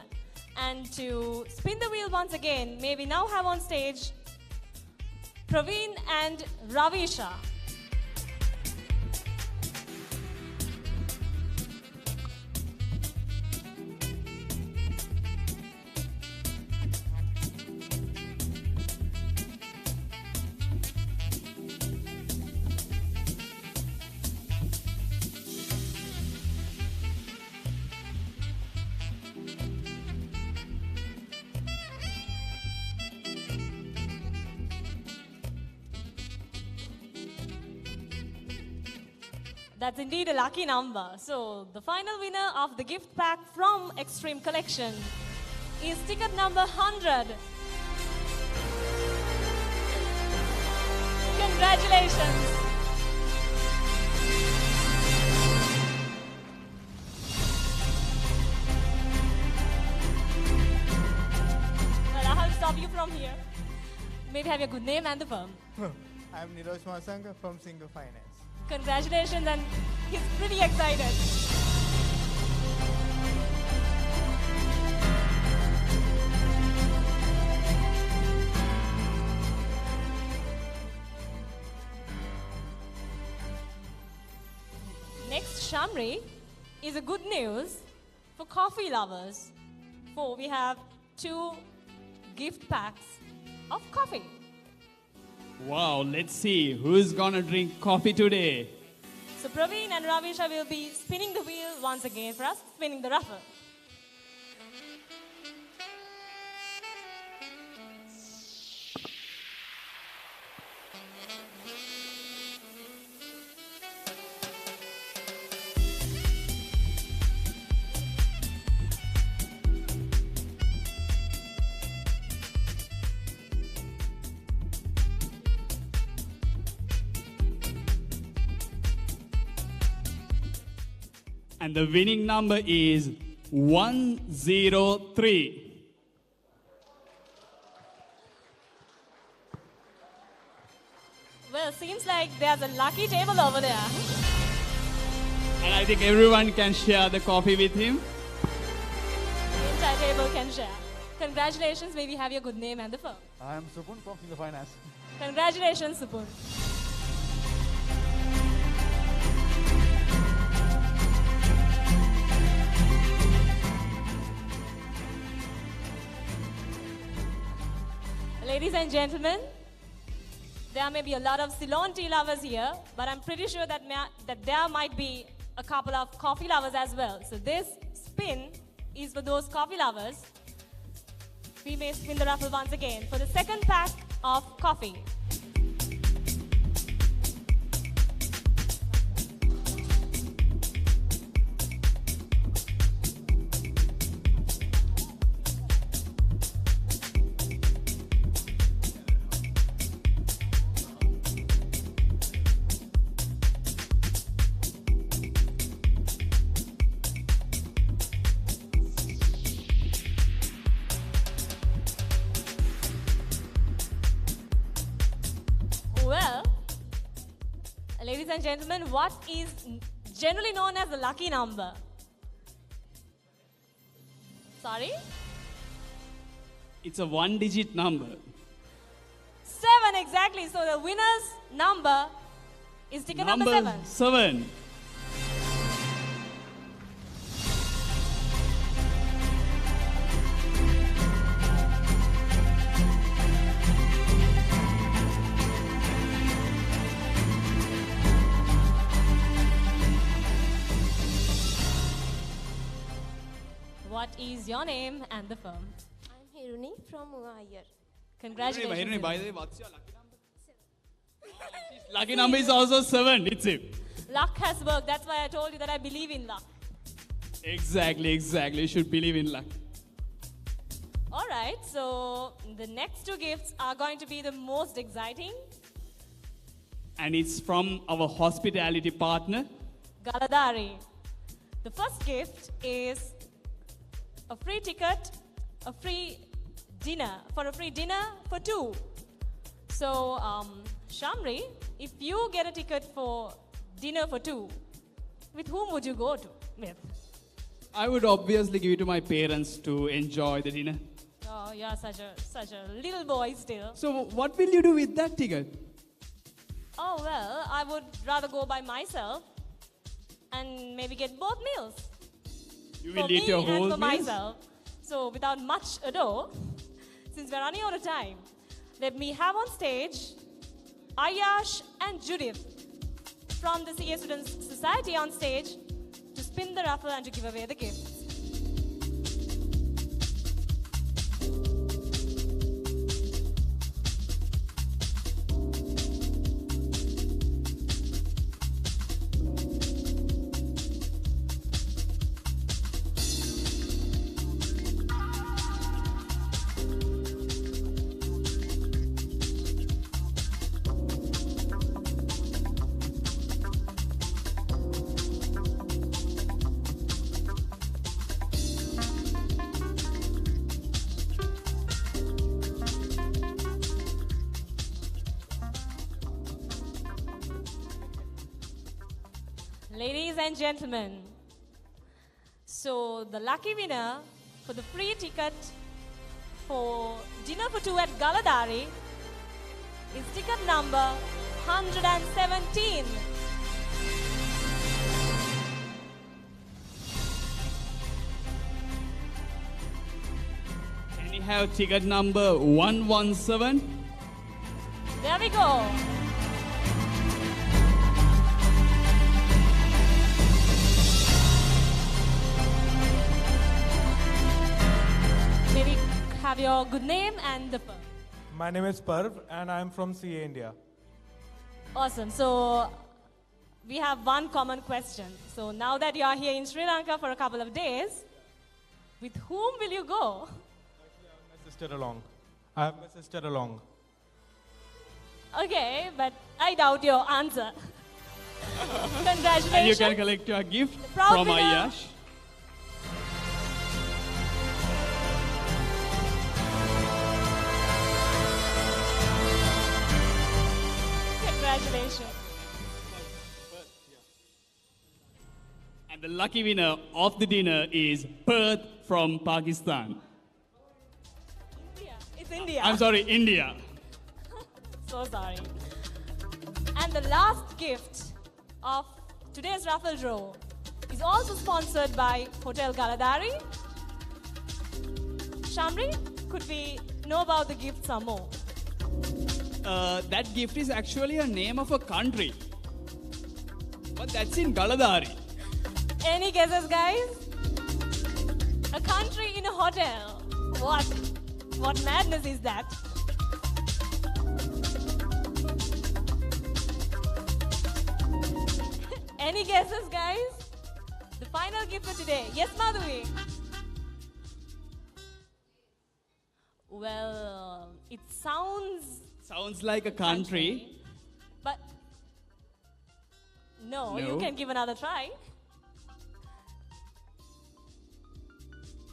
And to spin the wheel once again, may we now have on stage Praveen and Ravisha. That's indeed a lucky number. So the final winner of the gift pack from Extreme Collection is ticket number 100. Congratulations. Well, I'll stop you from here. Maybe have your good name and the firm. I'm Niroj Masanga from Single Finance. Congratulations, and he's pretty excited. Next, Shamri, is a good news for coffee lovers. For we have 2 gift packs of coffee. Wow, let's see who's gonna drink coffee today. So Praveen and Ravisha will be spinning the wheel once again for us, spinning the raffle. And the winning number is 103. Well, seems like there's a lucky table over there. And I think everyone can share the coffee with him. The entire table can share. Congratulations, may we have your good name and the firm. I am Supun from Single Finance. Congratulations, Supun. Ladies and gentlemen, there may be a lot of Ceylon tea lovers here, but I'm pretty sure that there might be a couple of coffee lovers as well. So this spin is for those coffee lovers. We may spin the raffle once again for the second pack of coffee. Well, ladies and gentlemen, what is generally known as the lucky number? Sorry? It's a 1-digit number. 7, exactly. So the winner's number is ticket number 7. 7. What is your name and the firm? I'm Hiruni from Muayyar. Congratulations. Hiruni, by the way, what's your lucky number? 7. Lucky number is also 7. It's it. Luck has worked. That's why I told you that I believe in luck. Exactly. You should believe in luck. All right, so the next 2 gifts are going to be the most exciting. And it's from our hospitality partner. Galadari. The first gift is a free ticket, a free dinner for two. So, Shamri, if you get a ticket for dinner for two, with whom would you go with? I would obviously give it to my parents to enjoy the dinner. Oh, you're such a little boy still. So what will you do with that ticket? Oh, well, I would rather go by myself and maybe get both meals. You will for eat me your whole and for meals? myself. So without much ado, since we're running out of time, let me have on stage Ayash and Judith from the CA Students Society on stage to spin the raffle and to give away the gifts. Ladies and gentlemen, so the lucky winner for the free ticket for dinner for two at Galadari is ticket number 117. Can we have ticket number 117? There we go. Maybe have your good name and the firm. My name is Parv and I am from CA India. Awesome. So we have one common question. So now that you are here in Sri Lanka for a couple of days, with whom will you go? My sister along. I have my sister along. Okay, but I doubt your answer. Congratulations. And you can collect your gift Proud from winner. Ayash. Congratulations. And the lucky winner of the dinner is Perth from Pakistan. It's India. I'm sorry, India. So sorry. And the last gift of today's raffle draw is also sponsored by Hotel Galadari. Shamri, could we know about the gift some more? That gift is actually a name of a country. But that's in Galadari. Any guesses, guys? A country in a hotel. What madness is that? Any guesses, guys? The final gift for today. Yes, Madhavi? Well, it Sounds like a country. But no, you No. can give another try.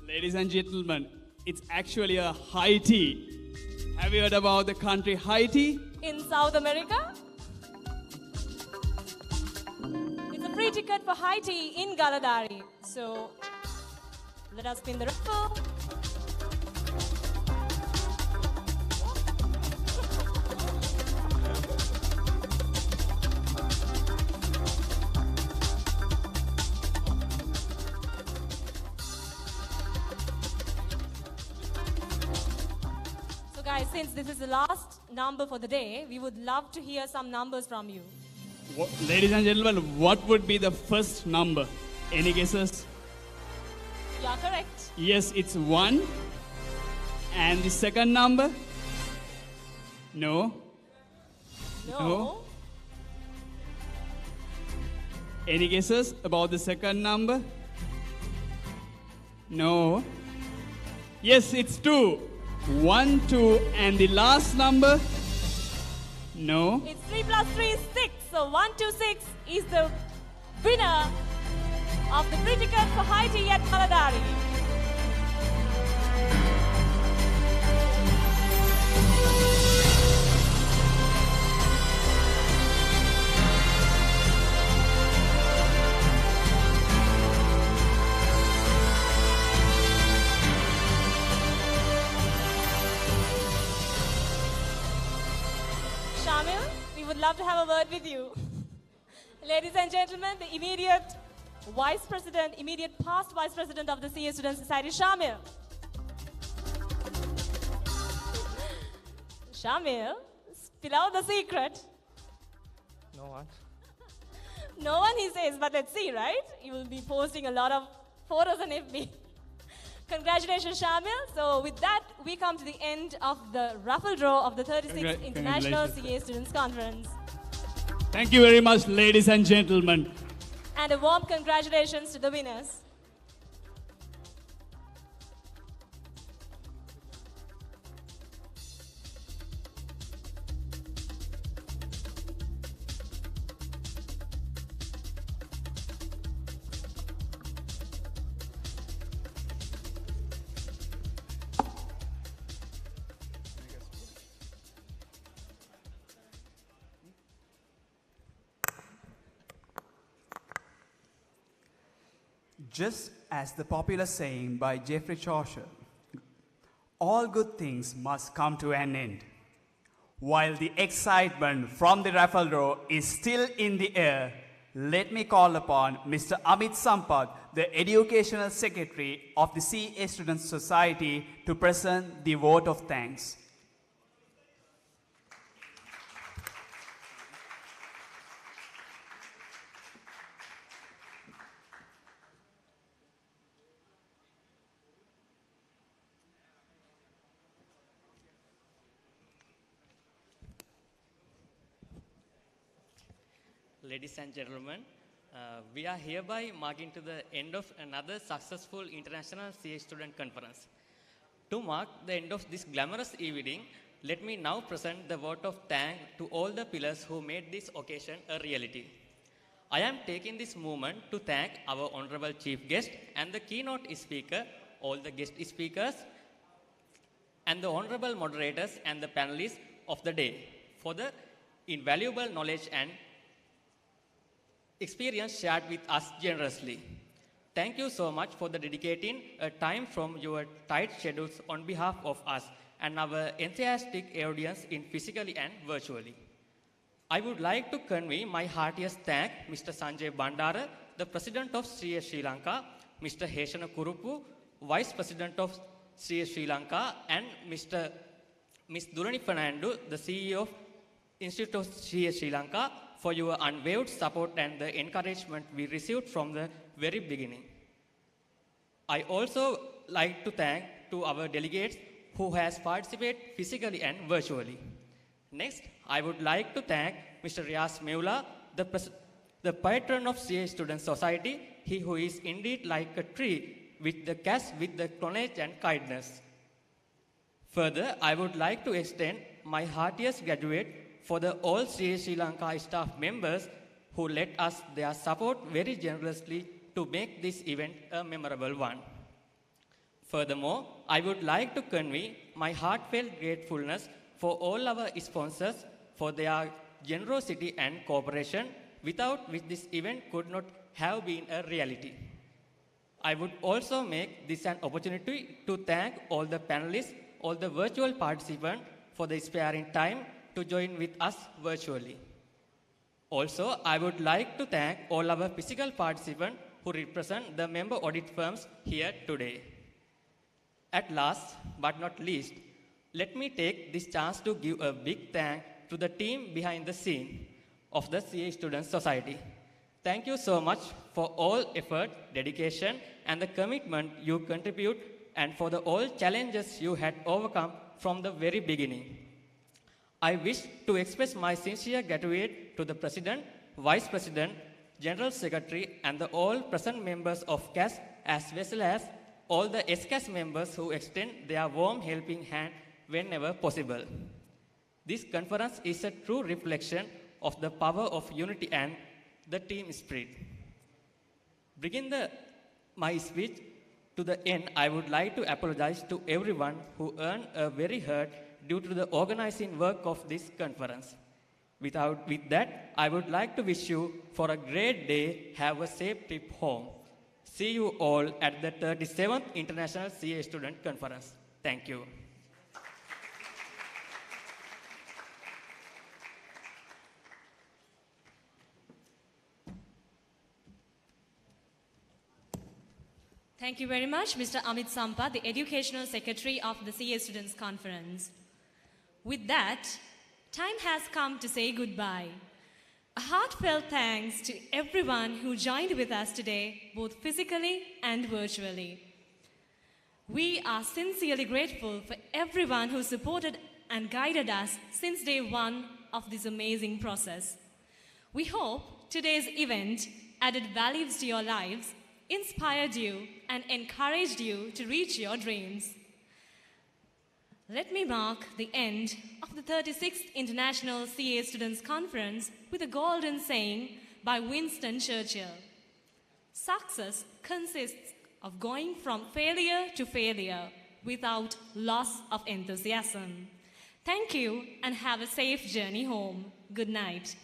Ladies and gentlemen, it's actually a Haiti. Have you heard about the country Haiti? In South America? It's a free ticket for Haiti in Galadari. So let us spin the raffle. So guys, since this is the last number for the day, we would love to hear some numbers from you. Ladies and gentlemen, what would be the first number? Any guesses? You are correct. Yes, it's 1. And the second number? No. No. Any guesses about the second number? No. Yes, it's 2. 1, 2, and the last number? No. It's 3 plus 3 is 6. So 126 is the winner of the free ticket for high tea at Maladari. Shamil, we would love to have a word with you. Ladies and gentlemen, the immediate past Vice President of the CA Student Society, Shamil. Shamil, spill out the secret. No one. No one, he says, but let's see, right? You will be posting a lot of photos on FB. Congratulations, Shamil. So with that, we come to the end of the raffle draw of the 36th International CA Students Conference. Thank you very much, ladies and gentlemen. And a warm congratulations to the winners. Just as the popular saying by Geoffrey Chaucer, all good things must come to an end. While the excitement from the raffle draw is still in the air, let me call upon Mr. Amit Sampath, the Educational Secretary of the CA Students Society, to present the vote of thanks. Ladies and gentlemen, we are hereby marking to the end of another successful International CA Student Conference. To mark the end of this glamorous evening, let me now present the vote of thanks to all the pillars who made this occasion a reality. I am taking this moment to thank our honorable chief guest and the keynote speaker, all the guest speakers, and the honorable moderators and the panelists of the day for the invaluable knowledge and experience shared with us generously. Thank you so much for the dedicating a time from your tight schedules on behalf of us and our enthusiastic audience in physically and virtually. I would like to convey my heartiest thanks Mr. Sanjay Bandara, the President of CA Sri Lanka, Mr. Heshana Kurupu, Vice President of CA Sri Lanka, and Ms. Durani Fernando, the CEO of Institute of CA Sri Lanka, for your unwavered support and the encouragement we received from the very beginning. I also like to thank to our delegates who has participated physically and virtually. Next, I would like to thank Mr. Riaz Meula, the patron of CA Student Society, he who is indeed like a tree with the knowledge and kindness. Further, I would like to extend my heartiest gratitude for the all CA Sri Lanka staff members who lent us their support very generously to make this event a memorable one. Furthermore, I would like to convey my heartfelt gratefulness for all our sponsors for their generosity and cooperation, without which this event could not have been a reality. I would also make this an opportunity to thank all the panelists, all the virtual participants for the sparing time to join with us virtually. Also, I would like to thank all our physical participants who represent the member audit firms here today. At last, but not least, let me take this chance to give a big thank to the team behind the scene of the CA Student Society. Thank you so much for all effort, dedication, and the commitment you contribute, and for all challenges you had overcome from the very beginning. I wish to express my sincere gratitude to the President, Vice President, General Secretary, and the all present members of CAS, as well as all the SCAS members who extend their warm helping hand whenever possible. This conference is a true reflection of the power of unity and the team spirit. Bringing my speech to the end, I would like to apologize to everyone who earned a very hurt due to the organizing work of this conference. With that, I would like to wish you for a great day. Have a safe trip home. See you all at the 37th International CA Student Conference. Thank you. Thank you very much, Mr. Amit Sampa, the Educational Secretary of the CA Students' Conference. With that, time has come to say goodbye. A heartfelt thanks to everyone who joined with us today, both physically and virtually. We are sincerely grateful for everyone who supported and guided us since day one of this amazing process. We hope today's event added values to your lives, inspired you, and encouraged you to reach your dreams. Let me mark the end of the 36th International CA Students' Conference with a golden saying by Winston Churchill. Success consists of going from failure to failure without loss of enthusiasm. Thank you and have a safe journey home. Good night.